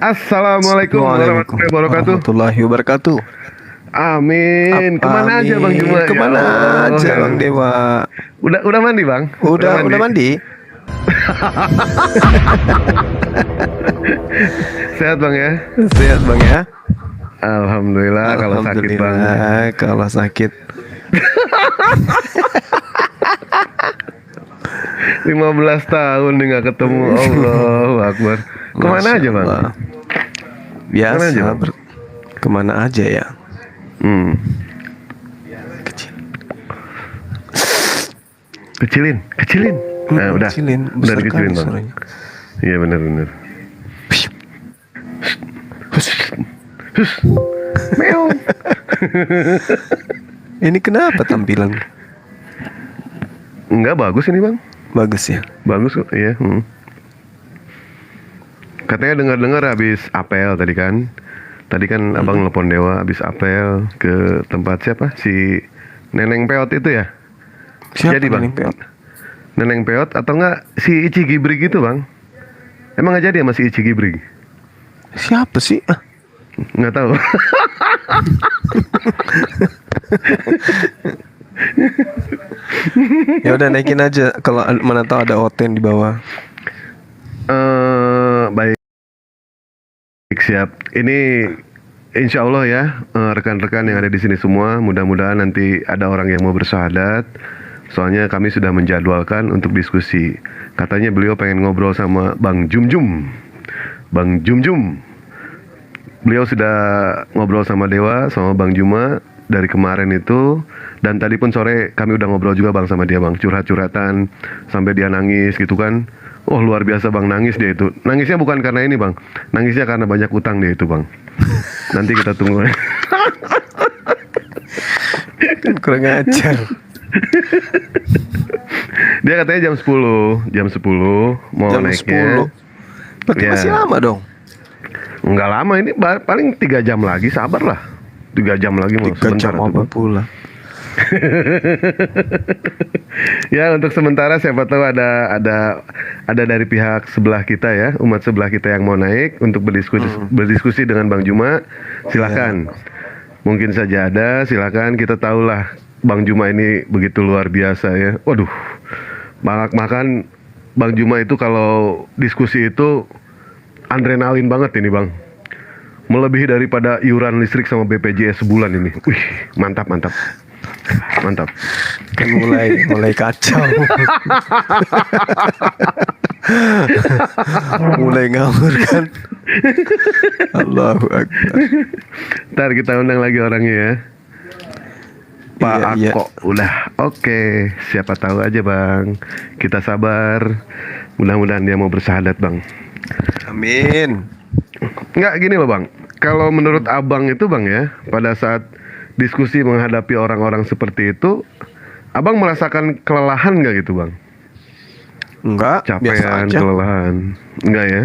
Assalamualaikum Waalaikumsalam warahmatullahi wabarakatuh. warahmatullahi wabarakatuh. Amin. Kemana aja Bang Amin. Juma? Ya Kemana Allah. aja Bang Dewa? Udah mandi Bang? Udah mandi? Sehat Bang ya? Sehat Bang ya? Alhamdulillah. Kalau sakit Bang. Alhamdulillah, kalau sakit 15 tahun nih nggak ketemu. Allahu Akbar. Kemana Masya aja Bang? Allah. Biasa Kemana aja, Bang? Kemana aja ya? Hmm. Kecil. Kecilin. Nah, udah. Kecilin. Udah Besar dikecilin kali Bang. suaranya. Iya benar. Meow. Ini kenapa tampilan? Enggak bagus ini Bang. Bagus ya? Bagus kok, iya. Katanya dengar-dengar habis apel tadi kan. Tadi kan abang nelpon Dewa habis apel ke tempat siapa? Si Neneng Peot itu ya? Siapa Jadi Bang? Neneng Peot? Neneng Peot atau enggak si Ici Gibrig itu Bang? Emang nggak jadi sama si Ici Gibrig? Siapa sih? Nggak tahu. Ya udah naikin aja kalau mana tahu ada Oten di bawah. Baik siap. Ini insya Allah ya rekan-rekan yang ada di sini semua, mudah-mudahan nanti ada orang yang mau bersyahadat. Soalnya kami sudah menjadwalkan untuk diskusi. Katanya beliau pengen ngobrol sama Bang Jumjum. Bang Jumjum. Beliau sudah ngobrol sama Dewa, sama Bang Juma dari kemarin itu. Dan tadi pun sore kami udah ngobrol juga Bang sama dia Bang. Curhat-curhatan sampai dia nangis gitu kan. Oh luar biasa Bang, nangis dia itu. Nangisnya bukan karena ini Bang. Nangisnya karena banyak utang dia itu Bang. Nanti kita tunggu. Kan kurang ajar. Dia katanya jam 10 mau Jam naiknya 10. Berarti Ya. masih lama dong. Enggak lama ini, paling 3 jam lagi, sabar lah. 3 jam lagi mau 3 jam tuh, apa Bang. pula. Ya untuk sementara siapa tahu ada dari pihak sebelah kita ya, umat sebelah kita yang mau naik untuk berdiskusi dengan Bang Juma. Silakan. Mungkin saja ada, silakan. Kita tahulah Bang Juma ini begitu luar biasa ya. Waduh. Makan Bang Juma itu kalau diskusi itu adrenalin banget ini Bang. Melebihi daripada iuran listrik sama BPJS sebulan ini. Wih, mantap. Kan mulai kacau. Mulai ngawur kan. Allahu Akbar. Ntar kita undang lagi orangnya ya. Pak Iya. Ako udah oke. Siapa tahu aja Bang. Kita sabar. Mudah-mudahan dia mau bersyahadat Bang. Amin. Nggak gini loh Bang. Kalau menurut Abang itu Bang ya, pada saat diskusi menghadapi orang-orang seperti itu, Abang merasakan kelelahan nggak gitu Bang? Enggak, biasa Capean, aja. kelelahan, enggak ya?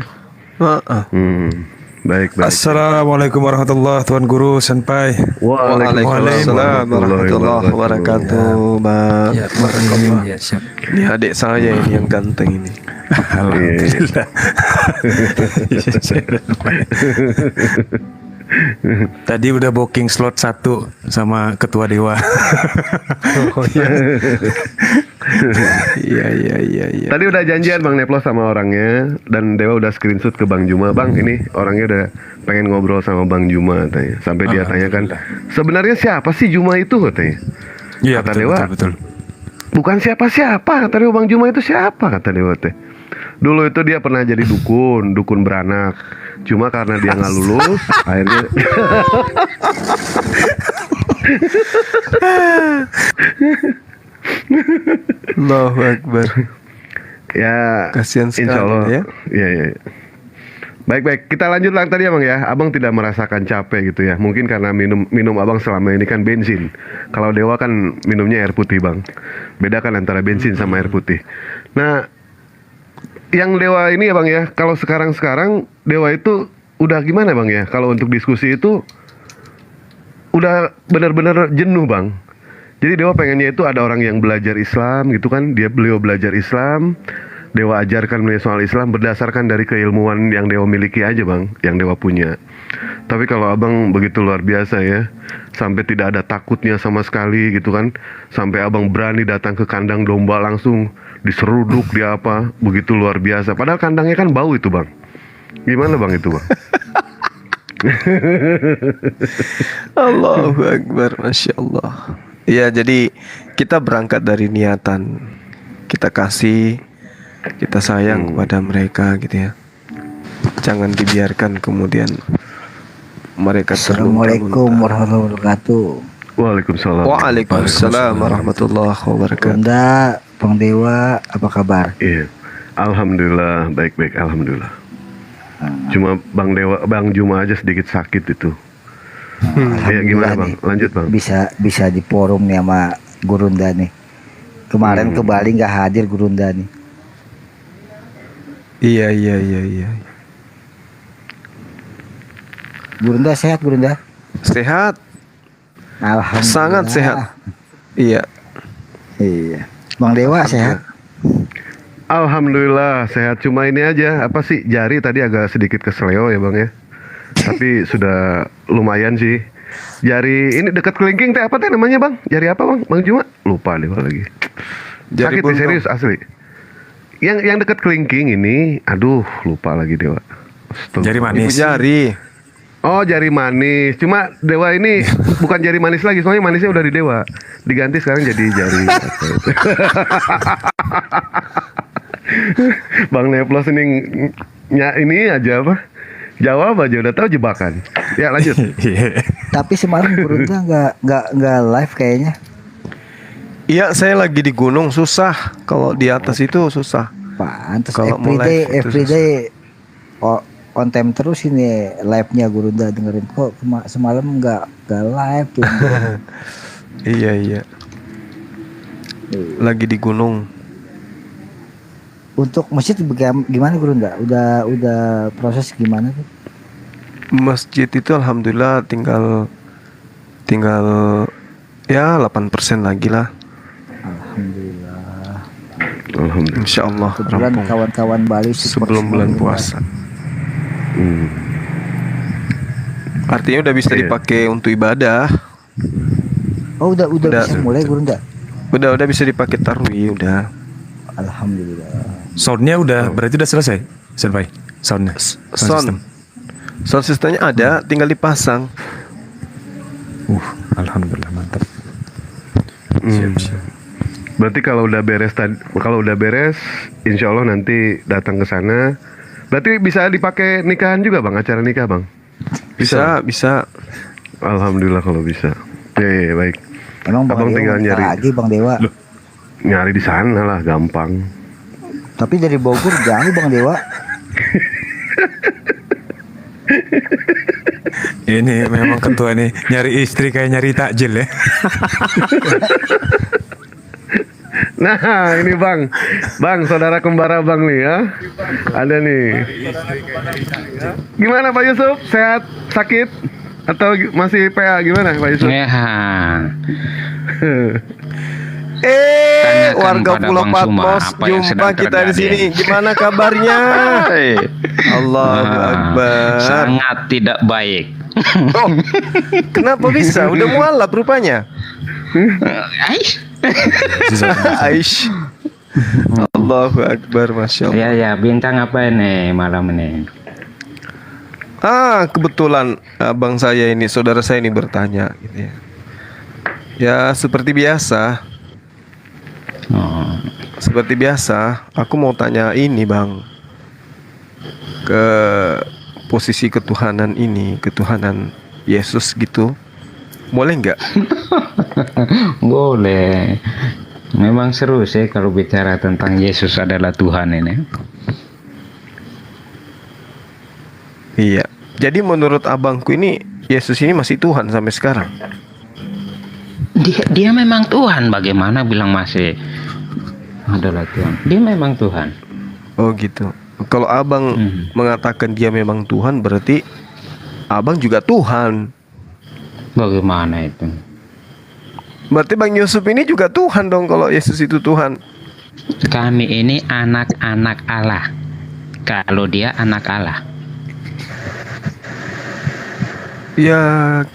Baik. Assalamualaikum warahmatullahi Tuan Guru Senpai. Waalaikumsalam warahmatullahi wabarakatuh, Bang. Ya, barakallah. Ya, siap. Ini adik saya ini yang ganteng ini. Alhamdulillah. Tadi udah booking slot 1 sama ketua dewa. Oh iya. Iya. Tadi udah janjian Bang Neplos sama orangnya, dan Dewa udah screenshot ke Bang Juma. Bang, ini orangnya udah pengen ngobrol sama Bang Juma katanya. Sampai dia tanyakan, sebenarnya siapa sih Juma itu katanya. Iya, Kata betul, Dewa, betul. bukan siapa-siapa kata Dewa. Bang Juma itu siapa kata Dewa teh. Dulu itu dia pernah jadi dukun beranak. Cuma karena dia nggak lulus, akhirnya Allahu Akbar. ya Kasihan sekali insya Allah ya. Iya. Baik, kita lanjut lang tadi Abang ya. Abang tidak merasakan capek gitu ya. Mungkin karena minum Abang selama ini kan bensin. Kalau Dewa kan minumnya air putih Bang. Beda kan antara bensin sama air putih. Nah, yang Dewa ini ya Bang ya, kalau sekarang Dewa itu udah gimana Bang ya? Kalau untuk diskusi itu udah benar-benar jenuh Bang. Jadi Dewa pengennya itu ada orang yang belajar Islam gitu kan. Beliau belajar Islam, Dewa ajarkan soal Islam berdasarkan dari keilmuan yang Dewa miliki aja bang, yang Dewa punya. Tapi kalau abang begitu luar biasa ya, sampai tidak ada takutnya sama sekali gitu kan, sampai abang berani datang ke kandang domba langsung diseruduk dia apa, begitu luar biasa. Padahal kandangnya kan bau itu bang. Gimana bang itu bang? Allahu Akbar, Masya Allah. Ya, jadi kita berangkat dari niatan. Kita kasih, kita sayang kepada mereka gitu ya. Jangan dibiarkan kemudian mereka Assalamualaikum warahmatullahi wabarakatuh. Waalaikumsalam. Waalaikumsalam warahmatullahi wabarakatuh. Bunda, Bang Dewa, apa kabar? Iya, alhamdulillah baik-baik, alhamdulillah. Cuma Bang Juma aja sedikit sakit itu. Ya gimana bang? Lanjut bang. Bisa di forum nih sama Gurunda nih. Kemarin ke Bali nggak hadir Gurunda nih. Iya. Gurunda sehat Gurunda? Sehat, Alhamdulillah. sangat sehat. Iya. Iya. Bang Dewa sehat? Alhamdulillah sehat, cuma ini aja apa sih jari tadi agak sedikit kesleo ya bang ya. Tapi sudah lumayan sih. Jari ini dekat kelingking teh apa teh namanya bang? Jari apa bang? Bang Juma? Lupa deh lagi. Jari Sakit nih, buntung. serius asli. Yang dekat kelingking ini, aduh lupa lagi Dewa. Astaga. Jari Ibu manis. jari. Oh jari manis. Cuma Dewa ini bukan jari manis lagi, soalnya manisnya udah di Dewa. Diganti sekarang jadi jari. Bang Neplos ini aja apa? Jawab aja udah tahu jebakan. Ya lanjut. Tapi semalam Gurunda nggak live kayaknya. Iya, saya lagi di gunung, susah. Kalau di atas itu susah. Pantes Kalau mau live itu everyday on time terus ini live-nya Gurunda dengerin kok semalam nggak live tuh. Iya. Lagi di gunung. Untuk masjid gimana Gurunda? Udah proses gimana tuh? Masjid itu alhamdulillah tinggal ya 8% lagi lah. Alhamdulillah. Alhamdulillah. Insya Allah Kebetulan rampung kawan-kawan Bali support sebelum semua bulan Gurunda. puasa. Hmm. Artinya udah bisa Iya. dipakai untuk ibadah. Oh udah Udah. bisa mulai Gurunda. Udah bisa dipakai tarwi udah. Alhamdulillah. Soundnya udah berarti udah selesai. Selesai. Soundnya. System. Sound systemnya ada, tinggal dipasang. Alhamdulillah mantap. Siap. Berarti kalau udah beres, insya Allah nanti datang ke sana. Berarti bisa dipakai nikahan juga bang, acara nikah bang? Bisa. Alhamdulillah kalau bisa. Ya, baik. Emang Bang Abang Dewa tinggal mau nikah nyari. lagi Bang Dewa. Loh, nyari di sana lah, gampang. Tapi dari Bogor jauh Bang Dewa. Ini memang ketua nih nyari istri kayak nyari takjil ya. Nah, ini bang, saudara kembara bang nih ya. Ada nih. Gimana Pak Yusuf? Sehat? Sakit? Atau masih PA? Gimana Pak Yusuf? Ya, tanyakan Warga pada Pulau Bang Suma Patmos, apa yang jumpa sedang kita di terjadi. sini. Gimana kabarnya? Allahu Akbar. Sangat tidak baik. Oh, kenapa bisa? Udah mualaf rupanya. Aish. Aish. Allahu Akbar, Masya Allah. Ya, bintang apa ini malam ini? Kebetulan abang saya ini, saudara saya ini bertanya gitu ya. Ya, seperti biasa. Oh, Seperti biasa, aku mau tanya ini, Bang. Ke posisi ketuhanan ini, ketuhanan Yesus gitu. Boleh nggak? boleh. Memang seru sih kalau bicara tentang Yesus adalah Tuhan ini. Iya. Jadi menurut abangku ini Yesus ini masih Tuhan sampai sekarang. Dia memang Tuhan. Bagaimana bilang masih adalah Tuhan? Dia memang Tuhan. Oh gitu. Kalau abang mengatakan dia memang Tuhan, berarti abang juga Tuhan. Bagaimana itu? Berarti Bang Yusuf ini juga Tuhan dong kalau Yesus itu Tuhan. Kami ini anak-anak Allah. Kalau dia anak Allah. Ya,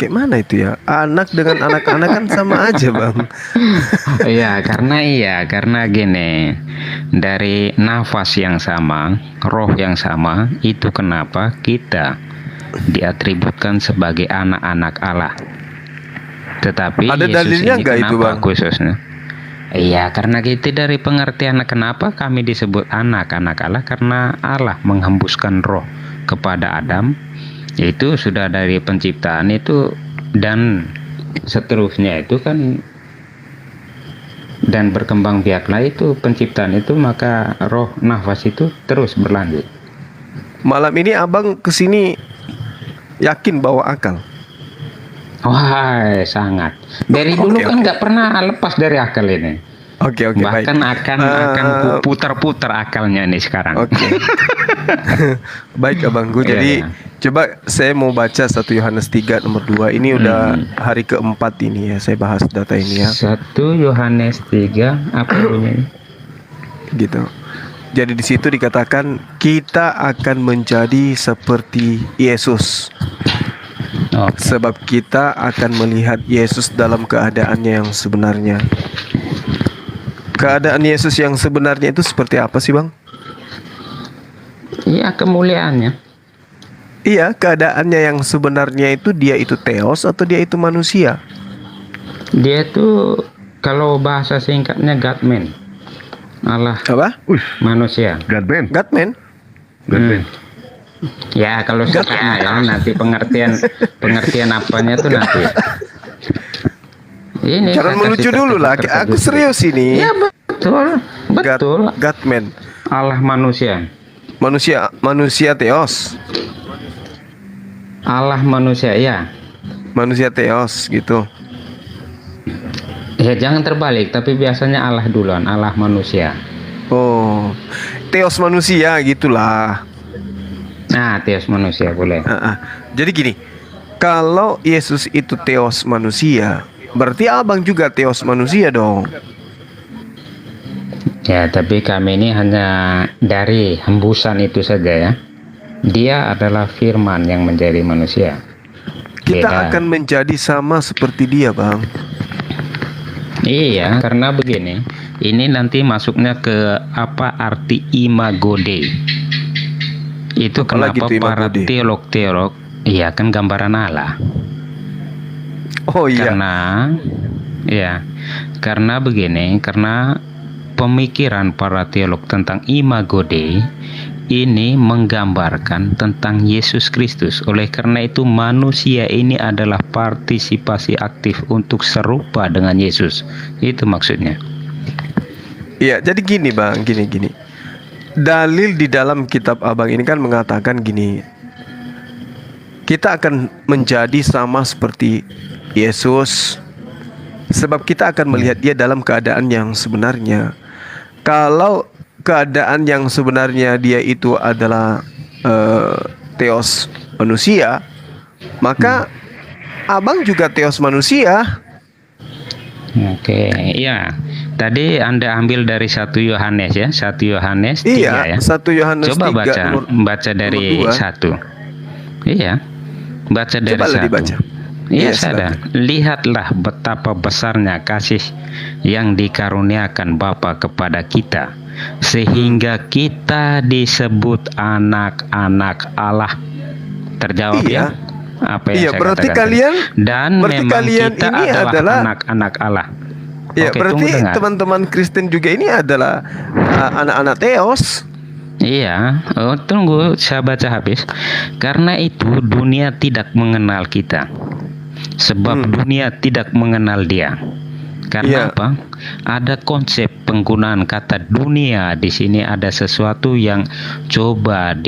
kayak mana itu ya? Anak dengan anak-anak kan sama aja, Bang. Karena gini, dari nafas yang sama, roh yang sama, itu kenapa kita diatributkan sebagai anak-anak Allah. Tetapi Ada Yesus dalilnya ini nggak itu, kenapa Bang? khususnya? Iya, karena kita dari pengertian kenapa kami disebut anak-anak Allah, karena Allah menghembuskan roh kepada Adam. Itu sudah dari penciptaan itu, dan seterusnya itu kan, dan berkembang biaklah itu penciptaan itu, maka roh nafas itu terus berlanjut. Malam ini abang kesini yakin bawa akal. Wah, sangat. Dari dulu kan nggak pernah lepas dari akal ini. Oke, baik. Bahkan akan putar-putar akalnya nih sekarang. Oke. Baik abangku. Iya, Jadi iya. coba saya mau baca 1 Yohanes 3 nomor 2. Ini udah hari keempat ini ya saya bahas data ini ya. 1 Yohanes 3 apa bunyinya? Gitu. Jadi di situ dikatakan kita akan menjadi seperti Yesus. Oke. Sebab kita akan melihat Yesus dalam keadaannya yang sebenarnya. Keadaan Yesus yang sebenarnya itu seperti apa sih, Bang? Iya, kemuliaannya. Iya, keadaannya yang sebenarnya itu dia itu Theos atau dia itu manusia? Dia tuh kalau bahasa singkatnya God-man. Allah Apa? manusia. Godman. God-man? Godman. Ya, kalau singkatnya ya, nanti pengertian apanya tuh nanti. Ini Jangan saya melucu kasih dulu lah. terkejut. Aku serius ini. Ya, betul. Betul. God-man. Allah manusia. Manusia Theos. Allah manusia, ya. Manusia Theos gitu. Ya, jangan terbalik, tapi biasanya Allah duluan, Allah manusia. Oh. Theos manusia gitulah. Nah, Theos manusia boleh. Jadi gini, kalau Yesus itu Theos manusia, berarti abang juga Theos manusia dong. Ya, tapi kami ini hanya dari hembusan itu saja ya. Dia adalah firman yang menjadi manusia. Kita Beda. akan menjadi sama seperti dia, Bang. Iya, karena begini, ini nanti masuknya ke apa arti imago Dei. Itu Apalagi kenapa itu imago para Dei? teolog, iya kan gambaran Allah. Oh iya. Karena begini, karena pemikiran para teolog tentang imago Dei ini menggambarkan tentang Yesus Kristus. Oleh karena itu manusia ini adalah partisipasi aktif untuk serupa dengan Yesus. Itu maksudnya. Iya, jadi gini, Bang, gini. Dalil di dalam kitab abang ini kan mengatakan gini. Kita akan menjadi sama seperti Yesus sebab kita akan melihat dia dalam keadaan yang sebenarnya. Kalau keadaan yang sebenarnya dia itu adalah Theos manusia, maka abang juga Theos manusia. Oke, iya. Tadi Anda ambil dari 1 Yohanes ya, 1 Yohanes 3 Iya, ya. 1 Yohanes Coba 3 baca dari nomor 2. 1. Iya. Baca dari Cobalah 1. dibaca. Iya, Iya, sadar. Lihatlah betapa besarnya kasih yang dikaruniakan Bapa kepada kita, sehingga kita disebut anak-anak Allah. Terjawab Iya. ya? Apa yang Iya, saya berarti katakan tadi. kalian- Dan berarti memang kalian kita ini adalah adalah- anak-anak Allah. Ya, Oke, berarti tunggu dengar. teman-teman Kristen juga ini adalah anak-anak Theos. Iya, tunggu saya baca habis. Karena itu dunia tidak mengenal kita, sebab dunia tidak mengenal Dia. Karena Iya. apa? Ada konsep penggunaan kata dunia di sini, ada sesuatu yang coba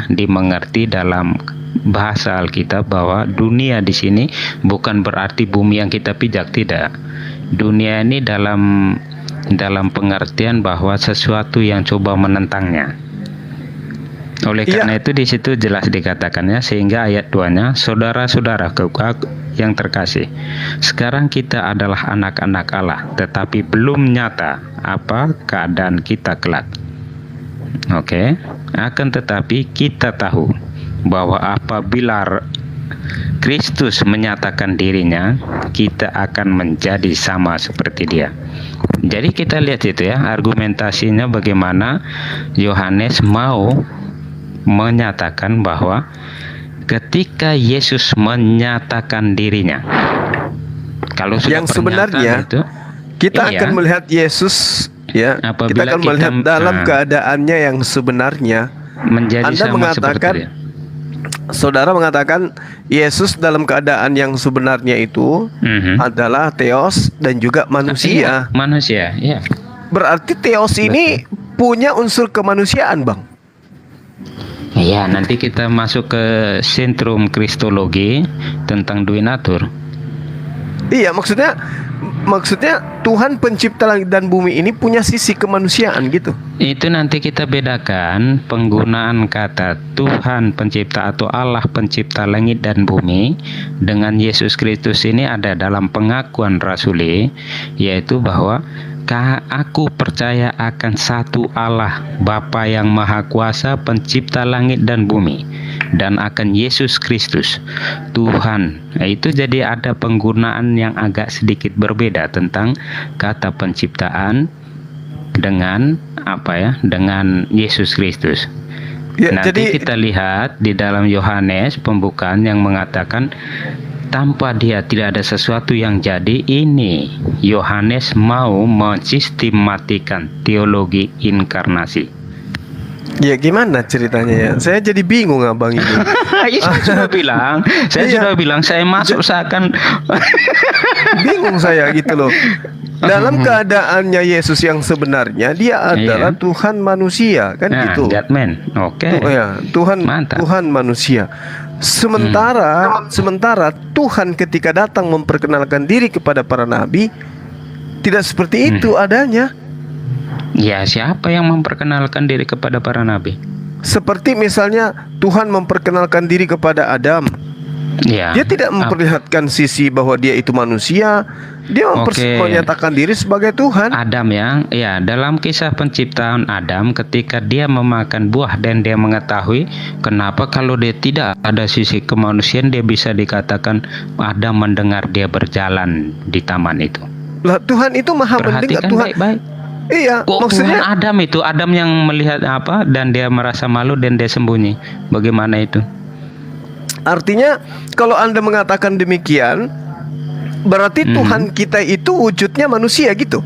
dimengerti dalam bahasa Alkitab, bahwa dunia di sini bukan berarti bumi yang kita pijak, tidak. Dunia ini dalam pengertian bahwa sesuatu yang coba menentangnya. Oleh Iya. karena itu di situ jelas dikatakannya, sehingga ayat 2-nya, saudara-saudara yang terkasih, sekarang kita adalah anak-anak Allah, tetapi belum nyata apa keadaan kita kelak. Oke, akan tetapi kita tahu bahwa apabila Kristus menyatakan dirinya, kita akan menjadi sama seperti Dia. Jadi kita lihat itu ya, argumentasinya bagaimana Yohanes mau menyatakan bahwa ketika Yesus menyatakan dirinya, kalau sudah Yang sebenarnya pernyataan itu, kita iya, akan melihat Yesus, ya. Kita Apabila akan melihat kita- dalam nah. keadaannya yang sebenarnya. menjadi Anda sama mengatakan, seperti Dia. Saudara mengatakan Yesus dalam keadaan yang sebenarnya itu Mhm. adalah Theos dan juga Iya, manusia. manusia, ya. Berarti Theos ini punya unsur kemanusiaan, Bang. Iya, nanti kita masuk ke sentrum kristologi tentang duinatur. Iya, maksudnya Tuhan pencipta langit dan bumi ini punya sisi kemanusiaan gitu. Itu nanti kita bedakan penggunaan kata Tuhan pencipta atau Allah pencipta langit dan bumi dengan Yesus Kristus ini ada dalam pengakuan rasuli, yaitu bahwa aku percaya akan satu Allah Bapa yang Maha Kuasa pencipta langit dan bumi, dan akan Yesus Kristus Tuhan. Nah, itu jadi ada penggunaan yang agak sedikit berbeda tentang kata penciptaan dengan dengan Yesus Kristus. Ya, Nanti jadi kita lihat di dalam Yohanes pembukaan yang mengatakan tanpa Dia tidak ada sesuatu yang jadi. Ini Yohanes mau mensistematikan teologi inkarnasi. ya gimana ceritanya ya? Saya jadi bingung Abang ini. Saya sudah bilang, saya masuk seakan Bingung saya gitu loh. Dalam keadaannya Yesus yang sebenarnya dia adalah Iya. Tuhan manusia kan nah, gitu. God man. Oke. Ya, Mantap. Tuhan manusia. Sementara Tuhan ketika datang memperkenalkan diri kepada para nabi tidak seperti itu adanya. Ya, siapa yang memperkenalkan diri kepada para nabi? Seperti misalnya Tuhan memperkenalkan diri kepada Adam. Ya. Dia tidak memperlihatkan sisi bahwa dia itu manusia. Dia Oke. menyatakan diri sebagai Tuhan. Adam ya dalam kisah penciptaan Adam, ketika dia memakan buah dan dia mengetahui, kenapa kalau dia tidak ada sisi kemanusiaan dia bisa dikatakan Adam mendengar dia berjalan di taman itu. Lah Tuhan itu maha mendengar. Perhatikan Tuhan baik-baik. Iya, Kok maksudnya Tuhan Adam itu, Adam yang melihat apa dan dia merasa malu dan dia sembunyi. Bagaimana itu? artinya kalau Anda mengatakan demikian berarti Tuhan kita itu wujudnya manusia gitu.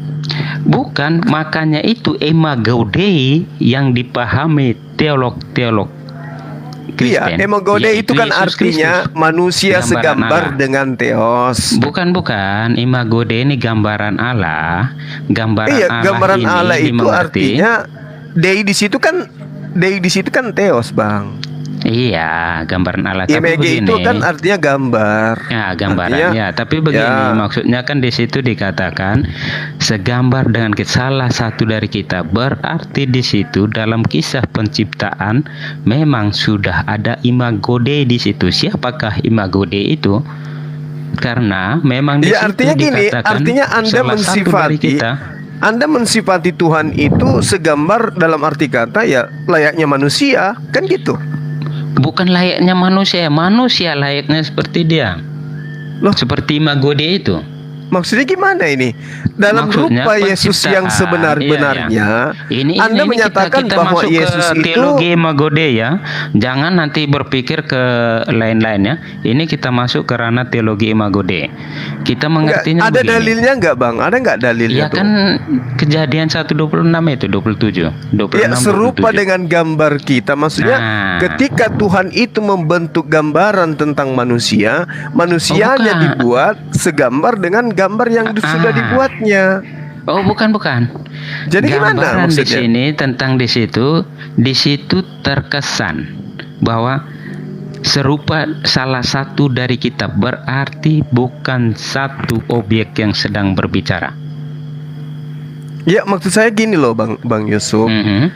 Bukan, makanya itu imago Dei yang dipahami teolog-teolog Kristen. Iya, Emagode yaitu itu kan Yesus artinya Kristus. manusia Gambaran segambar Allah. dengan Theos. Bukan, imago Dei ini gambaran Allah. Gambaran Iya, Allah gambaran ini Allah itu dimengerti. artinya Dei di situ kan Theos, Bang. Iya, gambaran Allah. Tapi Image begini, itu kan artinya gambar. ya gambaran Artinya, ya. Tapi begini, ya. maksudnya kan di situ dikatakan segambar dengan salah satu dari kita. Berarti di situ dalam kisah penciptaan memang sudah ada imago Dei di situ. Siapakah imago Dei itu? Karena memang di Ya situ artinya gini, dikatakan artinya Anda salah satu dari kita. mensifati Tuhan itu segambar dalam arti kata ya layaknya manusia, kan gitu. Bukan layaknya manusia, manusia layaknya seperti dia. Loh. Seperti imago Dei itu. Maksudnya gimana ini? Dalam Maksudnya rupa Yesus yang penciptaan. sebenar-benarnya, Ini Anda kita menyatakan bahwa masuk Yesus ke itu teologi imago Dei ya. Jangan nanti berpikir ke lain-lainnya. Ini kita masuk ke ranah teologi imago Dei. Kita mengertinya ada begini. dalilnya nggak, Bang? Ada nggak dalilnya Ya tuh? kan Kejadian 1:26 itu 27. 26 Ya serupa 27. dengan gambar kita. Maksudnya Nah. ketika Tuhan itu membentuk gambaran tentang manusia, manusianya bukan. dibuat segambar dengan gambar yang sudah dibuatnya. Oh, bukan. Jadi gimana Gambaran di maksudnya? sini tentang di situ terkesan bahwa serupa salah satu dari kitab, berarti bukan satu objek yang sedang berbicara. Ya maksud saya gini loh Bang Yusuf. Mhm.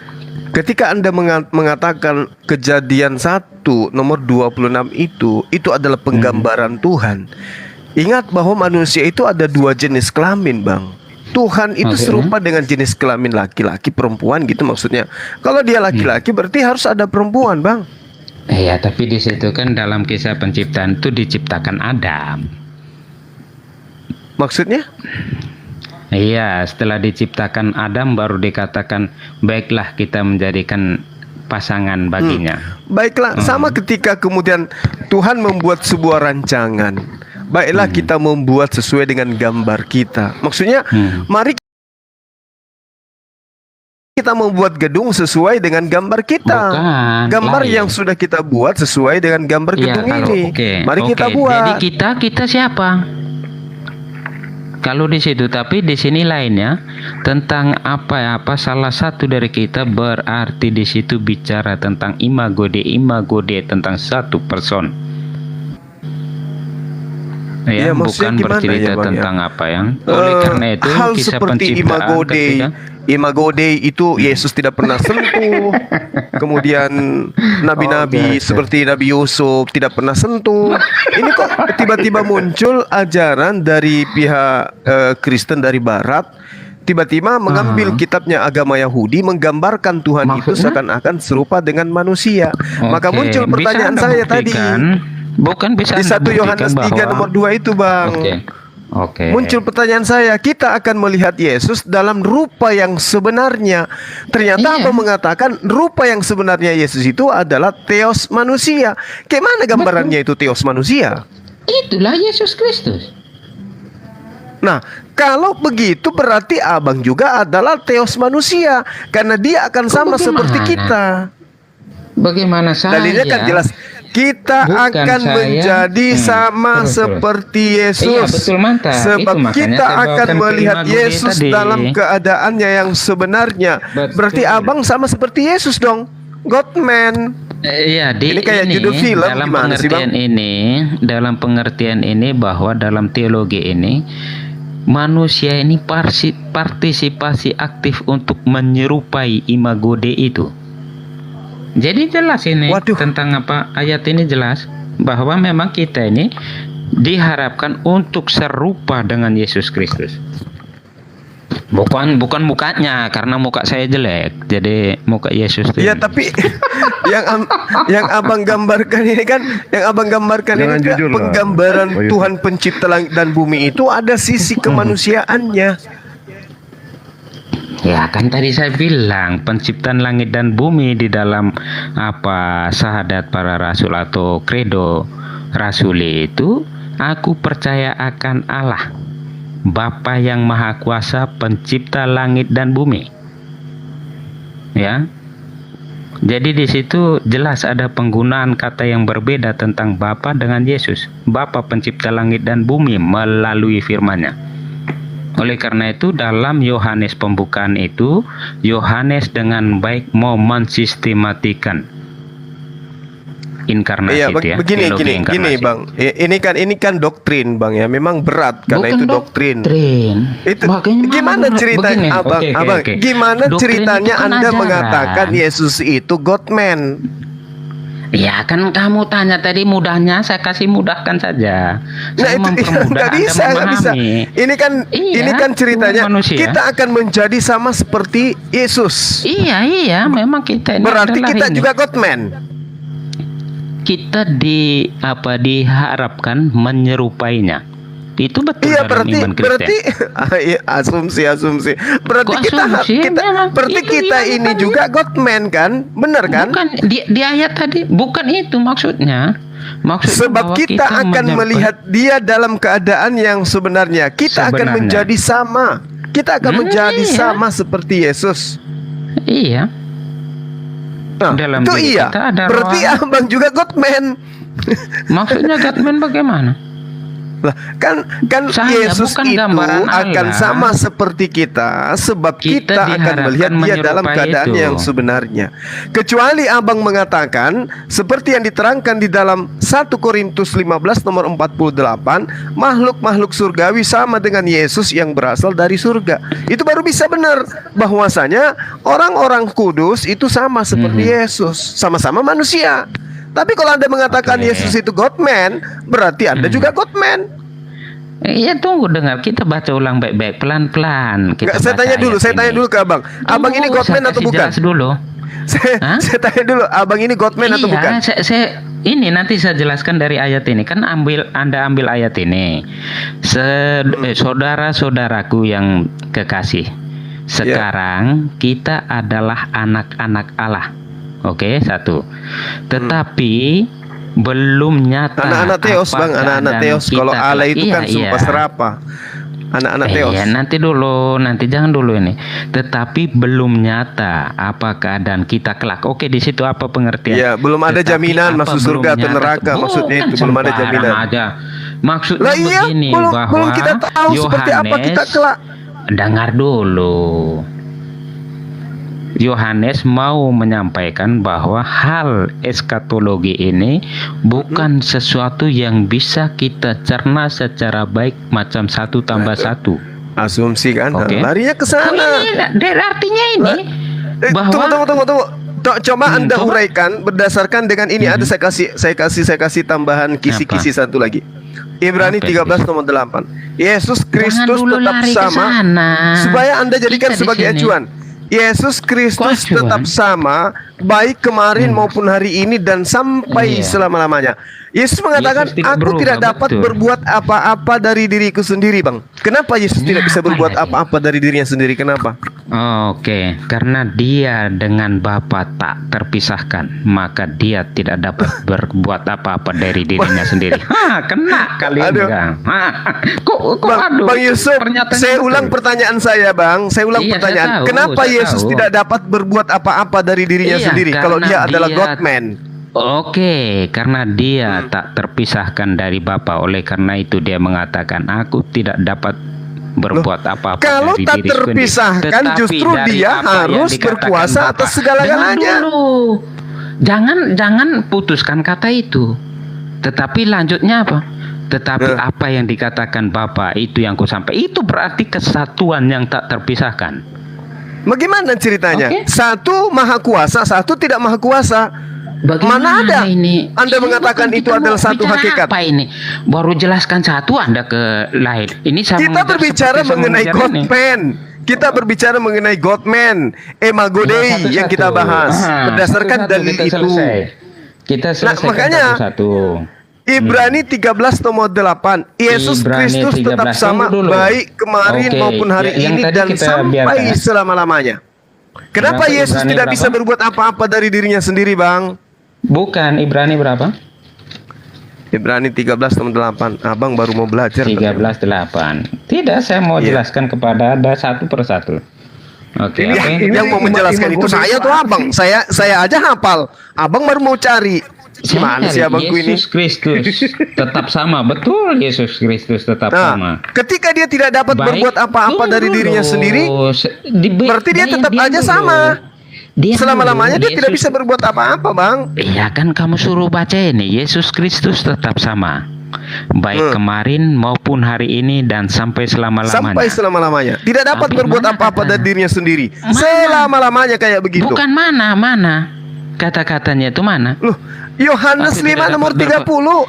ketika Anda mengatakan Kejadian 1 nomor 26 itu adalah penggambaran Tuhan. Ingat bahwa manusia itu ada dua jenis kelamin, Bang. Tuhan itu Oke. serupa dengan jenis kelamin laki-laki, perempuan gitu maksudnya. Kalau dia laki-laki berarti harus ada perempuan, Bang. Iya, tapi di situ kan dalam kisah penciptaan itu diciptakan Adam. Maksudnya? Iya, setelah diciptakan Adam baru dikatakan baiklah kita menjadikan pasangan baginya. Baiklah, sama ketika kemudian Tuhan membuat sebuah rancangan. Baiklah kita membuat sesuai dengan gambar kita. Maksudnya, mari kita membuat gedung sesuai dengan gambar kita. Bukan, Gambar lain. yang sudah kita buat sesuai dengan gambar Iya, gedung kalau ini. Mari kita buat. Jadi kita siapa? Kalau di situ, tapi di sini lainnya tentang apa salah satu dari kita berarti di situ bicara tentang imago Dei tentang satu person. Iya, Ya, maksudnya bukan gimana bercerita ya, Bang, ya? tentang apa yang. Oleh karena itu hal kisah seperti penciptaan Imago Dei itu Yesus tidak pernah sentuh. Kemudian nabi-nabi seperti Nabi Yusuf tidak pernah sentuh. Ini kok tiba-tiba muncul ajaran dari pihak Kristen dari Barat, tiba-tiba mengambil kitabnya agama Yahudi, menggambarkan Tuhan itu Maksudnya? seakan-akan serupa dengan manusia. Maka Oke, muncul bisa pertanyaan Anda saya tadi buktikan? Bukan bisa di Anda 1 Yohanes buktikan 3 nomor 2 itu, Bang. Oke. Muncul pertanyaan saya, kita akan melihat Yesus dalam rupa yang sebenarnya. Ternyata Iya. apa mengatakan rupa yang sebenarnya Yesus itu adalah theos manusia. Kayak mana gambarannya itu theos manusia? Itulah Yesus Kristus. Nah, kalau begitu berarti abang juga adalah theos manusia, karena dia akan sama bagaimana? seperti kita. Bagaimana saja? Dalilnya kan jelas. Kita Bukan akan saya. menjadi sama Terus. seperti Yesus. Iya, betul, mantap. Sebab Itu makanya kita saya akan bawakan melihat Imago Dei Yesus tadi. dalam keadaannya yang sebenarnya. Betul. Berarti abang sama seperti Yesus dong. God man. Iya, Ini kayak judul film, dalam gimana sih, Bang? dalam pengertian ini bahwa dalam teologi ini manusia ini partisipasi aktif untuk menyerupai imago Dei itu. Jadi jelas ini Waduh. tentang apa ayat ini jelas bahwa memang kita ini diharapkan untuk serupa dengan Yesus Kristus. Bukan mukanya, karena muka saya jelek. Jadi muka Yesus itu. Ya tapi yang abang gambarkan ini kan, Jangan kan jujur lah. penggambaran Oh, iya. Tuhan pencipta langit dan bumi itu ada sisi kemanusiaannya. Ya kan tadi saya bilang penciptaan langit dan bumi di dalam apa syahadat para rasul atau kredo rasuli itu, aku percaya akan Allah Bapa yang Maha Kuasa pencipta langit dan bumi. Ya. Jadi di situ jelas ada penggunaan kata yang berbeda tentang Bapa dengan Yesus. Bapa pencipta langit dan bumi melalui firman-Nya. Oleh karena itu dalam Yohanes pembukaan itu, Yohanes dengan baik mau mensistematikan inkarnasi Iya, itu ya. begini teologi inkarnasi. Bang. Ini kan doktrin, Bang ya. Memang berat karena Bukan itu doktrin. Itu gimana ceritanya, begini? Abang? Oke, Abang, oke. gimana Doktrin ceritanya itu kan Anda ajaran. mengatakan Yesus itu God man? Ya kan kamu tanya tadi mudahnya, saya kasih mudahkan saja. Nah Saya itu mempermudah nggak Anda bisa, nggak bisa. memahami. Iya, Ini kan ceritanya Tuhan manusia. kita akan menjadi sama seperti Yesus. Iya, memang kita ini Berarti adalah kita ini. juga God man. Kita diharapkan menyerupainya. Itu betul Iya, dalam iman Kristen. iya, asumsi. Berarti Kok kita asumsi? Memang berarti itu kita dia ini tadi. juga God man kan? Bener kan? Bukan di ayat tadi, bukan itu maksudnya. Maksudnya Sebab bahwa kita akan menyerupai- melihat dia dalam keadaan yang sebenarnya. Kita akan Sebenarnya. menjadi sama. Kita akan menjadi iya. sama seperti Yesus. Iya. Nah, Dalam itu diri iya. kita ada roh. Berarti abang juga God man. Maksudnya Godman bagaimana? Nah, itu iya. Berarti abang juga God man. Maksudnya God man bagaimana? Maksudnya Godman bagaimana? Maksudnya Lah, kan Saya Yesus bukan itu gambaran akan Allah. sama seperti kita, sebab Kita kita akan melihat diharapkan dia dalam menyerupai keadaan itu. yang sebenarnya. Kecuali abang mengatakan seperti yang diterangkan di dalam 1 Korintus 15 nomor 48, makhluk-makhluk surgawi sama dengan Yesus yang berasal dari surga. Itu baru bisa benar bahwasanya orang-orang kudus itu sama seperti Yesus, sama-sama manusia. Tapi kalau Anda mengatakan Oke. Yesus itu God man, berarti Anda juga God man. Iya, tunggu dengar, kita baca ulang baik-baik, pelan-pelan. Kita Enggak, saya baca tanya dulu, ayat saya tanya ini. dulu ke abang. Abang ini Tunggu, God man saya atau kasih bukan? jelas dulu. Hah? Saya tanya dulu, abang ini God man atau Iya, bukan? saya ini nanti saya jelaskan dari ayat ini. Kan Anda ambil ayat ini. Saudara-saudaraku yang kekasih. Sekarang kita adalah anak-anak Allah. Oke, satu. Tetapi belum nyata. Anak-anak Theos, apa Bang, anak-anak keadaan Theos. Kalau kita Allah kelak. itu kan Iya, sumpah iya. serapah. Anak-anak Theos. Iya, nanti jangan dulu ini. Tetapi belum nyata apa keadaan kita kelak. Oke, di situ apa pengertian? Iya, belum ada Tetapi jaminan apa masuk belum surga atau nyata? neraka, maksudnya itu belum ada Sembarang jaminan. aja. Maksudnya Lah iya, begini belum bahwa kita tahu seperti apa kita Yohanes- kelak. Dengar dulu. Yohanes mau menyampaikan bahwa hal eskatologi ini bukan sesuatu yang bisa kita cerna secara baik macam 1 tambah 1. Asumsi kan, Oke. larinya ke sana. Artinya ini bahwa Tunggu. Coba Anda coba. uraikan berdasarkan dengan ini. Ada saya kasih tambahan kisi-kisi satu lagi. Ibrani Apa 13 nomor 8. Yesus Kristus dulu tetap lari ke sama. sana. Supaya Anda jadikan Kita di sebagai sini. acuan. Yesus Kristus Kok acuan? tetap sama baik kemarin maupun hari ini dan sampai Iya. selama-lamanya. Yesus mengatakan, Yesus tidak aku berubah, tidak dapat betul. berbuat apa-apa dari diriku sendiri, Bang. Kenapa Yesus tidak bisa Kenapa berbuat lagi? apa-apa dari dirinya sendiri? Kenapa? Oke, karena dia dengan Bapa tak terpisahkan, maka dia tidak dapat berbuat apa-apa dari dirinya sendiri. Kena kalian Aduh. Bang. Kok Bang Yusuf, pernyataannya saya betul. ulang pertanyaan saya, Bang. Saya ulang Iya, pertanyaan. saya tahu, Kenapa saya Yesus tahu. tidak dapat berbuat apa-apa dari dirinya Iya, sendiri kalau karena dia adalah dia- God man? Oke, karena dia tak terpisahkan dari Bapa, oleh karena itu dia mengatakan, aku tidak dapat berbuat apa-apa Kalau dari tak diriku sendiri. terpisahkan, Tetapi justru dari dia apa yang harus dikatakan berkuasa Bapa. atas segala-galanya. Dengar dulu. Jangan putuskan kata itu. Tetapi lanjutnya apa? Tetapi apa yang dikatakan Bapa itu yang ku sampai. Itu berarti kesatuan yang tak terpisahkan. Bagaimana ceritanya? Oke. Satu maha kuasa, satu tidak maha kuasa. Mana ada? ini? Anda Ini mengatakan bukan itu kita adalah mau satu bicara hakikat. Apa ini? Baru jelaskan satu Anda ke lain. Ini saya Kita mengejar berbicara seperti saya mengenai mengejar God ini. man. Kita berbicara mengenai God man, Imago Ya, Dei satu-satu. yang kita bahas berdasarkan Satu-satu dalil kita itu. selesai. Kita selesaikan makanya, satu-satu. Ibrani 13 nomor 8. Yesus Ibrani Kristus 13. tetap sama Tunggu dulu. baik kemarin Oke, maupun hari yang ini tadi dan kita sampai biarkan. selama-lamanya. Kenapa Berapa Yesus Ibrani tidak berapa? bisa berbuat apa-apa dari dirinya sendiri, Bang? Bukan Ibrani berapa? Ibrani 13 nomor 8. Abang baru mau belajar. 13:8. Tidak, saya mau Iya. jelaskan kepada Anda satu persatu. Oke, Ya, oke. yang mau menjelaskan itu saya tuh Abang. Saya aja hafal. Abang baru mau cari. Gimana sih abangku ini? Yesus Kristus tetap sama, betul. Yesus Kristus tetap sama. Nah, ketika dia tidak dapat Baik, berbuat apa-apa tunggu dari dirinya dulu. sendiri, berarti dia tetap aja sama. selama-lamanya dia tidak bisa berbuat apa-apa, Bang. Iya kan kamu suruh baca ini. Yesus Kristus tetap sama, baik kemarin maupun hari ini dan sampai selama-lamanya. Sampai selama-lamanya. Tidak dapat Tapi berbuat mana apa-apa kata? dari dirinya sendiri. Mana? Selama-lamanya kayak begitu. Bukan mana kata-katanya itu mana? Loh, Yohanes Aku tidak 5 nomor dapat 30.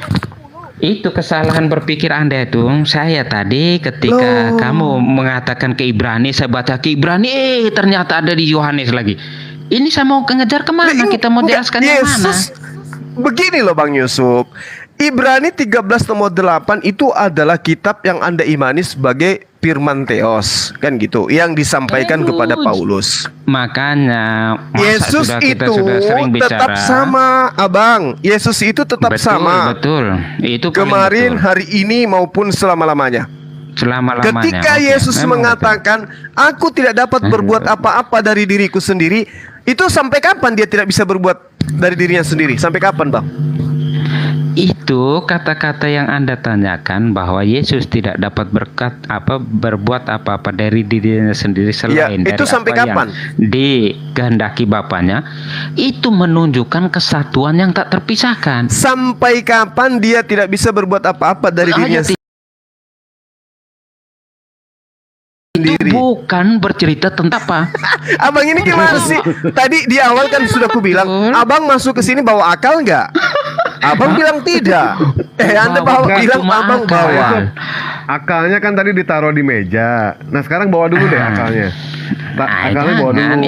Itu kesalahan berpikir Anda itu. Saya tadi ketika Loh. kamu mengatakan ke Ibrani, saya baca ke Ibrani, ternyata ada di Yohanes lagi. Ini saya mau ngejar kemana? Nah, Kita mau bukan, jelaskan yang mana? Begini loh Bang Yusuf. Ibrani 13 nomor 8 itu adalah kitab yang Anda imani sebagai firman Theos, kan gitu, yang disampaikan Aduh. kepada Paulus. Makanya masa Yesus kita itu sudah sering bicara. tetap sama, Abang. Yesus itu tetap Betul, sama. betul. Itu paling Kemarin, betul. hari ini maupun selama-lamanya. Selama-lamanya. Ketika Oke, Yesus memang mengatakan, aku tidak dapat berbuat apa-apa dari diriku sendiri, itu sampai kapan dia tidak bisa berbuat dari dirinya sendiri? Sampai kapan, Bang? Itu kata-kata yang Anda tanyakan bahwa Yesus tidak dapat berbuat apa-apa dari dirinya sendiri selain itu dari sampai apa kapan? yang dikehendaki Bapaknya, itu menunjukkan kesatuan yang tak terpisahkan. Sampai kapan dia tidak bisa berbuat apa-apa dari dirinya Ayat itu sendiri? bukan bercerita tentang apa. Abang ini gimana sih? Tadi di awal kan sudah aku bilang, abang masuk ke sini bawa akal nggak? Abang bilang tidak. Anda bilang cuma abang akal. bawa. Akalnya kan tadi ditaruh di meja. Nah sekarang bawa dulu deh akalnya. Akalnya bawa dulu. Jangan,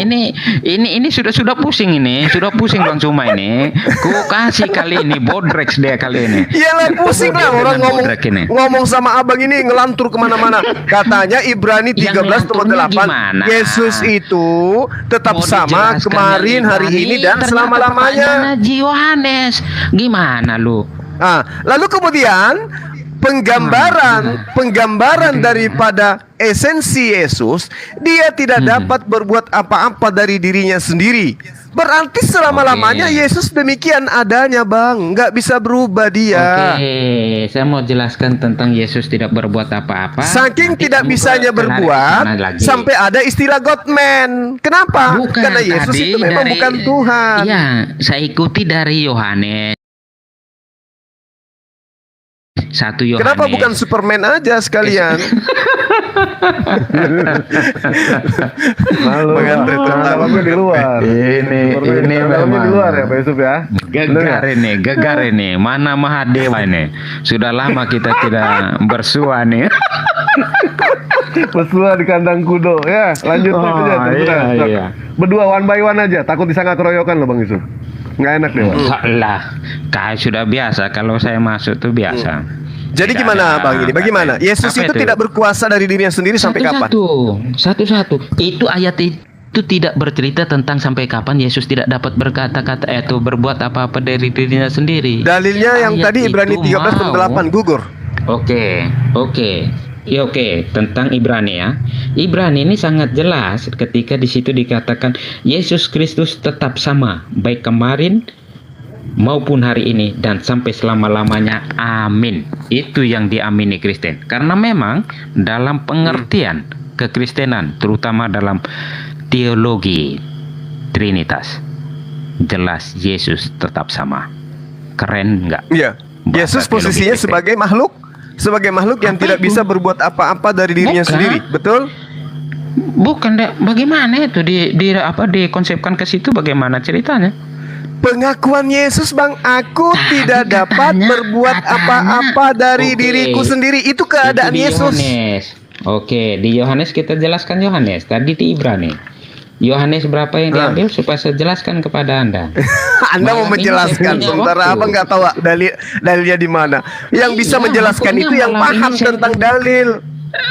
ini sudah pusing ini, sudah pusing Bang Cuma ini. Ku kasih kali ini bodrex dia kali ini. Iyalah pusing lah orang ngomong sama abang ini ngelantur kemana-mana. Katanya Ibrani Yang 13 ayat ngelanturnya 8. gimana? Yesus itu tetap Mau sama dijelaskan kemarin, dari hari Ibrani, ini dan ternyata selama-lamanya. bapaknya Nabi Yohanes. Gimana lu? Lalu kemudian penggambaran daripada esensi Yesus, dia tidak dapat berbuat apa-apa dari dirinya sendiri. Berarti selama-lamanya Oke. Yesus demikian adanya, Bang. Nggak bisa berubah dia. Oke, saya mau jelaskan tentang Yesus tidak berbuat apa-apa. Saking Nanti tidak kamu bisanya ke berbuat sana lagi. sampai ada istilah God man. Kenapa? Bukan, Karena Yesus tadi itu memang dari- bukan Tuhan. Iya, saya ikuti dari Yohanes. 1 Yohanes. Kenapa bukan Superman aja sekalian? Malu. Mengantri tetap. Dalamnya di luar. Ini Dalamnya memang di luar ya Pak Yusuf ya. Gegar ini. Mana Mahadewa ini? Sudah lama kita tidak bersua nih. Pesua di kandang kudo ya. Lanjut aja. Terserah. iya. Berdua one by one aja. Takut disangka keroyokan loh Bang Yusuf. Nggak enak deh Bang. Enggak lah, kayak sudah biasa. Kalau saya masuk tuh biasa. Jadi Tidak gimana ada Bang ini? Bagaimana? Yesus Apa itu itu? tidak berkuasa dari dirinya sendiri sampai kapan? Satu-satu. Itu ayat itu tidak bercerita tentang sampai kapan Yesus tidak dapat berkata-kata atau berbuat apa-apa dari dirinya sendiri. Dalilnya yang Ayat tadi Ibrani itu 13 ayat 8 gugur. Oke. Ya, oke, tentang Ibrani ya. Ibrani ini sangat jelas ketika di situ dikatakan Yesus Kristus tetap sama baik kemarin maupun hari ini dan sampai selama-lamanya. Amin. Itu yang diamini Kristen. Karena memang dalam pengertian kekristenan, terutama dalam teologi Trinitas, jelas Yesus tetap sama. Keren nggak? Iya. Bahasa Yesus posisinya teologi sebagai makhluk yang Apa tidak itu? bisa berbuat apa-apa dari dirinya Bukan. sendiri. Betul? Bukan deh, bagaimana itu dikonsepkan ke situ, bagaimana ceritanya? Pengakuan Yesus, Bang, aku tidak dapat katanya- berbuat apa-apa dari Oke. diriku sendiri. Itu keadaan Itu di Yesus. Yohanes. Oke, di Yohanes kita jelaskan Yohanes. Tadi di Ibrani. Yohanes berapa yang diambil supaya saya jelaskan kepada Anda. Anda mau Malam ini menjelaskan, saya punya sementara waktu. Abang nggak tahu dalilnya di mana. Yang bisa Iya, menjelaskan pokoknya itu yang malam paham ini saya tentang dalil.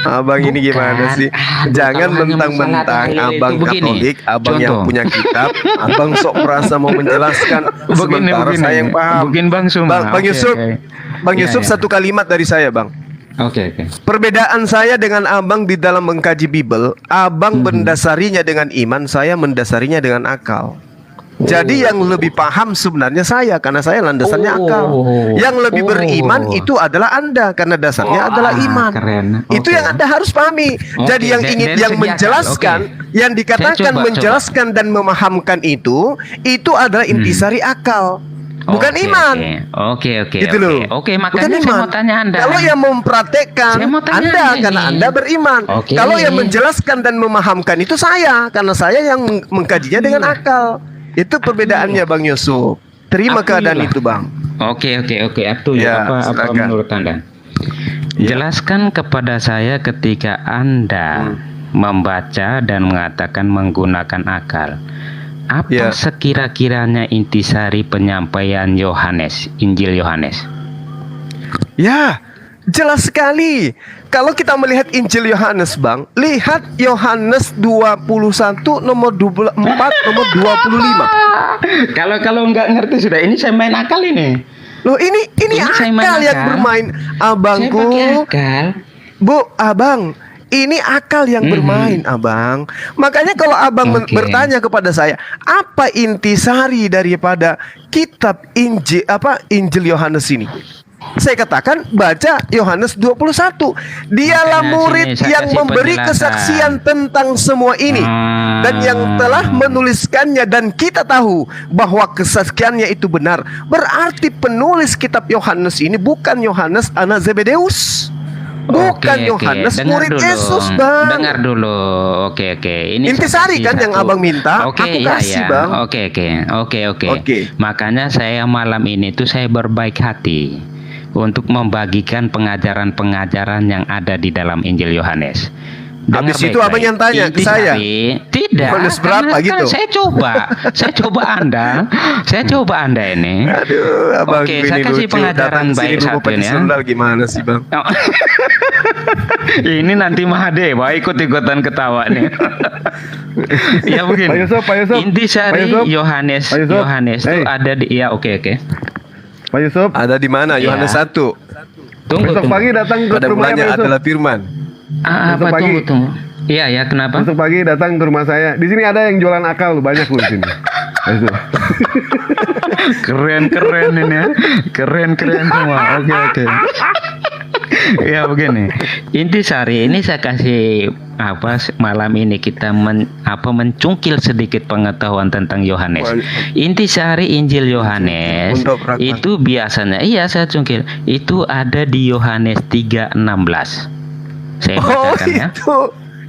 Abang ini gimana Bukan. sih? Aduh, Jangan kalau hanya mentang-mentang masalah dalil abang itu begini. Katolik, abang yang Contoh. punya kitab, abang sok merasa mau menjelaskan. Sementara saya yang paham. Begini Bang Suma. Bang Oke, Yusuf, oke. Bang Ya, Yusuf ya. satu kalimat dari saya, Bang. Oke. Perbedaan saya dengan abang di dalam mengkaji Bible, abang mendasarinya dengan iman, saya mendasarinya dengan akal. Jadi yang lebih paham sebenarnya saya, karena saya landasannya akal. Yang lebih beriman itu adalah Anda, karena dasarnya adalah iman. Keren. Itu Oke. yang Anda harus pahami. Oke, Jadi yang dari ingin segi yang akal, menjelaskan, oke. yang dikatakan Saya coba. menjelaskan dan memahamkan itu adalah intisari akal. Bukan Oke, iman. Oke. Gitu loh. Oke, Bukan makanya saya iman. mau tanya Anda. Kalau yang mempraktekkan Saya mau tanya Anda Anda karena ini. Anda beriman. Oke. Kalau yang menjelaskan dan memahamkan itu saya, karena saya yang mengkajinya dengan akal. Itu perbedaannya Bang Yusuf. Terima keadaan Alhamdulillah. itu, Bang. Oke. Up to you. Ya, apa silakan. menurut Anda? Jelaskan kepada saya ketika Anda membaca dan mengatakan menggunakan akal. Apa Ya. sekira-kiranya intisari penyampaian Yohanes, Injil Yohanes? Ya, jelas sekali. Kalau kita melihat Injil Yohanes, Bang, lihat Yohanes 21 nomor 24 nomor 25. Kalau nggak ngerti sudah, ini saya main akal ini. Loh, ini Ini saya main akal yang akal. bermain. Saya Abangku, pakai akal. Bu, abang, Ini akal yang bermain, Abang. Makanya kalau Abang Oke. bertanya kepada saya, apa intisari daripada kitab Injil Yohanes ini? Saya katakan baca Yohanes 21. Dialah Makanya murid sini saya yang kasih memberi penjelasan. kesaksian tentang semua ini dan yang telah menuliskannya, dan kita tahu bahwa kesaksiannya itu benar. Berarti penulis kitab Yohanes ini bukan Yohanes anak Zebedeus. Bukan Oke, Yohanes dengar murid dulu. Yesus, Bang. Dengar dulu. Oke. Ini Intisari saya kasih kan yang satu. Abang minta, Oke, aku iya, kasih, iya. Bang. Oke. Oke. Makanya saya malam ini tuh saya berbaik hati untuk membagikan pengajaran-pengajaran yang ada di dalam Injil Yohanes. Dengar Habis itu baik-baik. Abang yang tanya ke saya. Tidak. Yohanes berapa karena gitu? Saya coba Anda ini. Aduh, Abang Oke, ini saya kasih lucu. pengajaran Datang sini baik lupa satu pakai ini ya. sendal gimana sih, Bang? Oh. Ini nanti Mahadewa ikut-ikutan ketawa nih. Ya begini. Pak Yusuf. Intisari Pak Yusuf. Yohanes Pak Yusuf. Yohanes itu Hey. ada di ya oke. Pak Yusuf, Ada di mana? Iya. Yohanes 1. Tunggu. besok pagi datang ke Pada rumah mulanya Pak Yusuf. adalah firman. Apa besok pagi. tunggu. Iya, kenapa? Besok pagi datang ke rumah saya. Di sini ada yang jualan akal banyak loh di sini. Pak Yusuf. Keren ini ya. Keren semua. Oke. Ya begini. Intisari ini saya kasih malam ini kita mencungkil sedikit pengetahuan tentang Yohanes. Intisari Injil Yohanes Untuk praktek. itu biasanya saya cungkil. Itu ada di Yohanes 3:16. Saya Oh, bacakan ya. itu.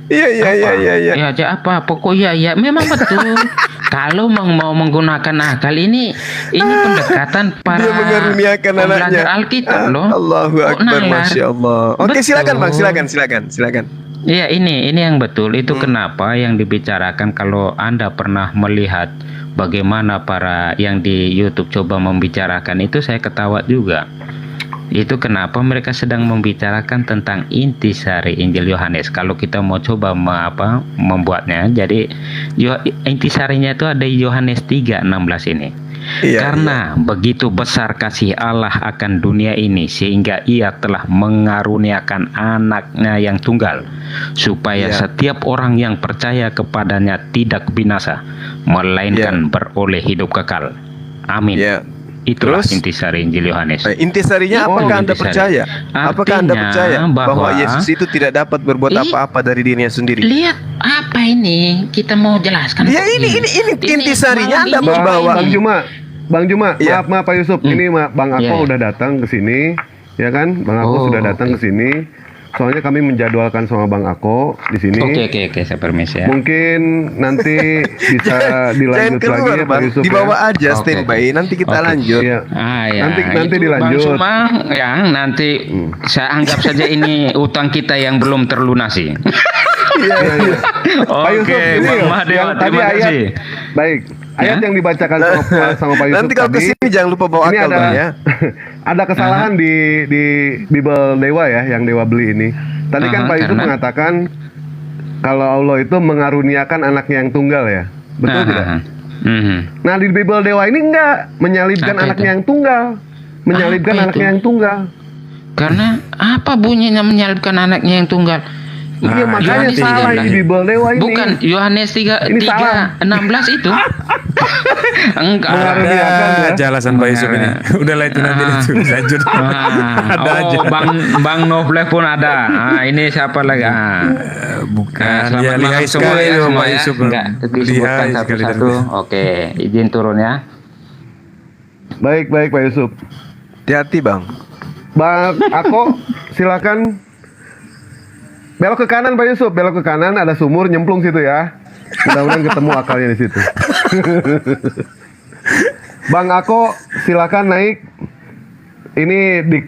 Iya. Ya apa pokoknya ya memang betul. Kalau mau menggunakan akal ini pendekatan para Dia mengaruniakan pembelajar anaknya. Alkitab loh. Allahu Kok Akbar, nalar? Masya Allah. Oke, Betul. silakan Bang, silakan. Iya ini yang betul itu kenapa yang dibicarakan kalau Anda pernah melihat bagaimana para yang di YouTube coba membicarakan itu saya ketawa juga. Itu kenapa mereka sedang membicarakan tentang intisari Injil Yohanes. Kalau kita mau coba membuatnya, jadi intisarinya itu ada di Yohanes 3:16 ini. Iya, Karena begitu besar kasih Allah akan dunia ini sehingga Ia telah mengaruniakan anaknya yang tunggal supaya Iya. setiap orang yang percaya kepadanya tidak binasa melainkan beroleh hidup kekal. Amin. Iya. Itulah Terus? intisari Injil Yohanes. Intisarinya Itu apakah Anda intisari. percaya? Apakah Anda Artinya percaya bahwa bahwa- Yesus itu tidak dapat berbuat apa-apa dari dirinya sendiri? Lihat apa ini? Kita mau jelaskan. Ya ini intisarinya Anda malam ini membawa. Bang Juma, Iya. maaf Pak Yusuf. Ini Bang Ako Iya. udah datang ke sini, ya kan? Bang Ako Oh, sudah datang ke sini. Soalnya kami menjadwalkan sama Bang Ako di sini. Oke, saya permisi ya. Mungkin nanti bisa Jangan dilanjut lagi keluar, ya Pak Bang. Yusuf. Dibawa ya. aja Oke. standby. Nanti kita Oke. lanjut. Iya. Ya, Nanti itu dilanjut. Bang Suma, ya nanti saya anggap saja ini utang kita yang belum terlunasi. Iya. Pak Yusuf, Oke, ini Bang Mahadewa, yang tadi terima ayat. kasih. Baik. Ayat Ya? yang dibacakan sama Pak Yusuf Nanti kalau tadi. kesini jangan lupa bawa Ini akal, ada Bang, ya. ada kesalahan di Bible Dewa ya, yang Dewa beli ini. Tadi kan Pak Yusuf Karena? mengatakan kalau Allah itu mengaruniakan anaknya yang tunggal ya. Betul tidak? Nah, di Bible Dewa ini enggak menyalibkan Apa anaknya itu? yang tunggal. Menyalibkan Apa anaknya itu? yang tunggal. Karena apa bunyinya menyalibkan anaknya yang tunggal? Iya, makanya Yohanes salah 13. di Bible Dewa ini. Bukan Yohanes Ini salah. 3:16 itu. Enggak. Mengaruniakan ya. Ada alasan Pak Yusuf ini. Udahlah itu nanti itu lanjut. Ada aja. Bang Novleh pun ada. Ini siapa lagi? Bukan. Selamat Ya malam lihai semua sekali ya, loh semua Pak ya. Yusuf. Enggak disebutkan Lihai sekali satu-satu. Oke, izin turun ya. Baik Pak Yusuf. Hati-hati, Bang. Bang Ako, silakan belok ke kanan Pak Yusuf, belok ke kanan ada sumur nyemplung situ ya. Mudah-mudahan ketemu akalnya di situ. Bang Ako, silakan naik. Ini di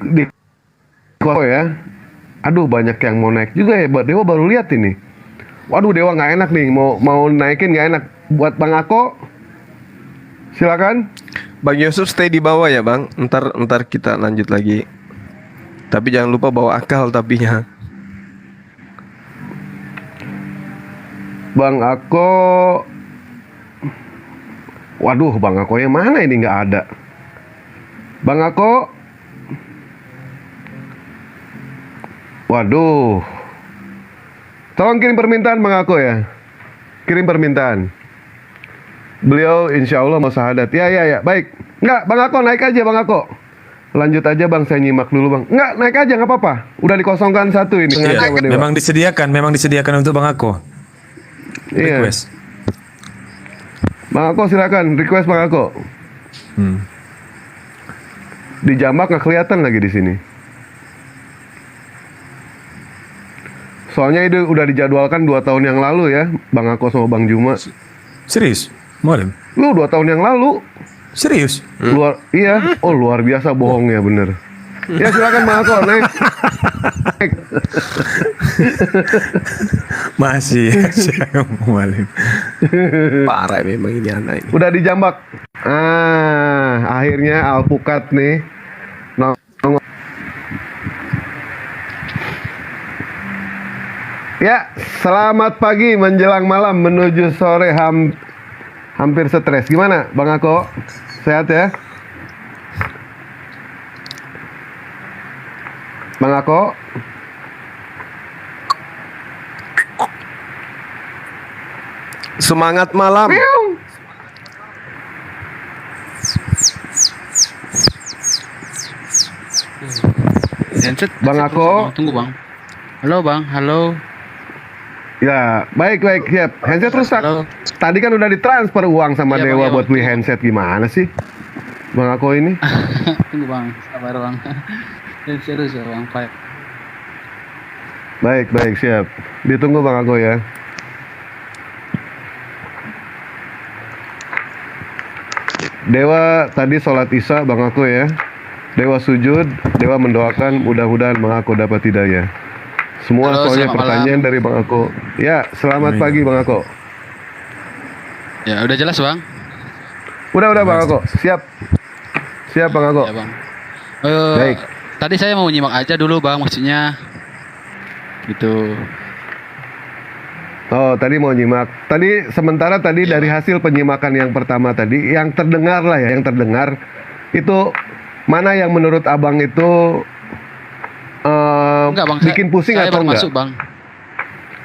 ya. Aduh, banyak yang mau naik juga ya. Dewa baru lihat ini. Waduh, Dewa nggak enak nih, mau naikin nggak enak. Buat Bang Ako, silakan. Bang Yusuf stay di bawah ya, Bang. Ntar kita lanjut lagi. Tapi jangan lupa bawa akal tapinya. Bang Ako, waduh, Bang Ako yang mana ini nggak ada. Bang Ako, waduh, Tolong kirim permintaan Bang Ako ya. Kirim permintaan. Beliau insya Allah mau syahadat. Ya. Baik. Enggak, Bang Ako naik aja Bang Ako. Lanjut aja Bang, saya nyimak dulu Bang. Enggak, naik aja nggak apa-apa. Udah dikosongkan satu ini. Iya, Sengaja sama Dewa. memang disediakan untuk Bang Ako. Iya. Request. Bang Ako silakan request Bang Ako. Di Jambak nggak kelihatan lagi di sini. Soalnya itu udah dijadwalkan 2 tahun yang lalu ya, Bang Ako sama Bang Juma. Serius? Mualim? Lu 2 tahun yang lalu. Serius? Iya. Oh luar biasa bohongnya bener. Ya silakan Bang Ako naik. Naik. Masih Mualim. Parah memang ini anak ini. Udah di Jambak. Akhirnya alpukat nih. Ya, selamat pagi menjelang malam menuju sore hampir stres. Gimana, Bang Ako? Sehat ya? Bang Ako? Semangat malam. Bang Ako? Tunggu Bang. Halo Bang, halo. Ya, baik, siap. Handset rusak. Halo. Tadi kan udah ditransfer uang sama Iya, Bang, Dewa iya, buat Bang. beli handset. Gimana sih? Bang Ako ini? Tunggu Bang, sabar Bang. Dan serius ya Bang, Pak. Baik, siap. Ditunggu Bang Ako ya. Dewa tadi sholat isya Bang Ako ya. Dewa sujud, Dewa mendoakan mudah-mudahan Bang Ako dapat hidayah. Semua Halo, soalnya selamat pertanyaan dari Bang Ako. Ya, selamat pagi Bang Ako. Ya, udah jelas Bang? Udah Bang Ako. Siap Bang Ako. Ya Bang. Baik. Tadi saya mau nyimak aja dulu Bang, maksudnya. Gitu. Oh, tadi mau nyimak. Sementara dari hasil penyimakan yang pertama tadi, yang terdengar itu mana yang menurut Abang itu Enggak Bang, bikin pusing saya atau baru enggak? masuk Bang.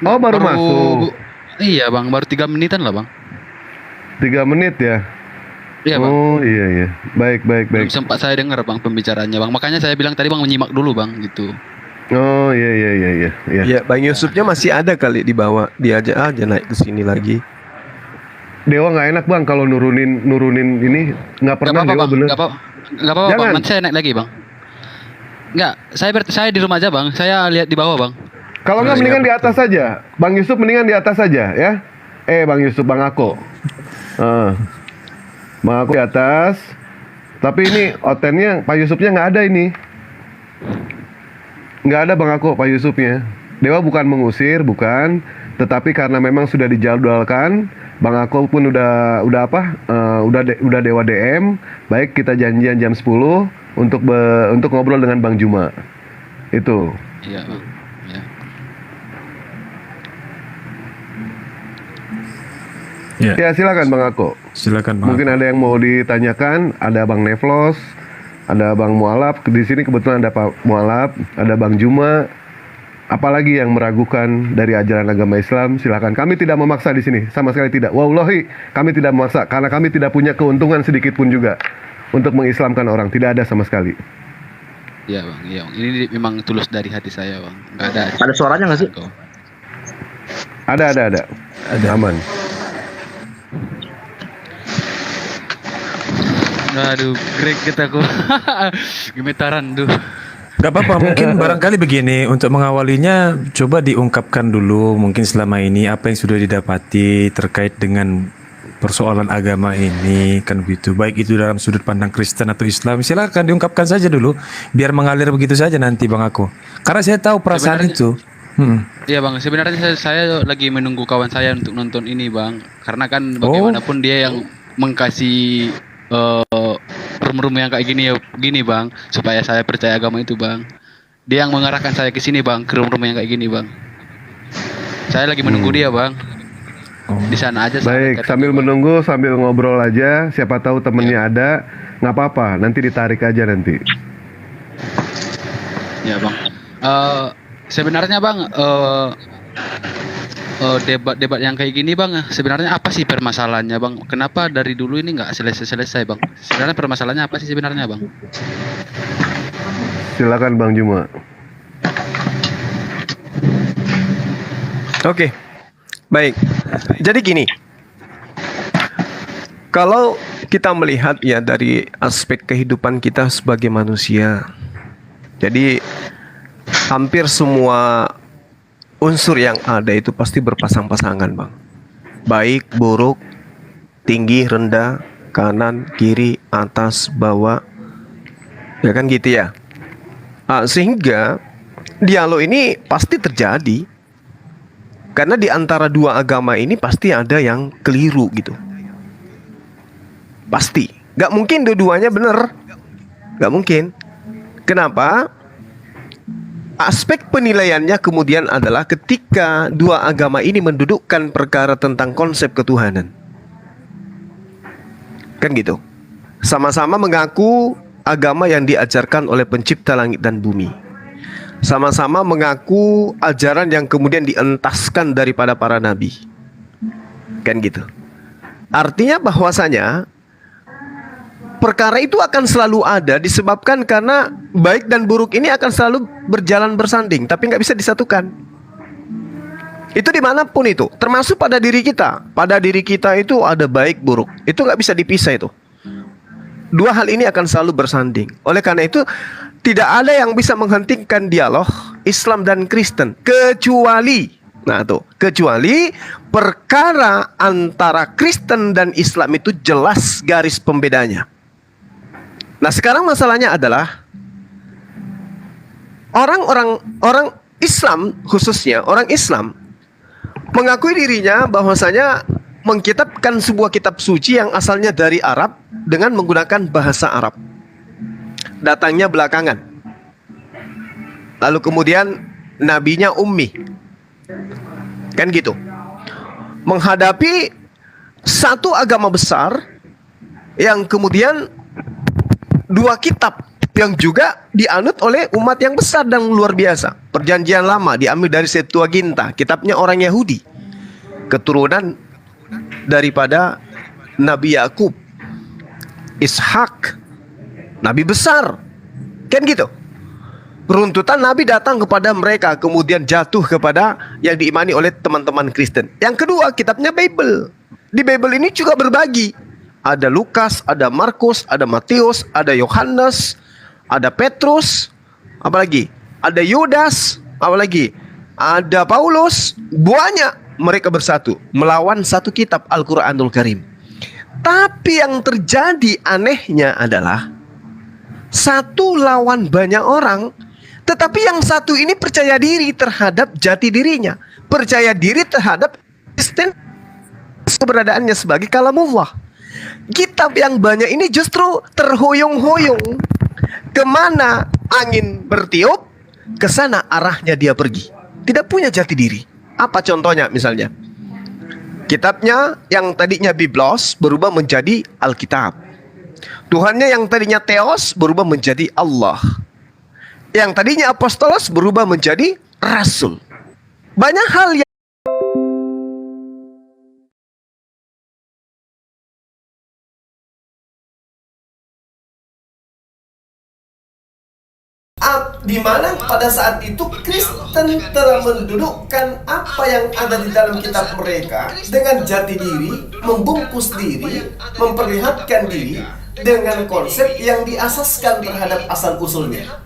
Oh, baru masuk. Iya Bang, baru 3 menitan lah Bang. 3 menit ya? Iya Bang. Oh, iya. Baik. Belum sempat saya dengar Bang pembicaraannya Bang. Makanya saya bilang tadi Bang menyimak dulu Bang, gitu. Oh, iya. Ya, Bang Yusufnya masih ada kali di bawah. Diajak aja naik ke sini lagi. Dewa nggak enak Bang kalau nurunin ini nggak pernah Gak apa-apa Dewa Bang, bener. gak apa-apa Bang, Jangan. nanti saya naik lagi Bang. Enggak, saya di rumah aja Bang. Saya lihat di bawah Bang. Kalau nggak mendingan di atas saja. Bang Yusuf mendingan di atas saja ya. Bang Yusuf, Bang Ako. Bang Ako di atas. Tapi ini otennya Pak Yusufnya nggak ada ini. Nggak ada Bang Ako, Pak Yusufnya. Dewa bukan mengusir, bukan. Tetapi karena memang sudah dijadwalkan, Bang Ako pun udah Dewa DM. Baik, kita janjian jam 10 untuk ngobrol dengan Bang Juma. Itu. Iya Bang. Ya. Ya, Ya silakan Bang Ako. silakan Bang. Mungkin ada yang mau ditanyakan, ada Bang Nevlos, ada Bang Mualaf. Di sini kebetulan ada Pak Mualaf, ada Bang Juma. Apalagi yang meragukan dari ajaran agama Islam, silakan. Kami tidak memaksa di sini, sama sekali tidak. Wallahi, kami tidak memaksa karena kami tidak punya keuntungan sedikit pun juga untuk mengislamkan orang. Tidak ada sama sekali. Iya Bang, iya Bang. Ini memang tulus dari hati saya Bang. Enggak ada. Ada suaranya nggak sih? Ada. Aman. Aduh, greget aku. Gemetaran tuh. Gak apa-apa, mungkin barangkali begini, untuk mengawalinya coba diungkapkan dulu mungkin selama ini apa yang sudah didapati terkait dengan persoalan agama ini, kan begitu. Baik itu dalam sudut pandang Kristen atau Islam, silakan diungkapkan saja dulu, biar mengalir begitu saja nanti Bang Ako. Karena saya tahu perasaan Sebenarnya- itu. Iya Bang, sebenarnya saya lagi menunggu kawan saya untuk nonton ini Bang. Karena kan bagaimanapun dia yang mengkasih rum-rum yang kayak gini Bang, supaya saya percaya agama itu Bang. Dia yang mengarahkan saya ke sini Bang, ke rum-rum yang kayak gini Bang. Saya lagi menunggu dia Bang. Di sana aja. Baik, sambil menunggu, sambil ngobrol aja. Siapa tahu temennya ada, nggak apa-apa. Nanti ditarik aja nanti. Ya Bang. Sebenarnya Bang, debat-debat yang kayak gini bang, sebenarnya apa sih permasalahannya bang? Kenapa dari dulu ini nggak selesai-selesai bang? Sebenarnya permasalahannya apa sih sebenarnya bang? Silakan Bang Juma. Oke, baik. Jadi gini, kalau kita melihat ya dari aspek kehidupan kita sebagai manusia, jadi hampir semua unsur yang ada itu pasti berpasang-pasangan bang. Baik, buruk, tinggi, rendah, kanan, kiri, atas, bawah, ya kan gitu ya. Sehingga dialog ini pasti terjadi. Karena di antara dua agama ini pasti ada yang keliru gitu. Pasti. Gak mungkin dua-duanya benar. Gak mungkin. Kenapa? Aspek penilaiannya kemudian adalah ketika dua agama ini mendudukkan perkara tentang konsep ketuhanan. Kan gitu. Sama-sama mengaku agama yang diajarkan oleh pencipta langit dan bumi. Sama-sama mengaku ajaran yang kemudian dientaskan daripada para nabi. Kan gitu. Artinya bahwasanya perkara itu akan selalu ada disebabkan karena baik dan buruk ini akan selalu berjalan bersanding, tapi nggak bisa disatukan. Itu dimanapun itu, termasuk pada diri kita. Pada diri kita itu ada baik buruk, itu nggak bisa dipisah itu. Dua hal ini akan selalu bersanding. Oleh karena itu tidak ada yang bisa menghentikan dialog Islam dan Kristen kecuali perkara antara Kristen dan Islam itu jelas garis pembedanya. Nah, sekarang masalahnya adalah orang Islam, khususnya orang Islam mengakui dirinya bahwasanya mengkitabkan sebuah kitab suci yang asalnya dari Arab dengan menggunakan bahasa Arab. Datangnya belakangan. Lalu kemudian nabinya ummi. Kan gitu. Menghadapi satu agama besar yang kemudian dua kitab yang juga dianut oleh umat yang besar dan luar biasa. Perjanjian Lama diambil dari Septuaginta, kitabnya orang Yahudi, keturunan daripada Nabi Yakub, Ishak, nabi besar. Kan gitu. Runtutan nabi datang kepada mereka, kemudian jatuh kepada yang diimani oleh teman-teman Kristen. Yang kedua, kitabnya Bible. Di Bible ini juga berbagi. Ada Lukas, ada Markus, ada Matius, ada Yohanes, ada Petrus, apalagi? Ada Yudas, apalagi? Ada Paulus. Banyak mereka bersatu melawan satu kitab Al-Quranul Karim. Tapi yang terjadi anehnya adalah satu lawan banyak orang, tetapi yang satu ini percaya diri terhadap jati dirinya, percaya diri terhadap Kristen keberadaannya sebagai kalamullah. Kitab yang banyak ini justru terhoyong-hoyong. Kemana angin bertiup, ke sana arahnya dia pergi. Tidak punya jati diri. Apa contohnya misalnya? Kitabnya yang tadinya Biblos berubah menjadi Alkitab. Tuhannya yang tadinya Theos berubah menjadi Allah. Yang tadinya Apostolos berubah menjadi Rasul. Banyak hal yang di mana pada saat itu Kristen telah mendudukkan apa yang ada di dalam kitab mereka dengan jati diri, membungkus diri, memperlihatkan diri dengan konsep yang diasaskan terhadap asal usulnya.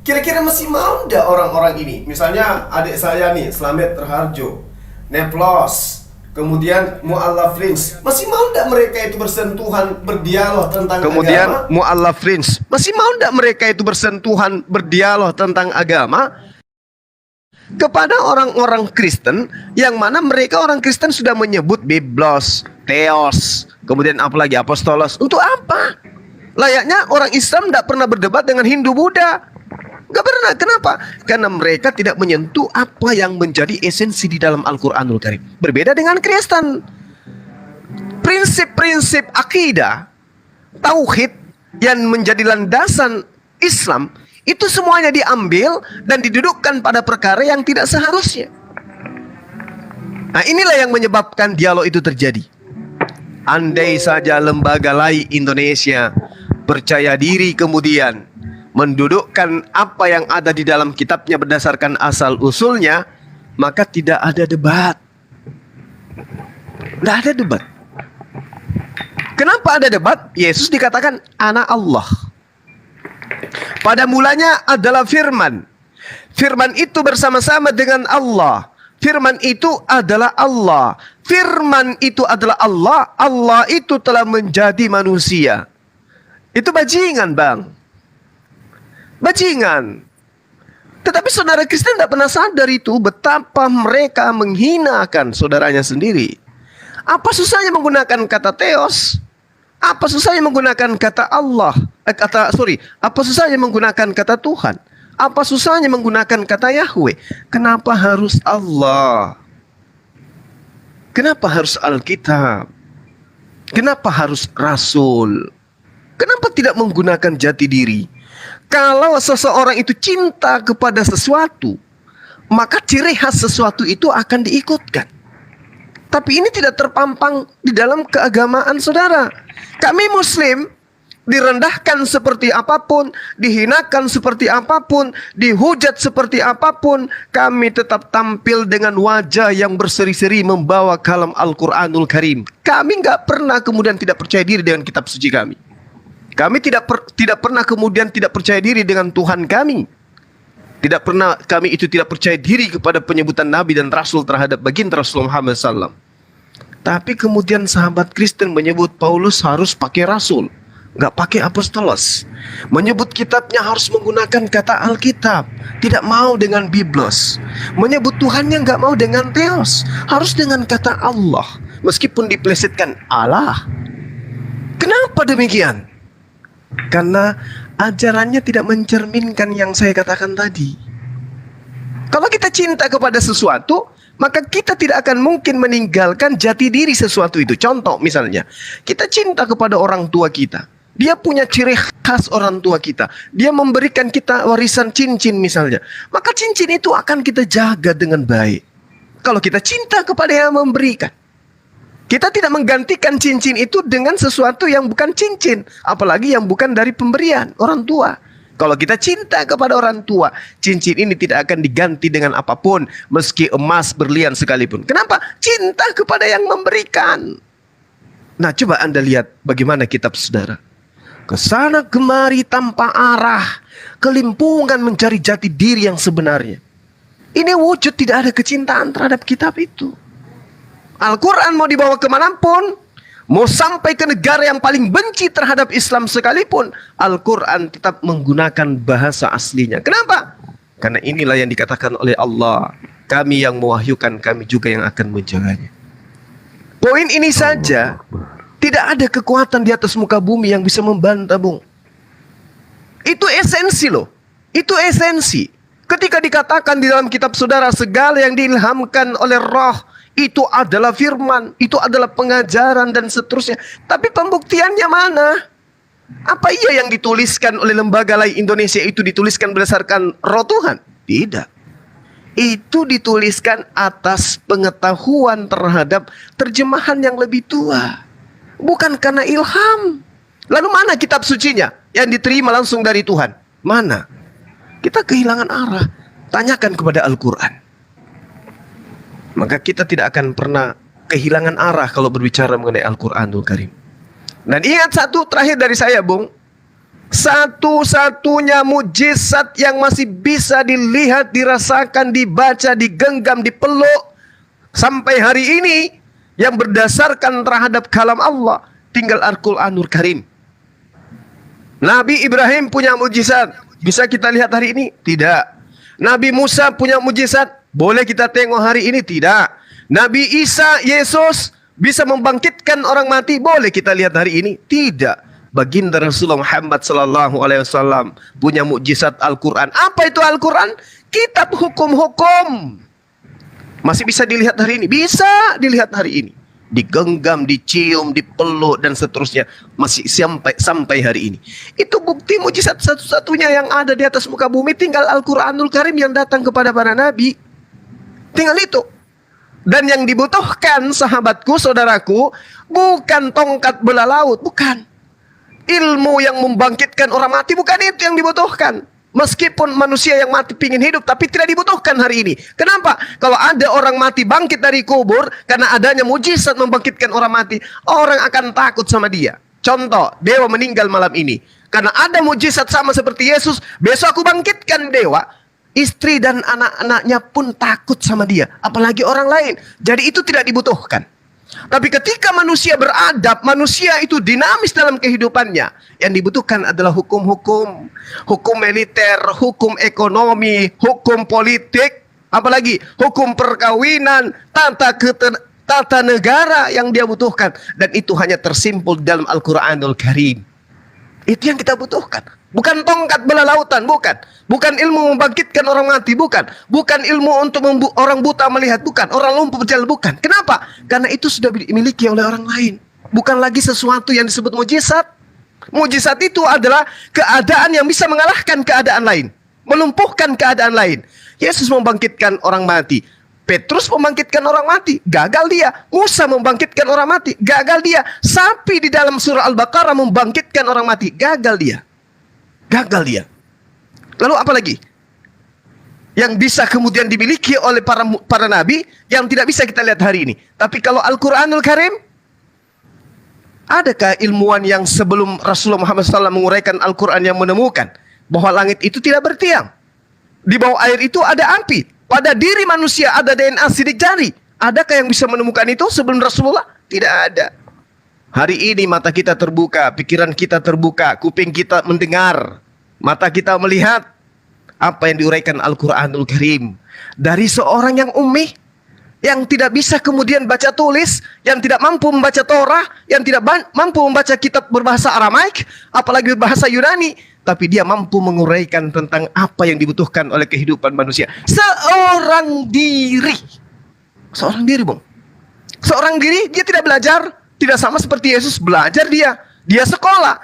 Kira-kira masih mau enggak orang-orang ini? Misalnya adik saya nih, Slamet Raharjo, Neplos, kemudian Mu'allaf Rins, masih mau enggak mereka itu bersentuhan, berdialog tentang kemudian agama? Mu'allaf Rins, masih mau enggak mereka itu bersentuhan, berdialog tentang agama kepada orang-orang Kristen, yang mana mereka orang Kristen sudah menyebut Biblos, Theos, kemudian apalagi Apostolos. Untuk apa? Layaknya orang Islam tidak pernah berdebat dengan Hindu Buddha. Gak pernah. Kenapa? Karena mereka tidak menyentuh apa yang menjadi esensi di dalam Al-Quranul Karim. Berbeda dengan Kristen. Prinsip-prinsip akidah, tauhid yang menjadi landasan Islam, itu semuanya diambil dan didudukkan pada perkara yang tidak seharusnya. Nah, inilah yang menyebabkan dialog itu terjadi. Andai saja lembaga lain Indonesia percaya diri kemudian mendudukkan apa yang ada di dalam kitabnya berdasarkan asal usulnya, maka tidak ada debat. Tidak ada debat. Kenapa ada debat? Yesus dikatakan anak Allah. Pada mulanya adalah firman. Firman itu bersama-sama dengan Allah. Firman itu adalah Allah. Firman itu adalah Allah. Allah itu telah menjadi manusia. Itu bajingan, Bang. Bajingan. Tetapi saudara Kristen tidak pernah sadar itu betapa mereka menghinakan saudaranya sendiri. Apa susahnya menggunakan kata theos? Apa susahnya menggunakan kata Allah? Apa susahnya menggunakan kata Tuhan? Apa susahnya menggunakan kata Yahweh? Kenapa harus Allah? Kenapa harus Alkitab? Kenapa harus Rasul? Kenapa tidak menggunakan jati diri? Kalau seseorang itu cinta kepada sesuatu, maka ciri khas sesuatu itu akan diikutkan. Tapi ini tidak terpampang di dalam keagamaan saudara. Kami Muslim direndahkan seperti apapun, dihinakan seperti apapun, dihujat seperti apapun, kami tetap tampil dengan wajah yang berseri-seri membawa kalam Al-Quranul Karim. Kami nggak pernah kemudian tidak percaya diri dengan kitab suci kami. Kami tidak pernah kemudian tidak percaya diri dengan Tuhan kami. Tidak pernah kami itu tidak percaya diri kepada penyebutan Nabi dan Rasul terhadap baginda Rasulullah Muhammad SAW. Tapi kemudian sahabat Kristen menyebut Paulus harus pakai Rasul, nggak pakai apostolos. Menyebut kitabnya harus menggunakan kata Alkitab, tidak mau dengan Biblos. Menyebut Tuhannya nggak mau dengan Theos, harus dengan kata Allah, meskipun diplesetkan Allah. Kenapa demikian? Karena ajarannya tidak mencerminkan yang saya katakan tadi. Kalau kita cinta kepada sesuatu, maka kita tidak akan mungkin meninggalkan jati diri sesuatu itu. Contoh misalnya, kita cinta kepada orang tua kita. Dia punya ciri khas orang tua kita. Dia memberikan kita warisan cincin misalnya. Maka cincin itu akan kita jaga dengan baik. Kalau kita cinta kepada yang memberikan, kita tidak menggantikan cincin itu dengan sesuatu yang bukan cincin. Apalagi yang bukan dari pemberian orang tua. Kalau kita cinta kepada orang tua, cincin ini tidak akan diganti dengan apapun, meski emas berlian sekalipun. Kenapa? Cinta kepada yang memberikan. Nah, coba Anda lihat bagaimana kitab saudara. Kesana kemari tanpa arah, kelimpungan mencari jati diri yang sebenarnya. Ini wujud tidak ada kecintaan terhadap kitab itu. Al-Quran mau dibawa kemanapun, mau sampai ke negara yang paling benci terhadap Islam sekalipun, Al-Quran tetap menggunakan bahasa aslinya. Kenapa? Karena inilah yang dikatakan oleh Allah, kami yang mewahyukan, kami juga yang akan menjaganya. Poin ini saja, tidak ada kekuatan di atas muka bumi yang bisa membantah, Bung. Itu esensi loh. Itu esensi. Ketika dikatakan di dalam kitab saudara, segala yang diilhamkan oleh roh, itu adalah firman, itu adalah pengajaran dan seterusnya. Tapi pembuktiannya mana? Apa iya yang dituliskan oleh lembaga lain Indonesia itu dituliskan berdasarkan roh Tuhan? Tidak. Itu dituliskan atas pengetahuan terhadap terjemahan yang lebih tua. Bukan karena ilham. Lalu mana kitab sucinya yang diterima langsung dari Tuhan? Mana? Kita kehilangan arah. Tanyakan kepada Al-Quran. Maka kita tidak akan pernah kehilangan arah kalau berbicara mengenai Al-Quranul Karim. Dan ingat satu terakhir dari saya, Bung. Satu-satunya mujizat yang masih bisa dilihat, dirasakan, dibaca, digenggam, dipeluk sampai hari ini yang berdasarkan terhadap kalam Allah, tinggal Al-Quranul Karim. Nabi Ibrahim punya mujizat, bisa kita lihat hari ini? Tidak. Nabi Musa punya mujizat, boleh kita tengok hari ini? Tidak. Nabi Isa, Yesus bisa membangkitkan orang mati, boleh kita lihat hari ini? Tidak. Baginda Rasulullah Muhammad SAW punya mukjizat Al-Quran. Apa itu Al-Quran? Kitab hukum-hukum. Masih bisa dilihat hari ini? Bisa dilihat hari ini. Digenggam, dicium, dipeluk dan seterusnya, masih sampai hari ini. Itu bukti mukjizat satu-satunya yang ada di atas muka bumi, tinggal Al-Quranul Karim yang datang kepada para nabi. Tinggal itu. Dan yang dibutuhkan sahabatku, saudaraku, bukan tongkat bela laut, bukan. Ilmu yang membangkitkan orang mati, bukan itu yang dibutuhkan. Meskipun manusia yang mati pingin hidup, tapi tidak dibutuhkan hari ini. Kenapa? Kalau ada orang mati bangkit dari kubur, karena adanya mujizat membangkitkan orang mati, orang akan takut sama dia. Contoh, dewa meninggal malam ini. Karena ada mujizat sama seperti Yesus, besok aku bangkitkan dewa. Istri dan anak-anaknya pun takut sama dia, apalagi orang lain. Jadi itu tidak dibutuhkan. Tapi ketika manusia beradab, manusia itu dinamis dalam kehidupannya. Yang dibutuhkan adalah hukum-hukum, hukum militer, hukum ekonomi, hukum politik, apalagi hukum perkawinan, tata negara yang dia butuhkan. Dan itu hanya tersimpul dalam Al-Quranul Karim. Itu yang kita butuhkan. Bukan tongkat bela lautan, bukan. Bukan ilmu membangkitkan orang mati, bukan. Bukan ilmu untuk orang buta melihat, bukan. Orang lumpuh berjalan, bukan. Kenapa? Karena itu sudah dimiliki oleh orang lain. Bukan lagi sesuatu yang disebut mujizat. Mujizat itu adalah keadaan yang bisa mengalahkan keadaan lain. Melumpuhkan keadaan lain. Yesus membangkitkan orang mati. Petrus membangkitkan orang mati, gagal dia. Musa membangkitkan orang mati, gagal dia. Sapi di dalam surah Al-Baqarah membangkitkan orang mati, gagal dia. Gagal dia. Lalu apa lagi? Yang bisa kemudian dimiliki oleh para nabi yang tidak bisa kita lihat hari ini. Tapi kalau Al-Quranul Karim, adakah ilmuwan yang sebelum Rasulullah Muhammad SAW menguraikan Al-Quran yang menemukan bahwa langit itu tidak bertiang? Di bawah air itu ada api. Pada diri manusia ada DNA sidik jari. Adakah yang bisa menemukan itu sebelum Rasulullah? Tidak ada. Hari ini mata kita terbuka, pikiran kita terbuka, kuping kita mendengar, mata kita melihat apa yang diuraikan Al-Quranul Karim. Dari seorang yang ummi, yang tidak bisa kemudian baca tulis, yang tidak mampu membaca Torah, yang tidak mampu membaca kitab berbahasa Aramaik, apalagi berbahasa Yunani, tapi dia mampu menguraikan tentang apa yang dibutuhkan oleh kehidupan manusia. Seorang diri, Bung. Seorang diri, dia tidak belajar. Tidak sama seperti Yesus belajar dia. Dia sekolah.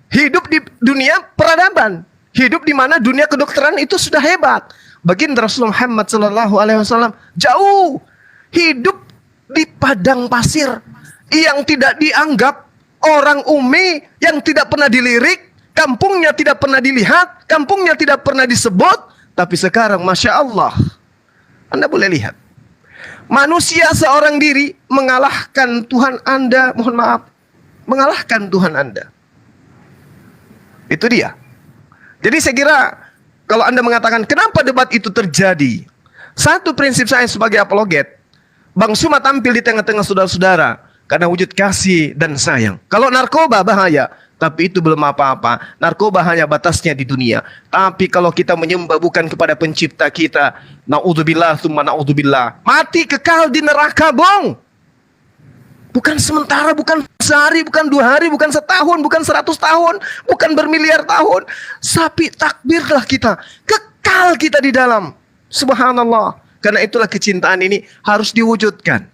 Hidup di dunia peradaban. Hidup di mana dunia kedokteran itu sudah hebat. Baginda Rasulullah Muhammad SAW jauh. Hidup di padang pasir. Yang tidak dianggap orang ummi. Yang tidak pernah dilirik. Kampungnya tidak pernah dilihat. Kampungnya tidak pernah disebut. Tapi sekarang Masya Allah. Anda boleh lihat. Manusia seorang diri mengalahkan Tuhan Anda, mohon maaf, mengalahkan Tuhan Anda. Itu dia. Jadi saya kira kalau Anda mengatakan kenapa debat itu terjadi, satu prinsip saya sebagai apologet, Bang Suma tampil di tengah-tengah saudara-saudara karena wujud kasih dan sayang. Kalau narkoba bahaya, tapi itu belum apa-apa. Narkoba hanya batasnya di dunia. Tapi kalau kita menyembah bukan kepada pencipta kita, na'udzubillah tsumma na'udzubillah, mati kekal di neraka, Bung. Bukan sementara, bukan sehari, bukan 2 hari, bukan setahun, bukan 100 tahun, bukan bermiliar tahun. Tapi takbirlah kita, kekal kita di dalam. Subhanallah. Karena itulah kecintaan ini harus diwujudkan.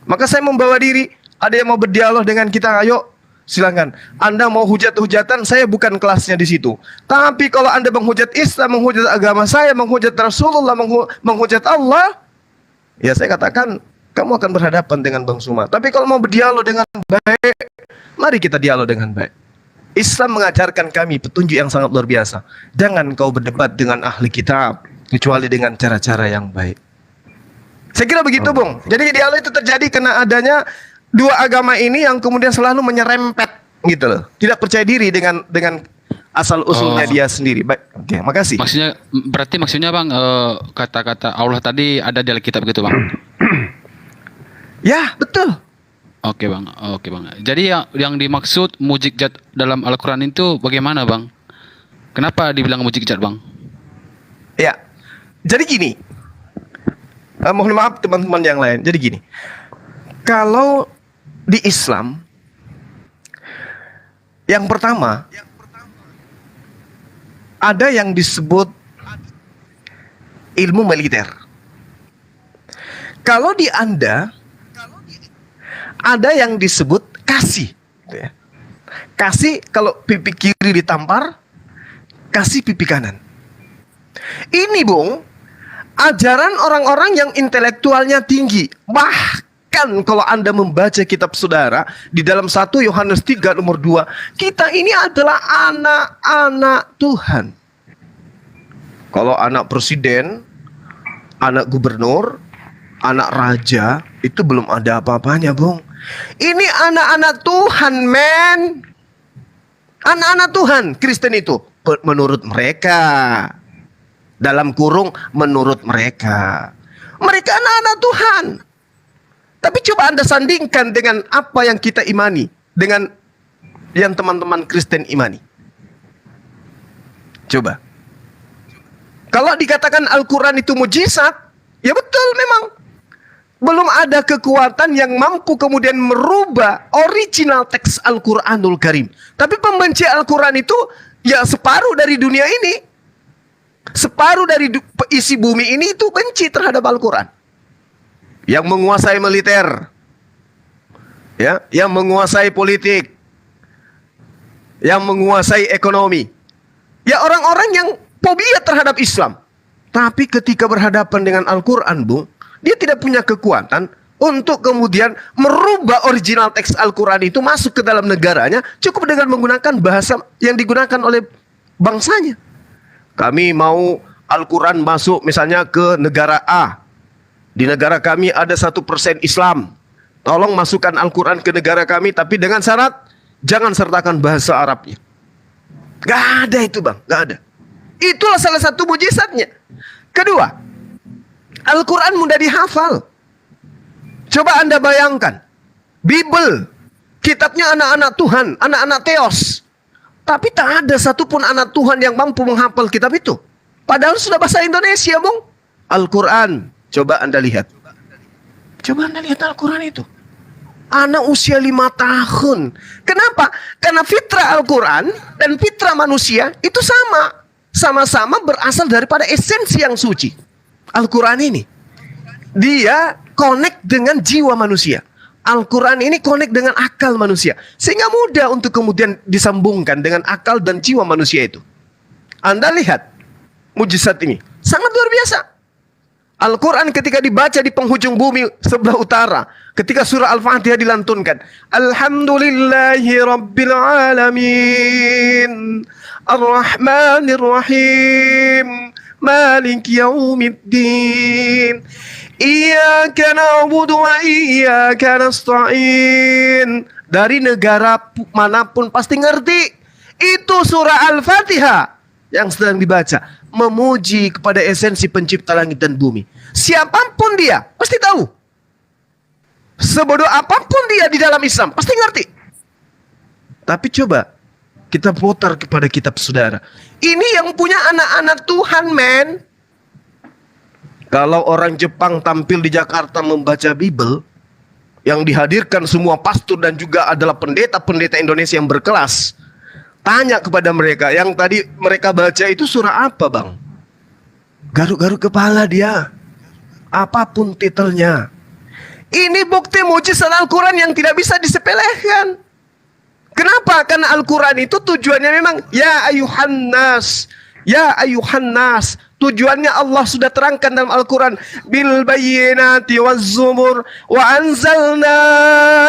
Maka saya membawa diri. Ada yang mau berdialog dengan kita, ayo silakan. Anda mau hujat-hujatan, saya bukan kelasnya di situ. Tapi kalau Anda menghujat Islam, menghujat agama saya, menghujat Rasulullah, menghujat Allah, ya saya katakan kamu akan berhadapan dengan Bang Suma. Tapi kalau mau berdialog dengan baik, mari kita dialog dengan baik. Islam mengajarkan kami petunjuk yang sangat luar biasa. Jangan kau berdebat dengan ahli kitab kecuali dengan cara-cara yang baik. Saya kira begitu, Bung. Jadi dialog itu terjadi karena adanya dua agama ini yang kemudian selalu menyerempet gitu loh. Tidak percaya diri dengan asal usulnya dia sendiri. Baik, oke, makasih. Maksudnya Bang, kata-kata Allah tadi ada di Alkitab gitu, Bang. Ya, betul. Oke, Bang. Jadi yang dimaksud mujizat dalam Al-Qur'an itu bagaimana, Bang? Kenapa dibilang mujizat, Bang? Ya. Jadi gini. Mohon maaf teman-teman yang lain. Jadi gini. Kalau di Islam, yang pertama ada yang disebut ilmu militer. Kalau di Anda ada yang disebut kasih. Kasih kalau pipi kiri ditampar, kasih pipi kanan. Ini, Bung, ajaran orang-orang yang intelektualnya tinggi. Bahkan kalau Anda membaca kitab saudara di dalam 1 Yohanes 3 nomor 2, kita ini adalah anak-anak Tuhan. Kalau anak presiden, anak gubernur, anak raja, itu belum ada apa-apanya, Bung. Ini anak-anak Tuhan, men. Anak-anak Tuhan, Kristen itu menurut mereka. Dalam kurung menurut mereka. Mereka anak-anak Tuhan. Tapi coba Anda sandingkan dengan apa yang kita imani. Dengan yang teman-teman Kristen imani. Coba. Kalau dikatakan Al-Quran itu mujizat, ya betul memang. Belum ada kekuatan yang mampu kemudian merubah original teks Al-Quranul Karim. Tapi pembenci Al-Quran itu ya separuh dari dunia ini. Separuh dari isi bumi ini itu benci terhadap Al-Quran. Yang menguasai militer, ya, yang menguasai politik, yang menguasai ekonomi. Ya orang-orang yang fobia terhadap Islam. Tapi ketika berhadapan dengan Al-Quran, Bung, dia tidak punya kekuatan untuk kemudian merubah original teks Al-Quran itu masuk ke dalam negaranya, cukup dengan menggunakan bahasa yang digunakan oleh bangsanya. Kami mau Al-Quran masuk misalnya ke negara A. Di negara kami ada 1% Islam. Tolong masukkan Al-Quran ke negara kami, tapi dengan syarat jangan sertakan bahasa Arabnya. Gak ada itu, Bang, gak ada. Itulah salah satu mujizatnya. Kedua, Al-Quran mudah dihafal. Coba Anda bayangkan, Bible, kitabnya anak-anak Tuhan, anak-anak Theos. Tapi tak ada satupun anak Tuhan yang mampu menghafal kitab itu. Padahal sudah bahasa Indonesia, Bung. Al-Quran, coba Anda lihat. Coba Anda lihat Al-Quran itu. Anak usia 5 tahun. Kenapa? Karena fitrah Al-Quran dan fitrah manusia itu sama. Sama-sama berasal daripada esensi yang suci. Al-Quran ini, dia connect dengan jiwa manusia. Al-Quran ini connect dengan akal manusia. Sehingga mudah untuk kemudian disambungkan dengan akal dan jiwa manusia itu. Anda lihat mujizat ini. Sangat luar biasa. Al-Quran ketika dibaca di penghujung bumi sebelah utara. Ketika surah Al-Fatihah dilantunkan. Alhamdulillahi Rabbil Alamin. Ar-Rahmanir-Rahim. Malik Yaumiddin. Iyyaka na'budu wa iyyaka nasta'in. Dari negara manapun pasti ngerti. Itu surah Al-Fatihah yang sedang dibaca. Memuji kepada esensi pencipta langit dan bumi. Siapapun dia pasti tahu. Sebodoh apapun dia di dalam Islam pasti ngerti. Tapi coba kita putar kepada kitab saudara. Ini yang punya anak-anak Tuhan, men. Kalau orang Jepang tampil di Jakarta membaca Bible, yang dihadirkan semua pastor dan juga adalah pendeta-pendeta Indonesia yang berkelas, tanya kepada mereka, yang tadi mereka baca itu surah apa, Bang? Garuk-garuk kepala dia. Apapun titelnya. Ini bukti mujizat Al-Quran yang tidak bisa disepelekan. Kenapa? Karena Al-Quran itu tujuannya memang ya ayuhan nas. Ya ayuhan nas. Tujuannya Allah sudah terangkan dalam Al-Quran. Bil bayyinati waz zubur. Wa anzalna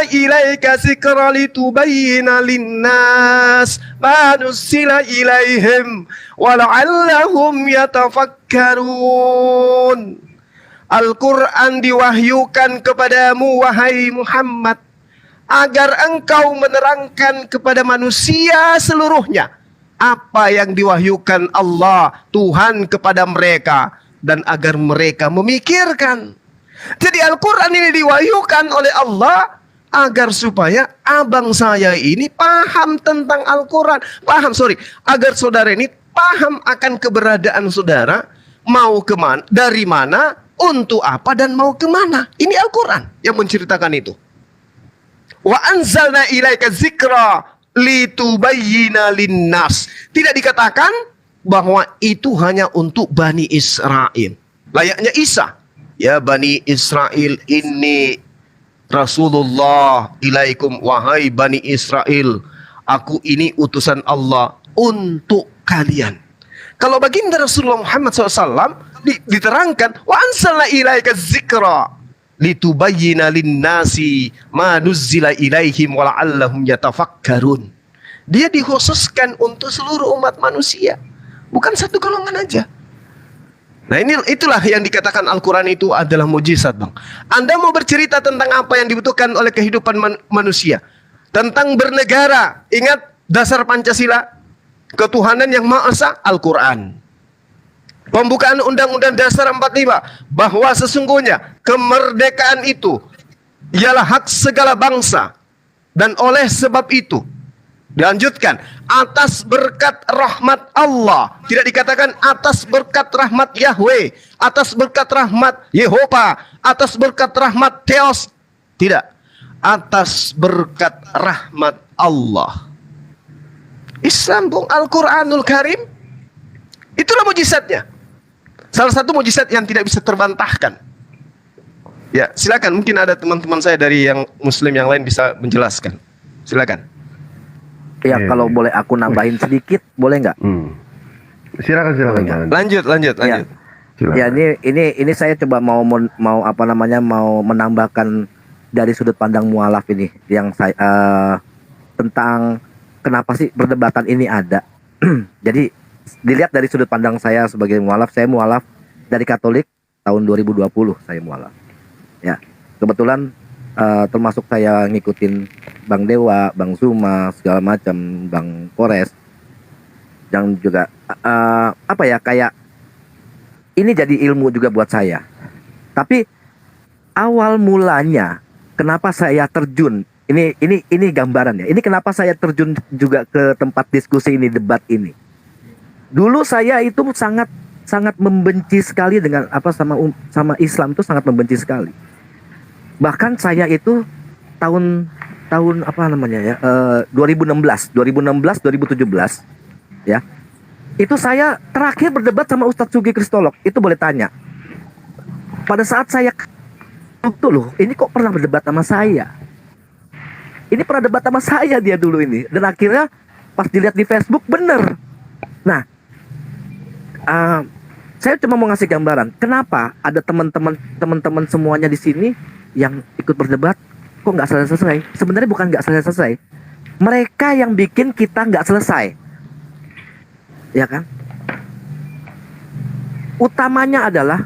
ilaika zikra litubayyina linnas ma nuzila ilaihim. Wa la'allahum yatafakkarun. Al-Quran diwahyukan kepadamu, wahai Muhammad, agar engkau menerangkan kepada manusia seluruhnya apa yang diwahyukan Allah Tuhan kepada mereka, dan agar mereka memikirkan. Jadi Al-Quran ini diwahyukan oleh Allah agar supaya abang saya ini paham tentang Al-Quran, agar saudara ini paham akan keberadaan saudara, mau kemana, dari mana, untuk apa, dan mau kemana. Ini Al-Quran yang menceritakan itu. Wa anzalna ilaika zikra litubayyina linnas. Tidak dikatakan bahwa itu hanya untuk Bani Israel. Layaknya Isa. Ya Bani Israel, ini Rasulullah ilaikum, wahai Bani Israel, aku ini utusan Allah untuk kalian. Kalau baginda Rasulullah Muhammad SAW, diterangkan wa anzalna ilaika dzikra litubayyana lin-nasi ma nuzzila ilaihim wa la'allahum yatafakkarun. Dia dikhususkan untuk seluruh umat manusia, bukan satu golongan aja. Nah, itulah yang dikatakan Al-Quran itu adalah mujizat, Bang. Anda mau bercerita tentang apa yang dibutuhkan oleh kehidupan manusia, tentang bernegara, ingat dasar Pancasila, ketuhanan yang Maha Esa, Al-Quran. Pembukaan Undang-Undang Dasar 45, bahwa sesungguhnya kemerdekaan itu ialah hak segala bangsa, dan oleh sebab itu dilanjutkan atas berkat rahmat Allah, tidak dikatakan atas berkat rahmat Yahweh, atas berkat rahmat Yehova, atas berkat rahmat Theos, tidak, atas berkat rahmat Allah. Islam, Bung, Al-Quranul Karim, itulah mujizatnya. Salah satu mujizat yang tidak bisa terbantahkan. Ya, silakan, mungkin ada teman-teman saya dari yang Muslim yang lain bisa menjelaskan. Silakan. Ya, kalau boleh aku nambahin sedikit, boleh nggak? Silakan. Lanjut. Ya, ya ini saya coba mau apa namanya, mau menambahkan dari sudut pandang mualaf ini yang saya tentang kenapa sih perdebatan ini ada. Jadi dilihat dari sudut pandang saya sebagai mualaf, saya mualaf dari Katolik tahun 2020 saya mualaf. Ya, kebetulan termasuk saya ngikutin Bang Dewa, Bang Zuma, segala macam, Bang Kores, yang juga apa ya, kayak ini jadi ilmu juga buat saya. Tapi awal mulanya kenapa saya terjun, ini gambaran ya. Ini kenapa saya terjun juga ke tempat diskusi ini, debat ini. Dulu saya itu sangat membenci sekali dengan sama Islam, itu sangat membenci sekali. Bahkan saya itu tahun apa namanya ya, 2016 2017 ya, itu saya terakhir berdebat sama Ustadz Sugi Kristolog. Itu boleh tanya, pada saat saya itu loh, ini kok pernah berdebat sama saya, ini pernah debat sama saya dia dulu ini, dan akhirnya pas dilihat di Facebook bener. Nah, saya cuma mau ngasih gambaran kenapa ada teman-teman semuanya di sini yang ikut berdebat kok nggak selesai. Sebenarnya bukan nggak selesai, mereka yang bikin kita nggak selesai, ya kan? Utamanya adalah,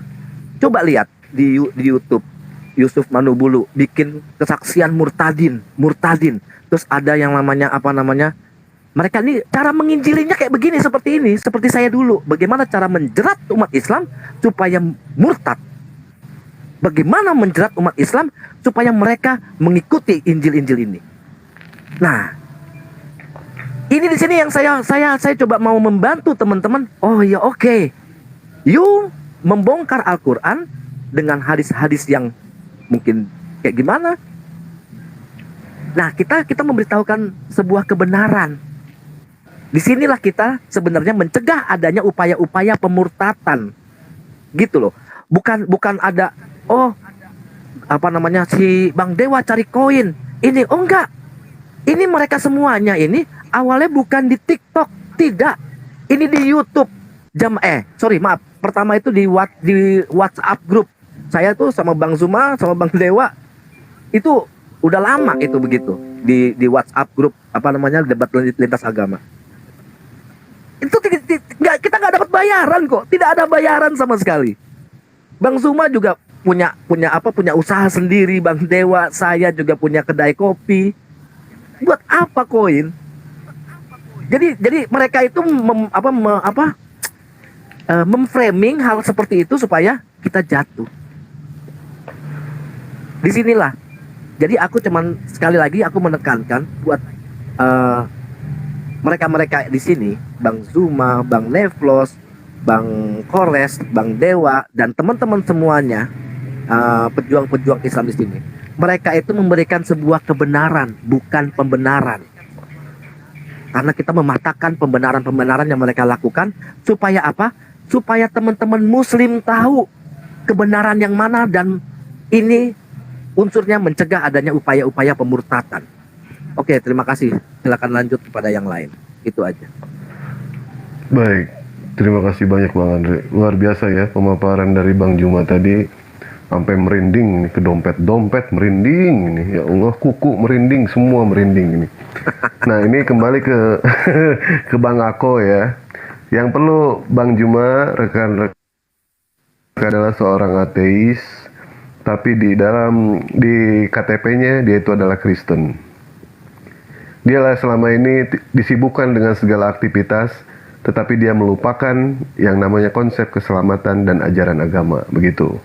coba lihat di YouTube, Yusuf Manubulu bikin kesaksian murtadin, terus ada yang namanya apa namanya, mereka ini cara menginjilinya kayak begini, seperti ini, seperti saya dulu, bagaimana cara menjerat umat Islam supaya murtad. Bagaimana menjerat umat Islam supaya mereka mengikuti Injil-Injil ini. Nah, ini di sini yang saya coba mau membantu teman-teman. Oh ya, oke. You membongkar Al-Quran dengan hadis-hadis yang mungkin kayak gimana. Nah, kita memberitahukan sebuah kebenaran. Disinilah kita sebenarnya mencegah adanya upaya-upaya pemurtatan, gitu loh. Bukan ada, oh apa namanya, si Bang Dewa cari koin ini, oh enggak, ini mereka semuanya ini awalnya bukan di TikTok, tidak, ini di YouTube. Pertama itu di WhatsApp grup saya tuh sama Bang Zuma sama Bang Dewa, itu udah lama itu begitu di WhatsApp grup apa namanya, debat lintas agama. Itu kita nggak dapat bayaran kok, tidak ada bayaran sama sekali. Bang Zuma juga punya usaha sendiri, Bang Dewa, saya juga punya kedai kopi. Buat apa koin? Jadi mereka itu memframing hal seperti itu supaya kita jatuh. Disinilah. Jadi aku cuman sekali lagi aku menekankan buat mereka-mereka di sini, Bang Zuma, Bang Nevlos, Bang Kores, Bang Dewa, dan teman-teman semuanya, pejuang-pejuang Islam di sini. Mereka itu memberikan sebuah kebenaran, bukan pembenaran. Karena kita mematahkan pembenaran-pembenaran yang mereka lakukan, supaya apa? Supaya teman-teman Muslim tahu kebenaran yang mana, dan ini unsurnya mencegah adanya upaya-upaya pemurtatan. Oke, terima kasih. Silakan lanjut kepada yang lain. Itu aja. Baik. Terima kasih banyak Bang Andre. Luar biasa ya pemaparan dari Bang Juma tadi. Sampai merinding nih, ke dompet merinding ini. Ya Allah, kuku merinding, semua merinding ini. Nah, ini kembali ke ke Bang Ako ya. Yang perlu Bang Juma rekan-rekan adalah seorang ateis, tapi di KTP-nya dia itu adalah Kristen. Dialah selama ini disibukkan dengan segala aktivitas, tetapi dia melupakan yang namanya konsep keselamatan dan ajaran agama, begitu.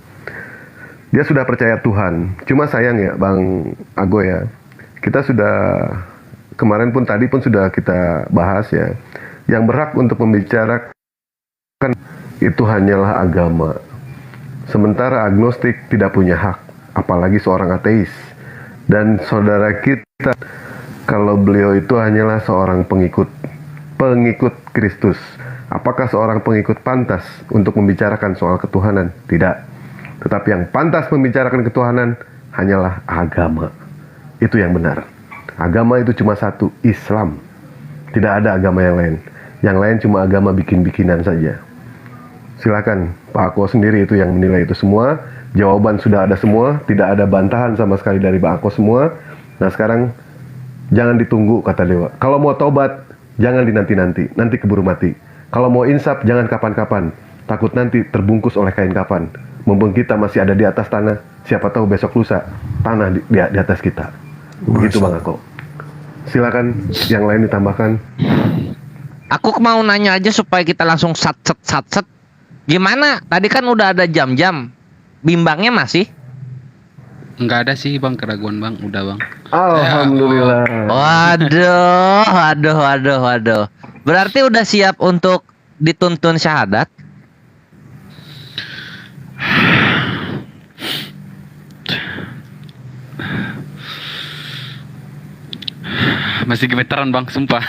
Dia sudah percaya Tuhan, cuma sayang ya Bang Ago ya, kita sudah kemarin pun tadi pun sudah kita bahas ya, yang berhak untuk membicarakan itu hanyalah agama. Sementara agnostik tidak punya hak, apalagi seorang ateis. Dan saudara kita, kalau beliau itu hanyalah seorang pengikut Kristus, apakah seorang pengikut pantas untuk membicarakan soal ketuhanan? Tidak. Tetapi yang pantas membicarakan ketuhanan hanyalah agama. Itu yang benar. Agama itu cuma satu, Islam. Tidak ada agama yang lain. Yang lain cuma agama bikin-bikinan saja. Silakan Pak Ako sendiri itu yang menilai itu semua. Jawaban sudah ada semua, tidak ada bantahan sama sekali dari Pak Ako semua. Nah sekarang jangan ditunggu kata Dewa. Kalau mau tobat jangan dinanti-nanti, nanti keburu mati. Kalau mau insaf jangan kapan-kapan, takut nanti terbungkus oleh kain kafan. Mumpung kita masih ada di atas tanah, siapa tahu besok lusa tanah di atas kita. Begitu Bang Ako. Silakan yang lain ditambahkan. Aku mau nanya aja supaya kita langsung sat-set. Gimana? Tadi kan udah ada jam-jam. Bimbangnya masih? Enggak ada sih Bang keraguan Bang, udah Bang. Alhamdulillah. Waduh. Berarti udah siap untuk dituntun syahadat? Masih gemetaran Bang, sumpah.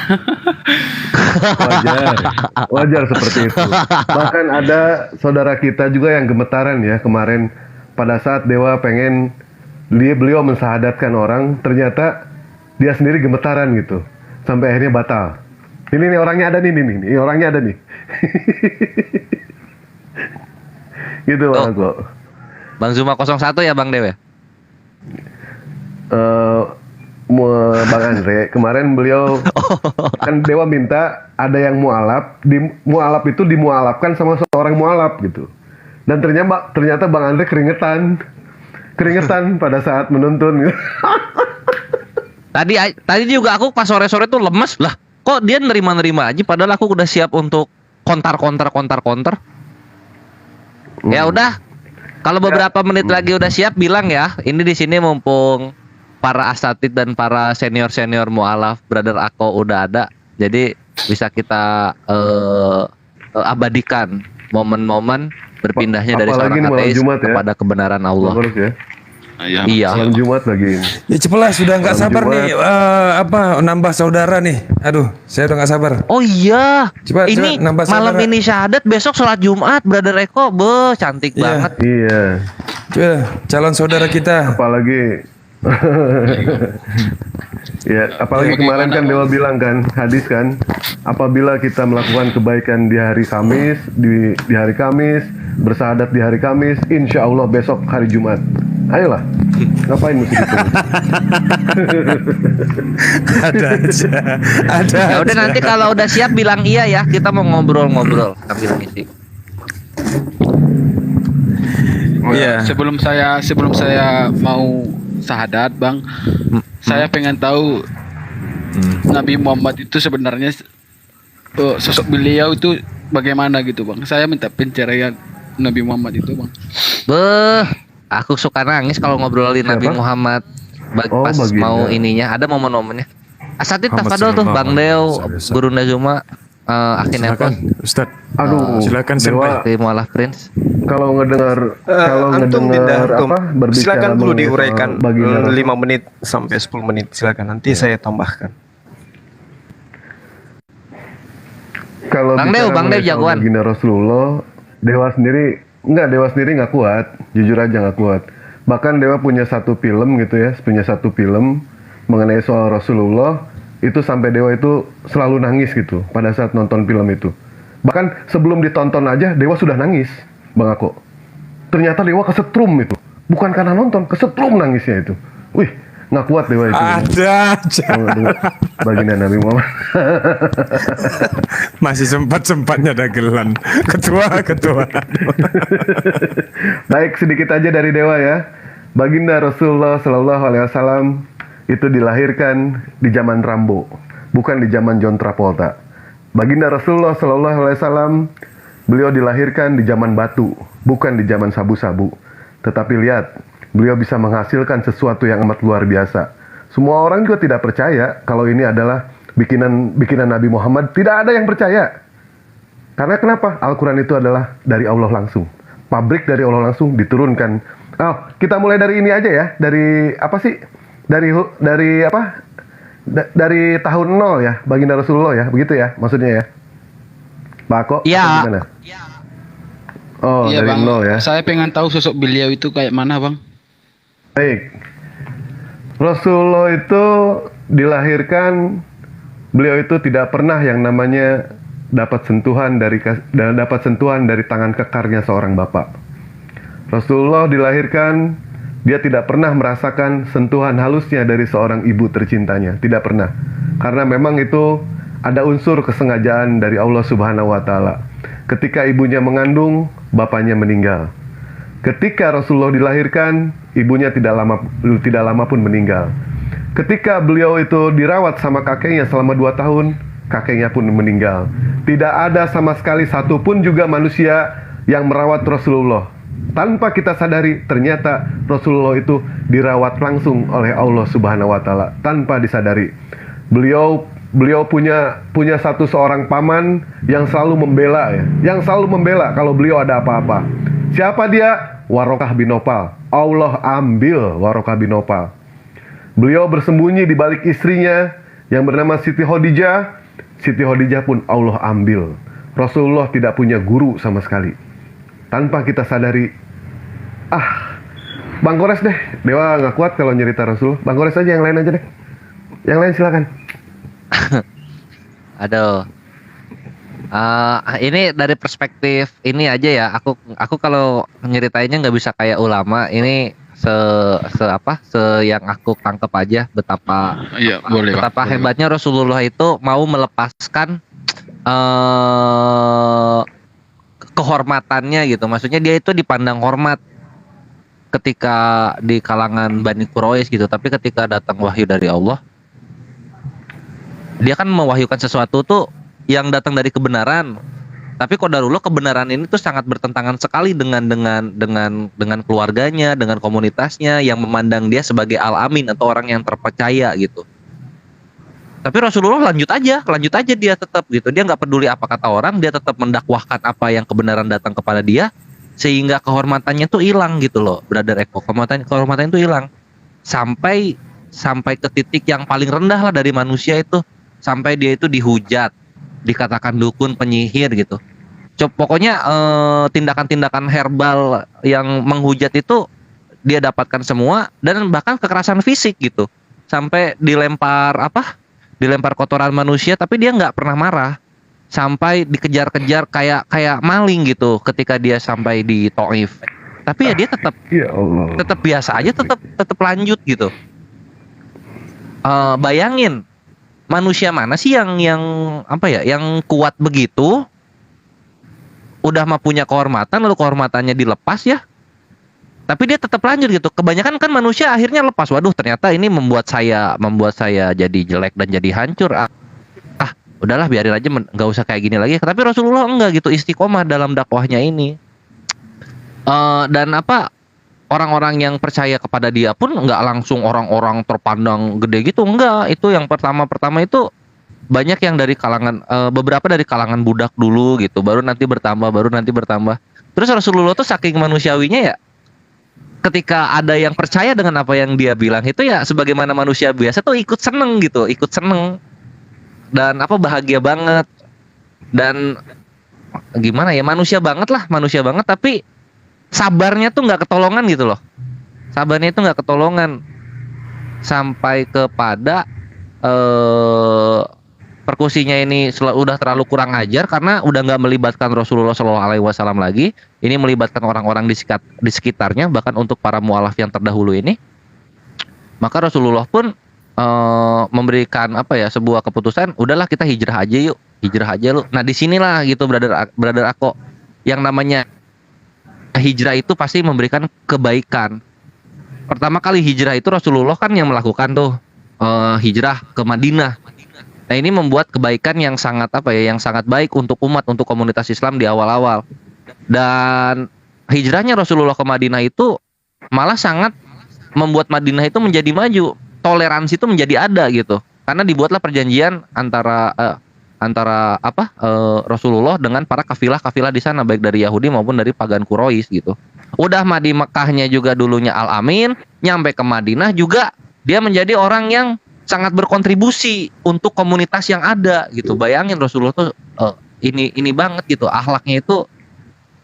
Wajar seperti itu. Bahkan ada saudara kita juga yang gemetaran ya kemarin pada saat Dewa pengen beliau mensahadatkan orang, ternyata dia sendiri gemetaran gitu. Sampai akhirnya batal. Ini nih orangnya ada nih, ini orangnya ada nih. Gitu Bang Ako. Bang Zuma 01 ya Bang Dewa? Bang Andre, kemarin beliau kan Dewa minta ada yang mualaf, mualaf itu dimualafkan sama seorang mualaf gitu. Dan ternyata Bang Andre keringetan pada saat menuntun. Tadi juga aku pas sore-sore tuh lemes lah. Kok dia nerima aja padahal aku udah siap untuk kontar. Ya udah. Kalau beberapa menit lagi udah siap bilang ya. Ini di sini mumpung para asatid dan para senior mualaf brother Ako udah ada. Jadi bisa kita abadikan momen-momen berpindahnya dari seorang ateis kepada kebenaran Allah. Iya. Malam Jumat lagi ini. Ya cepelah, sudah nggak sabar nih nambah saudara nih. Aduh, saya udah nggak sabar. Oh iya. Ini malam saudara. Ini syahadat, besok sholat Jumat, brother Eko, cantik banget. Iya. Coba calon saudara kita. Apalagi kemarin kan Dewa bilang kan, hadis kan, apabila kita melakukan kebaikan di hari Kamis, di hari Kamis, bersahadat di hari Kamis, insya Allah besok hari Jumat. Ayolah, ngapain mesti ditunggu? Ada aja. Ya udah nanti kalau udah siap bilang iya ya, kita mau ngobrol sambil ngisi. Iya. Sebelum saya mau syahadat Bang, saya pengen tahu Nabi Muhammad itu sebenarnya sosok beliau itu bagaimana gitu Bang. Saya minta pencerahan Nabi Muhammad itu Bang. Aku suka nangis kalau ngobrolin Nabi Muhammad pas mau ininya. Ada momen-momennya. Asatid tafadol tuh Bang Deo, Guru Nazuma, akhirnya apa? Ustaz. Aduh, silakan sampai Mualaf Prince. Kalau ngedengar berbicara, silakan dulu diuraikan 5 menit sampai 10 menit, silakan nanti saya tambahkan. Kalau Bang Deo jagoan. Baginda Rasulullah, Dewa sendiri nggak kuat, jujur aja nggak kuat. Bahkan Dewa punya satu film mengenai soal Rasulullah, itu sampai Dewa itu selalu nangis gitu pada saat nonton film itu. Bahkan sebelum ditonton aja Dewa sudah nangis, Bang Ako. Ternyata Dewa kesetrum itu. Bukan karena nonton, kesetrum nangisnya itu. Wih, nggak kuat Dewa itu. Ada aja. Baginda Nabi Muhammad. Masih sempat-sempatnya dagelan. Ketua. Baik, sedikit aja dari Dewa ya. Baginda Rasulullah Shallallahu Alaihi Wasallam itu dilahirkan di zaman Rambo, bukan di zaman John Travolta. Baginda Rasulullah Shallallahu Alaihi Wasallam beliau dilahirkan di zaman batu, bukan di zaman sabu-sabu. Tetapi lihat, beliau bisa menghasilkan sesuatu yang amat luar biasa. Semua orang juga tidak percaya kalau ini adalah bikinan Nabi Muhammad. Tidak ada yang percaya. Karena kenapa? Al-Quran itu adalah dari Allah langsung. Pabrik dari Allah langsung diturunkan. Oh, kita mulai dari ini aja ya. Dari apa sih? Dari apa? Dari tahun 0 ya, Baginda Rasulullah ya. Begitu ya maksudnya ya. Pak Ako, Iya. gimana? Oh, Iya dari bang, 0 ya. saya pengen tahu sosok beliau itu kayak mana bang. Baik. Rasulullah itu dilahirkan, beliau itu tidak pernah yang namanya dapat sentuhan dari tangan kekarnya seorang bapak. Rasulullah dilahirkan, dia tidak pernah merasakan sentuhan halusnya dari seorang ibu tercintanya, tidak pernah. Karena memang itu ada unsur kesengajaan dari Allah Subhanahu wa taala. Ketika ibunya mengandung, bapaknya meninggal. Ketika Rasulullah dilahirkan, ibunya tidak lama pun meninggal. Ketika beliau itu dirawat sama kakeknya selama 2 tahun, kakeknya pun meninggal. Tidak ada sama sekali satupun juga manusia yang merawat Rasulullah. Tanpa kita sadari, ternyata Rasulullah itu dirawat langsung oleh Allah Subhanahu wa taala tanpa disadari. Beliau punya seorang paman yang selalu membela ya, yang selalu membela kalau beliau ada apa-apa. Siapa dia? Warokah bin Nopal. Allah ambil Warokah bin Nopal. Beliau bersembunyi di balik istrinya yang bernama Siti Khadijah. Siti Khadijah pun Allah ambil. Rasulullah tidak punya guru sama sekali. Tanpa kita sadari, Bang Kores deh. Dewa nggak kuat kalau nyerita Rasul. Bang Kores aja, yang lain aja deh. Yang lain silakan. Aduh. Ini dari perspektif ini aja ya. Aku kalau nyeritainnya nggak bisa kayak ulama. Ini yang aku tangkep aja betapa Iya boleh. betapa Bang. hebatnya Rasulullah itu mau melepaskan kehormatannya gitu. Maksudnya dia itu dipandang hormat ketika di kalangan Bani Quraisy gitu. Tapi ketika datang wahyu dari Allah, dia kan mewahyukan sesuatu tuh yang datang dari kebenaran. Tapi qadarullah kebenaran ini tuh sangat bertentangan sekali dengan keluarganya, dengan komunitasnya yang memandang dia sebagai al-amin atau orang yang terpercaya gitu. Tapi Rasulullah lanjut aja dia tetap gitu. Dia nggak peduli apa kata orang, dia tetap mendakwahkan apa yang kebenaran datang kepada dia, sehingga kehormatannya tuh hilang gitu loh, Brother Eko. Kehormatan itu hilang sampai ke titik yang paling rendah lah dari manusia itu, sampai dia itu dihujat, dikatakan dukun, penyihir gitu. Pokoknya tindakan-tindakan herbal yang menghujat itu dia dapatkan semua, dan bahkan kekerasan fisik gitu. Sampai dilempar kotoran manusia, tapi dia nggak pernah marah. Sampai dikejar-kejar kayak maling gitu ketika dia sampai di Taif. Tapi ya dia tetap biasa aja, tetap lanjut gitu. Bayangin, manusia mana sih yang kuat begitu, udah mah punya kehormatan, lalu kehormatannya dilepas ya, tapi dia tetap lanjut gitu. Kebanyakan kan manusia akhirnya lepas, waduh ternyata ini membuat saya jadi jelek dan jadi hancur, udahlah biarin aja, nggak usah kayak gini lagi. Tapi Rasulullah enggak gitu, istiqomah dalam dakwahnya ini. Dan orang-orang yang percaya kepada dia pun nggak langsung orang-orang terpandang gede gitu, enggak. Itu yang pertama itu banyak yang dari kalangan beberapa dari kalangan budak dulu gitu, baru nanti bertambah. Terus Rasulullah tuh saking manusiawinya ya, ketika ada yang percaya dengan apa yang dia bilang itu ya sebagaimana manusia biasa tuh ikut seneng dan bahagia banget, dan gimana ya, manusia banget, tapi sabarnya tuh nggak ketolongan gitu loh. Sabarnya itu nggak ketolongan sampai kepada persekusinya ini udah terlalu kurang ajar karena udah nggak melibatkan Rasulullah Shallallahu Alaihi Wasallam lagi. Ini melibatkan orang-orang di sekitarnya, bahkan untuk para mualaf yang terdahulu ini. Maka Rasulullah pun memberikan sebuah keputusan, udahlah kita hijrah aja yuk, hijrah aja lu. Nah disinilah gitu brother aku, yang namanya hijrah itu pasti memberikan kebaikan. Pertama kali hijrah itu Rasulullah kan yang melakukan tuh hijrah ke Madinah. Nah ini membuat kebaikan yang sangat yang sangat baik untuk umat, untuk komunitas Islam di awal-awal. Dan hijrahnya Rasulullah ke Madinah itu malah sangat membuat Madinah itu menjadi maju, toleransi itu menjadi ada gitu. Karena dibuatlah perjanjian antara Rasulullah dengan para kafilah-kafilah di sana, baik dari Yahudi maupun dari pagan Quraisy gitu. Udah di Mekahnya juga dulunya Al-Amin, nyampe ke Madinah juga dia menjadi orang yang sangat berkontribusi untuk komunitas yang ada gitu. Bayangin Rasulullah tuh ini banget gitu, akhlaknya itu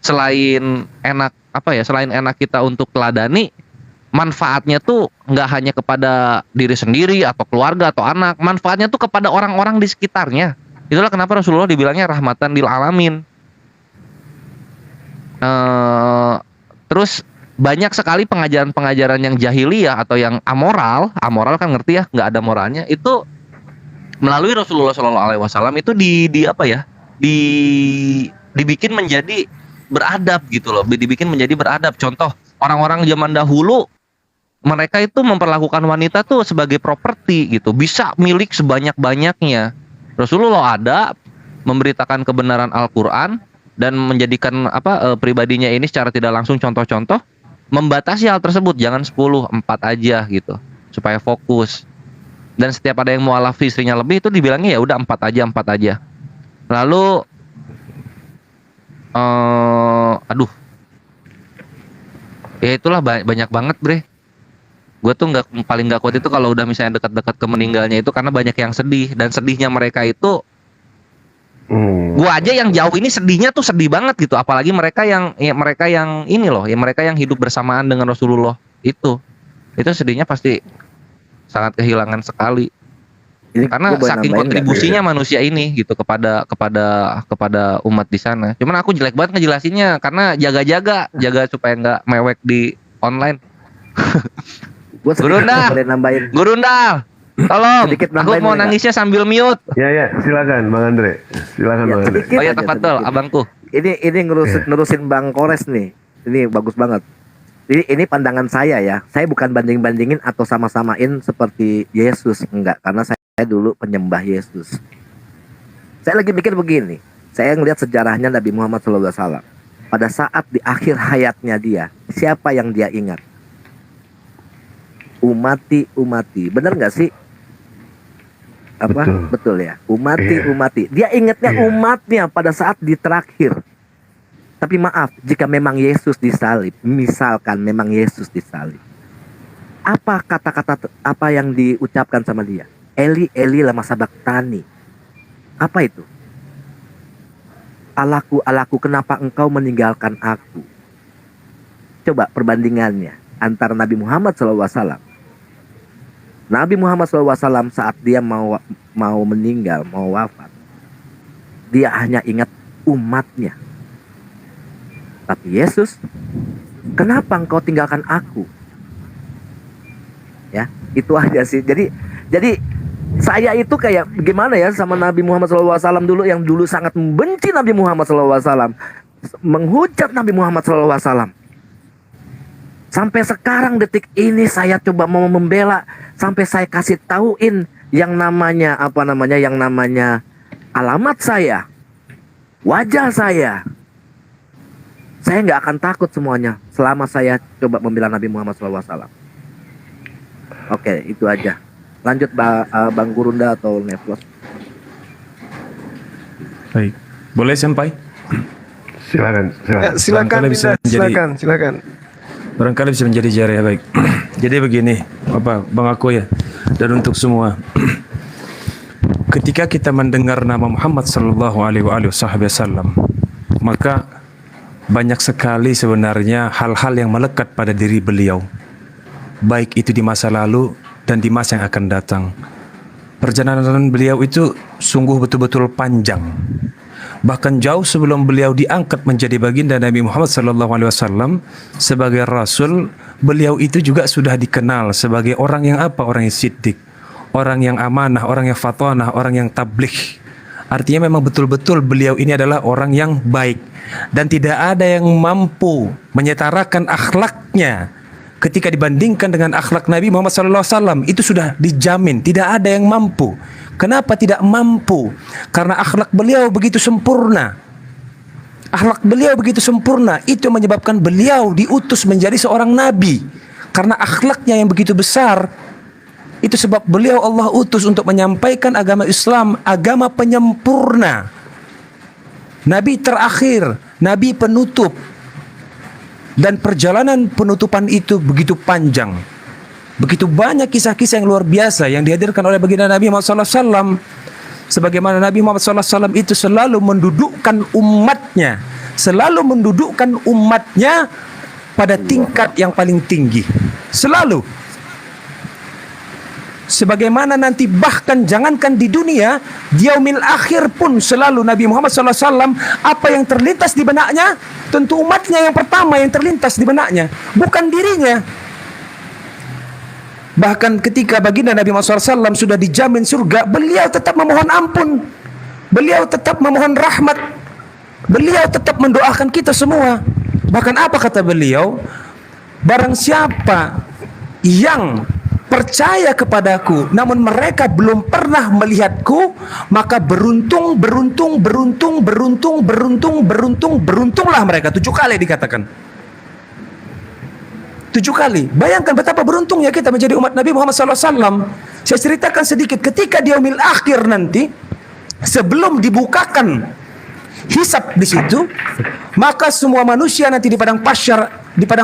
selain enak selain enak kita untuk teladani, manfaatnya tuh nggak hanya kepada diri sendiri atau keluarga atau anak, manfaatnya tuh kepada orang-orang di sekitarnya. Itulah kenapa Rasulullah dibilangnya rahmatan lil alamin. Terus banyak sekali pengajaran-pengajaran yang jahiliyah atau yang amoral kan ngerti ya, nggak ada moralnya, itu melalui Rasulullah Shallallahu Alaihi Wasallam itu dibikin menjadi beradab gitu loh, dibikin menjadi beradab. Contoh, orang-orang zaman dahulu mereka itu memperlakukan wanita tuh sebagai properti gitu, bisa milik sebanyak-banyaknya. Rasulullah ada memberitakan kebenaran Al-Quran dan menjadikan pribadinya ini secara tidak langsung contoh-contoh, membatasi hal tersebut, jangan 10, 4 aja gitu, supaya fokus. Dan setiap ada yang mualaf istrinya lebih itu dibilangnya ya udah 4 aja. Lalu ya itulah banyak banget bre. Gue tuh paling nggak kuat itu kalau udah misalnya dekat-dekat ke meninggalnya itu, karena banyak yang sedih, dan sedihnya mereka itu gue aja yang jauh ini sedihnya tuh sedih banget gitu, apalagi mereka yang ini loh, mereka yang hidup bersamaan dengan Rasulullah itu sedihnya pasti sangat kehilangan sekali. Ini Karena gua boleh saking nambahin kontribusinya manusia ini gitu kepada umat di sana. Cuman aku jelek banget ngejelasinnya karena jaga supaya nggak mewek di online. Gue boleh nambahin Gurundal, tolong. Sedikit Aku nambahin, mau boleh nangisnya sambil mute. Ya, silakan Bang Andre. Silakan Ya, Bang Andre. sedikit Oh ya, aja, tafadhol sedikit. abangku. Ini nerusin Bang Kores nih. Ini bagus banget. Ini pandangan saya ya. Saya bukan banding-bandingin atau sama-samain seperti Yesus, enggak, karena saya dulu penyembah Yesus. Saya lagi mikir begini. Saya ngelihat sejarahnya Nabi Muhammad SAW. Pada saat di akhir hayatnya dia, siapa yang dia ingat? Umati. Bener nggak sih? Betul ya. Umati. Dia ingatnya umatnya pada saat di terakhir. Tapi maaf, jika memang Yesus disalib, misalkan memang Yesus disalib, apa kata-kata apa yang diucapkan sama dia? Eli Eli lama sabaktani. Apa itu? Allahku, kenapa engkau meninggalkan aku? Coba perbandingannya antara Nabi Muhammad SAW. Nabi Muhammad SAW saat dia mau meninggal, mau wafat, dia hanya ingat umatnya. Tapi Yesus, kenapa engkau tinggalkan aku? Ya, itu aja sih. Jadi saya itu kayak gimana ya sama Nabi Muhammad SAW dulu, yang dulu sangat membenci Nabi Muhammad SAW, menghujat Nabi Muhammad SAW. Sampai sekarang detik ini saya coba mau membela, sampai saya kasih tauin yang namanya alamat saya, wajah saya. Saya nggak akan takut semuanya selama saya coba membela Nabi Muhammad SAW. Oke, itu aja. Lanjut Bang Gurunda atau Neflos. Baik, boleh sampai? Silakan. Silakan, silakan. Barangkali bisa menjadi jari ya, baik. Jadi begini, Bang aku ya, dan untuk semua. Ketika kita mendengar nama Muhammad sallallahu alaihi wasallam, maka banyak sekali sebenarnya hal-hal yang melekat pada diri beliau, baik itu di masa lalu dan di masa yang akan datang. perjalanan beliau itu sungguh betul-betul panjang. Bahkan jauh sebelum beliau diangkat menjadi baginda Nabi Muhammad SAW sebagai Rasul, beliau itu juga sudah dikenal sebagai orang yang apa? Orang yang siddiq, orang yang amanah, orang yang fatanah, orang yang tabligh. Artinya memang betul-betul beliau ini adalah orang yang baik. Dan tidak ada yang mampu menyetarakan akhlaknya ketika dibandingkan dengan akhlak Nabi Muhammad SAW. Itu sudah dijamin, tidak ada yang mampu. Kenapa tidak mampu? Karena akhlak beliau begitu sempurna. Akhlak beliau begitu sempurna, itu menyebabkan beliau diutus menjadi seorang nabi. Karena akhlaknya yang begitu besar, itu sebab beliau Allah utus untuk menyampaikan agama Islam, agama penyempurna. Nabi terakhir, nabi penutup. Dan perjalanan penutupan itu begitu panjang. Begitu banyak kisah-kisah yang luar biasa yang dihadirkan oleh baginda Nabi Muhammad SAW. Sebagaimana Nabi Muhammad SAW itu selalu mendudukkan umatnya, selalu mendudukkan umatnya pada tingkat yang paling tinggi. Selalu. Sebagaimana nanti bahkan jangankan di dunia, di yaumil akhir pun selalu Nabi Muhammad SAW, apa yang terlintas di benaknya, tentu umatnya yang pertama yang terlintas di benaknya, bukan dirinya. Bahkan ketika baginda Nabi Muhammad SAW sudah dijamin surga, beliau tetap memohon ampun, beliau tetap memohon rahmat, beliau tetap mendoakan kita semua. Bahkan apa kata beliau? Barang siapa yang percaya kepadaku namun mereka belum pernah melihatku, maka beruntunglah mereka. 7 kali dikatakan. 7 kali. Bayangkan betapa beruntungnya kita menjadi umat Nabi Muhammad SAW. Saya ceritakan sedikit. Ketika di yaumil akhir nanti, sebelum dibukakan hisab di situ, maka semua manusia nanti di padang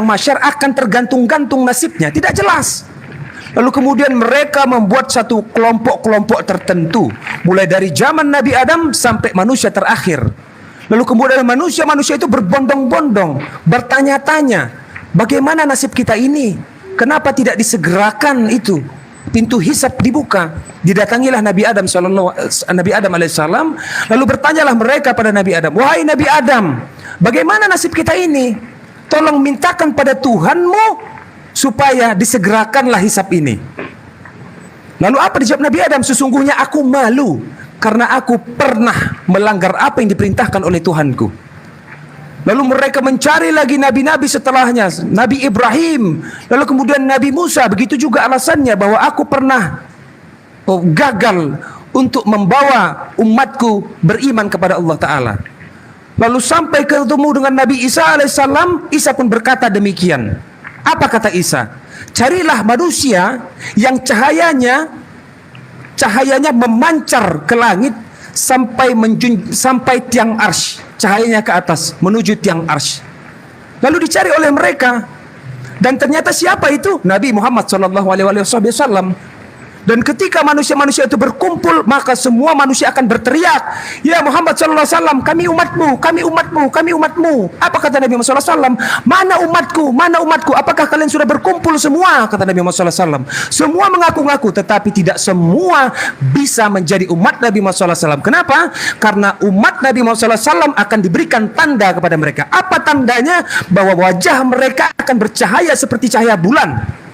mahsyar akan tergantung-gantung nasibnya. Tidak jelas. Lalu kemudian mereka membuat satu kelompok-kelompok tertentu, mulai dari zaman Nabi Adam sampai manusia terakhir. Lalu kemudian manusia-manusia itu berbondong-bondong, bertanya-tanya, bagaimana nasib kita ini? Kenapa tidak disegerakan itu? Pintu hisab dibuka. Didatangilah Nabi Adam alaihissalam. Lalu bertanyalah mereka pada Nabi Adam, wahai Nabi Adam, bagaimana nasib kita ini? Tolong mintakan pada Tuhanmu supaya disegerakanlah hisab ini. Lalu apa dijawab Nabi Adam? Sesungguhnya aku malu karena aku pernah melanggar apa yang diperintahkan oleh Tuhanku. Lalu mereka mencari lagi nabi-nabi setelahnya, Nabi Ibrahim, lalu kemudian Nabi Musa. Begitu juga alasannya bahwa aku pernah gagal untuk membawa umatku beriman kepada Allah Ta'ala. Lalu sampai ketemu dengan Nabi Isa alaihissalam, Isa pun berkata demikian. Apa kata Isa? Carilah manusia yang cahayanya memancar ke langit sampai tiang arsy, cahayanya ke atas menuju tiang arsy. Lalu dicari oleh mereka, dan ternyata siapa itu? Nabi Muhammad SAW. Dan ketika manusia-manusia itu berkumpul, maka semua manusia akan berteriak, ya Muhammad SAW, kami umatmu, kami umatmu, kami umatmu. Apa kata Nabi Muhammad SAW? Mana umatku, mana umatku? Apakah kalian sudah berkumpul semua? Kata Nabi Muhammad SAW. Semua mengaku-ngaku, tetapi tidak semua bisa menjadi umat Nabi Muhammad SAW. Kenapa? Karena umat Nabi Muhammad SAW akan diberikan tanda kepada mereka. Apa tandanya? Bahwa wajah mereka akan bercahaya seperti cahaya bulan,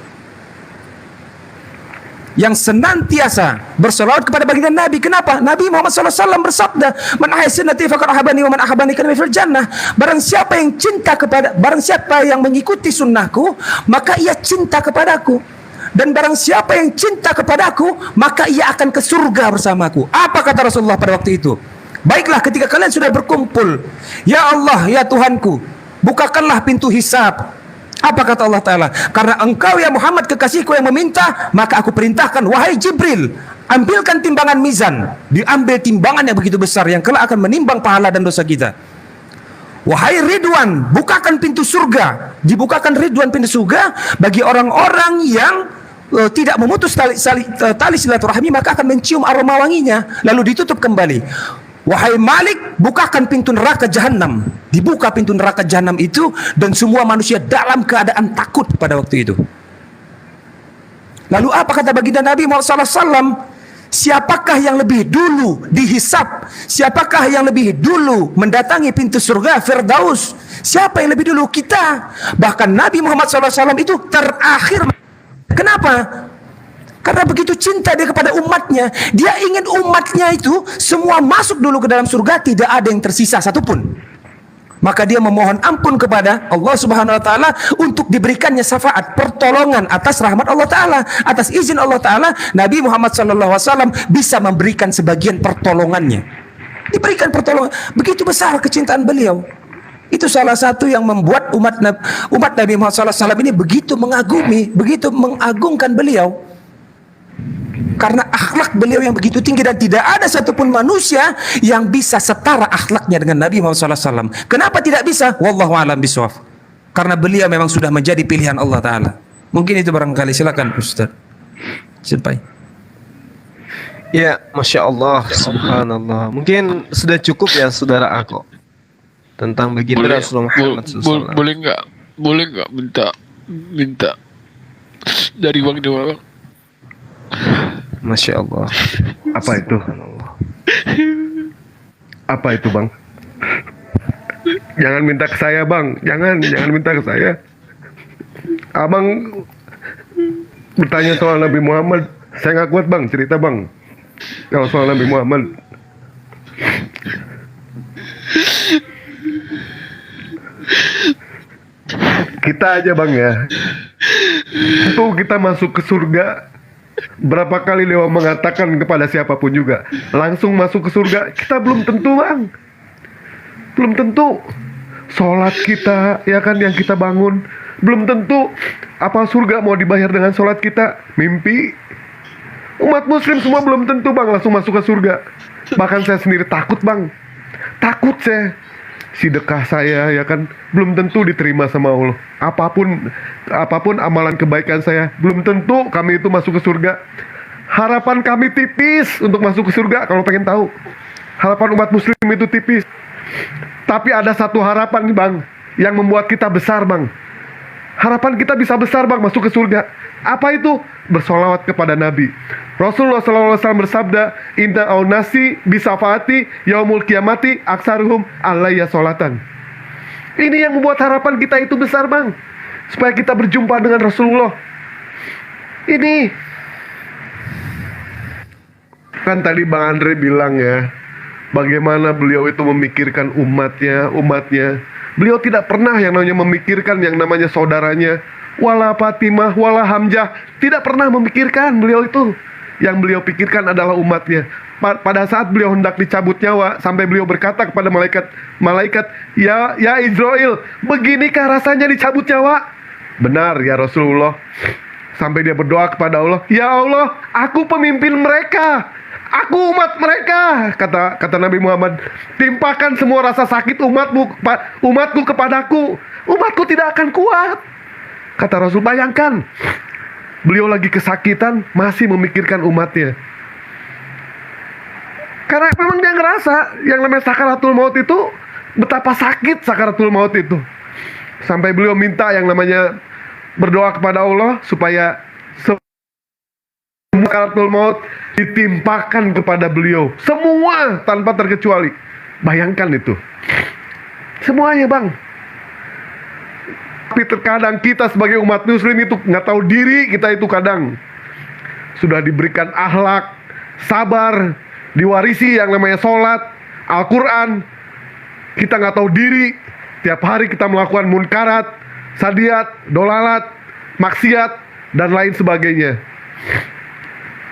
yang senantiasa berselawat kepada baginda Nabi. Kenapa? Nabi Muhammad SAW bersabda, "Man ahya sunnati faqad ahabani wa man ahabani kana fil jannah." Barang siapa yang mengikuti sunnahku, maka ia cinta kepadaku. Dan barang siapa yang cinta kepadaku, maka ia akan ke surga bersamaku. Apa kata Rasulullah pada waktu itu? Baiklah, ketika kalian sudah berkumpul, ya Allah, ya Tuhanku, bukakanlah pintu hisab. Apa kata Allah Ta'ala? Karena engkau ya Muhammad kekasihku yang meminta, maka aku perintahkan, wahai Jibril, ambilkan timbangan mizan. Diambil timbangan yang begitu besar yang kelak akan menimbang pahala dan dosa kita. Wahai Ridwan, bukakan pintu surga. Dibukakan Ridwan pintu surga bagi orang-orang yang tidak memutus tali silaturahmi, maka akan mencium aroma wanginya. Lalu ditutup kembali. Wahai Malik, bukakan pintu neraka jahanam. Dibuka pintu neraka jahanam itu, dan semua manusia dalam keadaan takut pada waktu itu. Lalu apa kata baginda Nabi Muhammad SAW? Siapakah yang lebih dulu dihisap? Siapakah yang lebih dulu mendatangi pintu surga Firdaus? Siapa yang lebih dulu? Kita. Bahkan Nabi Muhammad SAW itu terakhir. Kenapa? Karena begitu cinta dia kepada umatnya. Dia ingin umatnya itu semua masuk dulu ke dalam surga, tidak ada yang tersisa satupun. Maka dia memohon ampun kepada Allah Subhanahu wa taala untuk diberikannya syafaat, pertolongan atas rahmat Allah taala, atas izin Allah taala. Nabi Muhammad SAW bisa memberikan sebagian pertolongannya. Diberikan pertolongan. Begitu besar kecintaan beliau. Itu salah satu yang membuat umat Nabi Muhammad SAW ini begitu mengagumi, begitu mengagungkan beliau. Karena akhlak beliau yang begitu tinggi, dan tidak ada satupun manusia yang bisa setara akhlaknya dengan Nabi Muhammad SAW. Kenapa tidak bisa? Wallahu a'lam bishawab. Karena beliau memang sudah menjadi pilihan Allah Ta'ala. Mungkin itu barangkali. Silakan Ustaz. Sampai. Ya, Masya Allah, Subhanallah. Mungkin sudah cukup ya saudara aku tentang baginda Rasulullah Muhammad SAW. Boleh nggak minta dari Bang Dewa, Bang? Masya Allah. Apa itu? Apa itu, Bang? Jangan minta ke saya, Bang. Jangan minta ke saya. Abang bertanya soal Nabi Muhammad, saya nggak kuat, Bang, cerita, Bang. Kalau soal Nabi Muhammad, kita aja, Bang, ya. Itu kita masuk ke surga. Berapa kali Dewa mengatakan kepada siapapun juga, langsung masuk ke surga. Kita belum tentu, Bang. Belum tentu. Sholat kita, ya kan, yang kita bangun, belum tentu. Apa surga mau dibayar dengan sholat kita? Mimpi. Umat muslim semua belum tentu, Bang, langsung masuk ke surga. Bahkan saya sendiri takut, Bang. Takut saya. Sedekah saya, ya kan, belum tentu diterima sama Allah. Apapun amalan kebaikan saya, belum tentu kami itu masuk ke surga. Harapan kami tipis untuk masuk ke surga. Kalau pengen tahu, harapan umat muslim itu tipis. Tapi ada satu harapan nih, Bang, yang membuat kita besar, Bang. Harapan kita bisa besar, Bang, masuk ke surga. Apa itu? Bersolawat kepada Nabi. Rasulullah SAW bersabda, Inna aunasi bisafaati yaumul kiamati aksaruhum alayya solatan. Ini yang membuat harapan kita itu besar, Bang, supaya kita berjumpa dengan Rasulullah. Ini kan tadi Bang Andre bilang ya, bagaimana beliau itu memikirkan umatnya. Beliau tidak pernah yang namanya memikirkan yang namanya saudaranya. Wala Fatimah, wala Hamzah, tidak pernah memikirkan beliau itu. Yang beliau pikirkan adalah umatnya. Pada saat beliau hendak dicabut nyawa, sampai beliau berkata kepada malaikat, ya Israel, beginikah rasanya dicabut nyawa? Benar ya Rasulullah. Sampai dia berdoa kepada Allah, ya Allah, aku pemimpin mereka, aku umat mereka. Kata Nabi Muhammad, timpakan semua rasa sakit umatku kepadaku. Umatku tidak akan kuat. Kata Rasul, bayangkan, beliau lagi kesakitan, masih memikirkan umatnya. Karena memang dia ngerasa yang namanya sakaratul maut itu, betapa sakit sakaratul maut itu. Sampai beliau minta yang namanya berdoa kepada Allah supaya semua sakaratul maut ditimpakan kepada beliau. Semua tanpa terkecuali. Bayangkan itu. Semuanya, Bang. Tapi terkadang kita sebagai umat muslim itu nggak tahu diri. Kita itu kadang sudah diberikan akhlak, sabar, diwarisi yang namanya sholat, Al-Quran. Kita nggak tahu diri. Tiap hari kita melakukan munkarat, sadiat, dolalat, maksiat, dan lain sebagainya.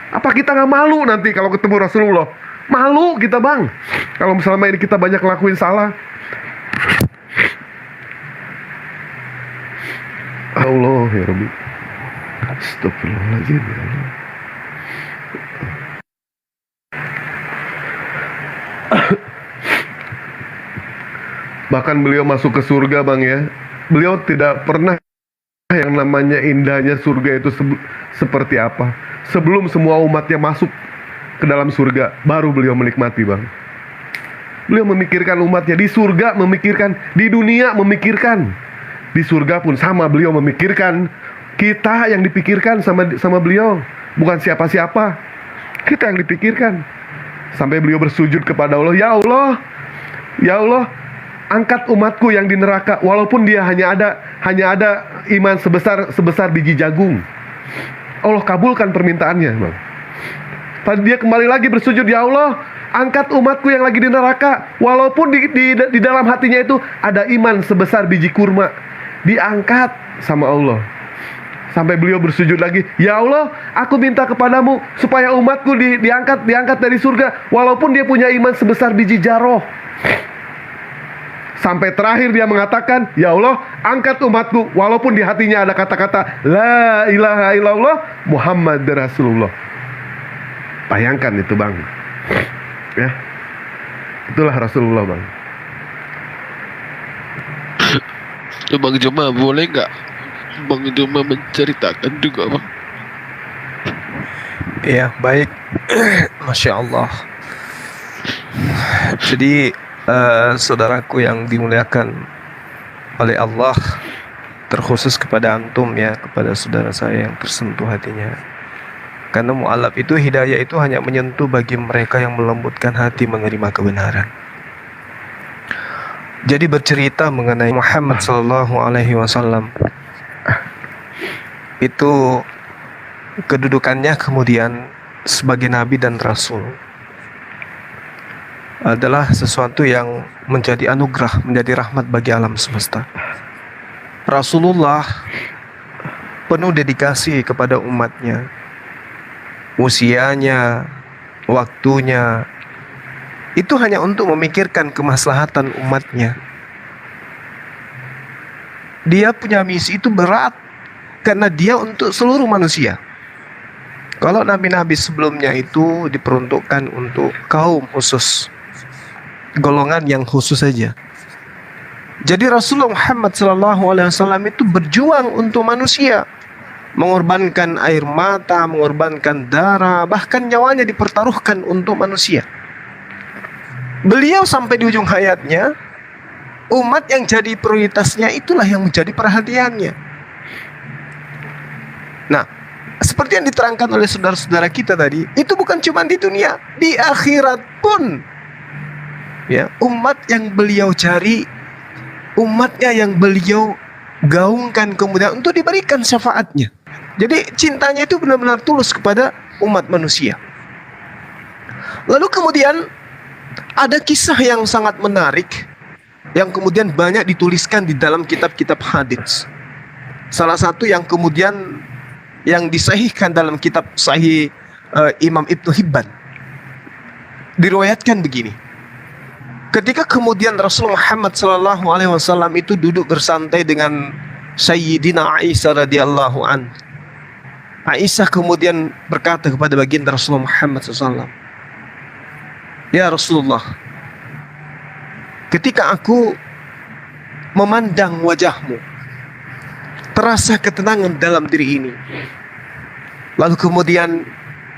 Apa kita nggak malu nanti kalau ketemu Rasulullah? Malu kita, Bang, kalau selama ini kita banyak ngelakuin salah. Allah ya Rabbi. Astagfirullahaladzim ya Allah. Bahkan beliau masuk ke surga, Bang, ya. Beliau tidak pernah yang namanya indahnya surga itu seperti apa. Sebelum semua umatnya masuk ke dalam surga, baru beliau menikmati, Bang. Beliau memikirkan umatnya di surga, memikirkan di dunia, memikirkan di surga pun sama. Beliau memikirkan kita, yang dipikirkan sama beliau bukan siapa-siapa. Kita yang dipikirkan. Sampai beliau bersujud kepada Allah, ya Allah, angkat umatku yang di neraka, walaupun dia hanya ada iman sebesar biji jagung. Allah kabulkan permintaannya, Bang. Tadi dia kembali lagi bersujud, ya Allah, angkat umatku yang lagi di neraka, walaupun di dalam hatinya itu ada iman sebesar biji kurma. Diangkat sama Allah. Sampai beliau bersujud lagi, ya Allah, aku minta kepadamu supaya umatku diangkat dari surga, walaupun dia punya iman sebesar biji jaroh. Sampai terakhir dia mengatakan, ya Allah, angkat umatku, walaupun di hatinya ada kata-kata la ilaha illallah Muhammad Rasulullah. Bayangkan itu, Bang. Ya, itulah Rasulullah, Bang. Bang Joma, boleh nggak Bang Joma menceritakan juga, Bang? Ya, baik. Masya Allah. Jadi saudaraku yang dimuliakan oleh Allah, terkhusus kepada antum ya, kepada saudara saya yang tersentuh hatinya. Karena mu'alaf itu, hidayah itu hanya menyentuh bagi mereka yang melembutkan hati menerima kebenaran. Jadi bercerita mengenai Muhammad sallallahu alaihi wasallam, itu kedudukannya kemudian sebagai nabi dan rasul adalah sesuatu yang menjadi anugerah, menjadi rahmat bagi alam semesta. Rasulullah penuh dedikasi kepada umatnya. Usianya, waktunya, itu hanya untuk memikirkan kemaslahatan umatnya. Dia punya misi itu berat, karena dia untuk seluruh manusia. Kalau nabi-nabi sebelumnya itu diperuntukkan untuk kaum khusus, golongan yang khusus saja. Jadi Rasulullah Muhammad SAW itu berjuang untuk manusia, mengorbankan air mata, mengorbankan darah, bahkan nyawanya dipertaruhkan untuk manusia. Beliau sampai di ujung hayatnya, umat yang jadi prioritasnya itulah yang menjadi perhatiannya. Nah, seperti yang diterangkan oleh saudara-saudara kita tadi, itu bukan cuma di dunia, di akhirat pun. Ya, umat yang beliau cari, umatnya yang beliau gaungkan kemudian untuk diberikan syafaatnya. Jadi cintanya itu benar-benar tulus kepada umat manusia. Lalu kemudian ada kisah yang sangat menarik yang kemudian banyak dituliskan di dalam kitab-kitab hadits. Salah satu yang kemudian yang disahihkan dalam kitab Sahih Imam Ibnu Hibban, diriwayatkan begini. Ketika kemudian Rasulullah Muhammad SAW itu duduk bersantai dengan Sayyidina Aisyah radhiyallahu an. Aisyah kemudian berkata kepada baginda Rasulullah Muhammad SAW, ya Rasulullah, ketika aku memandang wajahmu, terasa ketenangan dalam diri ini. Lalu kemudian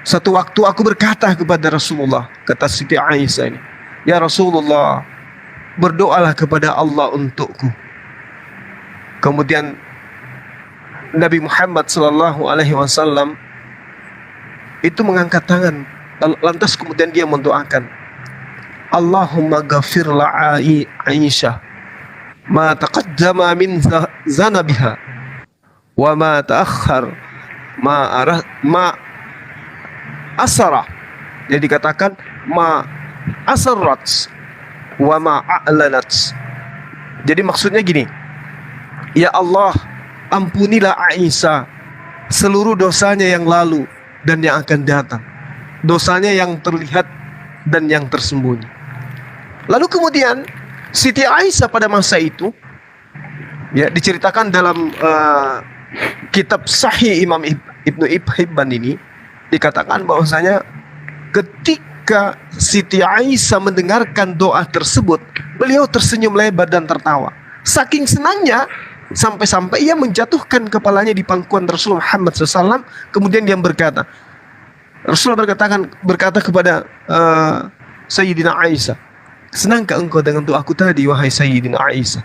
satu waktu aku berkata kepada Rasulullah, kata Siti Aisyah ini, ya Rasulullah, berdoalah kepada Allah untukku. Kemudian Nabi Muhammad SAW itu mengangkat tangan, lantas kemudian dia mendoakan, Allahumma ghafir la'i Aisyah ma taqaddama min zanabiha wa ma ta'akhkhar ma asara. Jadi dikatakan ma asarrat wa ma a'lanat. Jadi maksudnya gini, ya Allah, ampunilah Aisyah seluruh dosanya yang lalu dan yang akan datang, dosanya yang terlihat dan yang tersembunyi. Lalu kemudian Siti Aisyah pada masa itu, ya, diceritakan dalam kitab Sahih Imam Ibnu Hibban ini, dikatakan bahwasanya ketika Siti Aisyah mendengarkan doa tersebut, beliau tersenyum lebar dan tertawa. Saking senangnya, sampai-sampai ia menjatuhkan kepalanya di pangkuan Rasulullah Muhammad SAW. Kemudian dia berkata, Rasulullah berkata kepada Sayyidina Aisyah, senangkah engkau dengan doaku tadi, wahai Sayyidina Aisyah?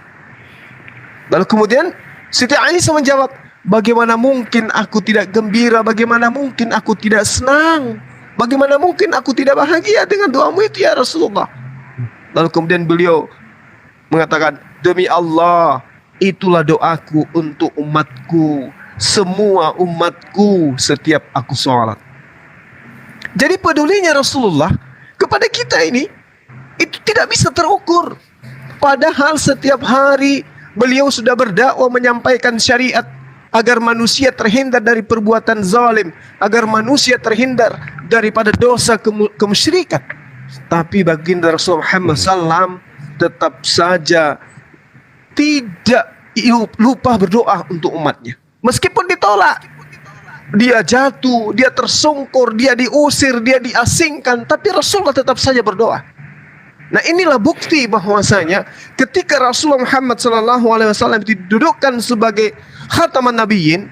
Lalu kemudian Siti Aisyah menjawab, bagaimana mungkin aku tidak gembira, bagaimana mungkin aku tidak senang Bagaimana mungkin aku tidak bahagia dengan doamu itu ya Rasulullah? Lalu kemudian beliau mengatakan, demi Allah, itulah doaku untuk umatku, semua umatku setiap aku sholat. Jadi pedulinya Rasulullah kepada kita ini itu tidak bisa terukur. Padahal setiap hari beliau sudah berdakwah menyampaikan syariat agar manusia terhindar dari perbuatan zalim, agar manusia terhindar daripada dosa kemusyrikan. Tapi baginda Rasulullah Muhammad SAW tetap saja tidak lupa berdoa untuk umatnya. Meskipun ditolak, dia jatuh, dia tersungkur, dia diusir, dia diasingkan, tapi Rasulullah tetap saja berdoa. Nah, inilah bukti bahwasanya ketika Rasulullah Muhammad SAW didudukkan sebagai khataman nabiyyin,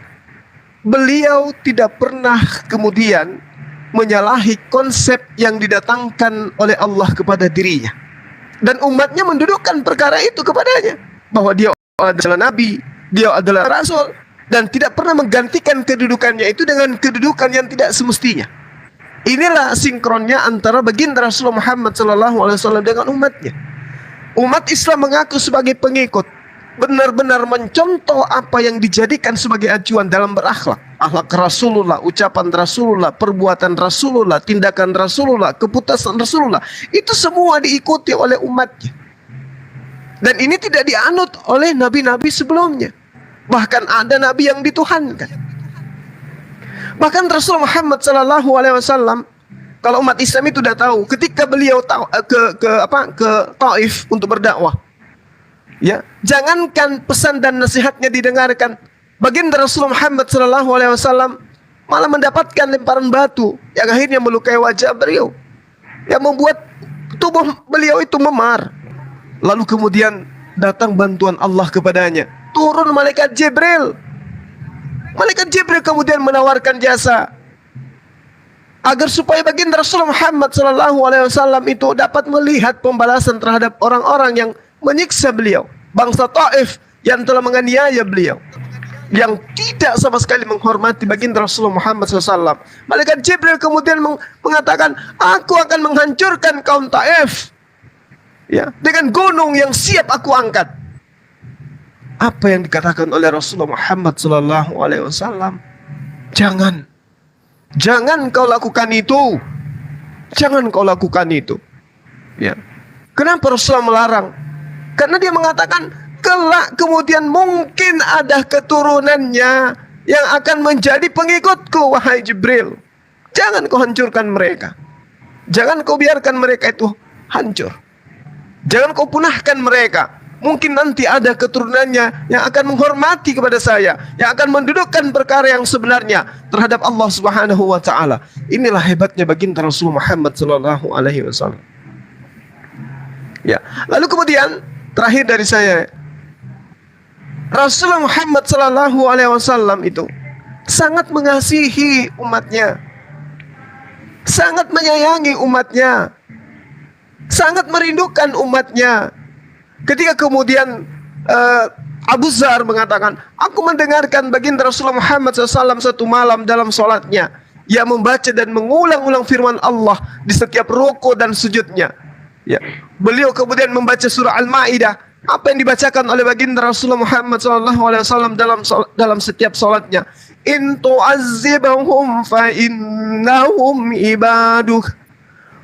beliau tidak pernah kemudian menyalahi konsep yang didatangkan oleh Allah kepada dirinya. Dan umatnya mendudukkan perkara itu kepadanya, bahwa dia adalah nabi, dia adalah rasul, dan tidak pernah menggantikan kedudukannya itu dengan kedudukan yang tidak semestinya. Inilah sinkronnya antara baginda Rasulullah Muhammad SAW dengan umatnya. Umat Islam mengaku sebagai pengikut, benar-benar mencontoh apa yang dijadikan sebagai acuan dalam berakhlak. Akhlak Rasulullah, ucapan Rasulullah, perbuatan Rasulullah, tindakan Rasulullah, keputusan Rasulullah, itu semua diikuti oleh umatnya. Dan ini tidak dianut oleh nabi-nabi sebelumnya. Bahkan ada nabi yang dituhankan. Bahkan Rasulullah Muhammad SAW, kalau umat Islam itu sudah tahu, ketika beliau ke Taif untuk berdakwah, ya, jangankan pesan dan nasihatnya didengarkan, baginda Rasulullah Muhammad SAW malah mendapatkan lemparan batu yang akhirnya melukai wajah beliau, yang membuat tubuh beliau itu memar. Lalu kemudian datang bantuan Allah kepadanya, turun malaikat Jibril. Malaikat Jibril kemudian menawarkan jasa agar supaya baginda Rasulullah Muhammad SAW itu dapat melihat pembalasan terhadap orang-orang yang menyiksa beliau, bangsa Taif yang telah menganiaya beliau, yang tidak sama sekali menghormati baginda Rasulullah Muhammad SAW. Malaikat Jibril kemudian mengatakan, aku akan menghancurkan kaum Taif, ya, dengan gunung yang siap aku angkat. Apa yang dikatakan oleh Rasulullah Muhammad SAW? Jangan kau lakukan itu. Jangan kau lakukan itu. Ya. Kenapa Rasulullah melarang? Karena dia mengatakan, kelak kemudian mungkin ada keturunannya yang akan menjadi pengikutku, wahai Jibril. Jangan kau hancurkan mereka. Jangan kau biarkan mereka itu hancur. Jangan kau punahkan mereka. Mungkin nanti ada keturunannya yang akan menghormati kepada saya, yang akan mendudukkan perkara yang sebenarnya terhadap Allah Subhanahu wa taala. Inilah hebatnya baginda Rasulullah Muhammad SAW. Ya, lalu kemudian terakhir dari saya, Rasulullah Muhammad SAW itu sangat mengasihi umatnya, sangat menyayangi umatnya, sangat merindukan umatnya. Ketika kemudian Abu Zar mengatakan, aku mendengarkan baginda Rasulullah Muhammad SAW satu malam dalam sholatnya, ia membaca dan mengulang-ulang firman Allah di setiap ruku dan sujudnya. Ya. Beliau kemudian membaca surah Al-Ma'idah, apa yang dibacakan oleh baginda Rasulullah Muhammad SAW dalam setiap sholatnya. In tu'azzibahum fa innahum ibaduh,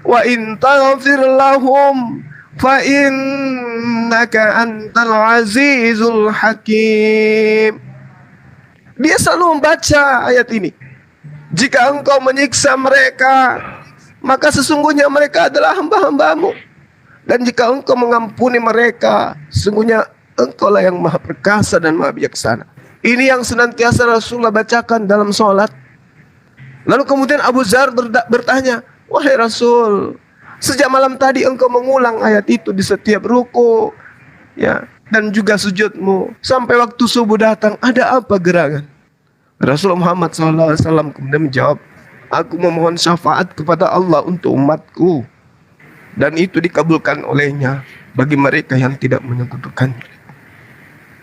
wa in taghfir lahum fa innaka antal azizul hakim. Dia selalu membaca ayat ini. Jika engkau menyiksa mereka, maka sesungguhnya mereka adalah hamba-hambamu. Dan jika engkau mengampuni mereka, sesungguhnya engkau lah yang maha perkasa dan maha bijaksana. Ini yang senantiasa Rasulullah bacakan dalam sholat. Lalu kemudian Abu Zar bertanya, wahai Rasul, sejak malam tadi engkau mengulang ayat itu di setiap ruku, ya, dan juga sujudmu, sampai waktu subuh datang, ada apa gerangan? Rasulullah Muhammad SAW kemudian menjawab, aku memohon syafaat kepada Allah untuk umatku, dan itu dikabulkan olehnya bagi mereka yang tidak menyekutukannya.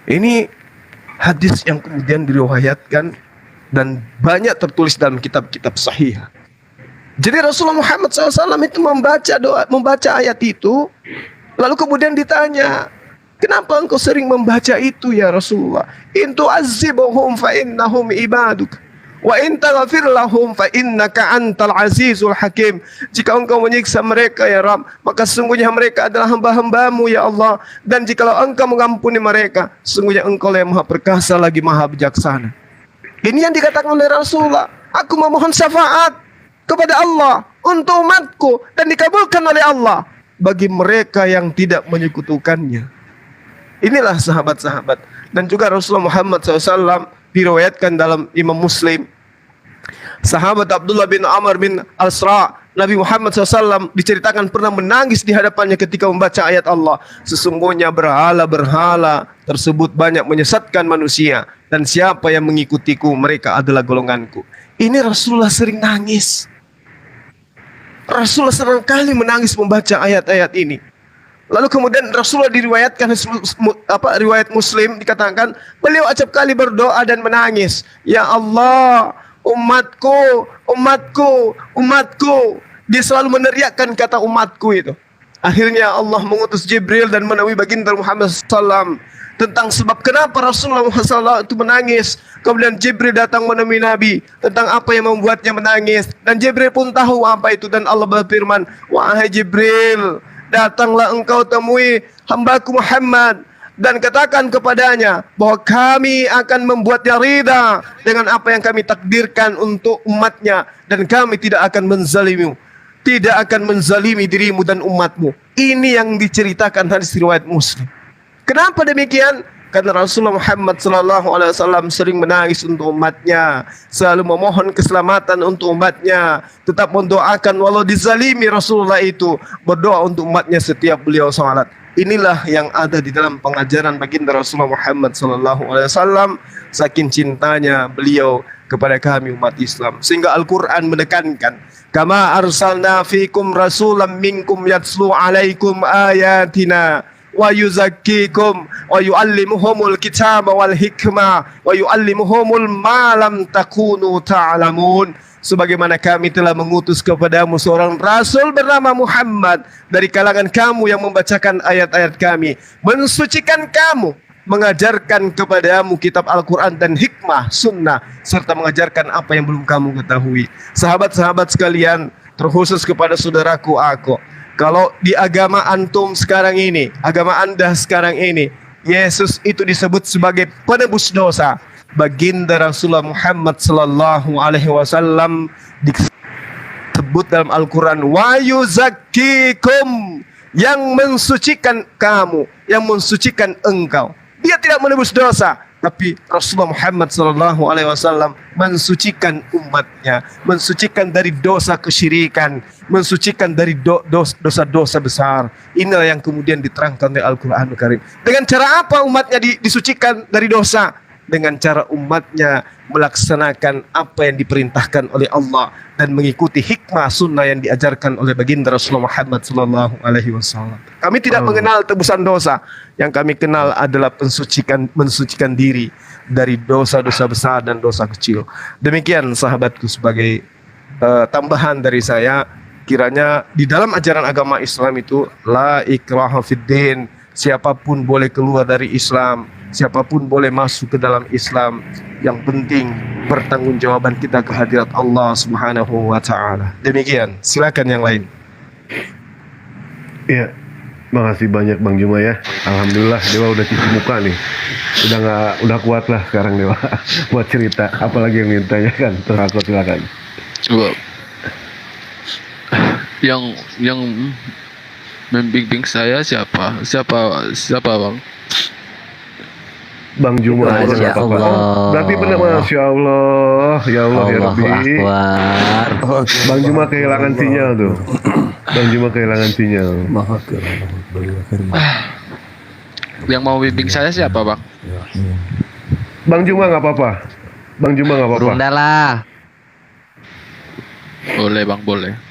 Ini hadis yang kemudian diriwayatkan dan banyak tertulis dalam kitab-kitab sahih. Jadi Rasulullah Muhammad SAW itu membaca ayat itu, lalu kemudian ditanya, kenapa engkau sering membaca itu ya Rasulullah? In tu'azzibuhum fa innahum ibaduk, wa in taghfir lahum fa innaka antal azizul hakim. Jika engkau menyiksa mereka ya Rabb, maka sesungguhnya mereka adalah hamba-hambamu ya Allah. Dan jikalau engkau mengampuni mereka, sesungguhnya engkau yang maha perkasa lagi maha bijaksana. Ini yang dikatakan oleh Rasulullah. Aku memohon syafaat kepada Allah untuk umatku dan dikabulkan oleh Allah bagi mereka yang tidak menyekutukannya. Inilah sahabat-sahabat. Dan juga Rasulullah Muhammad SAW diriwayatkan dalam Imam Muslim, sahabat Abdullah bin Amr bin Al-Sra, Nabi Muhammad SAW diceritakan pernah menangis di hadapannya ketika membaca ayat Allah. Sesungguhnya berhala-berhala tersebut banyak menyesatkan manusia, dan siapa yang mengikutiku mereka adalah golonganku. Ini Rasulullah sering nangis. Rasulullah sering kali menangis membaca ayat-ayat ini. Lalu kemudian Rasulullah diriwayatkan riwayat Muslim dikatakan beliau acap kali berdoa dan menangis, ya Allah, umatku, umatku, umatku. Dia selalu meneriakkan kata umatku itu. Akhirnya Allah mengutus Jibril dan menemui baginda Muhammad SAW tentang sebab kenapa Rasulullah SAW itu menangis. Kemudian Jibril datang menemui Nabi tentang apa yang membuatnya menangis, dan Jibril pun tahu apa itu, dan Allah berfirman, wahai Jibril, datanglah engkau temui hambaku Muhammad dan katakan kepadanya bahwa kami akan membuatnya ridha dengan apa yang kami takdirkan untuk umatnya, dan kami tidak akan menzalimi dirimu dan umatmu. Ini yang diceritakan hadis riwayat Muslim. Kenapa demikian? Karena Rasulullah Muhammad SAW sering menangis untuk umatnya, selalu memohon keselamatan untuk umatnya, tetap mendoakan walau dizalimi. Rasulullah itu berdoa untuk umatnya setiap beliau salat. Inilah yang ada di dalam pengajaran baginda Rasulullah Muhammad SAW, saking cintanya beliau kepada kami umat Islam, sehingga Al-Quran menekankan, kama arsalna fikum rasulam minkum yatslu alaikum ayatina wa yuzakkikum wa yuallimuhumul kitaba wal hikmah wa yuallimuhumul ma lam takunu ta'lamun. Sebagaimana kami telah mengutus kepadamu seorang rasul bernama Muhammad dari kalangan kamu yang membacakan ayat-ayat kami, mensucikan kamu, mengajarkan kepadamu kitab Al-Quran dan hikmah, sunnah, serta mengajarkan apa yang belum kamu ketahui. Sahabat-sahabat sekalian, terkhusus kepada saudaraku aku, kalau di agama antum sekarang ini, agama anda sekarang ini, Yesus itu disebut sebagai penebus dosa. Baginda Rasulullah Muhammad sallallahu alaihi wasallam disebut dalam Al-Quran, wa yuzakkikum, yang mensucikan kamu, yang mensucikan engkau. Dia tidak menebus dosa, tapi Rasulullah Muhammad SAW mensucikan umatnya, mensucikan dari dosa kesyirikan, mensucikan dari dosa-dosa besar. Inilah yang kemudian diterangkan oleh Al-Quran Karim. Dengan cara apa umatnya disucikan dari dosa? Dengan cara umatnya melaksanakan apa yang diperintahkan oleh Allah dan mengikuti hikmah sunnah yang diajarkan oleh baginda Rasulullah Muhammad SAW. Kami tidak mengenal tebusan dosa. Yang kami kenal adalah mensucikan diri dari dosa-dosa besar dan dosa kecil. Demikian sahabatku, sebagai tambahan dari saya, kiranya di dalam ajaran agama Islam itu la ikraha fiddin, siapapun boleh keluar dari Islam, siapapun boleh masuk ke dalam Islam. Yang penting pertanggungjawaban kita ke hadirat Allah Subhanahu wa taala. Demikian, silakan yang lain. Iya, makasih banyak Bang Juma ya. Alhamdulillah Dewa udah cuci muka nih. Udah kuat lah sekarang Dewa buat cerita. Apalagi yang ditanyakan, terus silakan. Coba yang membimbing saya siapa Bang? Bang Juma. Masya Allah. Berarti benar, Masya Allah. Ya Allah, ya Rabbi. Akbar. Bang Juma kehilangan sinyal tuh. Bang Juma kehilangan sinyal. Yang mau bimbing saya siapa, Bang? Bang Juma nggak apa-apa. Bang Juma nggak apa-apa. Bunda lah. Boleh, Bang, boleh.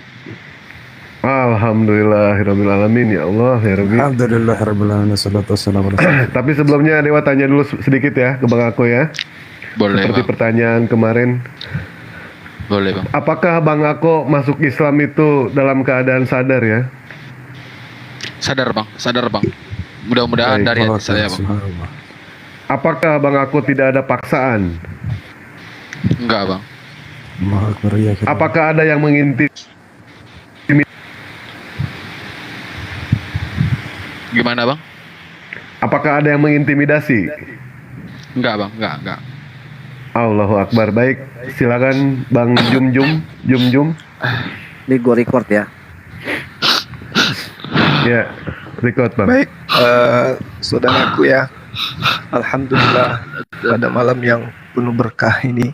Alhamdulillahirabbil alamin, ya Allah ya Rabbi. Alhamdulillahirabbil alamin, wassalatu wassalamu ala rasulillah. Tapi sebelumnya Dewa tanya dulu sedikit ya ke Bang Ako ya. Boleh, Seperti Bang. pertanyaan kemarin. Boleh bang. Apakah Bang Ako masuk Islam itu dalam keadaan sadar ya? Sadar bang. Mudah-mudahan Baik. dari hati saya bang. Apakah Bang Ako tidak ada paksaan? Enggak bang. Apakah ada yang mengintimidasi? Gimana bang? Apakah ada yang mengintimidasi? Enggak bang, enggak. Allahu Akbar. Baik, silakan Bang Jum. Ini gue record ya. Ya, record Bang. Baik, saudaraku ya. Alhamdulillah pada malam yang penuh berkah ini.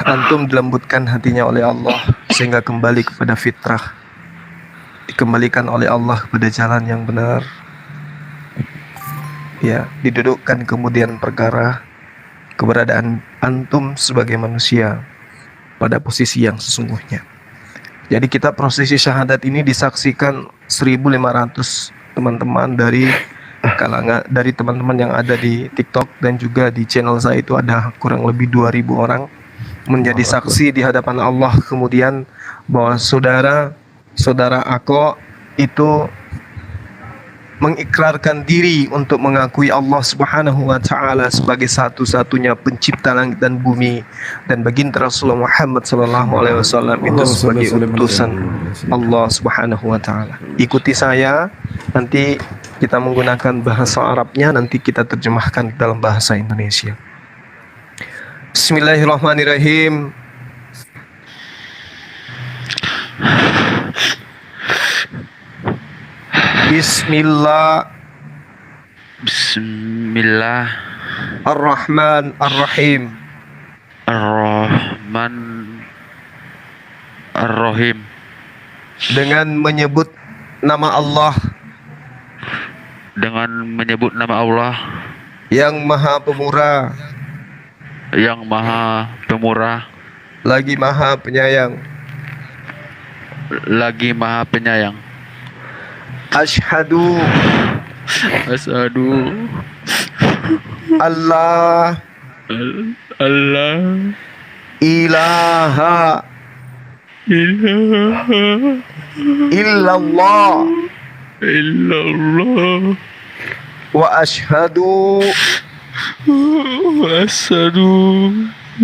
Antum dilembutkan hatinya oleh Allah sehingga kembali kepada fitrah. Dikembalikan oleh Allah kepada jalan yang benar. Ya, didudukkan kemudian perkara keberadaan antum sebagai manusia pada posisi yang sesungguhnya. Jadi kita prosesi syahadat ini disaksikan 1.500 teman-teman dari kalangan dari teman-teman yang ada di TikTok dan juga di channel saya itu ada kurang lebih 2.000 orang menjadi saksi di hadapan Allah kemudian bahwa saudara Ako itu mengikrarkan diri untuk mengakui Allah Subhanahu wa taala sebagai satu-satunya pencipta langit dan bumi dan baginda Rasulullah Muhammad sallallahu alaihi wasallam itu sebagai utusan Allah Subhanahu wa taala. Ikuti saya, nanti kita menggunakan bahasa Arabnya, nanti kita terjemahkan dalam bahasa Indonesia. Bismillahirrahmanirrahim. Bismillah Ar-Rahman Ar-Rahim. Ar-Rahman Ar-Rahim. Dengan menyebut nama Allah yang Maha Pemurah, lagi Maha Penyayang. Asyhadu Allah ilaha illallah wa asyhadu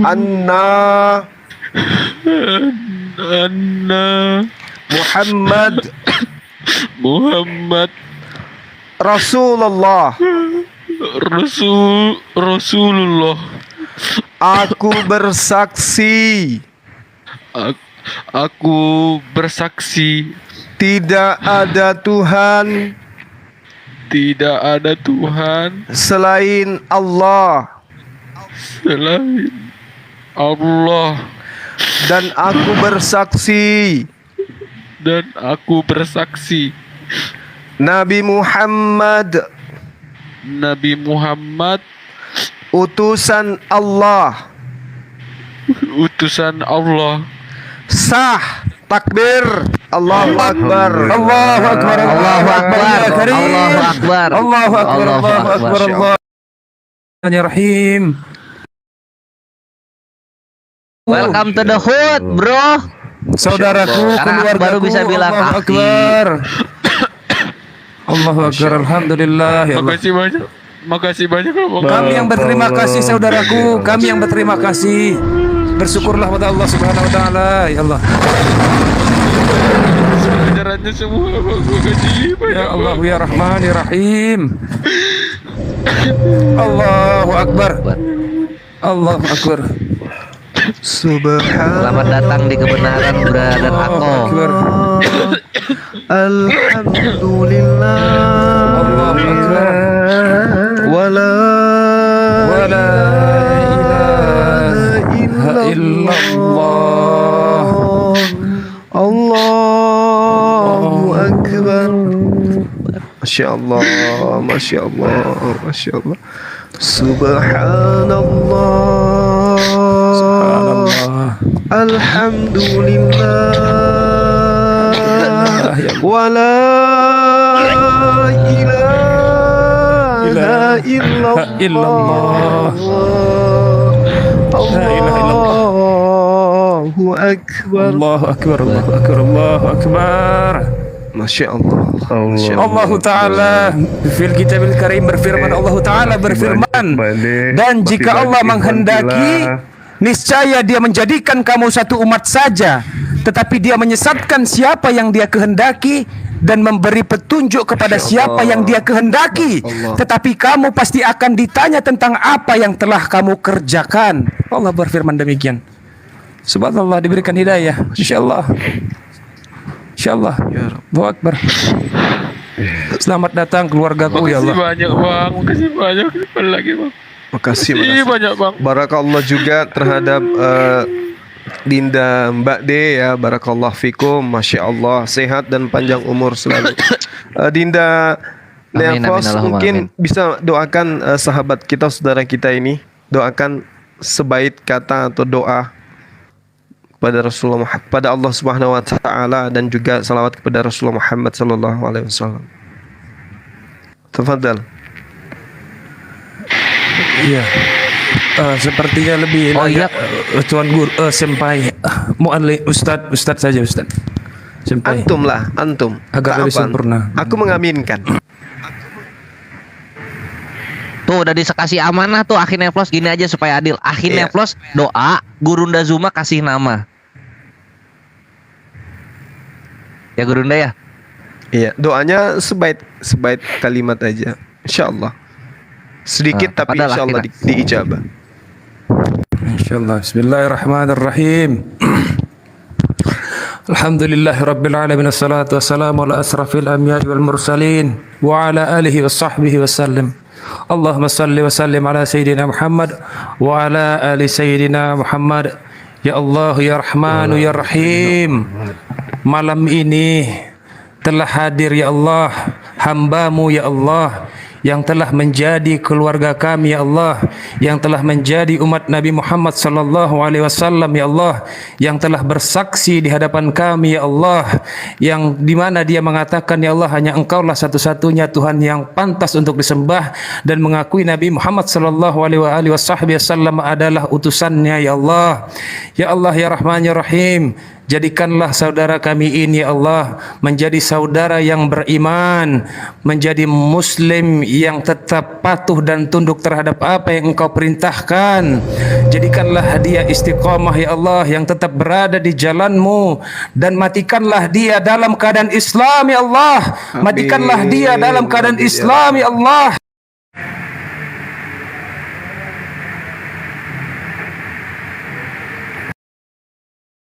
anna Muhammad Rasulullah. Aku bersaksi tidak ada Tuhan selain Allah. Dan aku bersaksi Nabi Muhammad utusan Allah. Sah. Takbir. Allahu Akbar. Allahu Akbar. Allahu Akbar. Allahu Akbar. Allahu Akbar. Allahu Akbar. Bismillahirrahmanirrahim. Welcome to the hood, bro. Saudaraku, Sekarang baru bisa bilang Allahu akhi. Akbar. Allahu Akbar. Alhamdulillah ya Allah. Makasih banyak bang. Kami yang berterima kasih saudaraku, kami yang berterima kasih. Bersyukurlah pada Allah Subhanahu wa taala ya Allah. Ajarannya semua bang, makasih banyak. Ya Allah ya Rahman ya Rahim. Allahu Akbar. Allahu Akbar. Selamat datang di kebenaran, brother Ako. Alhamdulillah. Allahu Akbar. Wala ilaha illallah. Allahu Akbar. Masya Allah, Masya Allah, Masya Allah. Subhanallah. Alhamdulillah. Wala ilaha illallah. La ilaha illallah. Allahu Akbar. Allahu akbar, Allahu akbar, Allahu akbar. Masya Allah. Masya Allah Ta'ala fil kitabil karim berfirman, Allah Ta'ala berfirman, dan jika Allah menghendaki, niscaya dia menjadikan kamu satu umat saja, tetapi dia menyesatkan siapa yang dia kehendaki dan memberi petunjuk kepada siapa yang dia kehendaki. Tetapi kamu pasti akan ditanya tentang apa yang telah kamu kerjakan. Allah berfirman demikian. Subhanallah, diberikan hidayah, insyaallah. Insyaallah. Allahu Akbar. Selamat datang keluargaku ya Allah. Makasih banyak bang, makasih banyak sekali lagi bang. Makasih Banyak bang. Barakallah juga terhadap Dinda Mbak D ya. Barakallah fikum. Masya Allah, sehat dan panjang umur selalu. Dinda Amin, Neafos, amin, mungkin amin. bisa doakan sahabat kita, saudara kita ini, doakan sebaik kata atau doa pada Rasulullah, pada Allah Subhanahu wa taala, dan juga salawat kepada Rasulullah Muhammad sallallahu alaihi wasallam. Tafadhal. Iya. Sepertinya lebih iya. Tuan Guru, senpai, muallim, ustaz saja ustaz. Senpai. Antum lah, antum. Agar lebih Ta'aban. sempurna. Aku mengaminkan. Tuh udah dikasih amanah tuh Akhi Neflos, gini aja supaya adil. Akhi Iya. Neflos doa, Gurunda Zuma kasih nama. Ya Gurunda ya. Iya, doanya sebaik kalimat aja. Insyaallah. Sedikit tapi padahal insyaallah diijabah. Insyaallah. Bismillahirrahmanirrahim. Alhamdulillah Rabbil Alamin. Assalatu wassalamu ala asrafil anbiya'i wal mursalin wa ala alihi wa sahbihi wa sallim. Allahumma salli wa sallim ala Sayyidina Muhammad wa ala ali Sayyidina Muhammad. Ya Allah, Ya Rahmanu, Ya Rahim. Malam ini telah hadir ya Allah, hamba-Mu ya Allah, yang telah menjadi keluarga kami ya Allah, yang telah menjadi umat Nabi Muhammad sallallahu alaihi wasallam ya Allah, yang telah bersaksi di hadapan kami ya Allah, yang dimana dia mengatakan ya Allah, hanya Engkaulah satu-satunya Tuhan yang pantas untuk disembah, dan mengakui Nabi Muhammad sallallahu alaihi wasallam adalah utusannya ya Allah. Ya Allah, Ya Rahman, Ya Rahim, jadikanlah saudara kami ini ya Allah menjadi saudara yang beriman, menjadi muslim yang tetap patuh dan tunduk terhadap apa yang Engkau perintahkan. Jadikanlah dia istiqomah ya Allah, yang tetap berada di jalan-Mu, dan matikanlah dia dalam keadaan Islam ya Allah. Matikanlah dia dalam keadaan Islam ya Allah.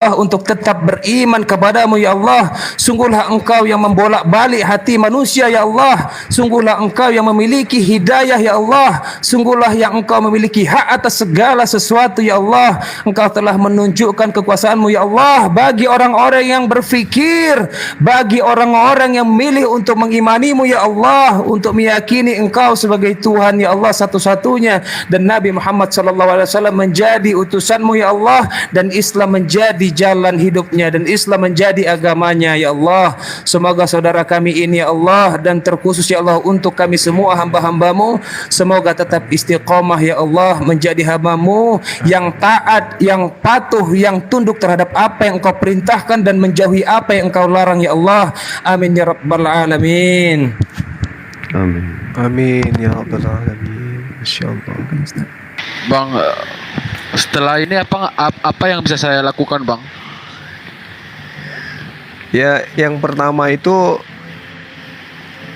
Untuk tetap beriman kepadamu ya Allah. Sungguhlah Engkau yang membolak-balik hati manusia ya Allah. Sungguhlah Engkau yang memiliki hidayah ya Allah. Sungguhlah yang Engkau memiliki hak atas segala sesuatu ya Allah. Engkau telah menunjukkan kekuasaan-Mu ya Allah bagi orang-orang yang berfikir, bagi orang-orang yang memilih untuk mengimani-Mu ya Allah, untuk meyakini Engkau sebagai Tuhan ya Allah satu-satunya, dan Nabi Muhammad SAW menjadi utusan-Mu ya Allah, dan Islam menjadi jalan hidupnya, dan Islam menjadi agamanya ya Allah. Semoga saudara kami ini ya Allah, dan terkhusus ya Allah untuk kami semua hamba-hamba-Mu, semoga tetap istiqomah ya Allah, menjadi hamba-Mu yang taat, yang patuh, yang tunduk terhadap apa yang Engkau perintahkan, dan menjauhi apa yang Engkau larang ya Allah. Amin ya rabbal alamin. Amin. Amin ya rabbal alamin. Masyaallah. Bang, setelah ini apa yang bisa saya lakukan, Bang? Ya, yang pertama itu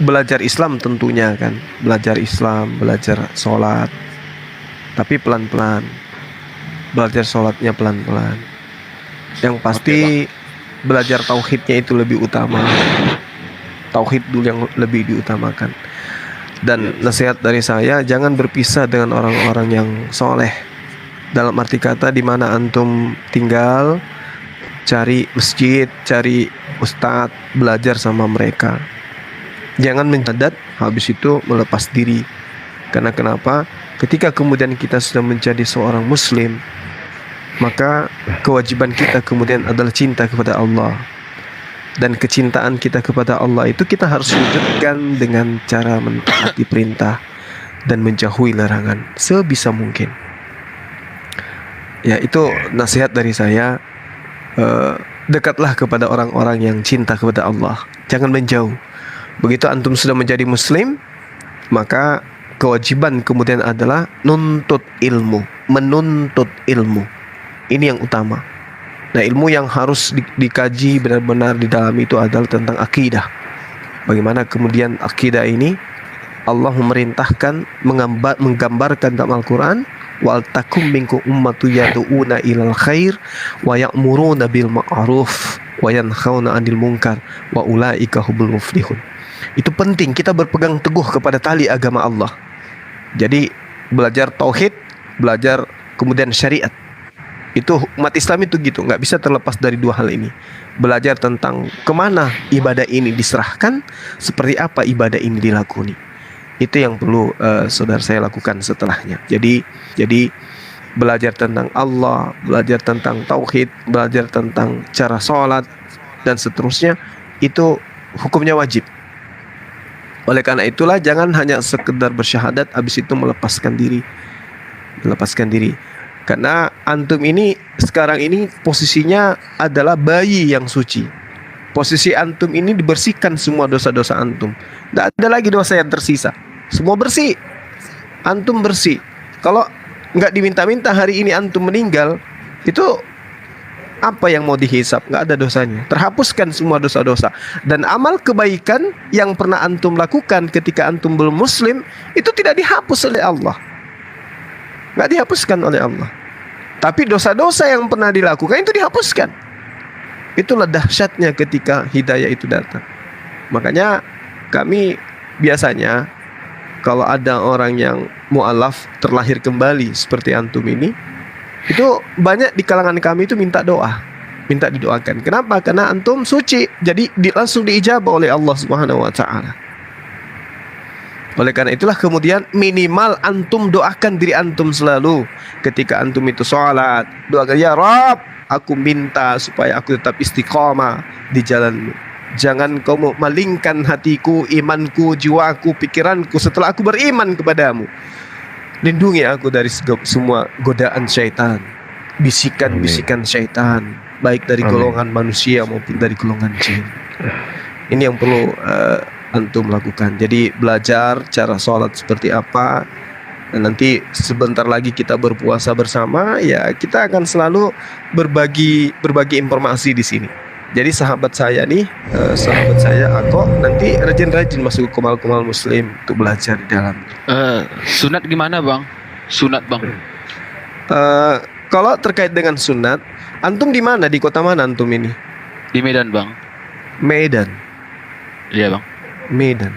belajar Islam tentunya kan. Belajar Islam, belajar sholat. Tapi pelan-pelan. Belajar sholatnya pelan-pelan. Yang pasti belajar tauhidnya itu lebih utama. Tauhid dulu yang lebih diutamakan. Dan nasihat dari saya, jangan berpisah dengan orang-orang yang soleh. Dalam arti kata, di mana antum tinggal, cari masjid, cari ustadz, belajar sama mereka. Jangan mencadat, habis itu melepas diri. Karena kenapa? Ketika kemudian kita sudah menjadi seorang muslim, maka kewajiban kita kemudian adalah cinta kepada Allah. Dan kecintaan kita kepada Allah itu kita harus wujudkan dengan cara mentaati perintah dan menjauhi larangan sebisa mungkin. Ya, itu nasihat dari saya. Dekatlah kepada orang-orang yang cinta kepada Allah. Jangan menjauh. Begitu antum sudah menjadi muslim, maka kewajiban kemudian adalah nuntut ilmu, menuntut ilmu. Ini yang utama. Nah, ilmu yang harus dikaji benar-benar di dalam itu adalah tentang akidah. Bagaimana kemudian akidah ini Allah memerintahkan, menggambarkan dalam Al-Quran, wal takum minkum ummatu yad'una ilal khair wa ya'muruna bil ma'ruf wa yanhauna 'anil munkar wa ulaika humul muflihun. Itu penting, kita berpegang teguh kepada tali agama Allah. Jadi belajar tauhid, belajar kemudian syariat. Itu umat Islam itu gitu, nggak bisa terlepas dari dua hal ini. Belajar tentang kemana ibadah ini diserahkan, seperti apa ibadah ini dilakoni. Itu yang perlu saudara saya lakukan setelahnya. Jadi belajar tentang Allah, belajar tentang tauhid, belajar tentang cara sholat dan seterusnya, itu hukumnya wajib. Oleh karena itulah jangan hanya sekedar bersyahadat habis itu melepaskan diri. Karena antum ini sekarang ini posisinya adalah bayi yang suci. Posisi antum ini dibersihkan semua dosa-dosa antum. Tidak ada lagi dosa yang tersisa. Semua bersih. Antum bersih. Kalau nggak diminta-minta hari ini antum meninggal, itu apa yang mau dihisap? Nggak ada dosanya. Terhapuskan semua dosa-dosa. Dan amal kebaikan yang pernah antum lakukan ketika antum belum muslim, itu tidak dihapus oleh Allah. Nggak dihapuskan oleh Allah. Tapi dosa-dosa yang pernah dilakukan itu dihapuskan. Itulah dahsyatnya ketika hidayah itu datang. Makanya kami biasanya kalau ada orang yang mu'alaf terlahir kembali seperti antum ini, itu banyak di kalangan kami itu minta doa, minta didoakan. Kenapa? Karena antum suci, jadi langsung diijabah oleh Allah Subhanahu wa taala. Oleh karena itulah kemudian minimal antum doakan diri antum selalu ketika antum itu sholat, doakan, ya Rabb, aku minta supaya aku tetap istiqamah di jalanmu. Jangan kau malingkan hatiku, imanku, jiwaku, pikiranku setelah aku beriman kepadamu. Lindungi aku dari semua godaan syaitan, bisikan-bisikan syaitan, baik dari golongan manusia maupun dari golongan jin. Ini yang perlu antum lakukan. Jadi belajar cara sholat seperti apa. Dan nanti sebentar lagi kita berpuasa bersama, ya kita akan selalu berbagi informasi di sini. Jadi sahabat saya nih, sahabat saya Ako nanti rajin-rajin masuk ke kumal-kumal muslim untuk belajar di dalam. Sunat gimana bang? Sunat bang? Kalau terkait dengan sunat, antum di mana? Di kota mana antum ini? Di Medan bang. Medan. Iya bang. Medan.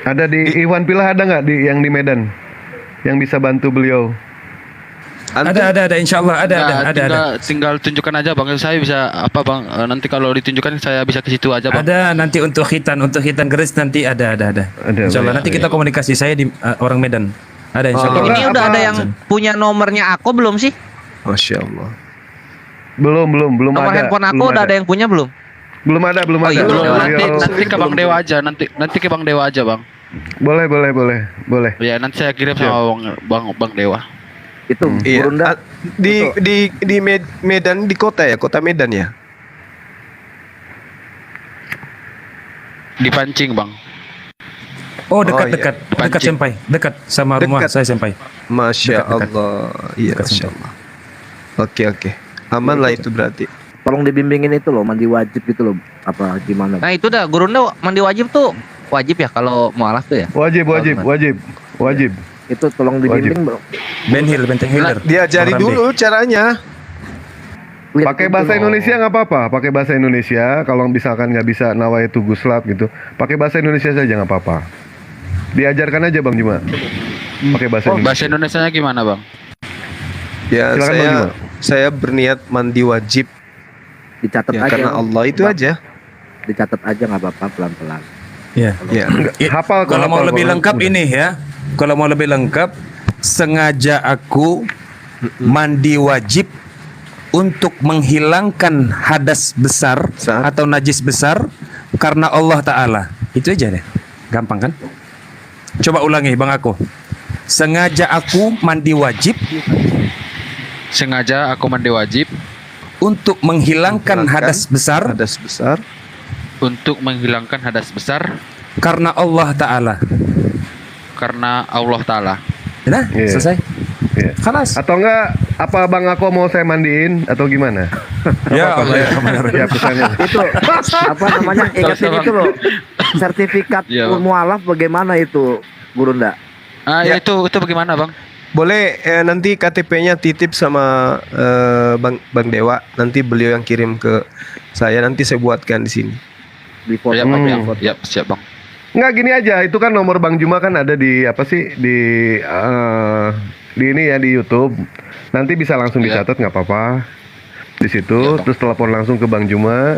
Ada di Iwan Pilah, ada nggak di yang di Medan yang bisa bantu beliau? Ada, insya Allah ada. Tinggal tunjukkan aja bang. Saya bisa apa bang? Nanti kalau ditunjukkan saya bisa ke situ aja bang. Ada nanti untuk khitan keris nanti ada. Insya Allah nanti kita komunikasi. Saya di orang Medan. Ada insya Allah. Ini udah ada yang punya nomornya aku belum sih? Masya Allah. Belum Nomor ada. handphone aku udah ada yang punya belum? Belum ada. iya, Belum, Beliau- nanti ke Bang Dewa aja. Nanti ke Bang Dewa aja bang. Boleh. Ya nanti saya kirim sama bang Dewa. Itu Iya. Gurunda Di Medan, di kota ya, kota Medan ya. Dipancing bang. Oh dekat iya. dekat Senpai, dekat sama rumah Dekat. saya Senpai. Masya Dekat. Allah. Iya, Dekat Masya Senpai. Allah. Oke. Aman lah itu berarti. tolong dibimbingin itu loh, mandi wajib itu loh, apa gimana? Nah itu dah Gurunda mandi wajib tuh wajib ya kalau mualaf tuh ya. Wajib. Itu tolong dibimbing bro. Benteng Hilir. Diajari Orang dulu caranya. Lihat Pakai itu bahasa loh. Indonesia nggak apa-apa. Pakai bahasa Indonesia. Kalau misalkan nggak bisa nawaitu guslab gitu, pakai bahasa Indonesia saja nggak apa-apa. Diajarkan aja Bang Juma. Pakai bahasa Indonesia. Bahasa Indonesianya gimana bang? Ya Silakan, Bang Juma. saya berniat mandi wajib Dicatat ya, aja. karena Allah itu Bang. aja. Dicatat aja nggak apa-apa pelan-pelan. Ya. Ya. Hafal kok, Kalau mau hafal lebih kok. lengkap ini ya. Kalau mau lebih lengkap, sengaja aku mandi wajib untuk menghilangkan hadas besar atau najis besar karena Allah Ta'ala. Itu aja deh. Gampang kan? Coba ulangi Bang Ako. Sengaja aku mandi wajib sengaja aku mandi wajib untuk menghilangkan hadas besar untuk menghilangkan hadas besar karena Allah Ta'ala. karena Allah Ta'ala. Nah, Iya. selesai. Iya. Kalas. Atau enggak apa Bang Ako mau saya mandiin atau gimana? Ya Allah, ya Rahman. Ya pesannya. Itu apa namanya? Ingetin Bang. itu loh. Sertifikat Iya, Bang. mualaf bagaimana itu, Gurunda? Ya. Itu bagaimana bang? Boleh nanti KTP-nya titip sama Bang Dewa. Nanti beliau yang kirim ke saya. Nanti saya buatkan di sini. Di foto. Ya, ya, siap bang. Nggak, gini aja, itu kan nomor Bang Juma kan ada di apa sih di ini ya, di YouTube. Nanti bisa langsung Iya. dicatat, nggak apa-apa di situ. Iya, Bang. Terus telepon langsung ke Bang Juma.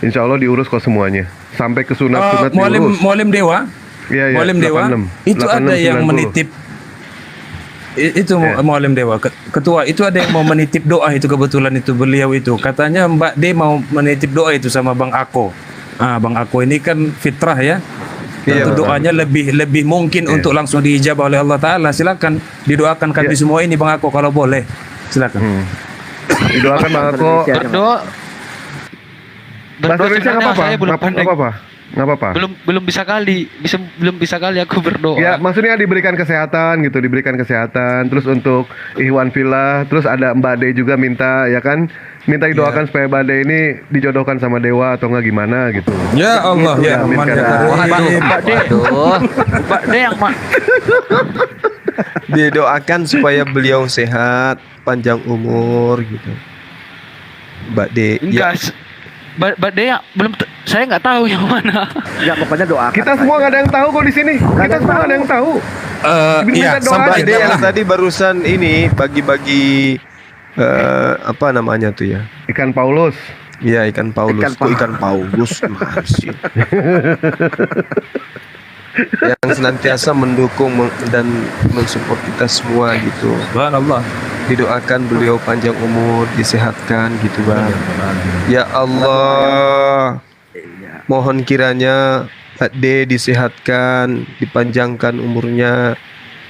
Insya Allah diurus kok semuanya sampai ke sunat diurus. Mualim Dewa. Iya, iya, Mualim Dewa. 86, Itu ada 86, yang 90. menitip. Itu Ya. Mualim Dewa. Ketua itu ada yang mau menitip doa itu, kebetulan itu beliau itu. Katanya Mbak D mau menitip doa itu sama Bang Ako. Bang Ako ini kan fitrah ya. Iya, Tentu betul. doanya lebih mungkin Iya. untuk langsung diijabah oleh Allah Ta'ala. Silakan didoakan kami Iya. semua ini Bang Ako kalau boleh. Silakan. Didoakan Bang Ako. Indonesia. Berdoa. Bahasa Indonesia nggak apa-apa, Saya belum nggak pandai. apa-apa, nggak apa-apa. Belum bisa kali aku berdoa. Ya, maksudnya diberikan kesehatan gitu, diberikan kesehatan. Terus untuk Ikhwan Fillah, terus ada Mbak De juga minta, ya kan, minta didoakan supaya Mbak De ini dijodohkan sama Dewa atau enggak gimana gitu. Ya Allah, Gitu, ya ya, Rahman, Amin, ya karena- Karim. Mbak D, Waduh. Mbak D yang Didoakan supaya beliau sehat, panjang umur gitu. Mbak D. enggak. Mbak D yang saya nggak tahu yang mana. Ya pokoknya doakan. Kita semua nggak ada yang tahu kok di sini. Kita semua nggak ada yang tahu. Iya, Minta doa sampai aja. Mbak D yang tadi barusan ini bagi-bagi apa namanya tuh ya? Ikan Paulus. Iya, ikan Paulus. Ikan Kok ikan Paulus masih. Yang senantiasa mendukung dan mensupport kita semua gitu. Subhanallah. Didoakan beliau panjang umur, disehatkan gitu Bang. Ya Allah, mohon kiranya Pak D disehatkan, dipanjangkan umurnya,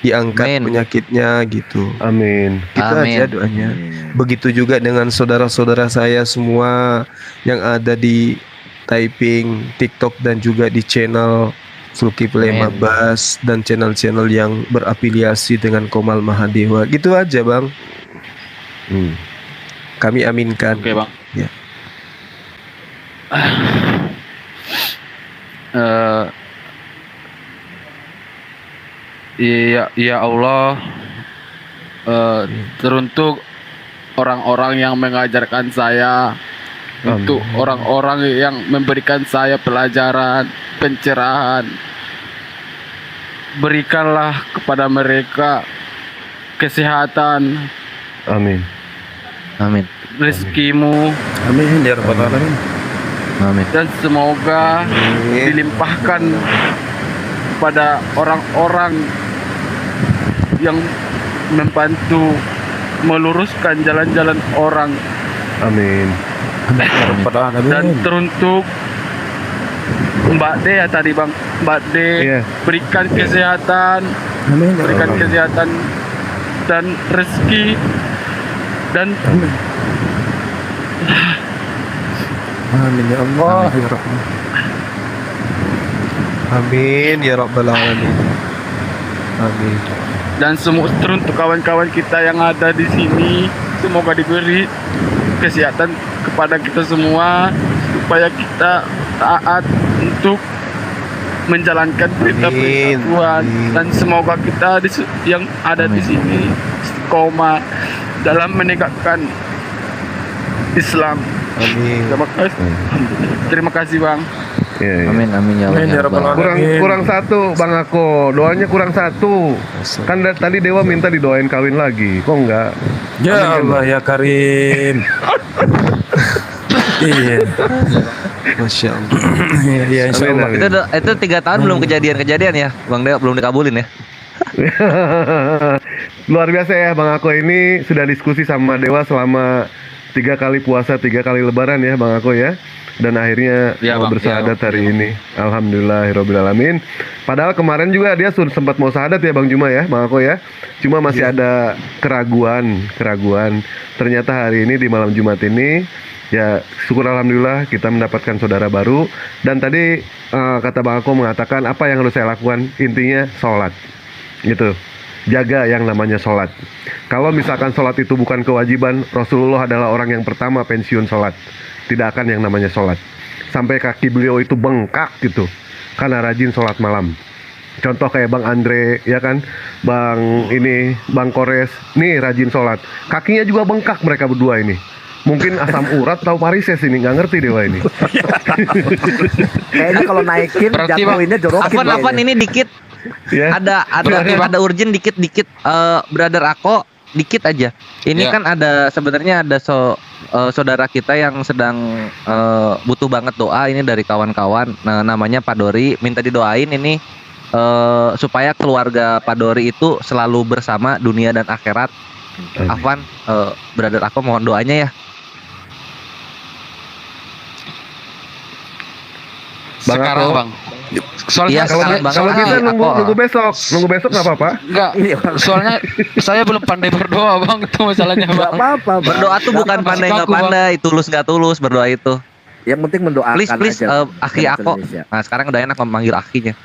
diangkat Amin. penyakitnya gitu. Amin. Gitu Amin. aja doanya. Begitu juga dengan saudara-saudara saya semua yang ada di Taiping, TikTok dan juga di channel Zulkifli Amin. Mabas dan channel-channel yang berafiliasi dengan Komal Mahadewa. Gitu aja Bang. Kami aminkan. Oke bang. Ya. Ya Allah, teruntuk orang-orang yang mengajarkan saya, untuk orang-orang yang memberikan saya pelajaran, pencerahan, berikanlah kepada mereka kesehatan, Amin. Amin. rezekimu, Amin ya rabbal alamin. Amin. dan semoga dilimpahkan kepada orang-orang yang membantu meluruskan jalan-jalan orang, Amin. Ya rabbal alamin. dan teruntuk Mbak D ya tadi bang, Mbak D Iya. berikan kesehatan, Amin ya berikan rabbal alamin. kesehatan dan rezeki dan Amin ya Allah ya Rahman. Amin ya rabbal alamin. Amin. dan semua teruntuk kawan-kawan kita yang ada di sini, semoga diberi kesehatan kepada kita semua supaya kita taat untuk menjalankan perintah-perintah Amin. Tuhan, Amin. dan semoga kita yang ada di sini istiqomah dalam menegakkan Islam. Amin. Terima kasih bang. Iya, iya. Amin amin ya Allah. Amin ya ya rabbal Rabbal alamin. Kurang satu Bang Ako, doanya kurang satu. Kan tadi Dewa minta didoain kawin lagi, kok enggak? Ya Allah ya Karim. Iya. Masya Allah. Iya insya Amin, Allah. amin. Itu 3 tahun belum kejadian-kejadian ya, Bang Dewa, belum dikabulin ya. Luar biasa ya Bang Ako, ini sudah diskusi sama Dewa selama 3 kali puasa, 3 kali lebaran ya Bang Ako ya. dan akhirnya Iya, Bang. bersyahadat Iya, hari ini. Alhamdulillahirabbil alamin. Padahal kemarin juga dia sempat mau syahadat ya Bang Juma ya, Bang Ako ya. Cuma masih ada keraguan. Ternyata hari ini di malam Jumat ini ya syukur alhamdulillah kita mendapatkan saudara baru. Dan tadi kata Bang Ako mengatakan apa yang harus saya lakukan, intinya sholat gitu. Jaga yang namanya sholat. Kalau misalkan sholat itu bukan kewajiban, Rasulullah adalah orang yang pertama pensiun sholat. Tidak akan yang namanya sholat. Sampai kaki beliau itu bengkak gitu, karena rajin sholat malam. Contoh kayak Bang Andre, ya kan, Bang Kores, nih rajin sholat. Kakinya juga bengkak mereka berdua ini. Mungkin asam urat atau varises ini, nggak ngerti dewa ini. Kayaknya kalau naikin Berarti, jatuhinnya jorokin. Afan ini dikit. Ya. Ada urgent dikit brother Ako dikit aja. Ini Ya. kan ada sebenarnya ada saudara kita yang sedang butuh banget doa ini dari kawan-kawan. Nah, namanya Pak Dori, minta didoain ini supaya keluarga Pak Dori itu selalu bersama dunia dan akhirat. Afwan, brother Ako mohon doanya ya. Bang Sekarang Ako. Bang. Soalnya Iya, Kalau sekarang Bang kalau Ako. kita nunggu Ako. nunggu besok nggak apa-apa. enggak, soalnya saya belum pandai berdoa Bang, itu masalahnya Nggak Bang. apa-apa. Bang. Berdoa tuh bukan Masih pandai nggak kaku, Bang. pandai, tulus nggak tulus berdoa itu. Yang penting mendoakan Please aja. akhi Ako. Nah, sekarang udah enak memanggil akhinya.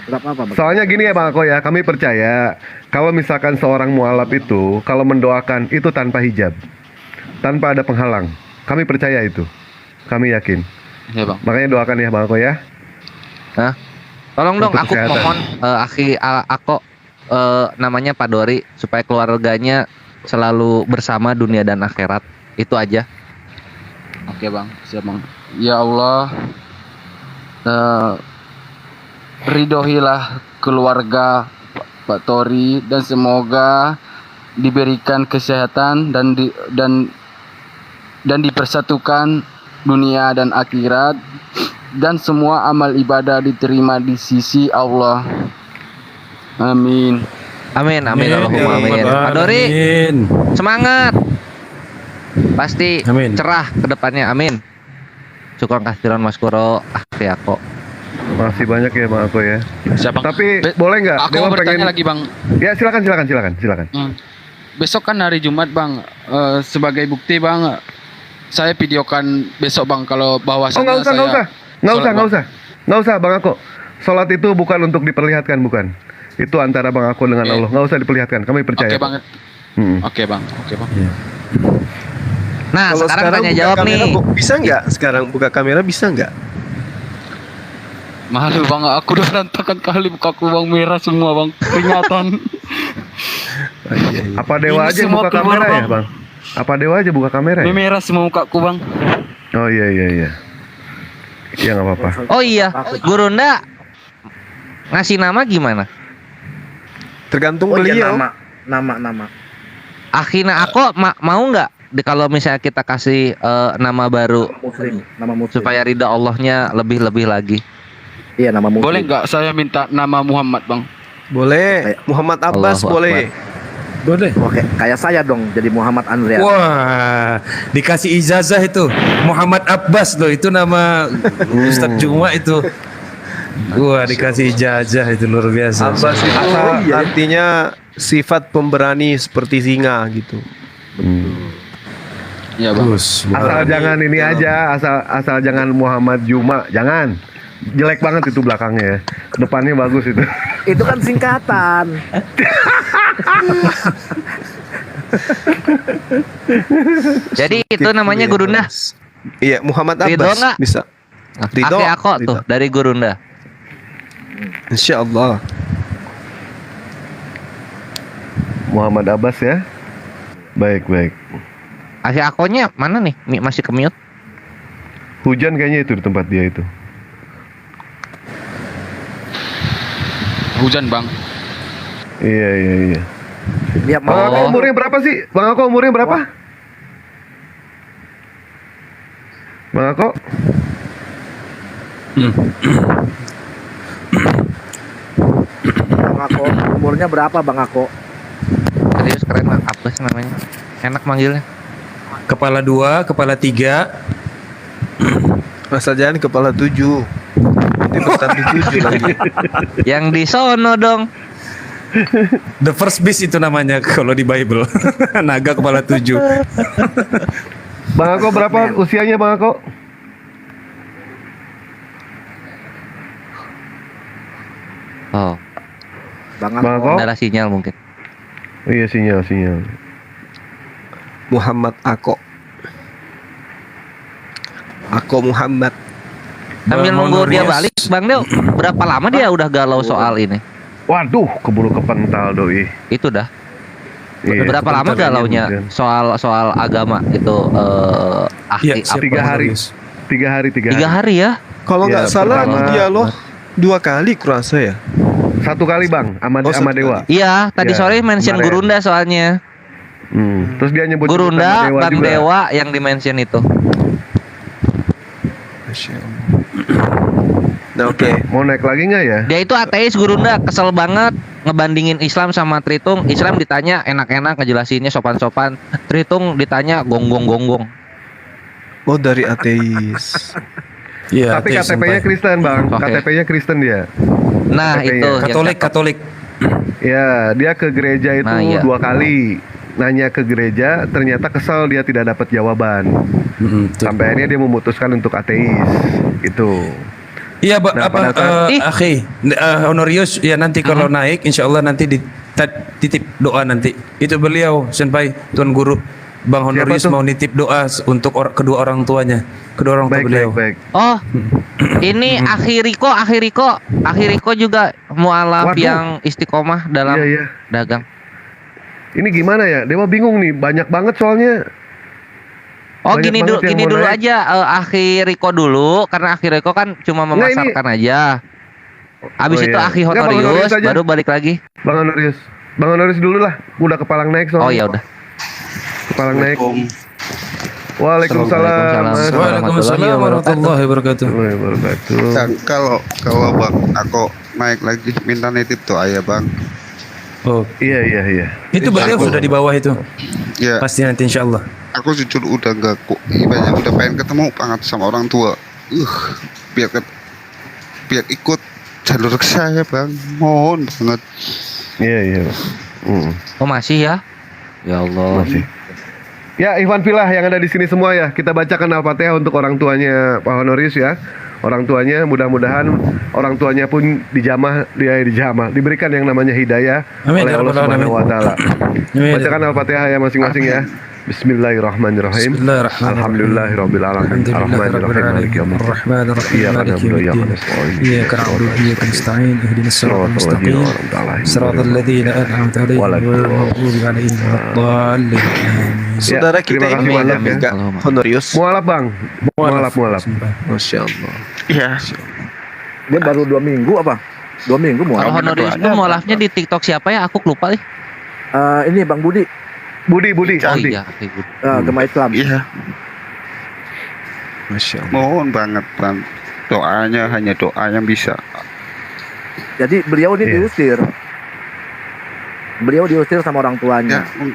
Nggak apa-apa. Bang. Soalnya gini ya Bang Ako ya, kami percaya kalau misalkan seorang mualaf itu kalau mendoakan itu tanpa hijab, tanpa ada penghalang. Kami percaya itu. Kami yakin. Ya Bang. Makanya doakan ya Bang Ako ya. Nah, tolong dong Untuk aku kesehatan. mohon Ako namanya Pak Dori supaya keluarganya selalu bersama dunia dan akhirat. Itu aja. Oke Bang, siap Bang. Ya Allah, ridhoilah keluarga Pak Tori dan semoga diberikan kesehatan dan dipersatukan dunia dan akhirat, dan semua amal ibadah diterima di sisi Allah. Amin. Amin Allahumma amin. Pak Dori Amin. semangat. Pasti Amin. cerah ke depannya. Amin. Syukur kasiran Mas Kuro. Akhi Ako. Masih banyak ya Bang Ako ya. Siap, Bang. Tapi boleh nggak? Aku mau bertanya lagi Bang. Ya silakan. Besok kan hari Jumat Bang. Sebagai bukti Bang, saya videokan besok Bang kalau bahwasannya Oh nggak usah Bang Ako. Sholat itu bukan untuk diperlihatkan, bukan. Itu antara Bang Ako dengan Oke. Allah. Nggak usah diperlihatkan. Kami percaya. Oke Bang. Hmm. Oke Bang. Nah, Kalau sekarang tanya buka jawab kamera, nih. bisa nggak sekarang buka kamera bisa nggak? Malu Bang, aku udah berantakan kali mukaku Bang, merah semua Bang. Peringatan. Apa dewa Ini aja semua buka keluar, kamera ya Bang. Bang? Apa dewa aja buka kamera ya? Merah semua mukaku Bang. Oh iya. Ya nggak apa-apa. Oh iya, Gurunda ngasih nama gimana? Tergantung Oh iya, beliau. nama. Akhina Ako mau nggak kalau misalnya kita kasih nama baru Nama muslim. supaya ridha Allahnya lebih lagi. Iya, nama muslim. Boleh nggak saya minta nama Muhammad Bang? Boleh. Muhammad Abbas Allahu boleh. Boleh. Oke, kayak saya dong jadi Muhammad Andreas. Wah, dikasih ijazah itu. Muhammad Abbas loh, itu nama Ustadz Juma itu. Wah, dikasih ijazah itu luar biasa. Abbas itu artinya sifat pemberani seperti singa gitu. Iya Bang. Bagus. Asal jangan ini aja, asal jangan Muhammad Juma, jangan. Jelek banget itu belakangnya ya. Depannya bagus itu. Itu kan singkatan. Jadi itu namanya Gurunda. Iya, Muhammad Ridho Abbas nggak? bisa. Ridho. Akhi Ako tuh dari Gurunda. Insya Allah. Muhammad Abbas ya. Baik. Akhi Akonya mana nih? Masih ke mute? Hujan kayaknya itu di tempat dia itu. Hujan Bang. Iya. Dia Bang mau Ako umurnya berapa sih? Bang Ako umurnya berapa? Bang Ako? Bang Ako, umurnya berapa Bang Ako? Serius keren Bang. Abbas namanya. Enak manggilnya. Kepala 2, kepala 3. Masa jalan kepala 7. Nanti bertanding 7 lagi. Yang di sono dong. The first beast itu namanya kalau di Bible. Naga kepala 7. Bang Ako berapa usianya Bang Ako? Oh, Bang Bang Ako? ada sinyal mungkin. Oh, iya sinyal. Muhammad Ako Muhammad. Sambil Bang nunggu dia Honorius. balik, Bang Deo, berapa lama dia udah galau soal ini? Waduh, keburu kepental doi. Itu dah. Iya, Berapa lama kepental galaunya kemudian. soal agama itu Iya, siap, Tiga Bang hari. Honorius. 3 hari. 3 hari ya? Kalau Ya, nggak salah pertama- dia loh 2 kali kurasa ya. 1 kali Bang, sama Oh, sama satu Dewa. Iya, tadi Ya, sore mention kemarin. Gurunda soalnya. Terus dia nyebut Gurunda, Dewa Bang juga. Dewa yang di-mention itu. Masya Allah. Nah, oke. Mau naik lagi nggak ya? Dia itu ateis Gurunda, kesel banget ngebandingin Islam sama Tritung. Islam ditanya enak-enak ngejelasinnya sopan-sopan. Tritung ditanya gonggong-gonggong. Oh, dari ateis. Iya, Tapi ateis KTP-nya sampai. Kristen Bang. Oke. KTP-nya Kristen dia. Nah, KTP-nya. itu yang Katolik. Ya, dia ke gereja itu Nah, iya. 2 kali. Nanya ke gereja, ternyata kesal dia tidak dapat jawaban. Betul. Sampai akhirnya dia memutuskan untuk ateis. Gitu. Iya, Nah, apa pada saat- akhi, Honorius ya nanti kalau naik insya Allah nanti titip doa nanti. Itu beliau senpai Tuan Guru Bang Honorius tuh? mau nitip doa untuk kedua orang tuanya, kedua orang tua Baik, beliau. baik. Oh, ini Akhiriko juga mualaf Waduh. yang istiqomah dalam Iya, iya. dagang. Ini gimana ya? Dewa bingung nih, banyak banget soalnya. Oh, Banyak banget yang gini mau dulu naik. aja Akhiriko dulu karena Akhiriko kan cuma Nggak, ini- memasarkan aja. Habis Oh, itu iya. Akhi Nggak, Bang Honorius Honorius aja. baru balik lagi. Bang Honorius dulu lah. Udah kepalang naik soalnya. Oh ya udah. Kepalang naik. Waalaikumsalam. Waalaikumsalam. Mas. Waalaikumsalam warahmatullahi wabarakatuh. Warahmatullahi wabarakatuh. Ya, kalau bang aku naik lagi minta nitip doa ya bang. Oh, Iya. itu beliau sudah di bawah itu. Ya Pasti nanti insya Allah. aku jujur udah nggak kok ibaratnya udah pengen ketemu banget sama orang tua. Biar ikut jalur saya bang, mohon banget. Iya. Oh masih ya? Ya Allah. Masih. Ya, Ikhwan Filah yang ada di sini semua ya. Kita bacakan Al-Fatihah untuk orang tuanya Pak Honorius ya. Orang tuanya mudah-mudahan orang tuanya pun diberikan yang namanya hidayah Amin, oleh ya Allah Rabbal Subhanahu wa taala. Amin. Bacakan Al-Fatihah ya masing-masing ya. Bismillahirrahmanirrahim. Bismillahirrahmanirrahim. Alhamdulillahirabbil alamin. Arrahmanirrahim. Maliki yaumiddin. Ar-Rahmanir-Rahim. Iyyaka Maliki na'budu wa iyyaka yaumiddin. nasta'in. Iyyaka na'budu wa iyyaka nasta'in. Ihdinas siratal mustaqim. Siratal ladzina an'amta 'alaihim ghairil maghdubi 'alaihim waladdallin. Saudara Ya, kita terima kasih ini banyak ya. enggak Honorius. Mualaf Bang. Mualaf. Masya Allah. Iya. Dia baru 2 minggu apa? 2 minggu mau. Kalau Honorius itu mualafnya di TikTok siapa ya? Aku lupa nih. Ini Bang Budi, Budi. Oh iya, Akhi Budi. Gema Islam. Iya. Masya Allah. Mohon banget bang, doanya hanya doa yang bisa. Jadi beliau ini Iya. diusir. Beliau diusir sama orang tuanya. Ya,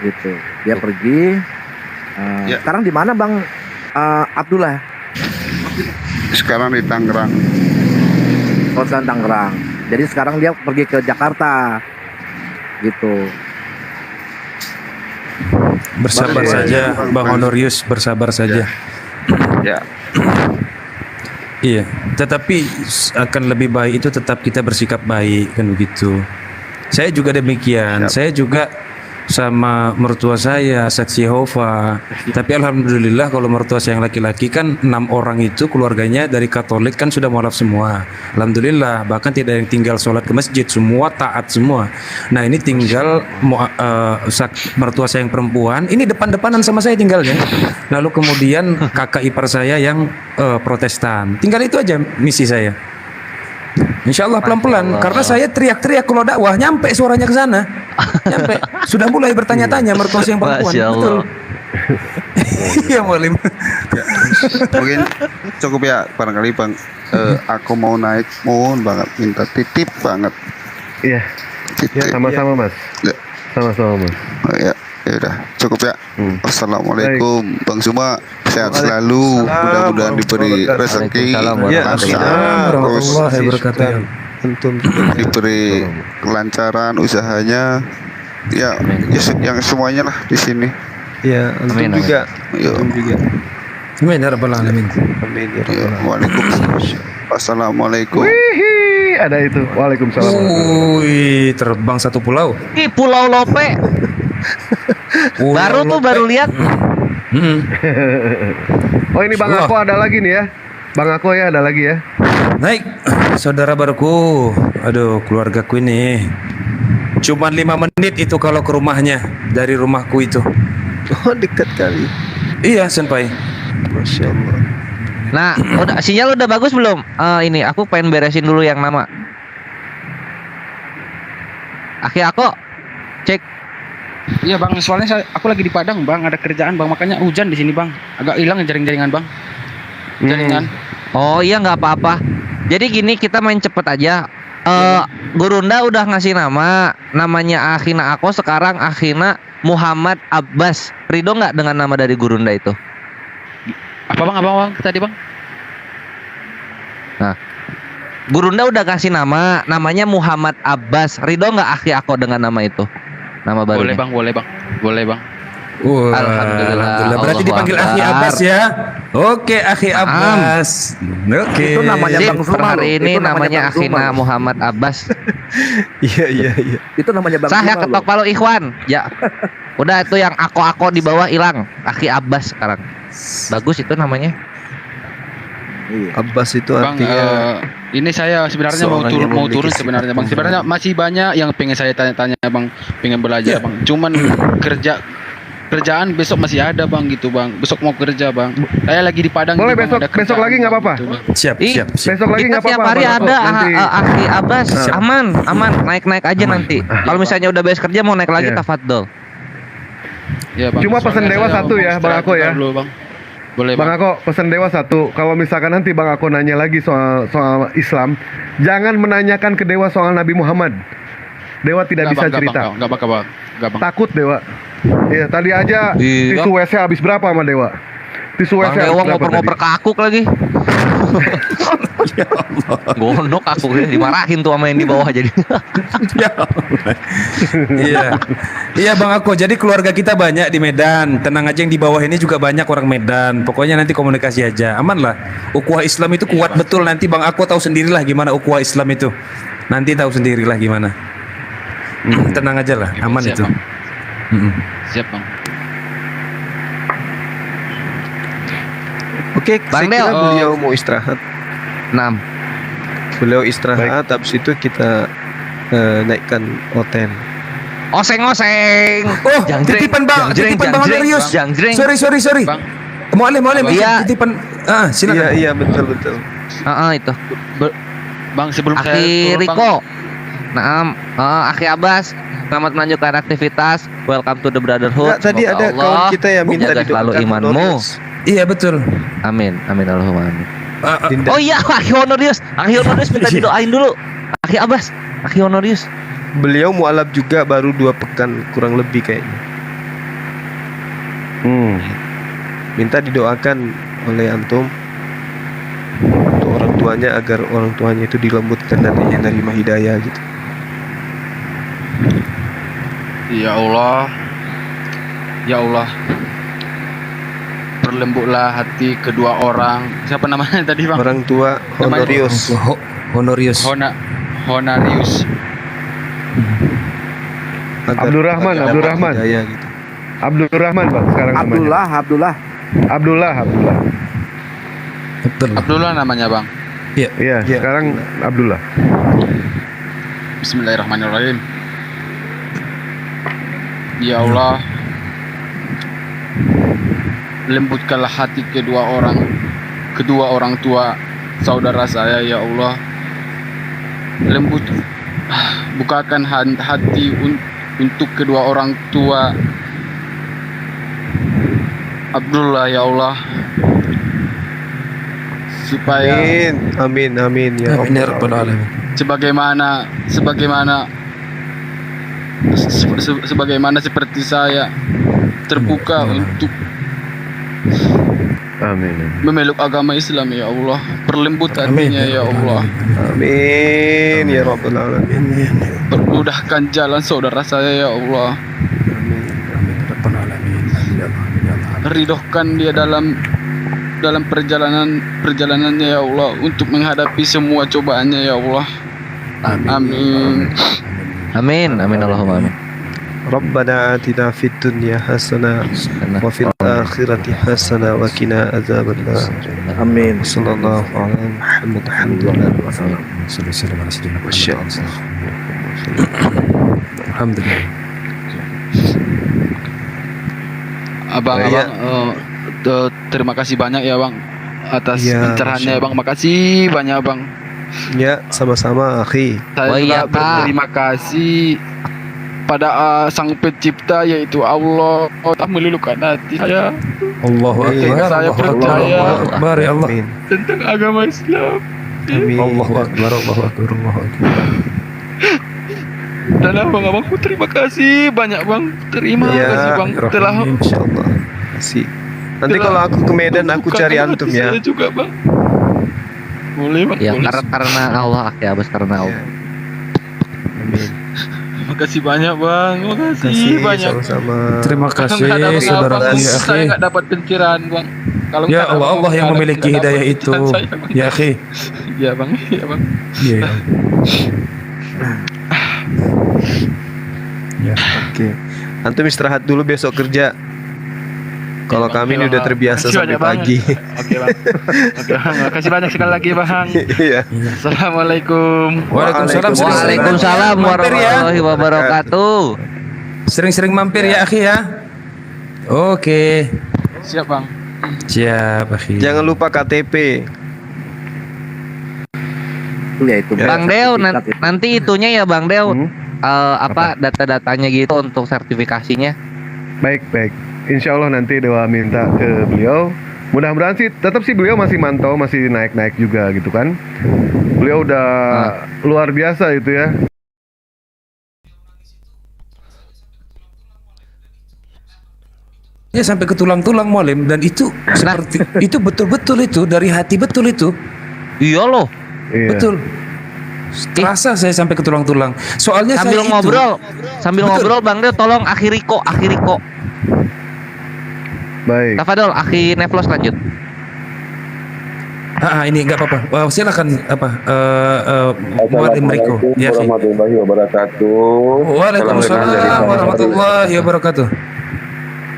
Gitu. Dia pergi. Ya. Sekarang di mana Bang Abdullah? sekarang di Tangerang. Kosan Tangerang. Jadi sekarang dia pergi ke Jakarta. Gitu. Bersabar Bagus, saja, Bang Honorius, bersabar saja. Ya. Iya, tetapi akan lebih baik itu tetap kita bersikap baik kan begitu. Saya juga demikian. Saya juga sama mertua saya saksi Yehova. Tapi alhamdulillah kalau mertua saya yang laki-laki kan 6 orang itu keluarganya dari Katolik kan sudah mualaf semua. Alhamdulillah, bahkan tidak yang tinggal sholat ke masjid, semua taat semua. Nah ini tinggal mertua saya yang perempuan, ini depan-depanan sama saya tinggalnya. Lalu kemudian kakak ipar saya yang Protestan. Tinggal itu aja misi saya. Insya Allah pelan-pelan, karena saya teriak-teriak kalau dakwah nyampe suaranya ke sana, nyampe. Sudah mulai bertanya-tanya mertua saya yang perempuan. Masya Allah. Betul. Iya Mualim. Mungkin cukup ya barangkali bang. Aku mau naik, mohon banget minta titip banget. Iya. Titip. Sama-sama Mas. Ya. Sama-sama Mas. Oh, ya udah cukup ya. Assalamualaikum Bang Suma. sehat selalu, mudah-mudahan diberi rezeki, Waalaikumsalam lancar, terus warahmatullahi wabarakatuh. diberi kelancaran usahanya, ya, yang semuanya lah di sini. Ya, antum Amin, amin. juga. Ya. Antum juga. Amin ya rabbal alamin. Amin ya Ya, rabbal alamin. Waalaikumsalam. Assalamualaikum. Wih, ada itu. Waalaikumsalam. Wih, terbang satu pulau. Ih, Pulau Lope. baru lihat. Oh, ini Bang Wah. Ako ada lagi nih ya. Bang Ako ya ada lagi ya. Naik, saudara baruku. Aduh, keluargaku ini. Cuman 5 menit itu kalau ke rumahnya dari rumahku itu. Oh, dekat kali. Iya, senpai. Masya Allah. Nah, udah sinyal udah bagus belum? Ini aku pengen beresin dulu yang nama. Aku cek. Iya bang, soalnya aku lagi di Padang bang, ada kerjaan bang, makanya hujan di sini bang, agak hilang jaring-jaringan bang, jaringan. Oh iya nggak apa-apa. Jadi gini kita main cepet aja. Gurunda udah ngasih namanya Akhina aku sekarang Akhina Muhammad Abbas. Ridho nggak dengan nama dari Gurunda itu? Apa bang tadi bang? Nah, Gurunda udah kasih namanya Muhammad Abbas. Ridho nggak akhi aku dengan nama itu? Nama barunya. Boleh bang. Alhamdulillah. Berarti Allahu dipanggil Akhi Akbar. Abbas ya. Oke, Akhi Abbas. Oke. Itu namanya Sip, Bang per Zuma hari loh. ini Itu namanya namanya Bang Zuma Akhina loh. Muhammad Abbas. Iya. Itu namanya Bang Sah ya Zuma ketok loh. palu Ikhwan. Ya. Udah itu yang ako di bawah hilang. Akhi Abbas sekarang. Bagus itu namanya. Iya. Abbas itu Bang, artinya ini saya sebenarnya mau seorang yang turun memiliki sebenarnya sifat bang. Sebenarnya masih banyak yang pengen saya tanya-tanya bang, pengen belajar bang. Cuman kerjaan besok masih ada bang gitu bang. Besok mau kerja bang. Saya lagi di Padang. Boleh, nih, Bang, besok- ada kerjaan, besok lagi nggak Bang, apa-apa? gitu, Bang. Siap. Besok lagi Kita nggak tiap apa-apa. hari Bang Ako. ada Nanti Akhi Abbas. Aman. Naik aja nanti. Kalau misalnya udah beres kerja mau naik lagi Iya. tafadhol. Iya, Bang. Cuma pesen Soalnya dewa saya satu mau ya, Bang istirahat Ako juga ya. dulu, Bang. Boleh Bang bang. Ako pesen dewa satu. Kalau misalkan nanti Bang Ako nanya lagi soal Islam, jangan menanyakan ke dewa soal Nabi Muhammad. Dewa tidak bisa cerita. Nggak bang. Takut dewa. Iya, tadi aja Iya. tisu WC habis berapa sama dewa? Tisu Bang WC habis Dewa berapa ngoper-ngoper tadi? kakuk lagi. Gondok aku dimarahin tuh sama yang di bawah jadi. Ya Allah. Iya. Iya Bang Ako, jadi keluarga kita banyak di Medan. Tenang aja yang di bawah ini juga banyak orang Medan. Pokoknya nanti komunikasi aja. Aman lah. Ukhuwah Islam itu kuat betul. Nanti Bang Ako tahu sendirilah gimana ukhuwah Islam itu. Nanti tahu sendirilah gimana. Tenang aja lah, aman Siap, itu. Bang. Mm-mm. Siap bang. Oke, Bang saya kira Del. beliau mau istirahat. 6. Beliau istirahat, habis itu kita naikkan hotel. Oseng-oseng. Oh, titipan Bang Honorius. Jangjreng. Sorry. Bang. Boleh, Iya. titipan. Silakan. Iya, betul. Itu. Bang sebelum saya Akhi turun, Bang. Riko. Naam, Akhi Abbas. Selamat melanjutkan aktivitas. Welcome to the brotherhood. Nggak, tadi Semoga ada Allah kawan kita yang minta menjaga selalu didoakan imanmu. Honorius. Iya betul. Amin. Allahumma amin. Dinda. Oh iya, Akhi Honorius minta didoain dulu. Akhi Abbas, Akhi Honorius. Beliau mualaf juga baru 2 pekan kurang lebih kayaknya. Minta didoakan oleh antum untuk orang tuanya agar orang tuanya itu dilembutkan dan menerima hidayah gitu. Ya Allah, perlembutlah hati kedua orang. Siapa namanya tadi bang? Orang tua Honorius. Honorius. Honarius. Agar- Abdurrahman, agar dapat Abdurrahman. hidayah gitu. Abdurrahman Bang sekarang namanya. Abdullah. Betul. Abdullah namanya bang. Iya, Iya, sekarang Abdullah. Bismillahirrahmanirrahim. Ya Allah, lembutkanlah hati kedua orang tua saudara saya ya Allah. Bukakan hati untuk kedua orang tua Abdullah ya Allah, supaya Amin ya Amin ya Allah. rabbal alamin. sebagaimana seperti saya terbuka untuk Amin. memeluk agama Islam ya Allah, perlembut hatinya ya Allah, Amin ya rabbal alamin. permudahkan jalan saudara saya ya Allah, ridhokan dia dalam perjalanannya ya Allah, untuk menghadapi semua cobaannya ya Allah. Amin. Amin. Amin Allahumma amin. Rabbana atina fid dunya hasanah wa fil akhirati hasanah wa qina adzabannar. Amin. Sallallahu alaihi Muhammad alhamdulillah. Alhamdulillah. Abang, terima kasih banyak ya Bang atas Ya, pencerahannya Masya Bang. Makasih banyak Bang. Ya, sama-sama akhi. Saya Oh juga iya, Kak. berterima kasih pada Sang Pencipta yaitu Allah telah meluluhkan hati saya Allahu akbar. Saya Allahu percaya. akbar ya Allah. Amin. tentang agama Islam. Amin. Allahu akbar. Allahu akbar. Allahu akbar. Dan abang-abangku terima kasih banyak Bang. Terima Ya, kasih Bang telah Insyaallah. Kasih. Nanti kalau aku ke Medan aku cari antum ya. Saya juga Bang. Boleh Bang. Ya boleh. karena Allah ya Abas, karena Allah. Amin. Makasih banyak Bang. Makasih Kasih banyak. sama-sama. Terima Kalau kasih nggak ada abang, saudaraku ya saya akhi. nggak dapat pencerahan Bang. Kalau Ya nggak ada Allah, abang, Allah yang nggak ada- memiliki nggak dapat hidayah itu. pencerahan saya, Bang. Ya akhi. Ya Bang. Ya Bang. Iya. Ya. Oke. Antum istirahat dulu, besok kerja. Kalau Bang. kami ini Oke, udah Bang. terbiasa Makasih sampai banyak, Bang. pagi. Oke Bang. Oke Bang. Makasih banyak sekali lagi Bang. Iya. Assalamualaikum. Waalaikumsalam. Waalaikumsalam warahmatullahi wabarakatuh. Sering-sering mampir ya akhi ya. Oke. Siap Bang. Siap akhi. Jangan lupa KTP. Ya itu. Bang Deo sertifikat itu. nanti itunya ya Bang Deo, Hmm? apa data-datanya gitu untuk sertifikasinya. Baik. Insya Allah nanti Dewa minta ke beliau. Mudah-mudahan sih tetap sih beliau masih mantau, masih naik-naik juga gitu kan. Beliau udah luar biasa itu ya. Ya sampai ke tulang-tulang Molim, dan itu seperti itu betul-betul itu dari hati betul itu. Iya loh. Iya. Betul. Terasa saya sampai ke tulang-tulang. Soalnya Sambil saya ngobrol, Betul. ngobrol Bang Deo tolong akhiri kok. Baik. Tafadol, akhi Neflos lanjut. Ini nggak apa-apa. Silakan Mualim Riko. Ya, akhi. warahmatullahi wabarakatuh. Waalaikumsalam warahmatullahi wabarakatuh.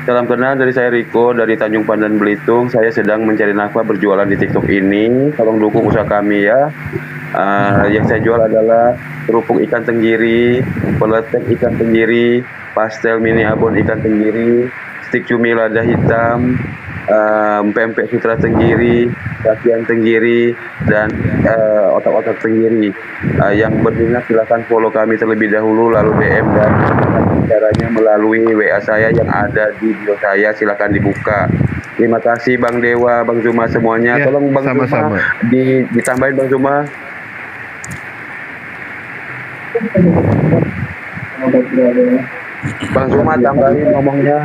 Salam kenal dari saya Riko dari Tanjung Pandan Belitung. Saya sedang mencari nafkah berjualan di TikTok ini. Tolong dukung usaha kami ya. Yang saya jual adalah kerupuk ikan tenggiri, peletek ikan tenggiri, pastel mini abon ikan tenggiri, stik cumi lada hitam, pempek sutra tenggiri, kasihan tenggiri, dan otak-otak tenggiri. Yang berminat silakan follow kami terlebih dahulu, lalu DM, dan caranya melalui WA saya yang ada di bio saya. Silakan dibuka. Terima kasih Bang Dewa, Bang Zuma semuanya. Ya, Tolong Bang sama-sama. Zuma ditambahin Bang Zuma. Bang Zuma tambahin ngomongnya.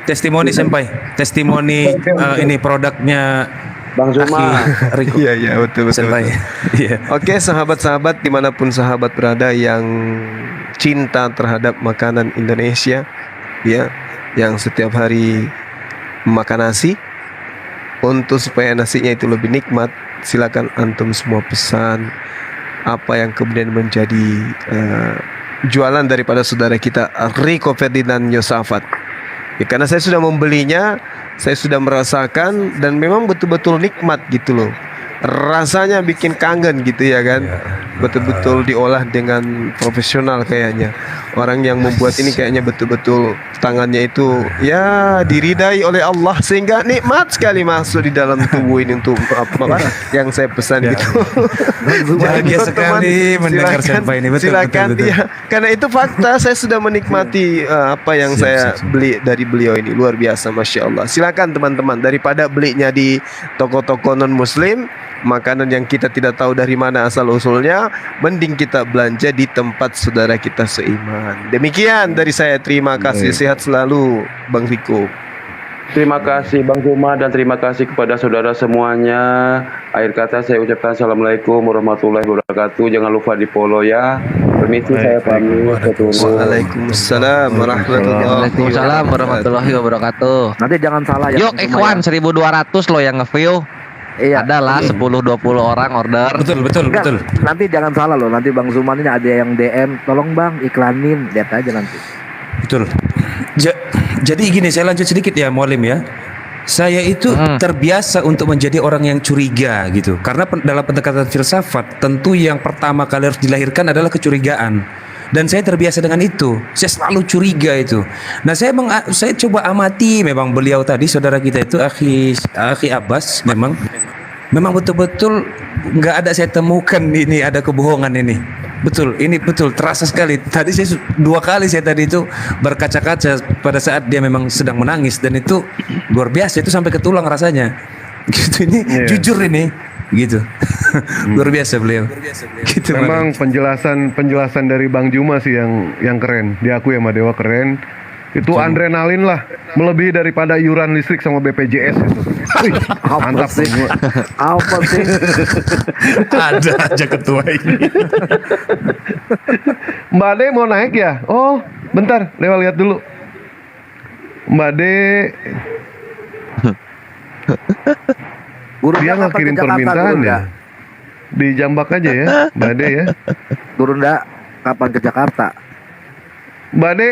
Testimoni sampai. Testimoni ini produknya Bang Zuma. Riko. Iya, betul. Sampai. Iya. Oke, sahabat-sahabat dimanapun sahabat berada yang cinta terhadap makanan Indonesia, ya, yang setiap hari makan nasi, untuk supaya nasinya itu lebih nikmat, silakan antum semua pesan apa yang kemudian menjadi jualan daripada saudara kita Riko Ferdinand Yosafat. Ya, karena saya sudah membelinya, saya sudah merasakan, dan memang betul-betul nikmat gitu loh. Rasanya bikin kangen gitu ya kan. Betul-betul diolah dengan profesional kayaknya. Orang yang membuat ini kayaknya betul-betul tangannya itu ya diridai oleh Allah, sehingga nikmat sekali masuk di dalam tubuh ini untuk apa yang saya pesan gitu. Bahagia Jadi, sekali teman-teman, mendengar sampai ini. Betul, silakan betul. ya. Karena itu fakta, saya sudah menikmati apa yang saya beli dari beliau ini, luar biasa, masya Allah. Silakan teman-teman, daripada belinya di toko-toko non muslim, makanan yang kita tidak tahu dari mana asal usulnya, mending kita belanja di tempat saudara kita seiman. Demikian dari saya, terima kasih. Sehat selalu Bang Riko. Terima kasih Bang Zuma dan terima kasih kepada saudara semuanya. Akhir kata saya ucapkan Assalamualaikum warahmatullahi wabarakatuh. Jangan lupa di follow ya. Permisi saya pamit. Waalaikumsalam warahmatullahi Waalaikumsalam warahmatullahi wabarakatuh. Nanti jangan salah ya. Yuk Bang Zuma Ikhwan 1200 loh yang nge-view. Iya. Adalah 10-20 orang order. Enggak, nanti jangan salah loh. Nanti Bang Zuma ini ada yang DM, tolong Bang iklanin, lihat aja nanti. Betul. Jadi gini, saya lanjut sedikit ya, Mualim ya. Saya itu terbiasa untuk menjadi orang yang curiga gitu. Karena dalam pendekatan filsafat, tentu yang pertama kali harus dilahirkan adalah kecurigaan. Dan saya terbiasa dengan itu. Saya selalu curiga itu. Nah, saya coba amati memang beliau tadi, saudara kita itu Akhi Abbas, memang betul-betul nggak ada saya temukan ini ada kebohongan ini. Betul, ini betul terasa sekali. Tadi saya 2 kali saya tadi itu berkaca-kaca pada saat dia memang sedang menangis dan itu luar biasa, itu sampai ke tulang rasanya. Gitu ini jujur ini gitu. Luar biasa beliau. Gitu, memang penjelasan dari Bang Juma sih yang keren. Diakui sama Dewa keren. Itu adrenalin lah, melebihi daripada iuran listrik sama BPJS itu. Wih, mantap sih. Apa sih? Ada aja ketua ini. Mbak De mau naik ya? Oh, bentar, Dewa lihat dulu. Mbak De dia ngakirin permintaan ya. Di Jambak aja ya, Mbak De ya. Gurunda kapan ke Jakarta? Mbak De,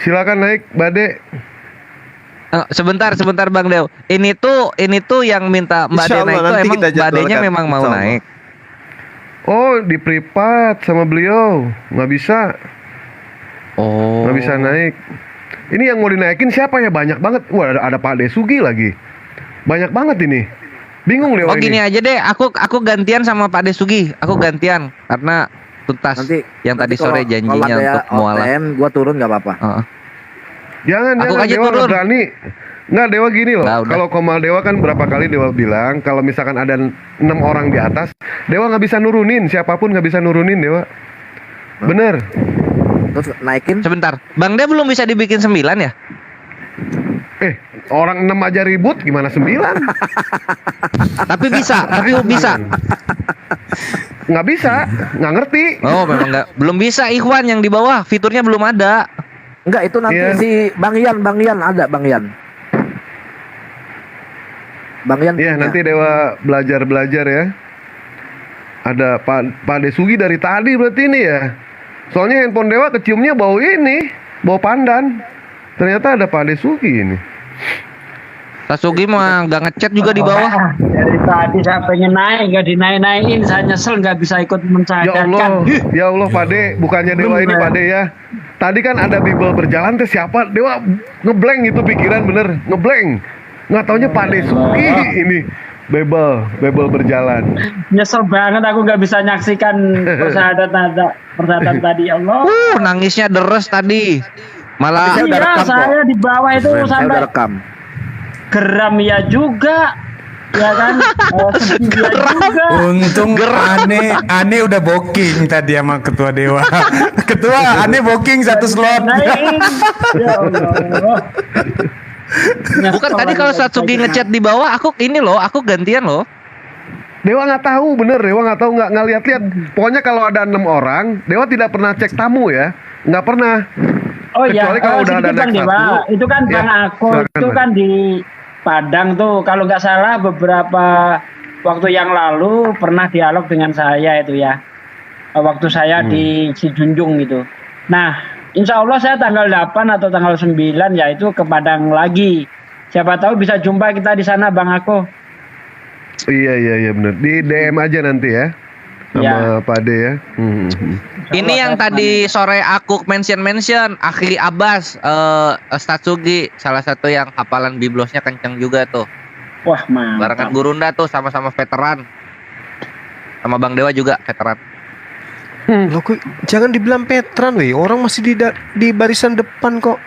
silakan naik, Mbak De. Sebentar Bang Dew. Ini tuh yang minta Mbak De naik itu emang Mbak De-nya memang mau naik. Oh, di privat sama beliau, nggak bisa. Oh. Nggak bisa naik. Ini yang mau dinaikin siapa ya? Banyak banget. Wah, ada Pak Desugi lagi. Banyak banget ini. Bingung Dewa ini. Oh gini aja deh, aku gantian sama Pak Desugi. Aku gantian karena tuntas yang tadi sore janjinya untuk mualaf. Gua turun nggak apa-apa. Jangan Aku aja Dewa turun. nggak berani. Nggak, Dewa gini loh. Nah, udah. Kalau Komal Dewa kan berapa kali Dewa bilang kalau misalkan ada 6 orang di atas, Dewa nggak bisa nurunin. Siapapun nggak bisa nurunin Dewa. Bener. Terus naikin. Sebentar, Bang De belum bisa dibikin 9 ya? Orang 6 aja ribut, gimana 9? Tapi bisa. Nggak bisa, nggak ngerti. Oh, memang nggak, belum bisa Ikhwan yang di bawah, fiturnya belum ada. Enggak, itu nanti si Bang Ian ada Bang Ian. Iya, nanti Dewa belajar ya. Ada Pak Desugi dari tadi berarti ini ya. Soalnya handphone Dewa keciumnya bau ini, bau pandan. Ternyata ada Pak Desugi ini. Tasugi mah nggak ngechat juga di bawah. Dari tadi saya pengen naik, nggak dinaik-naikin, saya nyesel nggak bisa ikut mencatatkan. Ya Allah Pak De, bukannya Dewa ini Pak De ya. Tadi kan ada Bible berjalan teh siapa? Dewa ngeblank itu pikiran bener, ngeblank. Nggak taunya Pak Desugi ini. Bible berjalan. Nyesel banget aku nggak bisa nyaksikan persyarat tadi, ya Allah. Nangisnya deres tadi. Malah iya, saya di bawah itu sampai geram ya juga, ya kan? Sedih ya juga. Untung aneh udah booking tadi sama ketua Dewa. Ketua aneh booking 1 slot. Ya Allah. Bukan tadi kalau Satsugi ngechat di bawah, aku gantian loh. Dewa nggak tahu, bener. Dewa nggak tahu, nggak lihat. Pokoknya kalau ada 6 orang, Dewa tidak pernah cek tamu ya, nggak pernah. Oh iya, kecuali kalau udah ada Bang next Dewa, satu. itu kan Bang Ako, itu kan di Padang tuh, kalau nggak salah beberapa waktu yang lalu pernah dialog dengan saya itu ya, waktu saya di Sijunjung gitu. Nah, insya Allah saya tanggal 8 atau tanggal 9 ya itu ke Padang lagi. Siapa tahu bisa jumpa kita di sana Bang Ako. Iya benar. Di DM aja nanti ya. Sama Pak De ya. Ini yang tadi sore aku mention Akhi Abbas, Statsugi, salah satu yang hafalan biblosnya kenceng juga tuh. Wah, mantap. Barengan Gurunda tuh sama-sama veteran. Sama Bang Dewa juga veteran. Loh, jangan dibilang veteran weh, orang masih di barisan depan kok.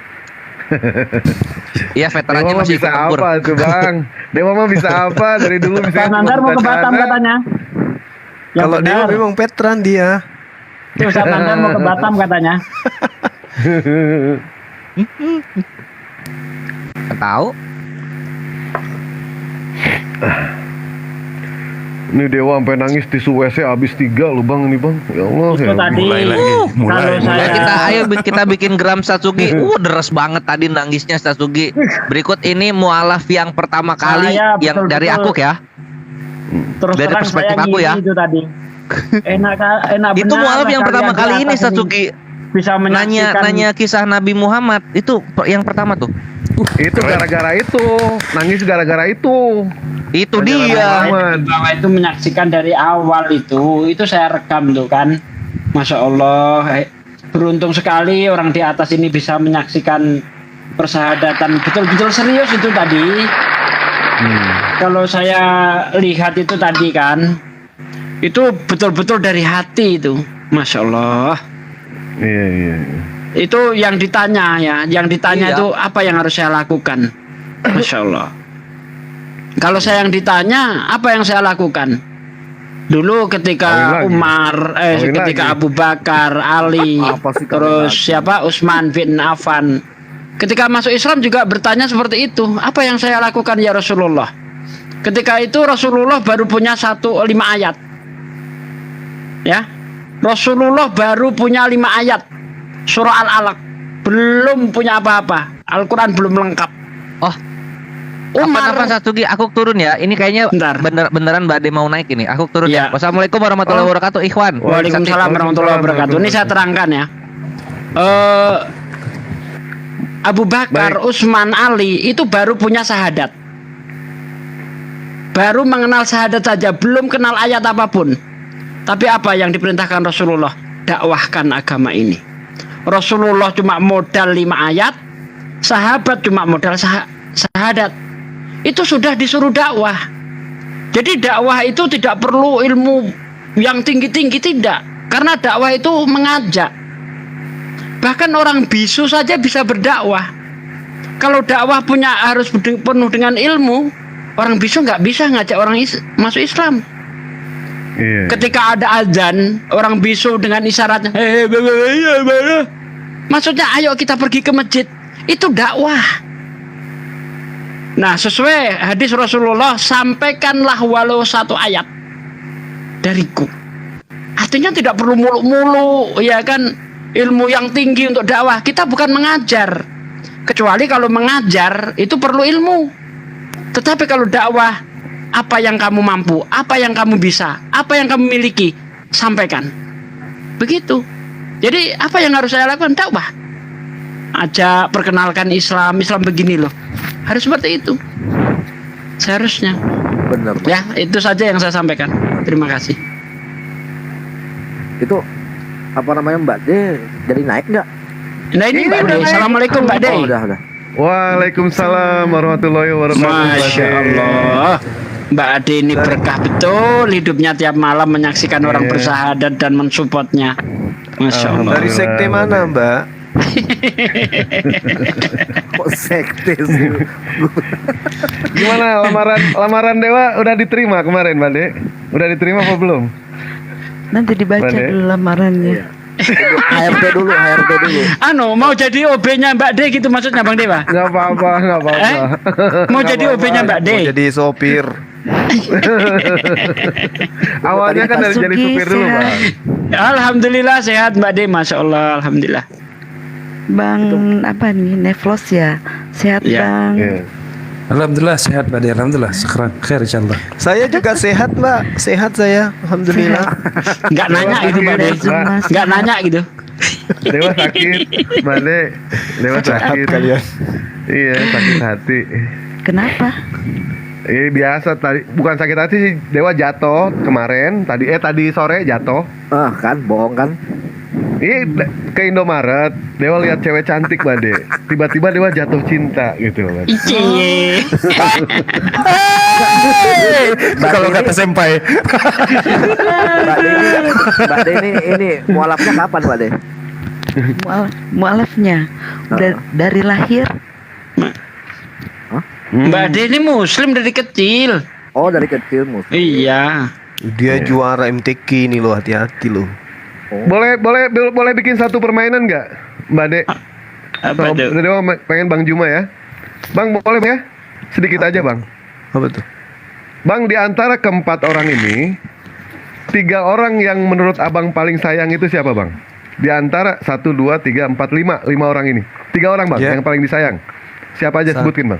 Iya, veterannya Dewa masih bisa ikut tempur. apa tuh Bang? Dewa mah bisa apa? Dari dulu bisa. Pak Nandar mau ke Batam katanya. Kalau Dewa memang veteran dia. Terus Pak Nandar mau ke Batam katanya. Tahu? Ini Dewa sampai nangis tisu WC habis 3 loh Bang ini Bang. Ya Allah. Itu Ya. tadi kalau saya Kita bikin gram Satsugi. Deres banget tadi nangisnya Satsugi. Berikut ini mualaf yang pertama kali Saya yang dari betul-betul- aku ya. terus Dari terang perspektif saya aku ya. ngiri itu tadi. Enak Itu benar mualaf yang kalian pertama di kali ini atas Satsugi bisa menyaksikan nanya kisah Nabi Muhammad. Itu yang pertama tuh. Itu gara-gara itu, nangis gara-gara itu. Itu Saya dia. di bawah itu menyaksikan dari awal itu saya rekam tuh kan. Masya Allah, beruntung sekali orang di atas ini bisa menyaksikan persahabatan betul-betul serius itu tadi. Kalau saya lihat itu tadi kan, itu betul-betul dari hati itu, Masya Allah. Iya. Itu yang ditanya ya, yang ditanya Iya. itu apa yang harus saya lakukan, Masya Allah. Kalau saya yang ditanya, apa yang saya lakukan? Dulu ketika Kawin lagi. Umar, Kawin ketika lagi. Abu Bakar, Ali, Apa sih kawin terus lagi? siapa Utsman bin Affan, ketika masuk Islam juga bertanya seperti itu. Apa yang saya lakukan ya Rasulullah? Ketika itu Rasulullah baru punya 5 ayat. Ya, Rasulullah baru punya 5 ayat. Surah Al-Alaq belum punya apa-apa. Al-Quran belum lengkap. Oh, Umar, apa Satsugi? Aku turun ya. Ini kayaknya Bentar. beneran Mbak Ade mau naik ini. Aku turun Iya. ya. Wassalamualaikum warahmatullahi wabarakatuh, Ikhwan. Waalaikumsalam warahmatullahi wabarakatuh. Ini saya terangkan ya. Abu Bakar, Utsman, Ali itu baru punya syahadat. Baru mengenal syahadat saja, belum kenal ayat apapun. Tapi apa yang diperintahkan Rasulullah? Dakwahkan agama ini. Rasulullah cuma modal 5 ayat, sahabat cuma modal syahadat. Itu sudah disuruh dakwah. Jadi dakwah itu tidak perlu ilmu yang tinggi-tinggi, tidak. Karena dakwah itu mengajak. Bahkan orang bisu saja bisa berdakwah. Kalau dakwah harus penuh dengan ilmu, orang bisu nggak bisa ngajak orang masuk Islam. Iya. Ketika ada azan, orang bisu dengan isyaratnya, maksudnya ayo kita pergi ke masjid. Itu dakwah. Nah, sesuai hadis Rasulullah, sampaikanlah walau 1 ayat dariku. Artinya tidak perlu mulu-mulu, ya kan, ilmu yang tinggi untuk dakwah. Kita bukan mengajar. Kecuali kalau mengajar itu perlu ilmu. Tetapi kalau dakwah, apa yang kamu mampu, apa yang kamu bisa, apa yang kamu miliki, sampaikan. Begitu. Jadi apa yang harus saya lakukan? Dakwah. Ajak, perkenalkan Islam begini loh. Harus seperti itu. Seharusnya. Bener. Ya, itu saja yang saya sampaikan. Terima kasih. Itu apa namanya Mbak D jadi naik nggak? Nah ini Mbak De. Assalamualaikum Mbak De. Oh, udah. Waalaikumsalam warahmatullahi wabarakatuh. Masya Allah. Mbak Ade ini berkah betul hidupnya, tiap malam menyaksikan orang bersahadat dan mensupportnya. Masya Allah. Dari sekte mana, Mbak? Kok sekte sih? Gimana lamaran Dewa udah diterima kemarin, Mbak De? Udah diterima apa belum? Nanti dibaca Mbak De? dulu lamarannya. HRD dulu. Anu, mau jadi OB-nya Mbak De gitu maksudnya Bang Dewa? Nggak apa-apa. Mau jadi OB-nya Mbak De? Mau jadi sopir. Awalnya kan dari jadi supir dulu, Bang. Alhamdulillah sehat Mbak De, Masya Allah, Alhamdulillah. Bang apa nih, Neflos ya? Sehat Ya. Bang. Alhamdulillah sehat Mbak De. Alhamdulillah. Sekarang khair insyaallah. Saya juga sehat, Mbak. Sehat saya. Alhamdulillah. Nggak nanya gitu Mbak De. Nggak nanya gitu. Dewa sakit, Mbak De. Dewa sakit. Kalian. Iya, sakit hati. Kenapa? Biasa tadi, bukan sakit hati sih. Dewa jatuh kemarin. Tadi sore jatuh. Kan bohong kan? Ke Indomaret, Dewa lihat cewek cantik, Mbak De. Tiba-tiba Dewa jatuh cinta gitu, Mbak De. Icie. Kalau kata senpai. Mbak De ini mualafnya kapan Mbak De? Mualafnya dari lahir. Mbak De ini muslim dari kecil. Oh, dari kecil muslim. Iya. Dia juara MTQ nih loh, hati-hati loh. Boleh bikin satu permainan nggak, Mbak De? Apa tuh? Dewa pengen Bang Juma ya. Bang boleh ya? Sedikit aja bang. Apa tuh? Bang, di antara keempat orang ini, 3 orang yang menurut abang paling sayang itu siapa bang? Di antara 1, 2, 3, 4, 5 orang ini, 3 orang bang yang paling disayang. Siapa aja sebutkin bang?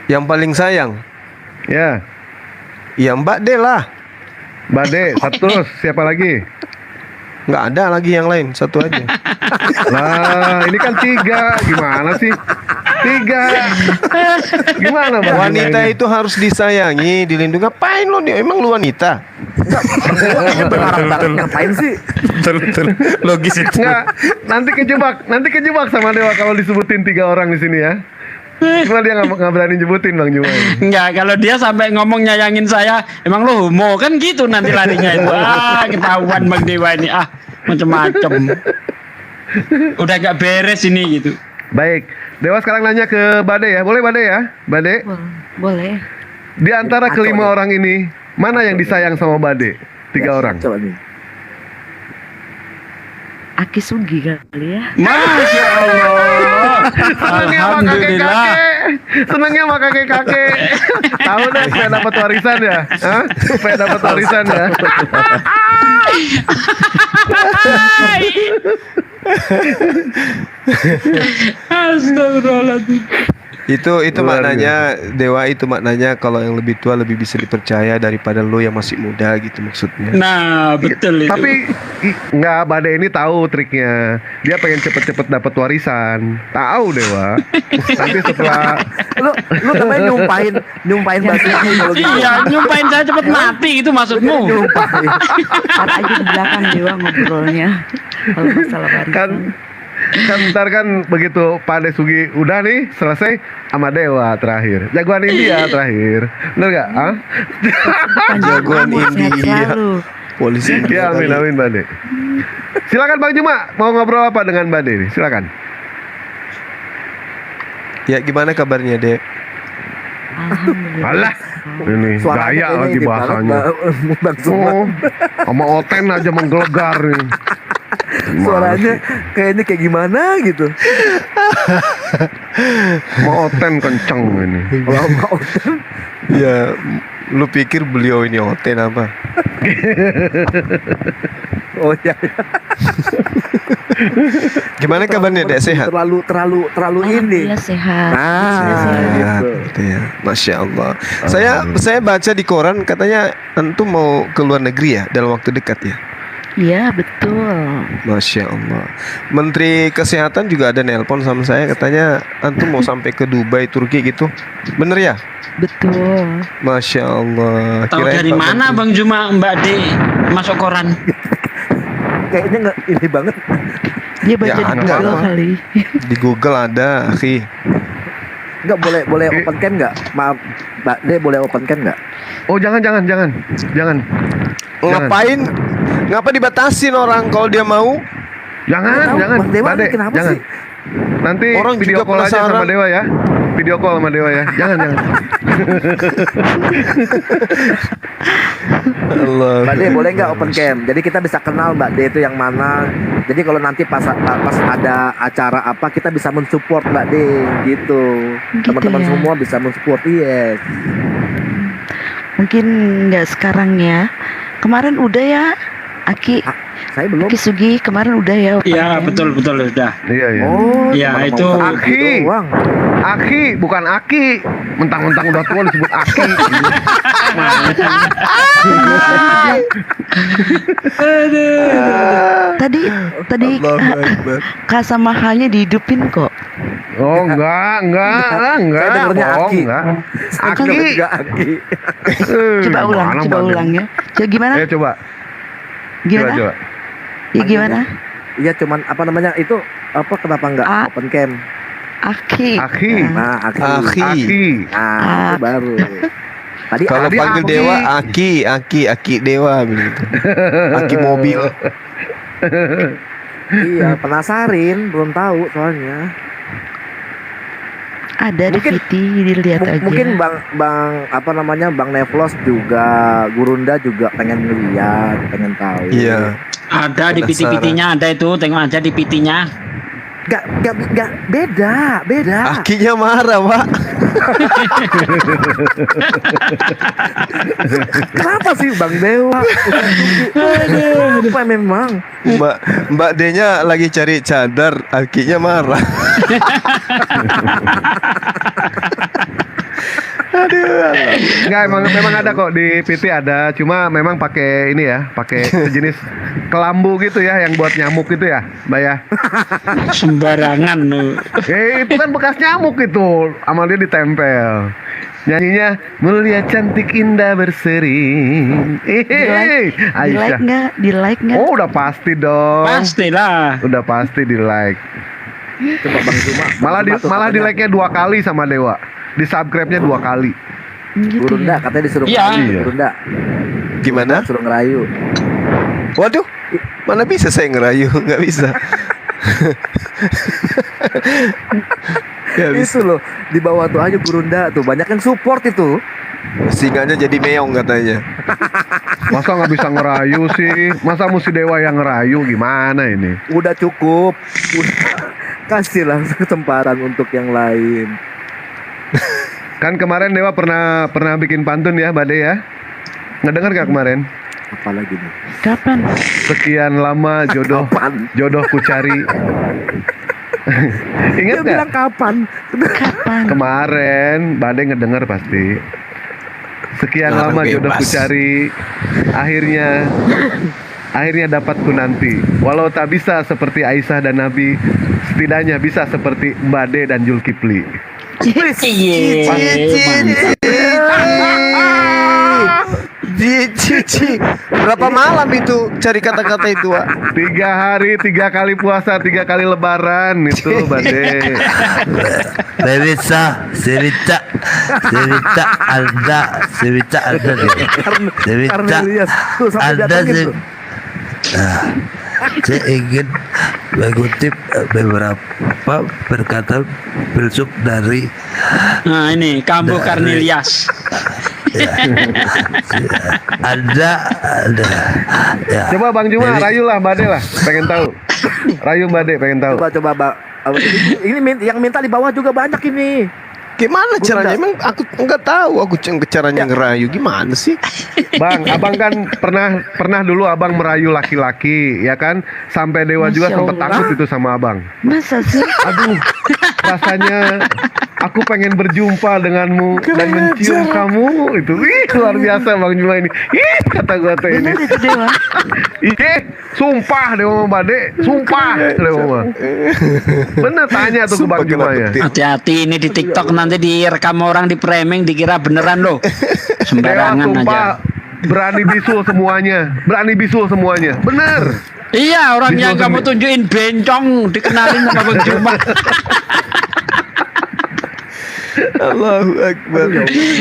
Yang paling sayang? Ya. Ya Mbak De lah. Mbak De, terus siapa lagi? Nggak ada lagi yang lain, satu aja. Lah, ini kan 3, gimana sih? 3. Gimana bang? Wanita itu harus disayangi, dilindungi. Ngapain lo nih? Emang lu wanita? Berharap banget ngapain sih? Betul. Logis itu. Enggak, nanti kejebak sama Dewa kalau disebutin 3 orang di sini ya. Cuma dia nggak berani nyebutin bang Juma. Enggak, kalau dia sampai ngomong nyayangin saya, emang lo homo kan gitu nanti larinya itu. Ketahuan Bang Dewa ini macem-macem. Udah gak beres ini gitu. Baik, Dewa sekarang nanya ke Bade ya. Boleh Bade ya? Bade? Boleh. Di antara kelima orang ini, mana yang disayang sama Bade? 3 orang. Coba nih. Aki Sugi kali ya. Masya Allah. Alhamdulillah. Senangnya sama kakek-kakek. Tahu deh, supaya dapat warisan ya. Hah? Supaya dapat warisan ya. Astagfirullahaladzim. Itu maknanya Dewa, itu maknanya kalau yang lebih tua lebih bisa dipercaya daripada lo yang masih muda gitu maksudnya. Nah, betul itu. Tapi nggak, Bade ini tahu triknya. Dia pengen cepet-cepet dapat warisan. Tahu Dewa. Nanti setelah lu namanya nyumpain batu kalau gitu. Iya, nyumpain saya cepet mati itu maksudmu. Nyumpain. Ntar aja di belakang Dewa ngobrolnya kalau masalah warisan. Kan ntar kan begitu Pak De Sugi udah nih selesai sama Dewa terakhir. Jagoan India terakhir. Bener gak? Hah? Jagoan India. Polisi. Ya amin Bade. Silakan Bang Juma, mau ngobrol apa dengan Bade nih? Silakan. Ya gimana kabarnya Dek? Alah, ini gaya lagi bahasanya. Sama Oten aja menggelegar nih. Suaranya kayaknya kayak gimana gitu. Mau Oten kenceng ini. Kalau mau Oten. Ya, lu pikir beliau ini Oten apa? Oh iya. Gimana kabarnya Dek, sehat? Terlalu ini. Alhamdulillah sehat. Sehat, gitu ya. Masya Allah. Saya baca di koran katanya antum mau ke luar negeri ya dalam waktu dekat ya. Iya betul. Masya Allah. Menteri Kesehatan juga ada nelpon sama saya, katanya antum mau sampai ke Dubai, Turki gitu. Bener ya? Betul. Masya Allah. Tahu dari mana Bang Juma Mbak De masuk koran? Kayaknya nggak ini banget. Dia baca Ya, di ada Google apa? kali. Di Google ada, akhi. Nggak boleh open cam nggak? Maaf, Mbak De boleh open cam nggak? Oh jangan. Ngapain? Ngapa dibatasin orang kalau dia mau? Jangan. Bang Dewa Bade, kenapa jangan. sih? Nanti Orang video juga call aja sama penasaran. Dewa ya. Video call sama Dewa ya. Jangan. Allah. Mbak De boleh nggak open cam? Jadi kita bisa kenal Mbak De itu yang mana. Jadi kalau nanti pas ada acara apa kita bisa mensupport Mbak De gitu. Teman-teman ya? semua bisa mensupport. Yes. Mungkin nggak sekarang ya. Kemarin udah ya, Aki. Saya belum. Aki Sugi kemarin udah ya. Iya betul udah. Iya. Oh, Iya cuma itu. mau Aki. doang. Aki, bukan Aki. Mentang-mentang udah tua disebut Aki. Tadi Kak sama halnya dihidupin kok. Oh enggak. Saya dengernya bohong, Aki. enggak. Saya dengernya juga Aki. Coba ulang ya. Coba gimana? Ayo coba. Gimana? Coba. Ya gimana? Iya cuman apa namanya itu apa kenapa nggak open cam? Aki. Nah, Aki. Nah, itu baru. Tadi Kalau Aki. panggil Dewa Aki Dewa begitu. Aki mobil. Iya, penasarin, belum tahu soalnya. Ada di VT, dilihat aja. Mungkin Bang apa namanya Bang Nevlos juga, Gurunda juga pengen ngeliat, pengen tahu. Iya. Ada di PT-PT-nya ada itu, tengok aja di PT-nya. Gak beda. Akinya marah, Pak. Kenapa sih Bang Dewa? Apa memang? Mbak D-nya lagi cari cadar, Akinya marah. Enggak, memang ada kok di PT ada, cuma memang pakai ini ya, pakai sejenis kelambu gitu ya yang buat nyamuk itu ya, Mbak ya. Sembarangan lu. Itu kan bekas nyamuk itu, sama dia ditempel. Nyanyinya mulia cantik indah berseri. Aisyah. Di like nggak? Oh, udah pasti dong. Pastilah. Udah pasti di like. Coba Bang Zuma. Malah di like-nya 2 kali sama Dewa. Di subscribe-nya 2 kali. Gurunda katanya disuruh ngerayu. Gurunda. Gimana? Suruh ngerayu. Waduh, mana bisa saya ngerayu? Nggak bisa. Itu loh, di bawah tuh aja Gurunda tuh, banyak yang support itu. Singanya jadi meong katanya. Masa nggak bisa ngerayu sih? Masa mesti Dewa yang ngerayu, gimana ini? Udah cukup. Kasihlah kesempatan untuk yang lain. Kan kemarin Dewa pernah bikin pantun ya, Mbak De ya? Ngedenger gak kemarin? Apalagi nih? Kapan? Sekian lama jodoh ku cari. Ingat Dia bilang kapan? Kemarin Mbak De ngedenger pasti. Sekian lama jodoh ku cari, akhirnya dapatku nanti. Walau tak bisa seperti Aisyah dan Nabi, setidaknya bisa seperti Mbak De dan Zulkifli. Cici. Berapa malam itu cari kata-kata itu, Pak? 3 hari, 3 kali puasa, 3 kali lebaran itu, Bade. Cerita ada saya ingin mengutip beberapa perkataan filsuf dari ini Kambu Karnilias. ada ya. Coba Bang Juma rayu lah Mbak De lah, pengen tahu. Rayu Mbak De pengen tahu. Coba ini yang minta di bawah juga banyak ini. Gimana caranya? Emang aku nggak tahu caranya ngerayu gimana sih? Bang, abang kan pernah dulu abang merayu laki-laki, ya kan? Sampai Dewa juga sempat takut itu sama abang. Masa sih? Aduh, rasanya aku pengen berjumpa denganmu dan mencium kamu itu. Ih, luar biasa Bang Juma ini. Ih, kata gua teh ini. Bener itu Dewa. Ih, sumpah Dewa Mbak De, sumpah Dewa. Bener tanya tuh ke Bang Juma ya. Hati-hati ini di TikTok nanti direkam orang di framing dikira beneran loh. Sembarangan Dewa, sumpah, aja. Berani bisul semuanya. Bener. Iya, orang yang kamu tunjukin bencong dikenalin sama Bang Juma. Allahu Akbar.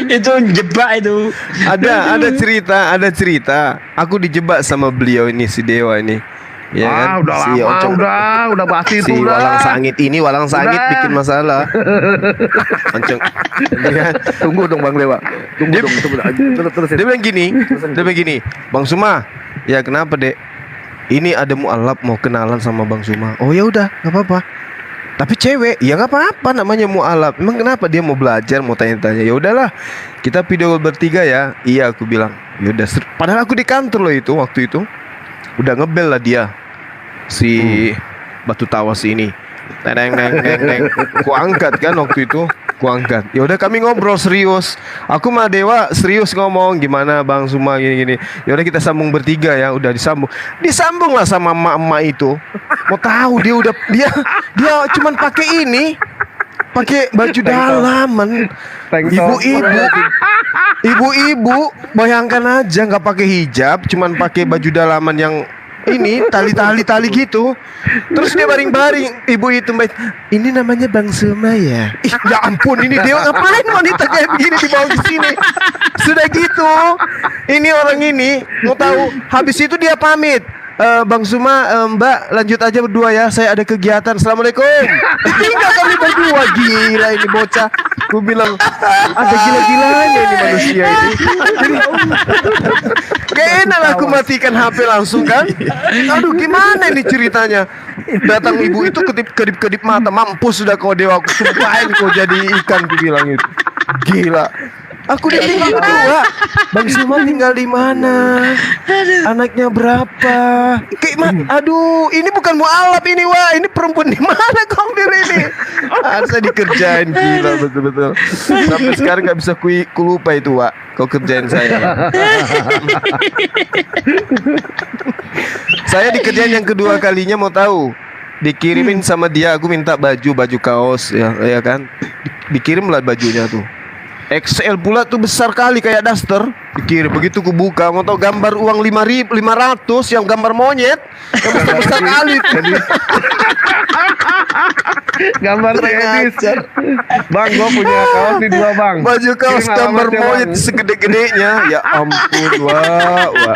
Itu jebak itu. Ada cerita. Aku dijebak sama beliau ini, si Dewa ini. Ya kan? Udah si lama, udah pasti itu udah. Walang sangit bikin masalah. Oncong. Tunggu dong Bang Dewa. Terus. Dia bilang gini, Bang Suma, ya kenapa Dek? Ini ada mualaf mau kenalan sama Bang Suma. Oh ya udah, nggak apa-apa. Tapi cewek, ya nggak apa-apa, namanya mualaf. Emang kenapa dia mau belajar, mau tanya-tanya? Ya udahlah, kita video bertiga ya. Iya, aku bilang. Ya udah. Padahal aku di kantor loh itu waktu itu. Udah ngebel lah dia. Si Batu Tawas ini. Neng. Ku angkat kan waktu itu. Ya udah kami ngobrol serius. Aku sama Dewa serius ngomong gimana Bang Suma gini. Ya udah kita sambung bertiga ya, udah disambung lah sama emak-emak itu. Mau tahu dia cuman pakai ini, pakai baju dalaman. Ibu-ibu bayangkan aja nggak pakai hijab, cuman pakai baju dalaman yang ini tali gitu. Terus dia baring-baring, ibu itu ini namanya Bang Suma ya. Ih, ya ampun, ini dia ngapain wanita kayak begini dibawa ke sini? Sudah gitu, ini orang ini mau tahu. Habis itu dia pamit. Bang Suma, Mbak lanjut aja berdua ya. Saya ada kegiatan. Assalamualaikum. Tinggal kami berdua, gila ini bocah. Gue bilang ada gila-gilanya ini manusia ini. Gak enak lah aku matikan HP langsung kan. Aduh gimana ini ceritanya. Datang ibu itu kedip-kedip mata. Mampus sudah kau Dewa. Aku sumpahin kau jadi ikan. Gue bilang itu. Gila. Aku ditinggal berdua. Bang Suma tinggal di mana? Anaknya berapa? Aduh, ini bukan mualaf ini, wah. Ini perempuan di mana kau ini? Saya dikerjain gila betul-betul. Sampai sekarang nggak bisa ku lupa itu, Wak. Kau kerjain saya. Saya dikerjain yang kedua kalinya, mau tahu? Dikirimin sama dia, aku minta baju kaos ya kan. Dikirimlah bajunya tuh. XL pula tuh besar kali kayak daster. Dikirim begitu ku buka, mau tau gambar uang 500 yang gambar monyet. Yang besar kali. Gambar tenis. Bang, gua punya kaos nih 2 bang. Baju kaos Kirim gambar alamatnya, monyet Bang. segede-gedenya. Ya ampun, wah.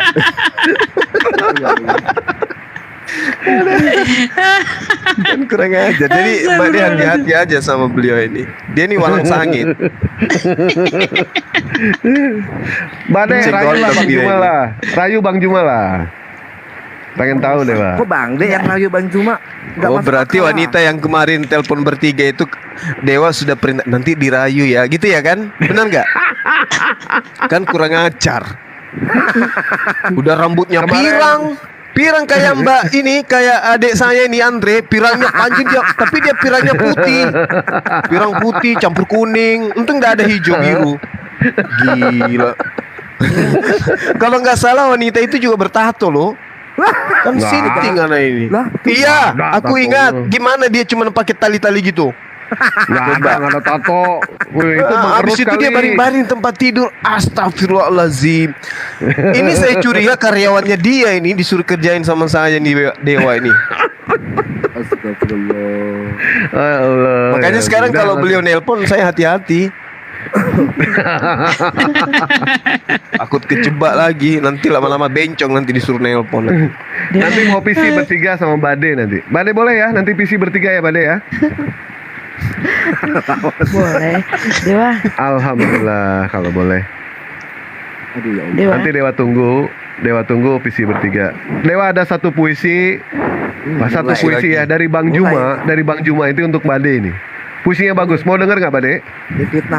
Kan kurang aja. Jadi Mbak Dia hati-hati aja sama beliau ini. Dia nih walang sangit. Bade, rayu lah Bang dia Juma ini. lah. Rayu Bang Juma lah. Pengen tahu deh, Pak. Kok Bang De yang rayu Bang Juma? Nggak Oh masuk berarti akal. wanita yang kemarin telepon bertiga itu Dewa sudah perintah nanti dirayu ya, gitu ya kan? Benar nggak? Kan kurang ajar. Udah rambutnya pirang kayak Mbak ini, kayak adik saya ini Andre, pirangnya panjang dia, tapi dia pirangnya putih, pirang putih campur kuning, untung nggak ada hijau biru. Gila. Kalau nggak salah wanita itu juga bertato loh. Kan Nggak sinting anak ini. Nggak Iya, ada aku tato. ingat. Gimana dia cuma pakai tali-tali gitu. Nggak ada tato. Wih, itu Habis mengerut itu dia kali. baring-baring tempat tidur. Astagfirullahalazim. Ini saya curiga karyawannya dia ini disuruh kerjain sama saya nih Dewa ini. Allah. Makanya Ya, sekarang udah, kalau lah. beliau nelpon saya hati-hati. Takut kejebak lagi. Nanti lama-lama bencong nanti disuruh nelpon. Nanti mau PC bertiga sama Bade nanti. Bade boleh ya? Nanti PC bertiga ya Bade ya? Boleh. Dewa. Alhamdulillah kalau boleh. Dewa. Nanti Dewa tunggu PC bertiga. Dewa ada satu puisi. Satu mulai puisi lagi. ya dari Bang Juma, dari Bang Juma itu untuk Bade ini. Puisinya bagus. Mau denger nggak Bade?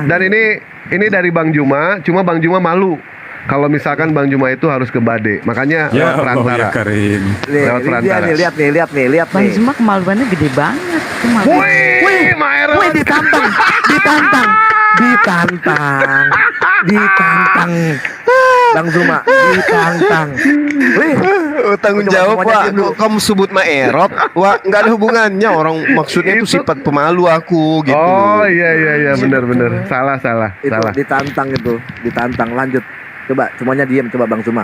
Dan ini dari Bang Juma, cuma Bang Juma malu kalau misalkan Bang Juma itu harus ke Bade. Makanya Ya lewat Allah perantara. ya Karim. Lewat perantara. Lihat nih. Bang Zuma kemaluannya gede banget. Wih, Maero. Wih, ditantang. Bang Zuma, ditantang. Wih, Tanggung Coba jawab semuanya Wak. diam dulu. Kok kamu sebut Maerot? Wah, nggak ada hubungannya. Orang maksudnya itu sifat pemalu aku gitu. Oh iya benar. Salah. itu ditantang. Lanjut. Coba, semuanya diam. Coba Bang Zuma.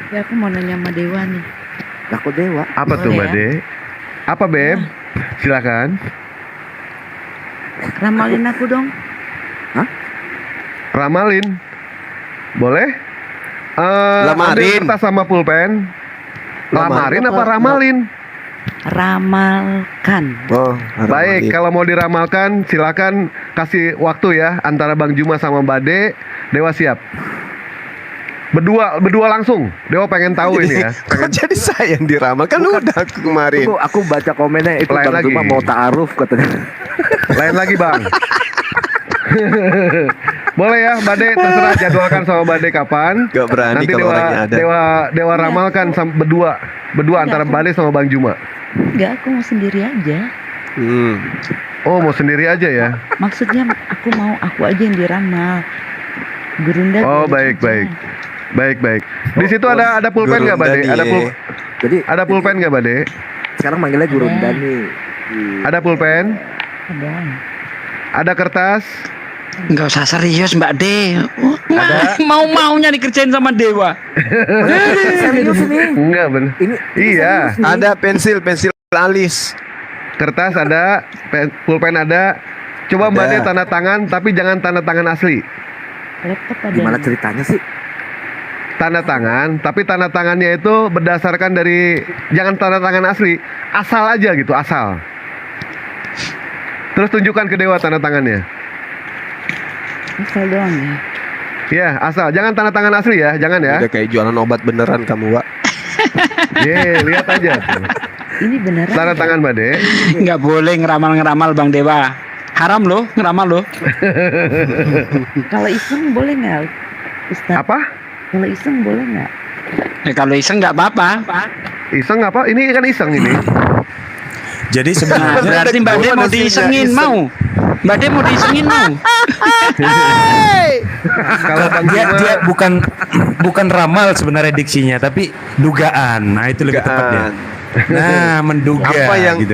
Ya aku mau nanya sama Dewa nih. Aku Dewa. Apa tuh Boleh ya? Bade? Apa Beb? Silakan. Ramalin aku dong. Ramalin. Boleh? Lamarin. Ambil kertas sama pulpen. Lamarin apa ramalin? Ramalkan. Oh, Baik, kalau mau diramalkan silakan kasih waktu ya antara Bang Juma sama Bade. Dewa siap. Berdua langsung. Dewa pengen tahu ini ya. Kok jadi saya yang diramal? Kan udah aku kemarin. Aku baca komennya itu Lain Bang lagi. Zuma mau ta'aruf katanya. Lain lagi Bang. Boleh ya, Bade terserah jadwalkan sama Bade kapan. Gak berani Nanti kalau orangnya ada. Dewa ramalkan berdua antara Bade sama Bang Juma. Enggak, aku mau sendiri aja. Oh, mau sendiri aja ya? Maksudnya aku aja yang diramal. Gurunda. Oh, biarin baik. aja. Di situ ada pulpen nggak Bade? Jadi Ada pulpen nggak Bade? sekarang manggilnya Guru Dani. Ada pulpen? Ada. Ada kertas? Enggak usah serius Mbak De. Ada? Mau-maunya dikerjain sama Dewa. Serius ini. Enggak bener. Ini Iya. Ada pensil alis. Kertas ada, pulpen ada. Coba Ada. Bade tanda tangan, tapi jangan tanda tangan asli. Laptop ada. Gimana ceritanya sih? tanda tangan, tapi tanda tangannya itu berdasarkan dari, jangan tanda tangan asli, asal aja gitu, asal. Terus tunjukkan ke dewa tanda tangannya. Asal doang ya. Ya, asal. Jangan tanda tangan asli ya, jangan ya. Udah kayak jualan obat beneran kamu, Wak. Lihat aja. Ini beneran. Tanda tangan Bade. Nggak boleh ngeramal-ngeramal Bang Dewa. Haram loh, ngeramal loh. Kalau iseng boleh nggak, Ustaz? Apa? Kalau iseng boleh nggak? Ya, kalau iseng nggak apa-apa. Iseng apa? Ini kan iseng ini. Jadi Nah, sebenarnya berarti Mbak De mau diisengin mau. Mbak De mau diisengin mau. Kalau dia bukan ramal sebenarnya diksinya, tapi dugaan. Nah, itu lebih tepatnya. Nah, menduga.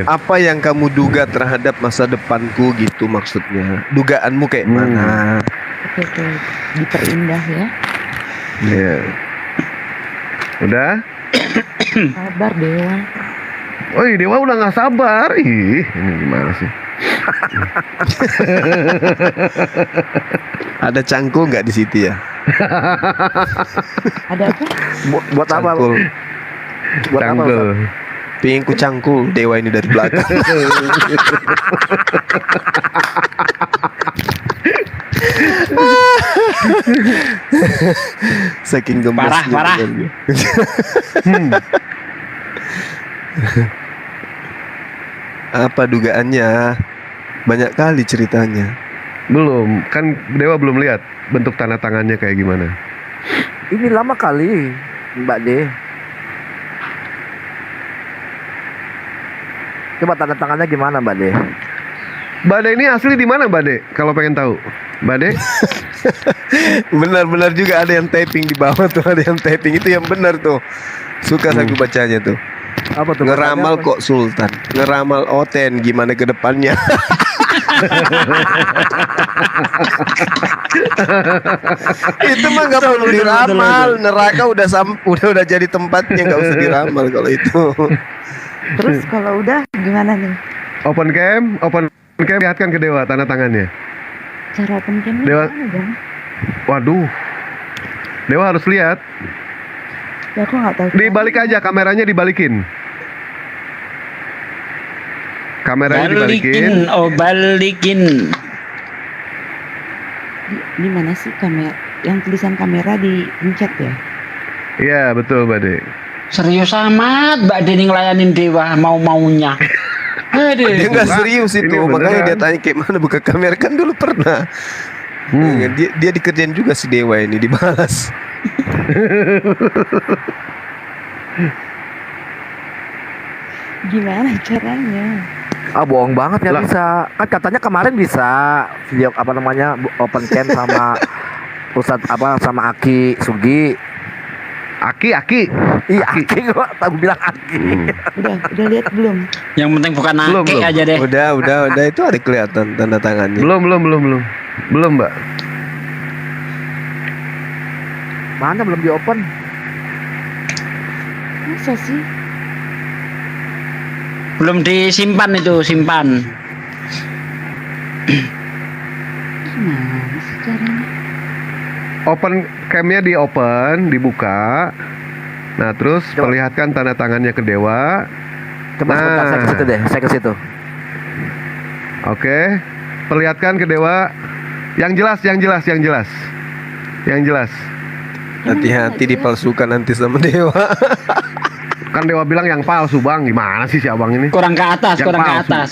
Apa yang kamu duga terhadap masa depanku gitu maksudnya? Dugaanmu kayak mana? Oke, diperindah ya. Iya. Udah? Sabar Dewa. Oh, Dewa udah nggak sabar. Ih, ini gimana sih? Ada cangkul nggak di situ ya? Ada apa? Buat apa? Cangkul. Buat apa? Cangkul. Pingin ku cangkul dewa ini dari belakang. Saking gemesnya. Parah. Apa dugaannya? Banyak kali ceritanya. Belum, kan Dewa belum lihat bentuk tanda tangannya kayak gimana. Ini lama kali, Mbak De. Coba tanda tangannya gimana, Mbak De? Mbak De ini asli di mana, Mbak De? Kalau pengen tahu, Mbak De? Benar-benar juga ada yang typing di bawah tuh, ada yang typing itu yang benar tuh. Suka aku bacanya tuh. Apa tuh? Ngeramal Bacanya apa? kok Sultan. Ngeramal Oten gimana ke depannya. Itu mah nggak perlu diramal. Neraka udah jadi tempatnya, nggak usah diramal kalau itu. Terus kalau udah gimana nih? Open cam, lihatkan ke Dewa tanda tangannya. Cara open cam-nya Dewa. gimana Bang? Waduh. Dewa harus lihat. Ya aku nggak tahu. Dibalik aja, kameranya dibalikin. Kameranya dibalikin. Balikin. Di mana sih kamera? Yang tulisan kamera dipencet ya? Iya, betul, Mbak De. Serius amat Mbak De ngelayanin Dewa mau-maunya. Aduh. Dia nggak serius itu, Ini makanya beneran. dia tanya kayak mana buka kamera, kan dulu pernah. Dia dikerjain juga si Dewa ini, dibalas. Gimana caranya? Ah, bohong banget ya Lah. bisa. Kan katanya kemarin bisa video apa namanya open cam sama Ustadz apa sama Aki Sugi. Aki. Iya, Aki gua tahu bilang Aki. Udah lihat belum? Yang penting bukan Belum, nake belum. aja deh. Udah itu ada kelihatan tanda tangannya. Belum, Mbak. Mana belum di open? Masa sih? Belum disimpan itu, simpan. Gimana sih caranya? Open cam-nya dibuka. Nah, terus perlihatkan tanda tangannya ke Dewa. Coba sebentar saya ke situ deh, saya ke situ. Oke. Perlihatkan ke Dewa. Yang jelas. Hati-hati dipalsukan nanti sama Dewa. Kan Dewa bilang yang palsu, Bang. Gimana sih si Abang ini? Kurang ke atas, Yang kurang ke palsu. atas.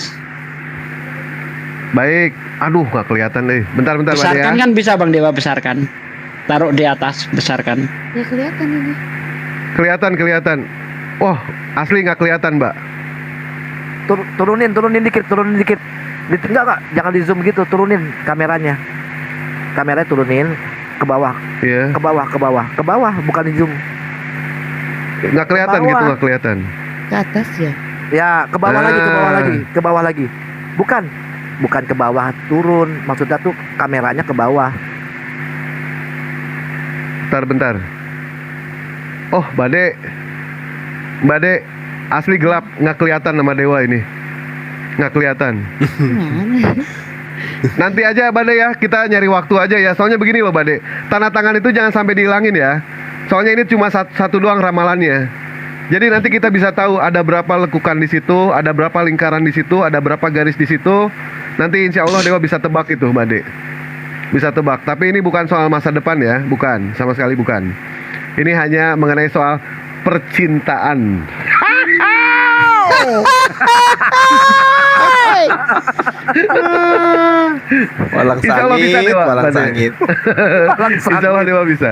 Baik. Aduh, nggak kelihatan deh. Bentar, Mbak De, Besarkan ya. kan bisa Bang Dewa, besarkan. Taruh di atas, besarkan. Ya kelihatan ini. Kelihatan. Oh, asli nggak kelihatan, Mbak. Turunin dikit. Enggak, jangan di zoom gitu, turunin kameranya. Kameranya turunin ke bawah. Iya. Ke bawah, bukan di zoom. Nggak kelihatan Bawah. gitu, nggak kelihatan. Ke atas ya? Ya, ke bawah Nah. lagi, ke bawah lagi. Bukan ke bawah, turun. Maksudnya tuh kameranya ke bawah. Bentar. Oh, Mbak De, asli gelap, nggak kelihatan nama Dewa ini. Nggak kelihatan. Gimana? Nanti aja Mbak De ya, kita nyari waktu aja ya. Soalnya begini loh Mbak De, tanda tangan itu jangan sampai dihilangin ya. Soalnya ini cuma satu doang ramalannya. Jadi nanti kita bisa tahu ada berapa lekukan di situ, ada berapa lingkaran di situ, ada berapa garis di situ. Nanti insya Allah Dewa bisa tebak itu, Mbak De. Bisa tebak. Tapi ini bukan soal masa depan ya, bukan, sama sekali bukan. Ini hanya mengenai soal percintaan. Walang Insya Allah bisa, sangit, Dewa. walang Mbak De. sangit. Insya Allah Dewa bisa.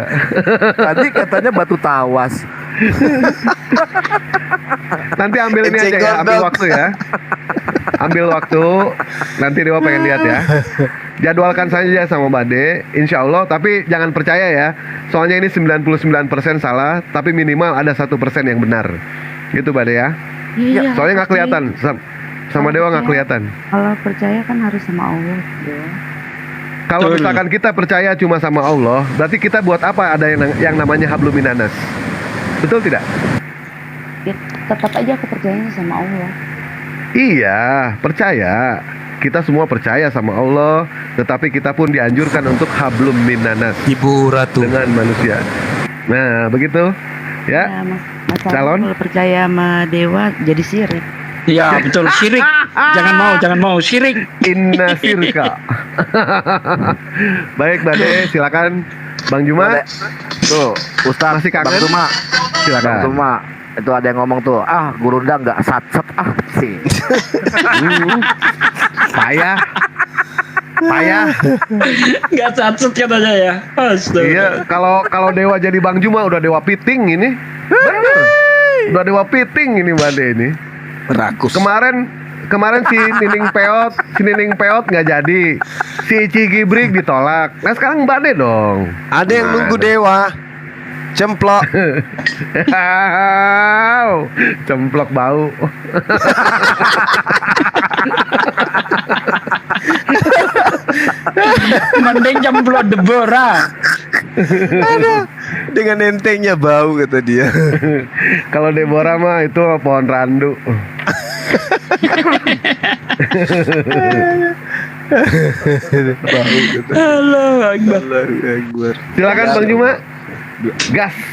Tadi katanya batu tawas. Nanti ambil ini aja ya, ambil waktu ya. Ambil waktu, nanti Dewa pengen lihat ya. Jadwalkan saja sama Mbak De, insya Allah. Tapi jangan percaya ya, soalnya ini 99% salah, tapi minimal ada 1% yang benar. Gitu Mbak De ya. Iya, Soalnya nggak pasti. kelihatan, sama Dewa nggak kelihatan. Kalau percaya kan harus sama Allah. Dewa. Kalau misalkan kita percaya cuma sama Allah, berarti kita buat apa ada yang namanya hablum minanas? Betul tidak? Ya, tetap aja aku percayanya sama Allah. Iya, percaya. Kita semua percaya sama Allah, tetapi kita pun dianjurkan untuk hablum minanas. Ibu Ratu. Dengan manusia. Nah, begitu. Ya. Masalah Calon. kalau percaya sama dewa jadi syirik. Iya betul, syirik. Jangan mau syirik. Inna sirka. Baik, Mbak De, silakan. Bang Juma. Tuh, Ustaz Masih kangen? Bang Tuma. Silakan. Bang Tuma. Itu ada yang ngomong tuh, Gurunda nggak sat-sat sih. Payah. Nggak sat-sat katanya ya. Astaga. Iya, kalau Dewa jadi Bang Juma udah Dewa Piting ini. Bener. Udah Dewa Piting ini Mbak De ini. Rakus. Kemarin si Nining Peot nggak jadi. Si Ici Gibrik ditolak. Nah sekarang Mbak De dong. Ada yang nunggu Dewa. Cemplok. Cemplok bau. Mending jemplok Deborah. Aduh, dengan entengnya bau kata dia. Kalau Deborah mah itu pohon randu. Bau kata. Allahu Akbar. Allahu Akbar. Silakan Bang Juma.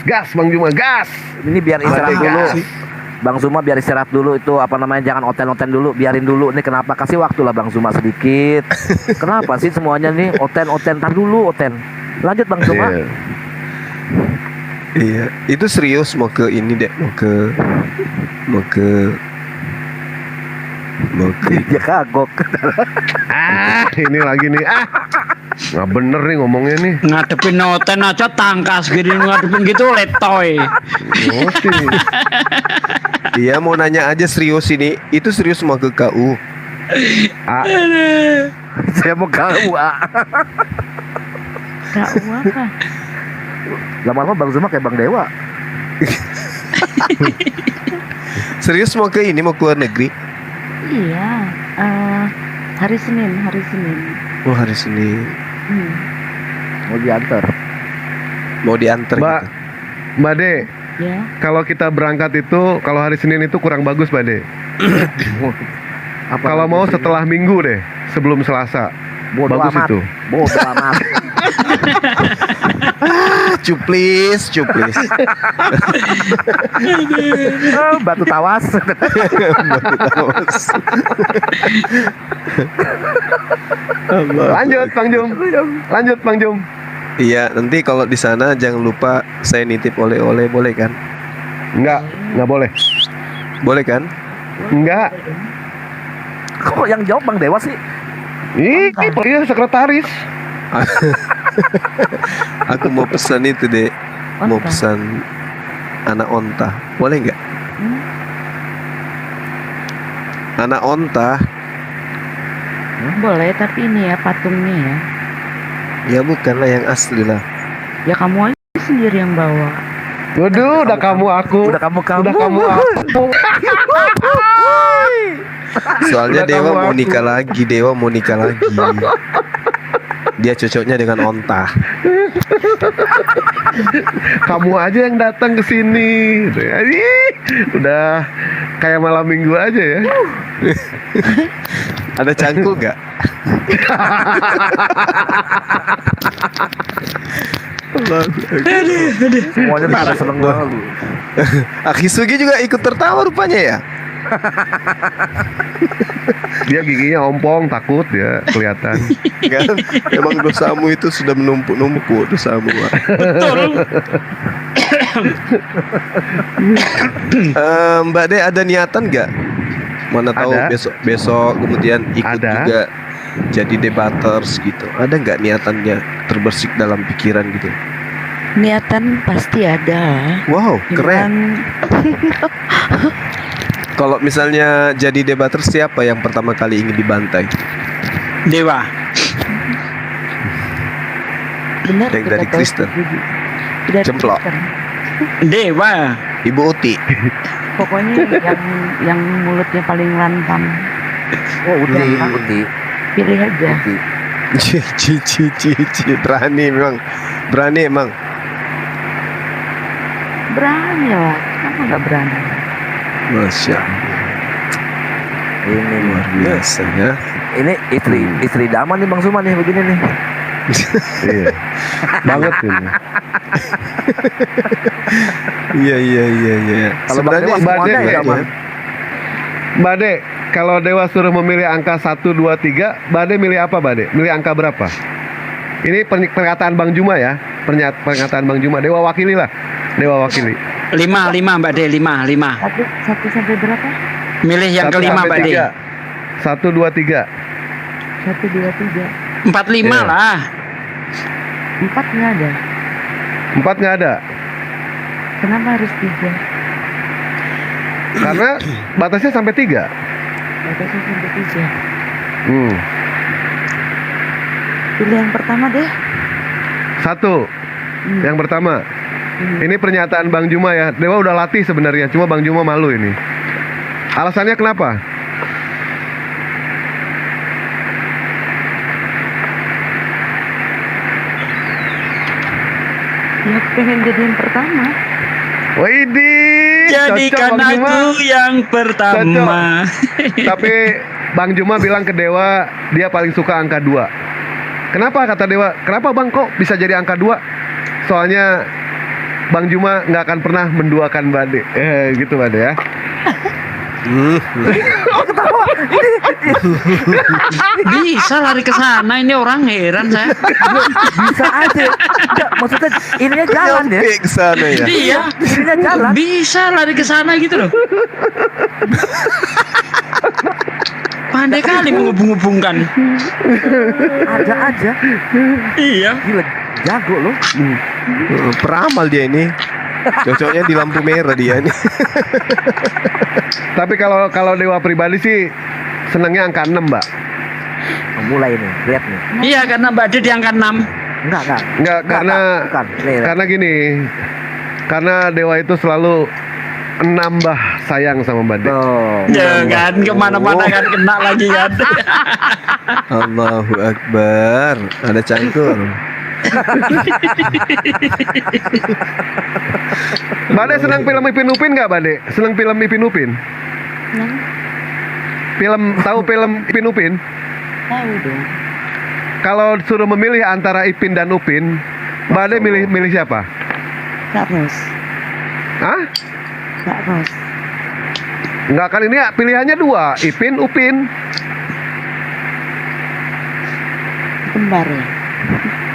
Gas Bang Juma, gas. Ini biar istirahat Mati, dulu. gas. Bang Zuma biar istirahat dulu, itu apa namanya, jangan oten-oten dulu, biarin dulu. Ini kenapa, kasih waktu lah Bang Zuma sedikit. Kenapa sih semuanya nih oten-oten, tar dulu oten. Lanjut Bang Zuma. Iya, itu serius mau ke ini deh, mau ke Dia kagok. Ini lagi nih. Nggak bener nih ngomongnya nih. Ngadepin noten aja tangkas gini, ngadepin gitu letoy. Oh sih. Dia mau nanya aja serius ini. Itu serius mau ke KU. Saya mau KU. KU apa? Lama-lama Bang Zuma kayak Bang Dewa. Serius mau ke ini, mau keluar negeri? Iya, hari Senin. Oh, hari Senin. Mau diantar. Mau diantar gitu. Mbak De, Ya. kalau kita berangkat itu, kalau hari Senin itu kurang bagus Mbak De. Kalau mau setelah Minggu deh, sebelum Selasa. Bodo Bagus amat. itu. Bodo amat. Cuplis. Batu tawas. Lanjut Bang Jum. Iya, nanti kalau di sana jangan lupa saya nitip oleh-oleh, boleh kan? Nggak boleh. Boleh kan? Enggak. Kok yang jawab Bang Dewa sih? Ih, sekretaris. Aku mau pesan itu deh. Mau pesan anak onta. Boleh nggak? Anak onta. Boleh, tapi ini ya patungnya ya. Ya bukanlah yang asli lah. Ya kamu aja sendiri yang bawa. Waduh, udah kamu aku. Udah kamu. Udah kamu aku. Soalnya Udah Dewa kamu mau aku. nikah lagi. Dia cocoknya dengan onta. Kamu aja yang datang ke sini. Ih, udah kayak malam minggu aja ya. Ada cangkul nggak? Semuanya pada seneng banget lu. Akisugi juga ikut tertawa rupanya ya. Dia giginya ompong, takut dia kelihatan. Kan emang dosamu itu sudah menumpuk-numpuk dosamu. Betul. Mbak De ada niatan nggak? Mana tahu Ada. besok kemudian ikut Ada. juga jadi debaters gitu. Ada nggak niatannya terbersih dalam pikiran gitu? Niatan pasti ada. Wow, keren. Cuman- Kalau misalnya jadi debater, siapa yang pertama kali ingin dibantai? Dewa. Benar. Yang kita dari tahu Kristen. sendiri. Dari Cemplok. Kristen. Dewa. Ibu Uti. Pokoknya yang mulutnya paling lantang. Oh, Uti. Pilih aja. Cici, berani memang. Berani emang. Berani lah. Kenapa nggak berani? Masya Allah. Ini Luar biasa ya. Ini istri daman nih Bang Suman nih begini nih. Iya. Banget ini. Iya. Kalau Bang Sebenarnya Dewa Mbak semuanya De, ya, Bang. Mbak De, kalau Dewa suruh memilih angka 1, 2, 3, Mbak De milih apa, Mbak De? Milih angka berapa? Ini pernyataan Bang Juma ya. Pernyataan Bang Juma. Dewa wakili lah. Dewa wakili. 5 Mbak De, 5. Satu sampai berapa? Milih yang 1 kelima sampai Mbak De. 3. 1, 2, 3. 1, 2, 3. 4-5 Iya. lah. 4 nggak ada. 4 nggak ada. Kenapa harus 3? Karena batasnya sampai 3. Batasnya sampai 3. Hmm. Pilih yang pertama deh. 1. Yang pertama. Ini pernyataan Bang Juma ya. Dewa udah latih sebenarnya, cuma Bang Juma malu ini. Alasannya kenapa? Ya aku pengen jadi yang pertama. Widih, Jadikan cocok Bang Juma. aku yang pertama. Tapi Bang Juma bilang ke Dewa dia paling suka angka 2. Kenapa kata Dewa? Kenapa Bang kok bisa jadi angka 2? Soalnya Bang Juma nggak akan pernah menduakan Mbak De. Gitu Mbak De ya. Bisa lari ke sana, ini orang heran saya. Bisa aja. Enggak, maksudnya ininya jalan ya. Ke sana ya. Iya, Ininya jalan. bisa lari ke sana gitu loh. Pandai kali menghubung-hubungkan. Ada aja. Iya. Gila, jago loh. Peramal dia ini. Cocoknya di lampu merah dia ini. Tapi kalau Dewa pribadi sih senangnya angka 6 Mbak. Oh, mulai nih, lihat nih. Iya, karena Mbak De diangkat 6. Enggak, karena bukan. Nih, karena gini. Karena Dewa itu selalu nambah sayang sama Mbak De. Oh. Ya kan, kemana-mana kan kena lagi kan. Allahu Akbar. Ada cangkul. Mbak De senang film Ipin Upin nggak Mbak De? Senang film Ipin Upin? Tahu film Ipin Upin? Tahu dong. Kalau suruh memilih antara Ipin dan Upin, Mbak De milih siapa? Kak Ros. Hah? Kak Ros. Enggak kan ini pilihannya 2, Ipin, Upin. Kembar ya.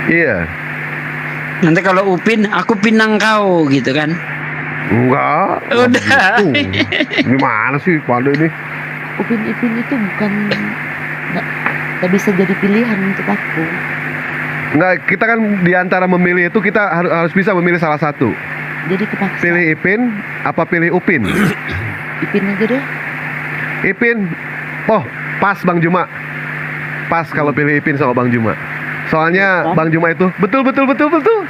Iya. Nanti kalau Upin, aku pinang kau gitu kan. Enggak. Udah. Gimana sih Pak De ini? Upin Ipin itu bukan nggak bisa jadi pilihan untuk aku. Enggak, kita kan di antara memilih itu kita harus bisa memilih salah satu. Jadi kepaksa. Pilih Ipin apa pilih Upin? Ipin aja deh. Ipin. Oh, pas Bang Juma. Pas kalau pilih Ipin sama Bang Juma. Soalnya Bang Juma itu betul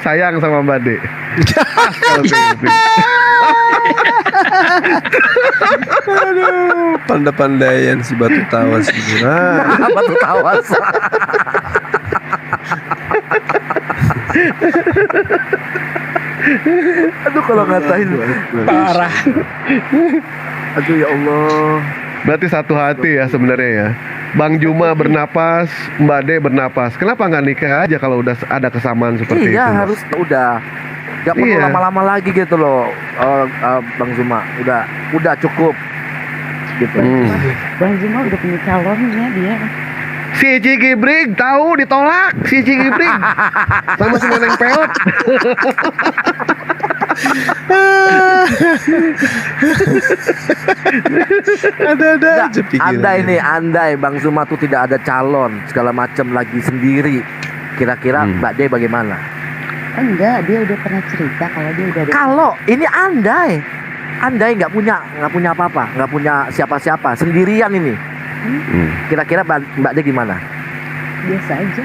sayang sama Mbak De. Pas kalau pilih Ipin. Aduh, pandai-pandaian si batu tawas ini. Batu tawas. Aduh kalau ngatain Parah. Aduh ya Allah. Berarti satu hati ya sebenarnya ya. Bang Juma bernapas, Mbak De bernapas. Kenapa nggak nikah aja kalau udah ada kesamaan seperti itu? Iya, Mas? harus udah. Gak perlu Iya. lama-lama lagi gitu loh, Bang Zuma. Udah cukup. Gitu. Bang Zuma udah punya calonnya dia. Si Ciki Brig tahu ditolak, si Ciki Brig sama si Neneng Peot. Ada aja Andai Bang Zuma tuh tidak ada calon segala macam lagi sendiri. Kira-kira Mbak De bagaimana? Enggak, dia udah pernah cerita kalau dia udah ada. Kalau ini andai nggak punya apa-apa, nggak punya siapa-siapa, sendirian ini. Kira-kira Mbak De gimana? Biasa aja.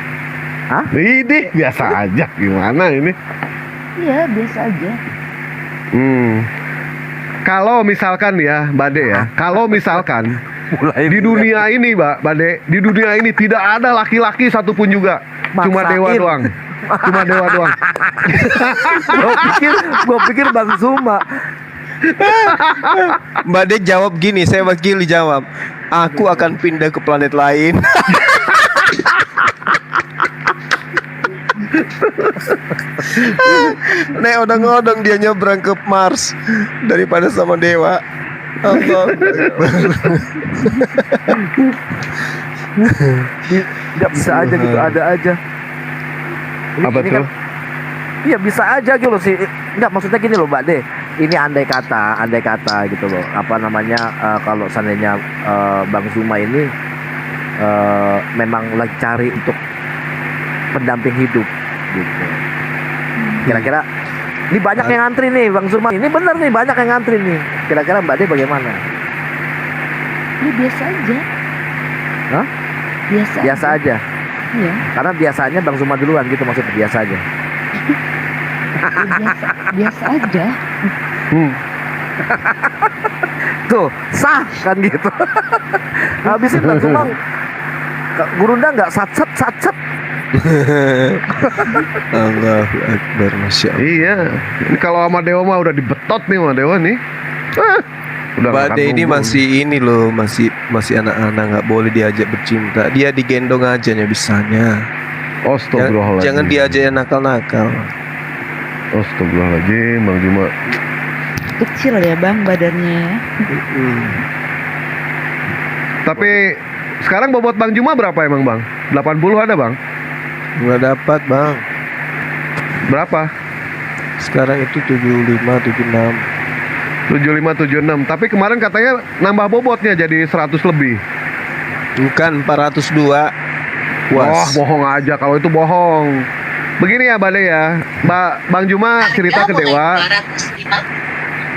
Hah? Ini biasa aja gimana ini? Iya, biasa aja. Kalau misalkan ya, Mbak De ya, kalau misalkan di dunia ini, Mbak De, di dunia ini tidak ada laki-laki satupun juga, cuma Maksain. dewa doang, cuma dewa doang. Gua pikir Bang Zuma. Mbak De jawab gini, saya wakili jawab. Aku akan pindah ke planet lain. Nek odong-odong dia nyebrang ke Mars daripada sama dewa. Allah. Nggak bisa aja gitu, ada aja. Apa tuh? Iya bisa aja gitu loh sih. Enggak, maksudnya gini loh Mbak De. Ini andai kata gitu loh. Apa namanya, kalau seandainya Bang Zuma ini memang lagi cari untuk pendamping hidup gitu. Kira-kira ini banyak yang ngantri nih Bang Zuma. Ini bener nih, banyak yang ngantri nih. Kira-kira Mbak De bagaimana? Ini biasa aja. Hah? Biasa aja. Iya. Karena biasanya Bang Zuma duluan gitu, maksudnya biasa aja. Biasa aja. Tuh, sah kan gitu. Habisin Bang Zuma. Gurunda nggak sat-sat. Allahu Akbar, Masya Allah. Iya, ini kalau sama dewa mah udah dibetot nih sama dewa nih. Udah Mbak makan De ini bumbu. masih ini loh, masih anak-anak, nggak boleh diajak bercinta. Dia digendong aja nya bisanya. Astagfirullahaladzim. Jangan diajak yang nakal-nakal. Astagfirullahaladzim, Bang Juma. Kecil ya Bang badannya ya. Tapi sekarang bobot Bang Juma berapa emang Bang? 80 ada Bang? Nggak dapat Bang. Berapa? Sekarang itu 75, 76. 75, 76. Tapi kemarin katanya nambah bobotnya jadi 100 lebih. Bukan 402. Wah, bohong aja kalau itu bohong. Begini ya, Bade ya. Bang Juma cerita ke Dewa.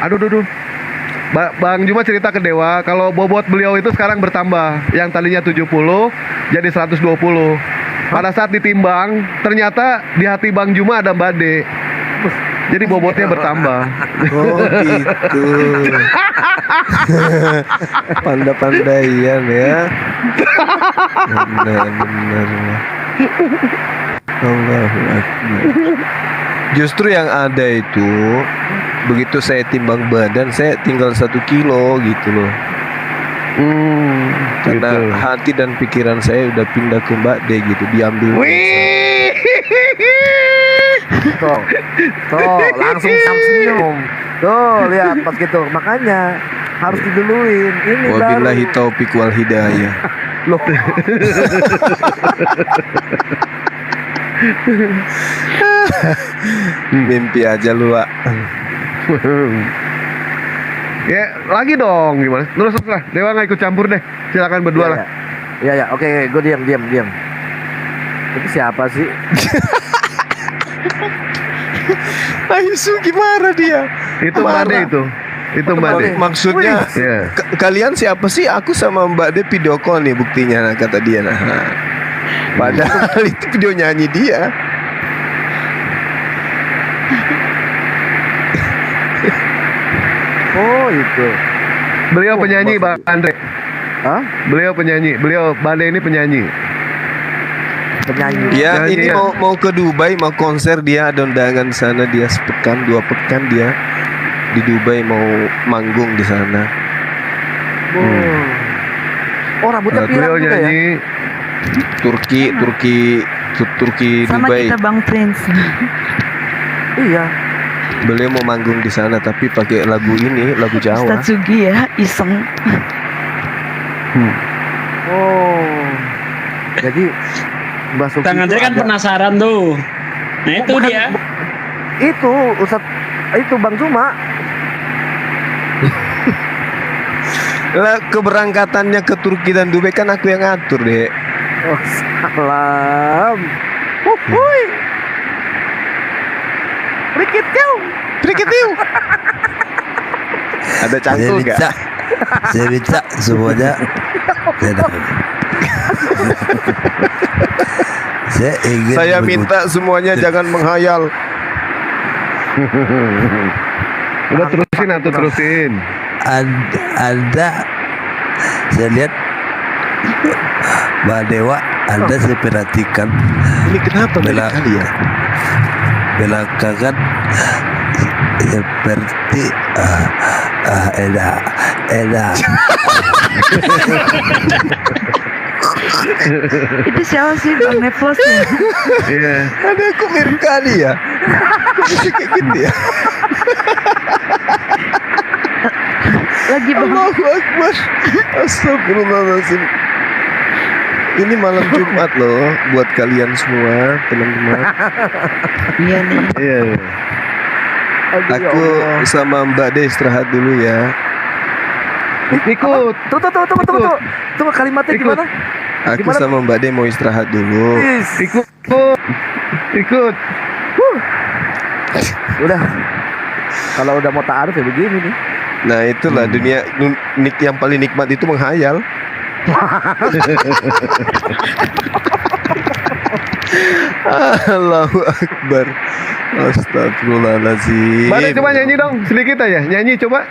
Aduh. Bang Juma cerita ke Dewa kalau bobot beliau itu sekarang bertambah. Yang tadinya 70 jadi 120. Pada saat ditimbang, ternyata di hati Bang Juma ada Mbak De. Jadi bobotnya bertambah. Oh gitu. Pandai-pandaian ya. Benar. Allahu Akbar. Justru yang ada itu, begitu saya timbang badan, saya tinggal 1 kilo gitu loh. Karena gitu. hati dan pikiran saya udah pindah ke Mbak De gitu, diambil. Tuh, langsung senyum. Tuh, lihat pas gitu. Makanya harus diduluin. Ini Wabillahi baru. taufik wal hidayah. Loh. Mimpi aja lu, Wak. Ya, lagi dong gimana? Terus lah, Dewa nggak ikut campur deh. Silakan berdua lah. Ya, oke, gue diam. Itu siapa sih? Ayo Sugi marah dia. Itu Mbak De itu. Itu Mbak De. Maksudnya Iya. kalian siapa sih? Aku sama Mbak De video call nih buktinya, nah, kata dia. Nah, padahal itu video nyanyi dia. Oh, itu. Beliau penyanyi Bang Andre. Hah? Beliau penyanyi. Beliau Mbak De ini penyanyi. Penyanyi. Ya, Nyanyi, ini ya. mau ke Dubai, mau konser, dia ada undangan di sana, dia sepekan 2 pekan dia di Dubai mau manggung di sana. Oh, rambutnya pirang Beliau juga ya. nyanyi. Turki Sama Dubai. kita Bang Prince. Iya. Beliau mau manggung di sana tapi pakai lagu ini, lagu Jawa. Ustadz Sugi ya, iseng. Oh. Jadi Mbak Suki Tangan itu kan ada- penasaran tuh. Nah itu Bukan, dia. Itu Ustadz itu Bang Cuma. Lah keberangkatannya ke Turki dan Dubai kan aku yang ngatur, Dek. Oh, salam. Wuih. Prikitiu. Ada cangkul enggak? Saya minta semuanya. Saya ingin Saya minta semuanya jangan menghayal. Udah terusin atau terusin. Anda saya lihat Mbak Dewa, Anda saya perhatikan. Ini kenapa kali ya? Belakangan seperti enak. Itu siapa sih Bang Neplos ya? Iya. Ada aku mirip kali ya. Kok bisa kayak gitu ya? Lagi Bang. Allahu Akbar. Astagfirullahaladzim. Ini malam Jumat loh buat kalian semua teman-teman. Iya nih. Iya. Aku sama Mbak De istirahat dulu ya. Ikut. Tunggu kalimatnya gimana? Aku Gimana? sama Mbak De mau istirahat dulu. Ikut. Udah. Kalau udah mau ta'aruf ya begini nih. Nah itulah dunia yang paling nikmat itu menghayal. Allahu Akbar. Astagfirullahaladzim. Mbak De coba nyanyi dong sedikit aja. Nyanyi coba.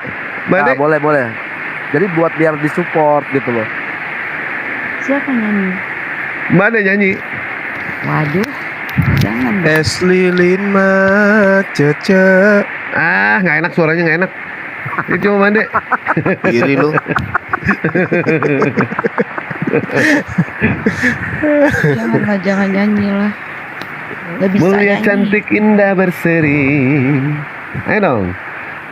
Mbak De. Nah, boleh. Jadi buat biar disupport gitu loh. Siapa nyanyi? Mbak De nyanyi. Waduh. Jangan. Es lilin mah cece. Ah, nggak enak suaranya nggak enak. Ini cuma Mbak De. Iri lu. Jangan nyanyi lah. Gak bisa Mulia nyanyi. cantik indah berseri. Ayo dong.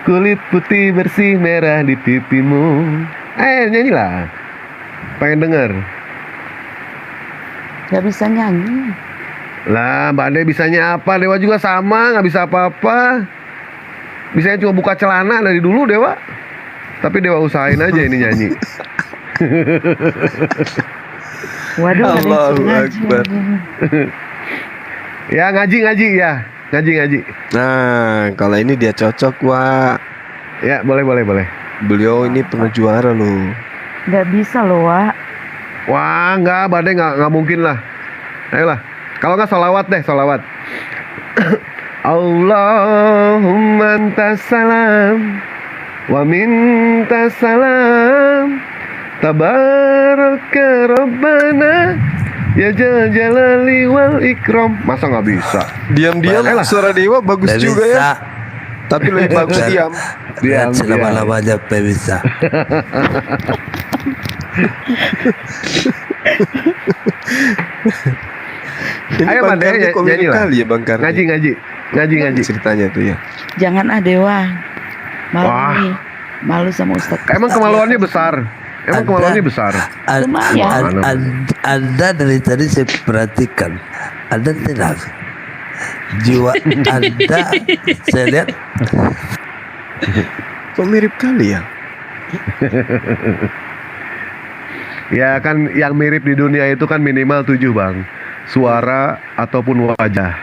Kulit putih bersih merah di pipimu. Ayo nyanyilah. Pengen denger. Gak bisa nyanyi. Lah Mbak De bisanya apa? Dewa juga sama, nggak bisa apa-apa. Bisanya cuma buka celana dari dulu Dewa. Tapi Dewa usahain aja ini nyanyi. Waduh, ada yang Allahu suruh ngaji Akbar. lagi. Ya ngaji ya. Ngaji. Nah, kalau ini dia cocok, Wak. Ya, boleh. Beliau ini pernah juara loh. Gak bisa loh, Wak. Wah, nggak, Mbak De nggak mungkin lah. Ayolah. Kalau nggak sholawat deh, sholawat. Allahumma antas salam wa mintas salam tabaraka rabbana ya jalali wal ikram. Masa nggak bisa? Diam-diam suara Dewa bagus Nggak juga bisa. ya. Tapi lebih bagus diam. Lihat selama-lamanya bisa. Ini Ayo Bang Mbak De, Karni kok mirip nyanyi lah. kali ya Bang Karni. Ngaji. Ceritanya tuh ya. Jangan Dewa. Malu Wah. nih. Malu sama Ustadz. Emang kemaluannya besar. Anda dari tadi saya perhatikan, Anda tenang. Jiwa Anda saya lihat kok mirip kali ya. Ya kan yang mirip di dunia itu kan minimal 7 Bang. Suara ataupun wajah.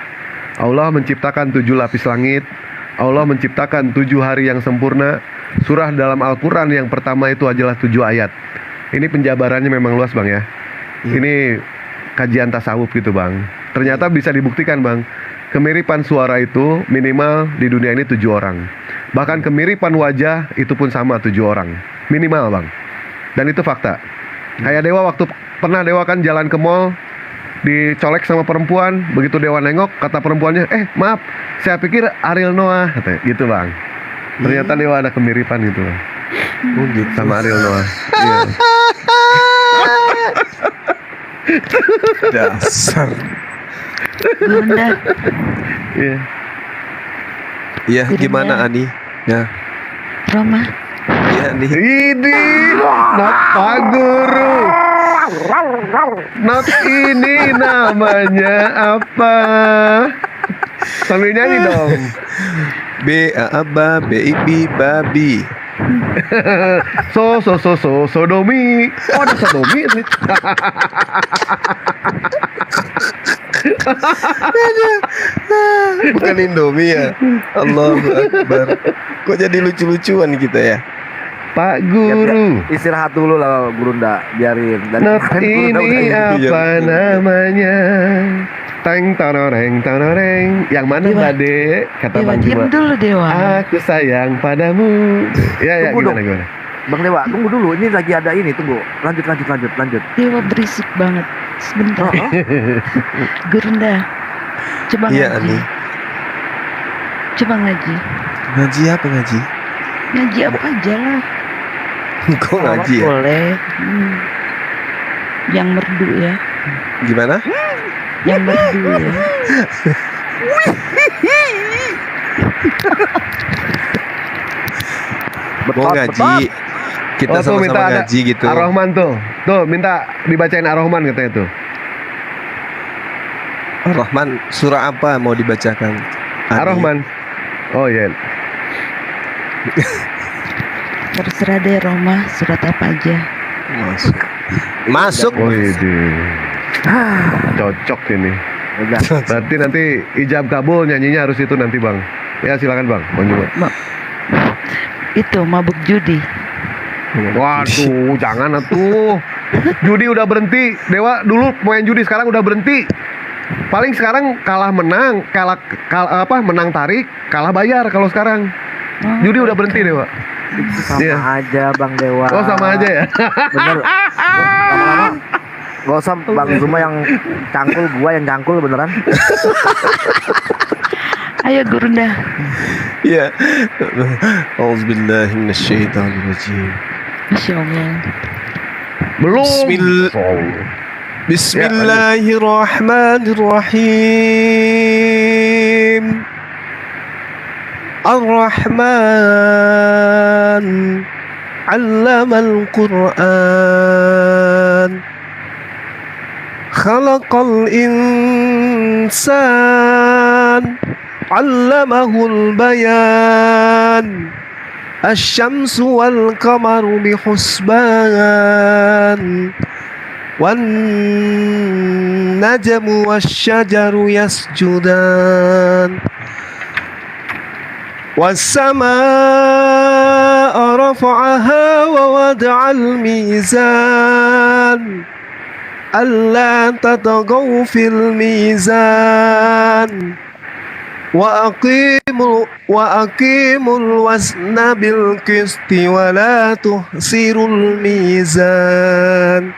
Allah menciptakan 7 lapis langit. Allah menciptakan 7 hari yang sempurna. Surah dalam Al-Quran yang pertama itu adalah 7 ayat. Ini penjabarannya memang luas Bang ya. Ini kajian tasawuf gitu Bang. Ternyata bisa dibuktikan Bang. Kemiripan suara itu minimal di dunia ini 7 orang. Bahkan kemiripan wajah itu pun sama 7 orang. Minimal Bang. Dan itu fakta. Kayak Dewa waktu pernah Dewa kan jalan ke mall, dicolek sama perempuan. Begitu Dewa nengok, kata perempuannya, maaf, saya pikir Ariel Noah, katanya, gitu Bang. Ternyata Dewa ada kemiripan gitu Bang. Sama Ariel Noah. Iya. Dasar. Gurunda. Iya. Iya, gimana Ani? Ya. Roma. Iya nih. Ini not Pak Guru. Not ini namanya apa? Sambil nyanyi dong. B A ba B I B babi. Sodomi. Oh, ada sodomi sih. Bukan Indomie ya. Allahu Akbar. Kok jadi lucu-lucuan kita ya? Pak Guru. Istirahat dulu lah Gurunda, biarin. Not ini apa namanya? Teng tonoreng. Yang mana Mbak Dek? Kata Dewa, Bang diam Jiwa. dulu Dewa. Aku sayang padamu. Ya Tunggu gimana? Bang Dewa, tunggu dulu. Ini lagi ada ini, tunggu. Lanjut. Dewa berisik banget. Sebentar. Gurunda. Coba Iya ngaji. Ani. Coba ngaji. Ngaji apa ngaji? Ngaji apa aja lah. Kok ngaji ya? Boleh. Yang merdu ya. Gimana? Yang merdu ya. Mau ngaji. Kita tuh minta sama-sama ada ngaji gitu. Ar-Rahman tuh. Tuh minta dibacain Ar-Rahman katanya tuh. Ar-Rahman surah apa mau dibacakan? Ani? Ar-Rahman. Oh iya. Terserah deh Roma, surat apa aja. Masuk. Oh iya. Cocok ini. Berarti nanti ijab kabul nyanyinya harus itu nanti Bang. Ya silakan Bang. Itu mabuk judi. Waduh, jangan atuh. Judi udah berhenti. Dewa dulu main judi, sekarang udah berhenti. Paling sekarang kalah menang, menang tarik, kalah bayar kalau sekarang. Judi udah berhenti Dewa. Sama aja Bang Dewa. Oh sama aja ya. Bener. Lama-lama gak usah Bang Zuma yang cangkul, gua yang cangkul beneran. Ayo Gurunda. Iya. Auzubillahi minasyaitonirrajim. Masya Allah. Belum. Bismillahirrahmanirrahim. Ar-Rahman 'allamal Qur'an. Khalaqal insan 'allamahul bayan. Asy-syamsu wal qamaru bihusban. Wan najmu wasyajaru yasjudan. Was-samaa'a rafa'aha wa wada'al mizan. Alla tatagaw fil mizan. Wa aqimul wazna bil qisti wa la tuhsirul mizan.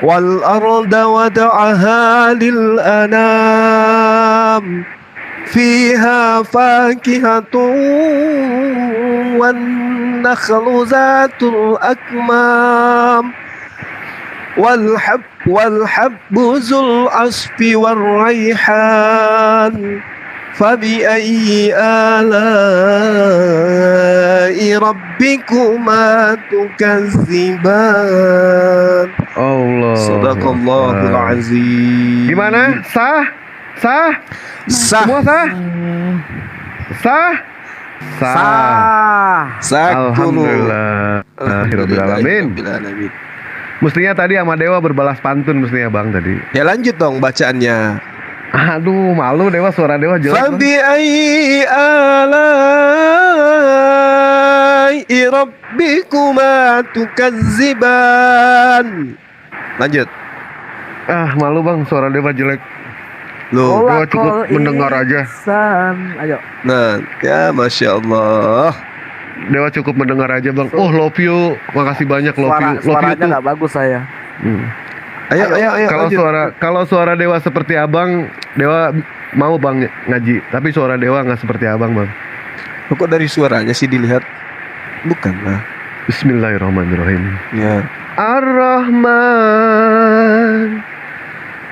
Wal arda wada'aha lil anam. Fiha fakihatun wan nakhlu zatul akmam. Wal habbu zul asfi war rayhan. Fabi'ayyi ala'i rabbikuma tukazziban. Allah. Sadaqallahul azim. Gimana? Sah? Semua sah? Alhamdulillah. Alhamdulillah. Alamin. Mestinya tadi sama Dewa berbalas pantun mestinya Bang tadi. Ya lanjut dong bacaannya. Aduh, malu Dewa, suara Dewa jelek. Fabi'ayyi ala'i rabbikuma tukazziban. Lanjut. Malu Bang, suara Dewa jelek. Loh, Dewa cukup mendengar aja. Ayo. Nah, ya Masya Allah. Dewa cukup mendengar aja Bang. Oh, love you. Makasih banyak love you. Suaranya nggak bagus saya. Ayo. Kalau suara Dewa seperti Abang, Dewa mau Bang ngaji. Tapi suara Dewa nggak seperti Abang Bang. Kok dari suaranya sih dilihat? Bukan lah. Bismillahirrahmanirrahim. Ya. Ar-Rahman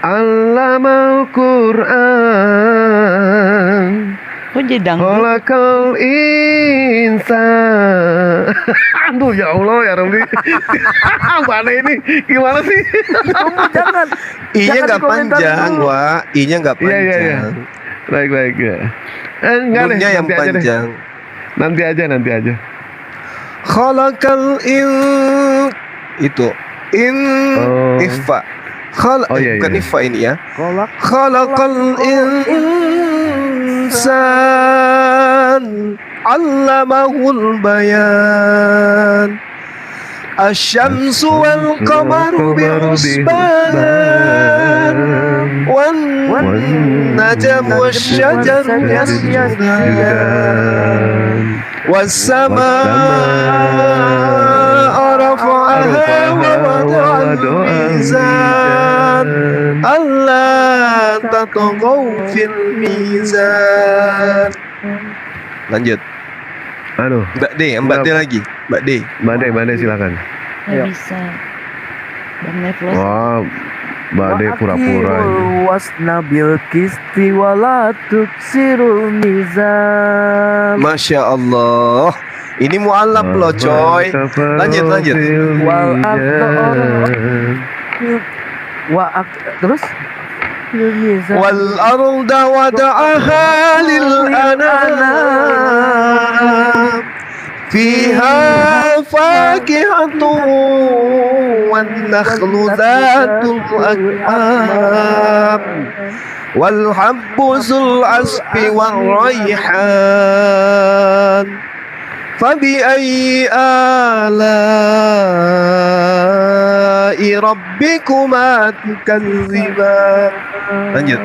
Allamal Quran. Kok jadi dangdut? Khalaqal insan. Aduh ya Allah ya Rabbi. Mana ini? Gimana sih? Jangan. I-nya Jangan nggak dikomentar panjang, dulu. Wak. I-nya nggak Iya panjang. iya iya. Baik ya. Enggak deh, Nun-nya yang nanti aja deh. panjang. Nanti aja. Khalaqal itu ifa. Oh, iya, Bukan iya. ifa ini ya. Khalaqal insan 'allamahul bayan. Asy-syamsu wal qamaru bihusban wan najmu wasy-syajaru yasjudan was-samaa'a rafa'aha wa wada'al mizan alla tatghaw fil mizan. Lanjut. Aduh. Mbak D lagi. Mbak D silakan. Nggak bisa. Bang Neflos. Wah, Mbak D pura-pura ini. Wasnabil kisti wala tuksirul mizan. Masya Allah. Ini mu'allaf loh coy. Lanjut. Wal terus Wal arda wada'aha lil anam fiha fakihatun wan nakhlu dhatul akmam wal habbu zul asfi wal rayhan fabi'ayyi ala'i rabbikuma tukadziban. Lanjut.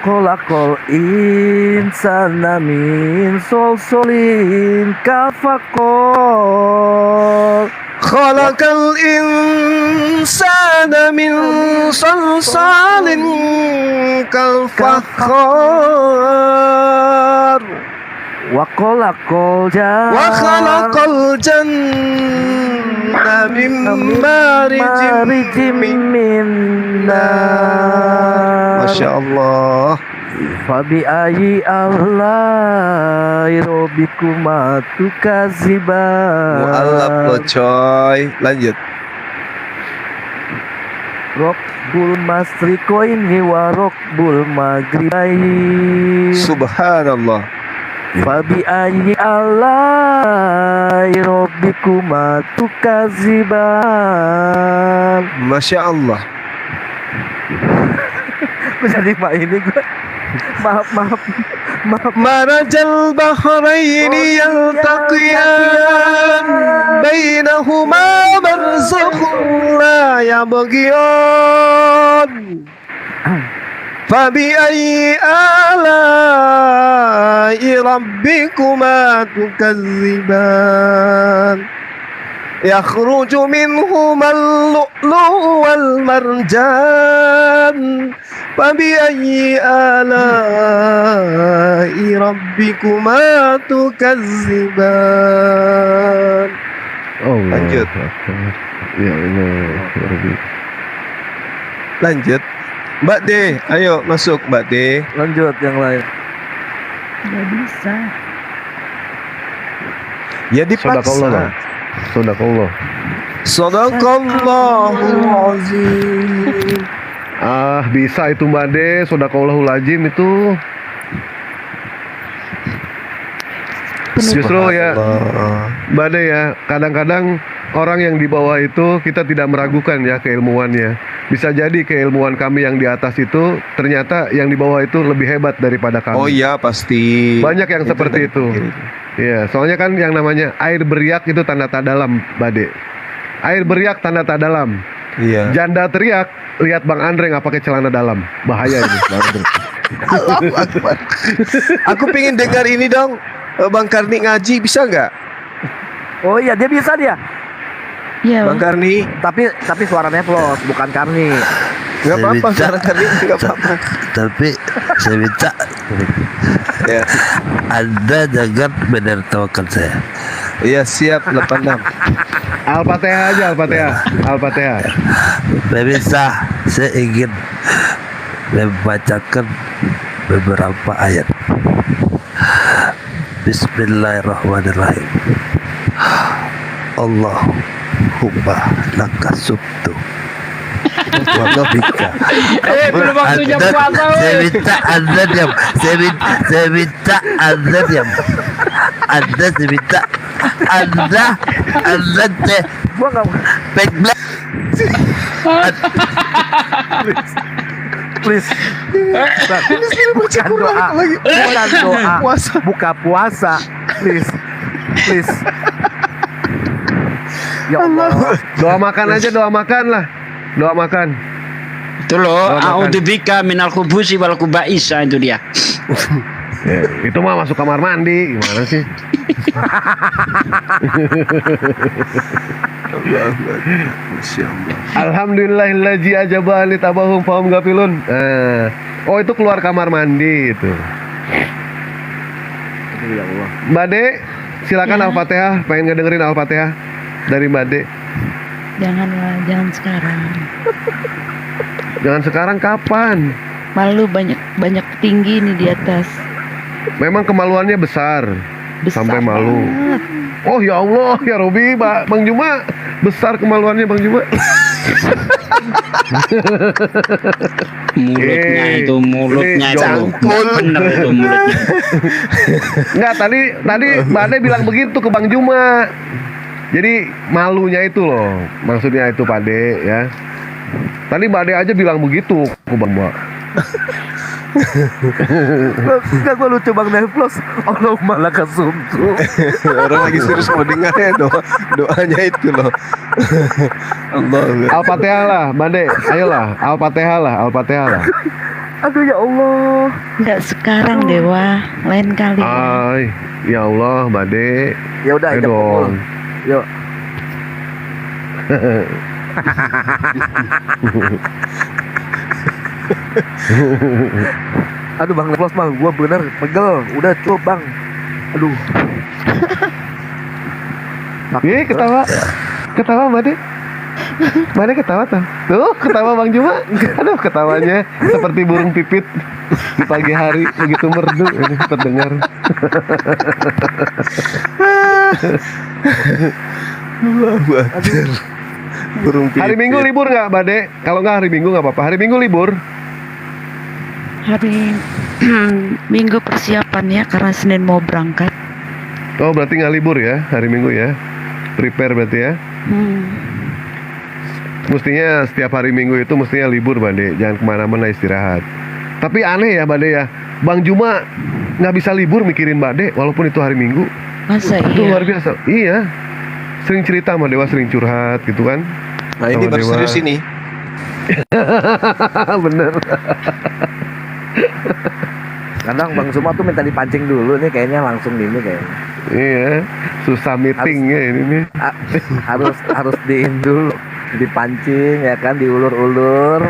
Khalaqal insana min solsolin kafakol. Khalaqal insana min salsalin kal fakhar. Wa khalaqal janna min marijim min nar. Masya Allah. Fabi ayyi Allahi rabbikuma tukadziban. Mu'allaf lo coy. Lanjut. Rabbul masriqaini wa rabbul maghribaini. Subhanallah. Fabi ayyi Allahi rabbikuma tukadziban. Masya Allah. Jadi Pak ini gue maaf. Marajal bahraini yaltaqiyan bainahuma barzakhun la yabghiyan fabi ayyi ala'i rabbikuma tukadziban yakhruju minhuma al-lu'lu'u wal marjan fabi ayyi ala'i rabbikuma tukadziban. Lanjut. Ya Allah. Lanjut. Mbak D, ayo masuk Mbak D. Lanjut yang lain. Nggak bisa. Ya dipaksa. Sadaqallah. Sadaqallahul azim. Ah, bisa itu Mbak D, Sadaqallahul azim itu. Justru ya Mbak De ya, kadang-kadang orang yang di bawah itu kita tidak meragukan ya keilmuannya. Bisa jadi keilmuan kami yang di atas itu ternyata yang di bawah itu lebih hebat daripada kami. Oh iya pasti. Banyak yang seperti itu. Iya, soalnya kan yang namanya air beriak itu tanda tak dalam, Mbak De. Air beriak tanda tak dalam. Iya. Janda teriak, lihat Bang Andre nggak pakai celana dalam. Bahaya ini, Bang Andre. Allahu Akbar. Aku pengen dengar ini dong. Bang Karni ngaji bisa nggak? Oh iya, dia bisa dia. Iya. Bang Karni. Tapi suaranya Plos, bukan Karni. Nggak apa-apa, suara Karni nggak apa-apa. Tapi saya minta Ya. Anda jangan menertawakan saya. Iya siap 86. Al-Fatihah aja, Al-Fatihah. Al-Fatihah. Pemirsa, saya ingin membacakan beberapa ayat. Bismillahirrahmanirrahim. Allahumma laka subtu wa bika. Belum waktunya puasa. Saya minta Anda diam. Saya minta Anda diam. Anda saya minta Anda teh. Gua enggak back black. Please. Bukan doa. Bukan doa. Buka puasa. Please. Ya Allah. Doa makan aja, doa makan lah. Doa makan. Itu loh, Doa makan. a'udzubika minal khubusi wal khaba'is, itu dia. Ya, itu mah masuk kamar mandi, gimana sih? Alhamdulillahillazi ajaba li tabahum fahum gafilun. Oh itu keluar kamar mandi itu. Ya Allah. Mbak De, silakan Ya. Al-Fatihah. Pengen ngedengerin Al-Fatihah dari Mbak De. Jangan sekarang. Jangan sekarang, kapan? Malu banyak tinggi nih di atas. Memang kemaluannya besar sampai malu. banget. Oh ya Allah, ya Robi, Bang Juma, besar kemaluannya Bang Juma. Mulutnya itu jangkul. bener itu mulutnya. Enggak, tadi Mbak Ade bilang begitu ke Bang Juma. Jadi malunya itu loh, maksudnya itu Pak De ya. Tadi Mbak Ade aja bilang begitu ke Bang Juma. Enggak, gue lucu Bang Nevlos. Allahumma laka sumtu. Orang lagi serius mau dengar ya doanya itu loh. Allah. Al-Fatihah lah, Mbak De. Ayolah, Al-Fatihah lah. Aduh ya Allah. Enggak sekarang Dewa, lain kali. Ay, ya Allah, Mbak De. Ya udah, Ayo ajak dong. pukul. Yuk. Aduh Bang Nevlos Bang, gua bener pegel. Udah cukup Bang. Aduh. Ketawa Mbak De. Mbak De ketawa tuh. Tuh, ketawa Bang Juma. Aduh, ketawanya seperti burung pipit di pagi hari, begitu merdu ini terdengar. Burung pipit. Hari Minggu libur nggak, Mbak De? Kalau nggak hari Minggu nggak apa-apa. Hari Minggu libur. Hari Minggu persiapan ya, karena Senin mau berangkat. Oh, berarti nggak libur ya hari Minggu ya? Prepare berarti ya? Mestinya setiap hari Minggu itu mestinya libur, Mbak De. Jangan kemana-mana, istirahat. Tapi aneh ya, Mbak De ya. Bang Juma nggak bisa libur mikirin Mbak De, walaupun itu hari Minggu. Masa Itu iya? luar biasa. Iya. Sering cerita sama Dewa, sering curhat gitu kan. Nah ini Sama baru Dewa. serius ini. Bener. Kadang Bang Suma tuh minta dipancing dulu nih, kayaknya langsung ini kayaknya. Iya. Susah meetingnya ini nih. Harus dulu, dipancing ya kan, diulur-ulur.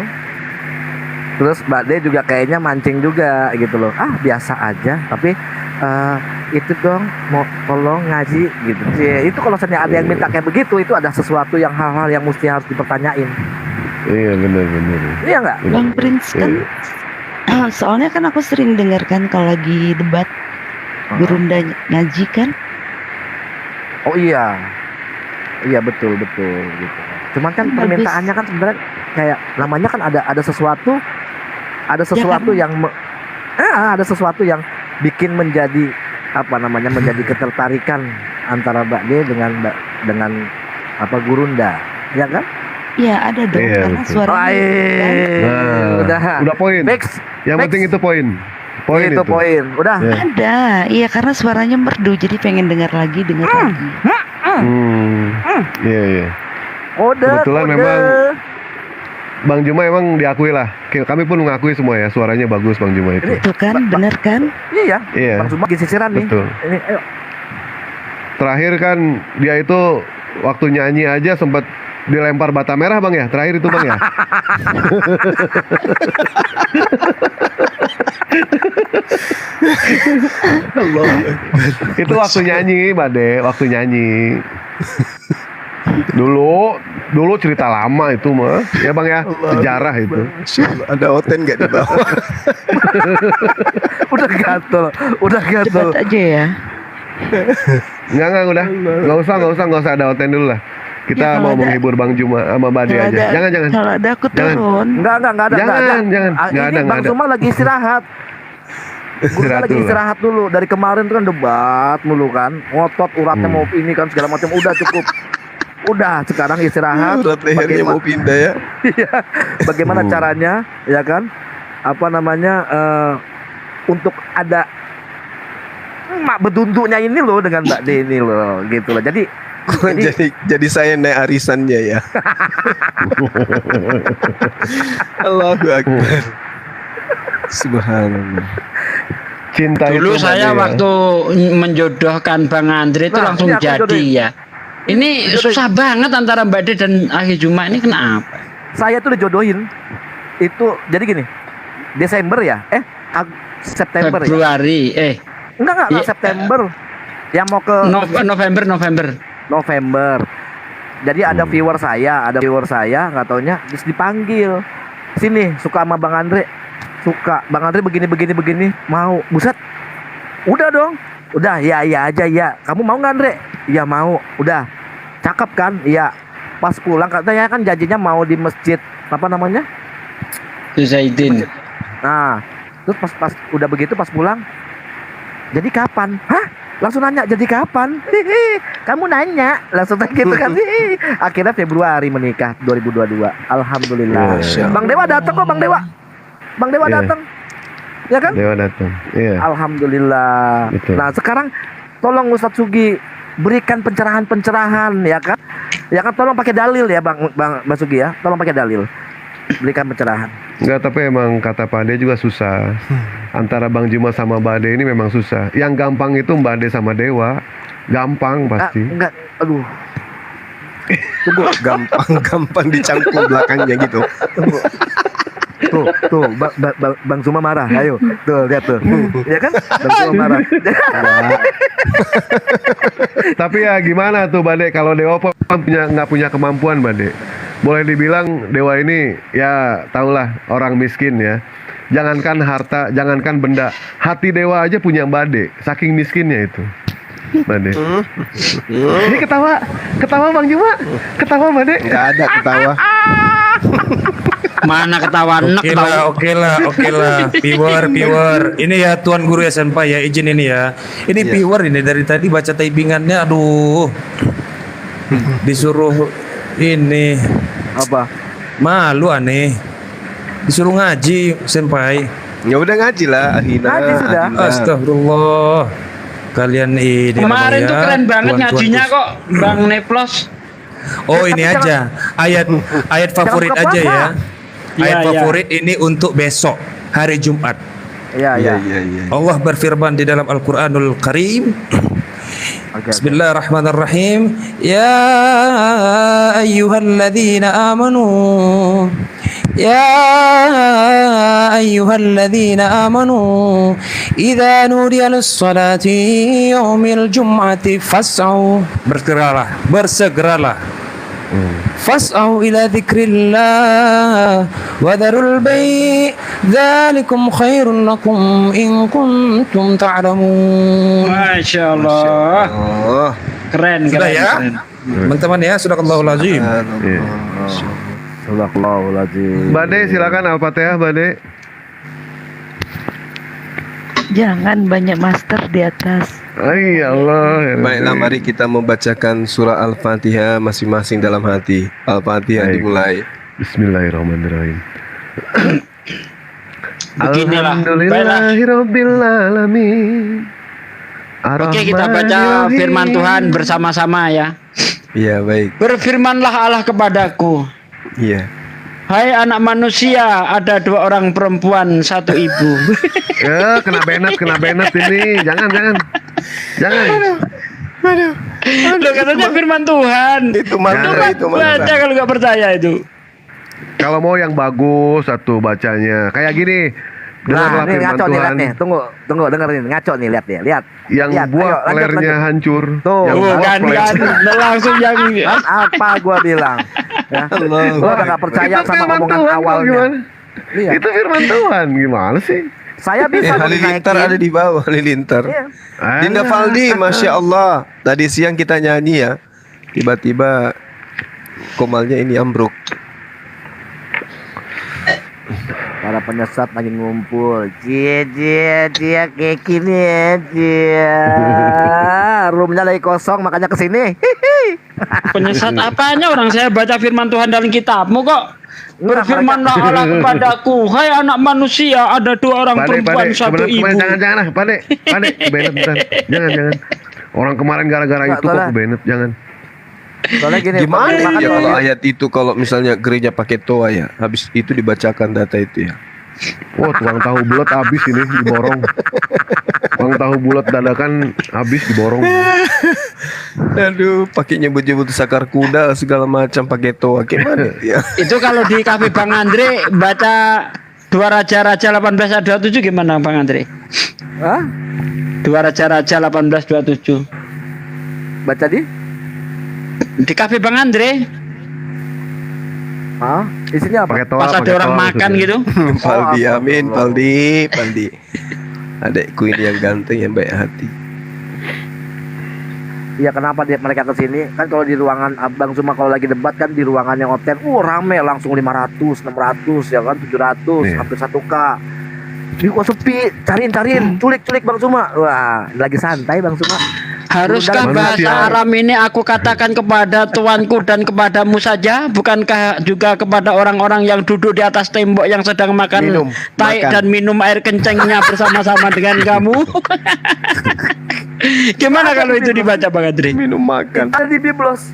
Terus Mbak De juga kayaknya mancing juga gitu loh. Ah biasa aja, tapi itu dong mau tolong ngaji gitu. Ya, itu kalau misalnya ada yang minta kayak begitu, itu ada sesuatu yang hal-hal yang mesti harus dipertanyain. Iya bener. Iya nggak? Bang Prince kan, soalnya kan aku sering dengarkan kalau lagi debat Gurunda ngaji kan. Oh iya betul gitu. Cuman kan permintaannya kan sebenarnya kayak namanya kan ada sesuatu yang ada sesuatu yang bikin menjadi menjadi ketertarikan antara Mbak De dengan Gurunda, ya kan? Iya ada dong, Iya, karena betul. suaranya Udah poin. Yang penting itu poin. Poin itu. Udah. Ya. ada. Iya karena suaranya merdu, jadi pengen dengar lagi. Iya. Kode. Kebetulan memang Bang Juma emang diakui lah. Kami pun mengakui semua ya, suaranya bagus Bang Juma itu. Itu kan, bener kan? Iya. Iya. Bang Suma lagi sisiran nih. Betul. Ini, ayo. Terakhir kan dia itu waktu nyanyi aja sempat dilempar bata merah Bang ya. Terakhir itu Bang ya. Itu waktu nyanyi, Bade, waktu nyanyi. Dulu cerita lama itu mah, ya Bang ya, sejarah itu. Ada Oten nggak di bawah? Udah gatel. Debat aja ya. Enggak udah. Enggak usah ada Oten dulu lah. Kita Ya, mau kalau ada- menghibur Bang Juma sama Bade Kalau aja. ada- Jangan. Kalau ada aku Jangan. turun. Enggak ada. Jangan. Ini Nggak Bang ada. Suma lagi istirahat. Istirahat lagi dulu. istirahat dulu. Dari kemarin tuh kan debat mulu kan. Ngotot uratnya mau ini kan segala macam. Udah cukup. Udah sekarang istirahat. Urat lehernya mau pindah ya. Iya. Bagaimana caranya ya kan? Apa namanya untuk ada mak beduntuknya ini loh dengan Mbak D ini loh gitu loh. Jadi jadi saya naik arisannya ya. Allahu Akbar. Subhanallah. Cinta Dulu itu saya Bade, ya. waktu menjodohkan Bang Andre itu Nah, langsung ini aku jadi jodohin. ya. Ini susah banget antara Mbak De dan Akhir Juma ini kenapa? saya tuh dijodohin itu jadi gini. Desember ya? September ya? Februari, Enggak Iya. September. Yang mau ke November. Jadi ada viewer saya, nggak taunya terus dipanggil. Sini, suka sama Bang Andre. Suka. Bang Andre begini. Mau. Buset. Udah dong. Udah, ya aja ya. Kamu mau nggak Andre? Iya mau. Udah. Cakep kan? Iya. Pas pulang katanya kan janjinya mau di masjid apa namanya? Zaidin. Nah, terus pas udah begitu pas pulang. Jadi kapan? Hah? Langsung nanya jadi kapan? Hihi, kamu nanya langsung gitu kan. Hihi. Akhirnya Februari menikah 2022. Alhamdulillah. Bang Dewa datang kok Bang Dewa. Iya. Datang. Ya kan? Dewa datang. Iya. Alhamdulillah. Betul. Nah, sekarang tolong Ustadz Sugi berikan pencerahan ya kan? Ya kan tolong pakai dalil ya Bang Sugi ya. Tolong pakai dalil. Berikan pencerahan. Enggak, tapi emang kata Pak Ade juga susah. Antara Bang Juma sama Mbak Ade ini memang susah. Yang gampang itu Mbak Ade sama Dewa. Gampang pasti. Enggak, aduh. Tunggu, gampang dicangkul belakangnya gitu. Tuh, Bang Zuma marah. Ayo, tuh lihat tuh. Ya kan? Bang Zuma marah. Tapi ya gimana tuh Mbak Ade, kalau Dewa nggak punya kemampuan Mbak Ade. Boleh dibilang Dewa ini ya tahulah orang miskin ya. Jangankan harta, jangankan benda, hati Dewa aja punya Mbak Ade, saking miskinnya itu. Mbak Ade. Ini ketawa Bang Juma, ketawa Mbak Ade. Nggak ada ketawa. Mana ketawa enak Oke lah. Viewer. Ini ya Tuan Guru ya Senpai ya, izin ini ya. Ini viewer ini dari tadi baca typingannya, aduh. Disuruh ini apa? Malu aneh. Disuruh ngaji Senpai. Ya udah ngaji lah, Ahina. Ngaji sudah. Astagfirullah. Kalian ini Kemarin namanya tuh keren banget Tuan-tuan ngajinya Khusus. kok Bang Neplos. Oh ini aja ayat favorit buka aja puasa. ya. Ayat Iya. favorit ini untuk besok hari Jumat. Iya. Allah berfirman di dalam Al-Qur'anul Karim. Bismillahirrahmanirrahim. Ya ayyuhalladzina amanu idza nudiya lis-salati yaumil jum'ati fas'au. Bersegeralah. Fas'au ila dzikrillah wa dharul bai' dzalikum khairun lakum in kuntum ta'lamun. Masya Allah. Keren. Sudah ya? Teman-teman ya, Sadaqallahul azim. Sadaqallahul azim. Mbak Ade silakan Al-Fatihah Mbak Ade. Jangan banyak master di atas. Ay Allah. Baiklah, mari kita membacakan surah Al-Fatihah masing-masing dalam hati. Al-Fatihah Baik. dimulai. Bismillahirrahmanirrahim. Beginilah. Alhamdulillahirabbil alamin. Oke, kita baca firman Tuhan bersama-sama ya. Iya, baik. Berfirmanlah Allah kepadaku. Iya. Hai anak manusia, ada 2 orang perempuan, 1 ibu. Ya, kena benet ini. Jangan. Loh, katanya firman Tuhan. Itu mantra, itu mantra. Baca kalau nggak percaya itu. Kalau mau yang bagus satu bacanya. Kayak gini. Dengarlah nih firman ngaco nih, Tuhan lihat nih. Tunggu dengerin ngaco nih, lihat nih, lihat. yang Lihat, buah ayo, lanjut, pelernya lanjut. hancur. Tuh, yang buah kan langsung yang Kan apa gua bilang? Ya. Gua udah gak percaya Itu sama firman omongan Tuhan, awalnya. gimana? Iya. Itu firman Tuhan, gimana sih? Saya bisa Halilintar dinaikin. ada di bawah, Halilintar. Iya. Dinda Valdi, Masya Allah. Tadi siang kita nyanyi ya. Tiba-tiba komalnya ini ambruk. Para penyesat lagi ngumpul. Cie kayak gini cie. Roomnya lagi kosong makanya kesini. penyesat apanya, orang saya baca firman Tuhan dalam kitabmu kok. Berfirmanlah Allah kepadaku, hai anak manusia, ada dua orang perempuan satu ibu. Jangan, Pade, kebenet bentar. Jangan. Orang kemarin gara-gara itu kok kebenet, jangan. Soalnya gini, Gimana ya makanya- kalau ayat itu, kalau misalnya gereja pakai toa ya, habis itu dibacakan data itu ya. Wah, tukang tahu bulat habis ini diborong. Tukang tahu bulat dadakan habis diborong. Aduh, pakai nyebut-nyebut sakar kuda segala macam pakai toa gimana ya? Itu kalau di kafe Bang Andre baca Dua Raja-Raja 18 ayat 27 gimana Bang Andre? Hah? Dua Raja-Raja 18:27. Baca di kafe Bang Andre. Hah? Isinya apa? Pas ada orang makan gitu. Paldi, amin, Paldi. Adekku ini yang ganteng, yang baik hati. Iya, kenapa mereka kesini? Kan kalau di ruangan Abang cuma kalau lagi debat kan di ruangan yang hotel, rame langsung 500, 600 ya kan, 700, hampir 1K. Ini kok sepi, cariin, culik Bang Suma. Wah, lagi santai Bang Suma. Haruskah bahasa Aram ini aku katakan kepada tuanku dan kepadamu saja? Bukankah juga kepada orang-orang yang duduk di atas tembok yang sedang makan tai dan minum air kencingnya bersama-sama dengan kamu? Gimana kalau itu dibaca Bang Adri? Minum makan. Ada di Biblos.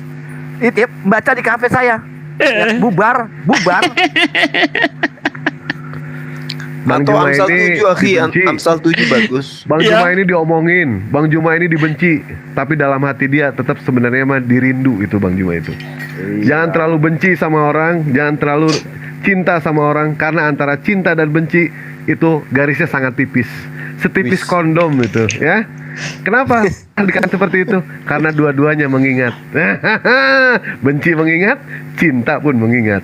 Itip, baca di kafe saya. Ya, bubar. Bang Atau Juma Amsal ini 7 akhi, dibenci. Amsal 7 bagus. Bang Juma ini diomongin, Bang Juma ini dibenci, tapi dalam hati dia tetap sebenarnya mah dirindu itu Bang Juma itu. Jangan terlalu benci sama orang, jangan terlalu cinta sama orang, karena antara cinta dan benci itu garisnya sangat tipis, setipis kondom itu, ya. Kenapa dikatakan seperti itu? Karena dua-duanya mengingat. Benci mengingat, cinta pun mengingat.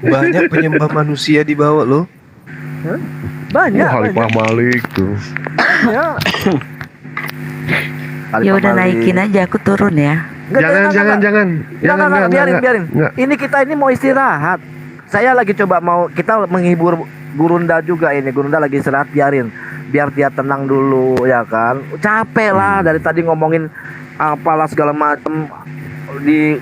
Banyak penyembah manusia di bawah loh. Banyak. Khalifah Malik tuh. Ya udah naikin aja, aku turun ya. Jangan. Biarin. Ini kita ini mau istirahat. Saya lagi coba kita menghibur Gurunda juga ini. Gurunda lagi istirahat, biar dia tenang dulu ya kan. Capek lah dari tadi ngomongin apalah segala macam,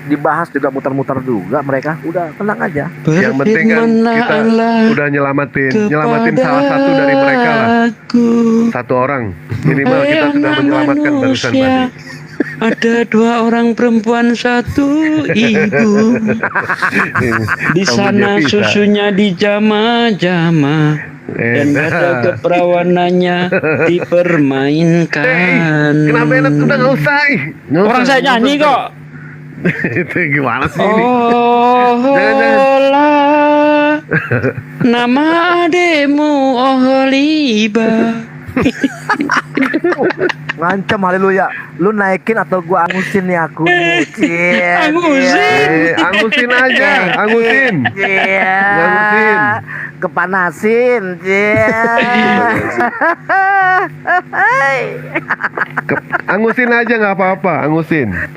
dibahas juga muter-muter juga mereka. Udah tenang aja. Yang penting kan kita udah nyelamatin salah satu dari mereka lah. Satu orang minimal kita sudah menyelamatkan barusan tadi. Ada dua orang perempuan satu ibu. Di sana susunya dijama-jama dan ada keperawanannya dipermainkan. Kenapa enak udah nggak usah? Orang saya nyanyi kok. Itu gimana sih ini? Lah, nama ademu Oholiba. Ngancam, haleluya. Lu naikin atau gua angusin nih aku? Angusin aja, angusin. Angusin. Kepanasin, Angusin aja nggak apa-apa,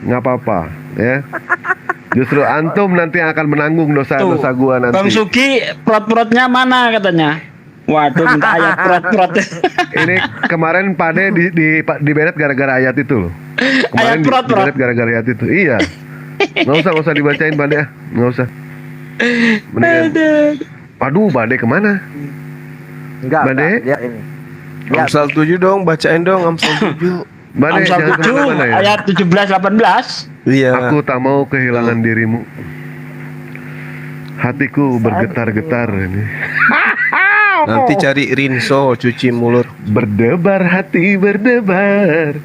nggak apa-apa, ya. Justru antum nanti akan menanggung dosa-dosa gua nanti. Bang Suki, prot-protnya mana katanya? Waduh, minta ayat prot-prot. Ini kemarin Pade di beret gara-gara ayat itu loh. Kemarin Ayat di beret gara-gara ayat itu. Iya. Nggak usah dibacain Pade, nggak usah. Mendingan. Aduh, Bade kemana? Enggak, Bade? dia ini. Amsal 7 dong, bacain dong Amsal 7. Bade, Amsal jangan 7 kemana-mana ya. ayat 17-18. Iya. Aku tak mau kehilangan dirimu. Hatiku bergetar-getar ini. Nanti cari rinso, cuci mulut. Berdebar hati berdebar.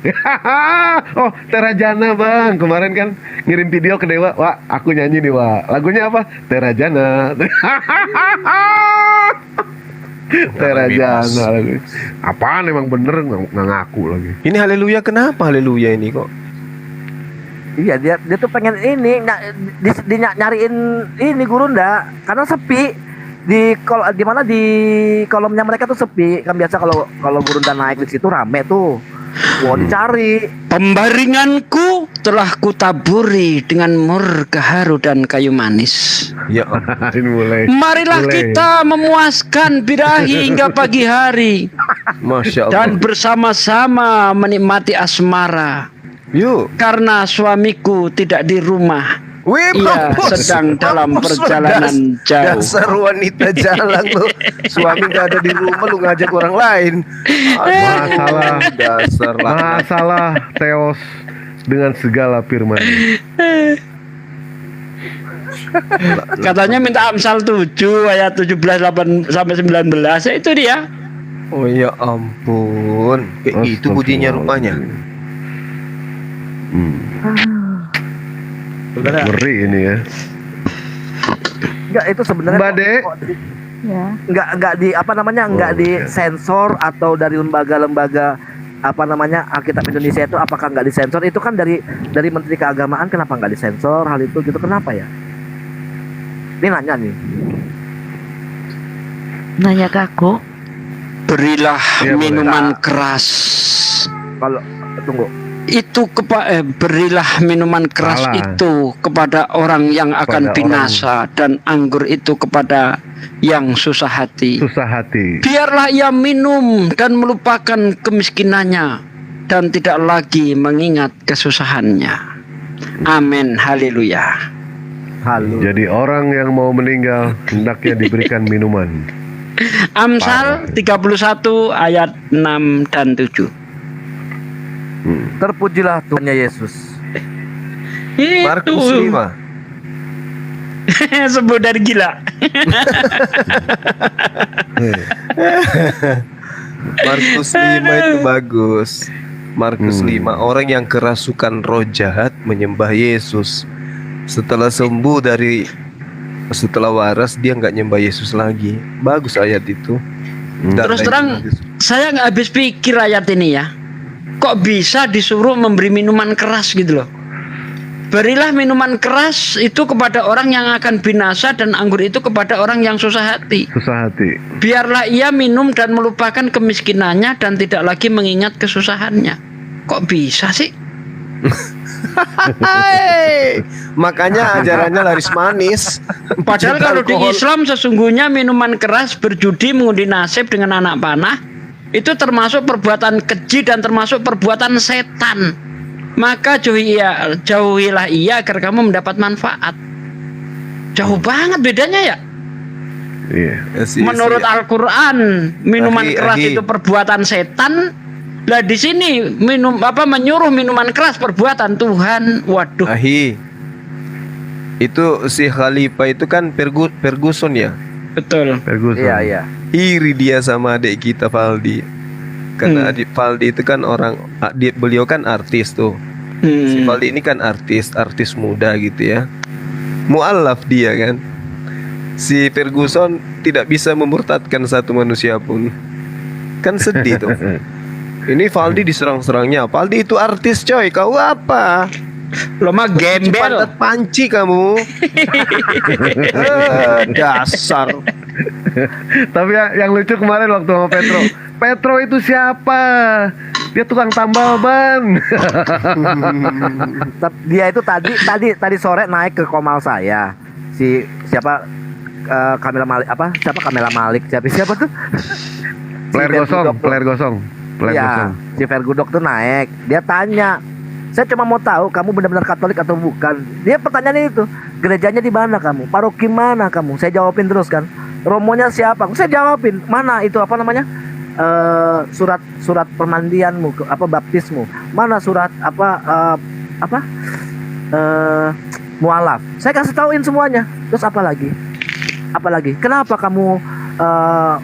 Oh, Terajana bang, kemarin kan ngirim video ke Dewa. Wah, aku nyanyi nih Wak. Lagunya apa? Terajana. Terajana lagi. Apaan emang bener nggak ngaku lagi. Ini haleluya, kenapa haleluya ini kok? Iya, dia tuh pengen ini nyariin ini Gurunda karena sepi. Di mana di kolomnya mereka tuh sepi. Kan biasa kalau Gurunda naik di situ rame tuh. Wah, dicari. Pembaringanku telah kutaburi dengan mur, gaharu dan kayu manis. Ya, mulai. Marilah kita memuaskan birahi hingga pagi hari. Masya Allah. Dan bersama-sama menikmati asmara. Yuk. Karena suamiku tidak di rumah. Wih, ia sedang dalam perjalanan jauh. Dasar wanita jalan lu. Suami gak ada di rumah, lu ngajak orang lain. Masalah dasar masalah Theos dengan segala firman. Katanya minta Amsal 7 ayat 17 8 sampai 19. Ya, itu dia. Oh ya ampun. Kayak itu bunyinya rupanya. Ngeri ini ya. Enggak, itu sebenarnya Mbak De. Ya. Enggak di apa namanya, enggak di sensor atau dari lembaga-lembaga apa namanya Alkitab Indonesia itu apakah enggak disensor? Itu kan dari Menteri Keagamaan, kenapa enggak disensor hal itu gitu, kenapa ya? Ini nanya nih. Nanya ke aku. Berilah Ya, minuman keras. Kalau tunggu. Itu berilah minuman keras Salah. itu kepada orang yang akan Kepada binasa dan anggur itu kepada yang susah hati. Susah hati. Biarlah ia minum dan melupakan kemiskinannya dan tidak lagi mengingat kesusahannya. Amin. Haleluya. Halo. Jadi orang yang mau meninggal hendaknya diberikan minuman. Amsal 31 ayat 6 dan 7. Terpujilah Tuhannya Yesus. Markus 5. Sebut dari gila. Markus 5 itu bagus. Markus 5, orang yang kerasukan roh jahat menyembah Yesus. Setelah waras dia nggak nyembah Yesus lagi. Bagus ayat itu. Terus terang saya nggak habis pikir ayat ini ya. Kok bisa disuruh memberi minuman keras gitu loh. Berilah minuman keras itu kepada orang yang akan binasa dan anggur itu kepada orang yang susah hati. Susah hati. Biarlah ia minum dan melupakan kemiskinannya dan tidak lagi mengingat kesusahannya. Kok bisa sih? Makanya ajarannya laris manis. Padahal kalau di Islam sesungguhnya minuman keras, berjudi, mengundi nasib dengan anak panah itu termasuk perbuatan keji dan termasuk perbuatan setan. Maka jauhilah ia agar kamu mendapat manfaat. Jauh banget bedanya ya. Iya. Menurut Al-Quran minuman keras itu perbuatan setan. Lah di sini menyuruh minuman keras perbuatan Tuhan. Waduh. Itu si Khalifah itu kan Ferguson ya. Betul. Ferguson. Iya. Iri dia sama adik kita Valdi. Karena adik Valdi itu kan beliau kan artis tuh. Si Valdi ini kan artis muda gitu ya. Mu'alaf dia kan. Si Ferguson tidak bisa memurtadkan satu manusia pun. Kan sedih tuh. Ini Valdi diserang-serangnya. Valdi itu artis coy, kau apa? Lo mah gembel. Panci kamu. Dasar. Tapi yang lucu kemarin waktu sama Petro itu siapa? Dia tukang tambal ban. Dia itu tadi sore naik ke komal saya. Siapa Kamila Malik siapa tuh? Player gosong. Iya, si Vergudok tuh naik. Dia tanya, saya cuma mau tahu kamu benar-benar Katolik atau bukan. Dia pertanyaannya itu, gerejanya di mana kamu? Paroki mana kamu? Saya jawabin terus kan. Romonya siapa? Saya jawabin. Mana itu apa namanya? Surat permandianmu, baptismu. Mana surat mualaf. Saya kasih tauin semuanya. Terus apa lagi? Kenapa kamu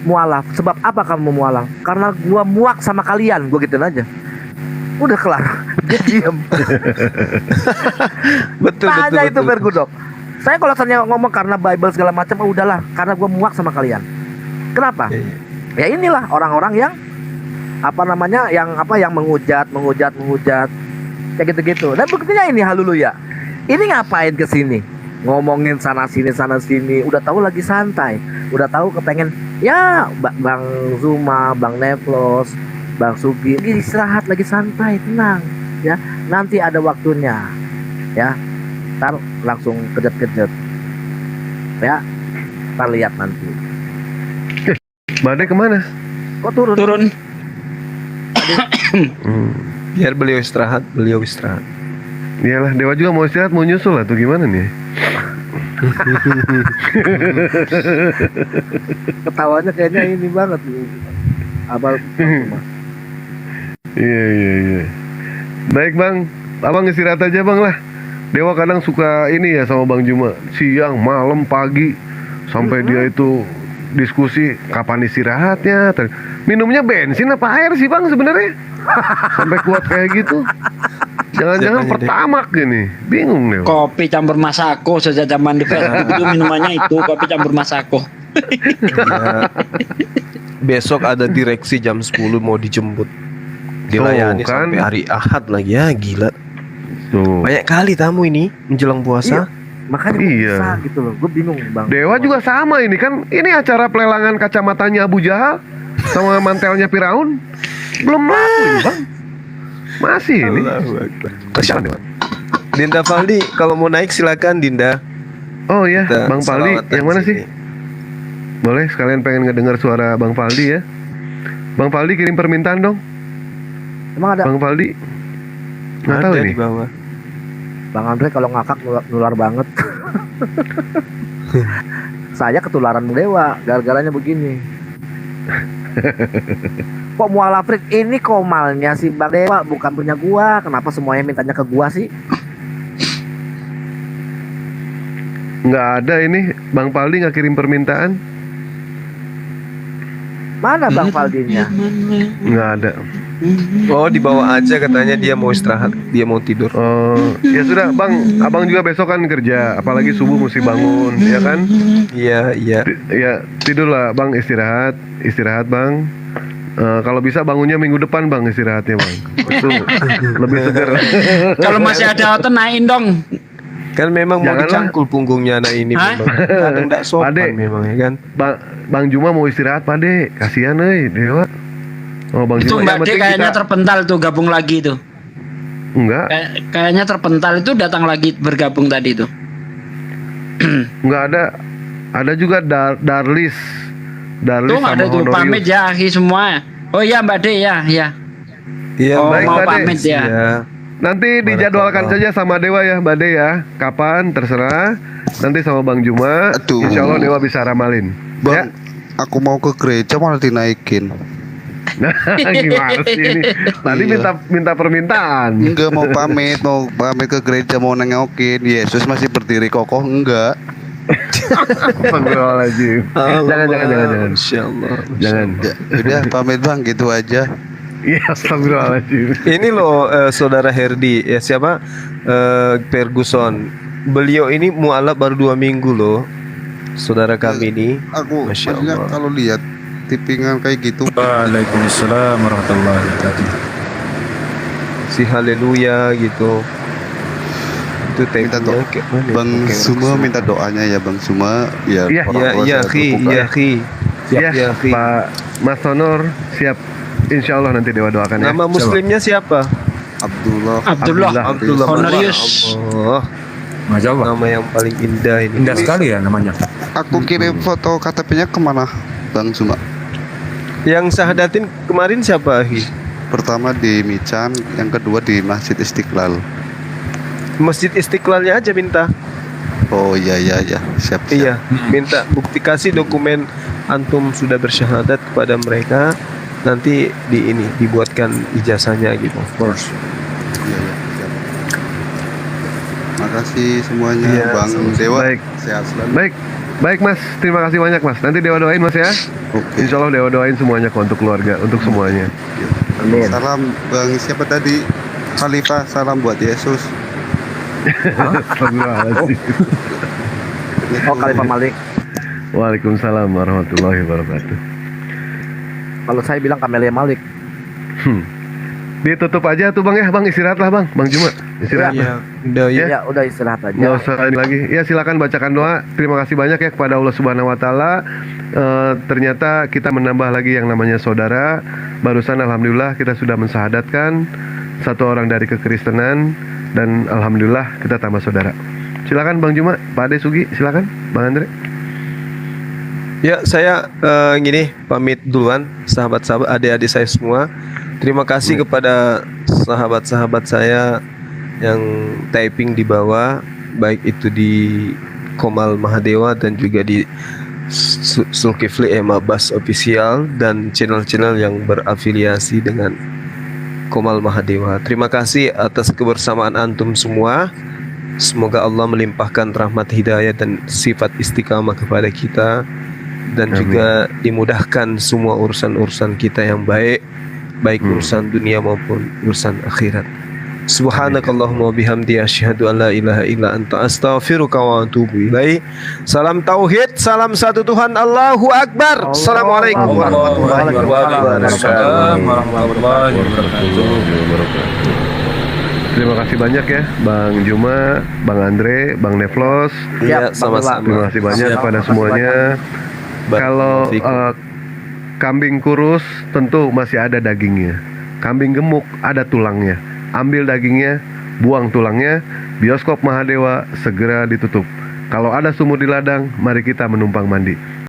mualaf. Sebab apa kamu mualaf? Karena gua muak sama kalian, gua gituin aja. Udah kelar. Dia diem. Betul, Tanya betul, itu betul. Bergudok. Saya kalau tanya ngomong karena Bible segala macam, udahlah, karena gua muak sama kalian. Kenapa? Ya inilah orang-orang yang yang menghujat, kayak gitu-gitu. Dan buktinya ini, haleluya. Ini ngapain ke sini? Ngomongin sana sini, udah tahu lagi santai, udah tahu kepengen ya Bang Zuma, Bang Neplos, Bang Sugi, ini istirahat lagi santai, tenang ya. Nanti ada waktunya ya. Ntar langsung kejet-kejet ya. Ntar lihat nanti. Badai kemana? Kok turun? Biar beliau istirahat. Iyalah, Dewa juga mau istirahat, mau nyusul lah tuh, gimana nih? Ketawanya kayaknya ini banget nih. Abang. Iya. Baik Bang, abang istirahat aja Bang lah. Dewa kadang suka ini ya sama Bang Juma, siang, malam, pagi, sampai dia itu diskusi kapan istirahatnya. Minumnya bensin apa air sih Bang sebenarnya? Sampai kuat kayak gitu. Jangan-jangan pertamak gini, bingung deh. Kopi campur Masako sejak zaman di Facebook itu minumannya itu kopi campur Masako. Ya. Besok ada direksi jam 10 mau dijemput. Dilayani Tuh, kan? sampai hari Ahad lagi ya, gila. Tuh. Banyak kali tamu ini menjelang puasa. Makanya bisa gitu loh, gue bingung Bang. Dewa juga sama ini kan, ini acara pelelangan kacamatanya Abu Jahal sama mantelnya Firaun. Belum laku ini Bang. Masih ini. Kasihan Dewa. Dinda Faldi, kalau mau naik silakan Dinda. Oh ya, Kita Bang Faldi, selawatan yang mana sini. sih? Boleh, sekalian pengen ngedengar suara Bang Faldi ya. Bang Faldi kirim permintaan dong. Emang ada? Bang Faldi. Nggak tahu Ada ini. di bawah. Bang Andre kalau ngakak nular banget. Saya ketularan Dewa, gara-garanya begini. Kok mualaf ini komalnya si Bang Dewa bukan punya gua. Kenapa semuanya mintanya ke gua sih? Nggak ada ini. Bang Faldi nggak kirim permintaan. Mana Bang Faldinya? Nggak ada. Oh, dibawa aja katanya, dia mau istirahat, dia mau tidur. Oh, ya sudah Bang. Abang juga besok kan kerja. Apalagi subuh mesti bangun, ya kan? Iya. Ya tidurlah Bang, istirahat Bang. Kalau bisa bangunnya minggu depan Bang, istirahatnya Bang. Itu lebih segar. Kalau masih ada otot naikin dong. Kan memang mau Janganlah. dicangkul punggungnya anak ini Hah? memang. Kadang enggak sopan Pade. memang ya kan. Bang Juma mau istirahat Pade. Kasihan Dewa. Oh Bang Itu Juma. Mbak yang D penting kayaknya kita- terpental tuh gabung lagi tuh. Enggak. Kayaknya terpental itu datang lagi bergabung tadi tuh. Enggak ada. Ada juga Darlis. Tuh sama ada tuh Honorius. pamit ya akhi semua. Oh iya Mbak D ya. Iya, Oh, baik, mau Mbak De. pamit ya. Iya. Nanti dijadwalkan saja sama Dewa ya, Mbak De ya. Kapan terserah. Nanti sama Bang Juma. Aduh. Insya Allah Dewa bisa ramalin. Bang, aku mau ke gereja malah dinaikin. Nah, gimana sih ini? Tadi Iya. minta permintaan. Enggak mau pamit ke gereja, mau nengokin Yesus masih berdiri kokoh, enggak. Astagfirullahaladzim. Jangan. Insyaallah. Jangan. Ya, udah pamit Bang, gitu aja. Iya, astagfirullahaladzim. Ini loh saudara Herdi, ya siapa? Ferguson. Beliau ini mualaf baru 2 minggu loh. Saudara kami ini. Aku Masya maksudnya Allah. kalau lihat tippingan kayak gitu. Waalaikumsalam warahmatullahi wabarakatuh. Si haleluya gitu. Itu Minta temanya doa. kayak mana? Bang Kayak Suma mana? minta doanya ya Bang Suma. Ya, Iya. orang tua Iya, saya Khi, terbuka. iya, Khi. Ya, Ya, Khi. Pak Mas Honor siap. Insya Allah nanti Dewa doakan ya. Nama muslimnya siapa? Abdullah. Abdullah Honorius. Oh, Masya Allah. nama yang paling indah ini. Indah sekali ya namanya. Aku kirim foto KTP-nya kemana Bang Suma? Yang syahadatin kemarin siapa, Hi? Pertama di Mican, yang kedua di Masjid Istiqlal. Masjid Istiqlalnya aja minta. Oh iya, siap. Iya, minta bukti, kasih dokumen antum sudah bersyahadat kepada mereka. Nanti dibuatkan ijazahnya gitu. Of course. Iya, siap. Makasih semuanya Iya, Bang Dewa. Baik. Sehat selalu. Baik. Baik Mas, terima kasih banyak Mas. Nanti Dewa doain Mas ya. Insya Allah Dewa doain semuanya kok untuk keluarga, untuk semuanya. Salam Bang siapa tadi? Khalifah, salam buat Yesus. Astagfirullahaladzim. Oh, Khalifah Malik. Waalaikumsalam warahmatullahi wabarakatuh. Kalau saya bilang Kamelia Malik. Ditutup aja tuh Bang ya, Bang istirahat lah Bang Juma. Istirahat. Ya, udah ya. Ya, udah istirahat aja. Nggak usah ini lagi. Ya silakan bacakan doa. Terima kasih banyak ya kepada Allah Subhanahu Wa Taala. Ternyata kita menambah lagi yang namanya saudara. Barusan alhamdulillah kita sudah mensahadatkan satu orang dari kekristenan dan alhamdulillah kita tambah saudara. Silakan Bang Juma, Pak Ade Sugi, silakan Bang Andre. Ya, saya gini pamit duluan, sahabat-sahabat, adik-adik saya semua. Terima kasih kepada sahabat-sahabat saya yang typing di bawah, baik itu di Komal Mahadewa dan juga di Zulkifli Bas Official dan channel-channel yang berafiliasi dengan Komal Mahadewa. Terima kasih atas kebersamaan antum semua. Semoga Allah melimpahkan rahmat hidayah dan sifat istiqamah kepada kita dan juga dimudahkan semua urusan-urusan kita yang baik urusan dunia maupun urusan akhirat. Subhanakallahumma bihamdi asyhadu an la ilaha illa anta astaghfiruka wa atubu ilaik. Salam tauhid, salam satu Tuhan, Allahu Akbar. Assalamualaikum warahmatullahi wabarakatuh. Terima kasih banyak ya Bang Juma, Bang Andre, Bang Nevlos. Ya, sama-sama. Terima kasih banyak kepada semuanya. Kalau kambing kurus tentu masih ada dagingnya. Kambing gemuk ada tulangnya. Ambil dagingnya, buang tulangnya. Bioskop Mahadewa segera ditutup. Kalau ada sumur di ladang, mari kita menumpang mandi.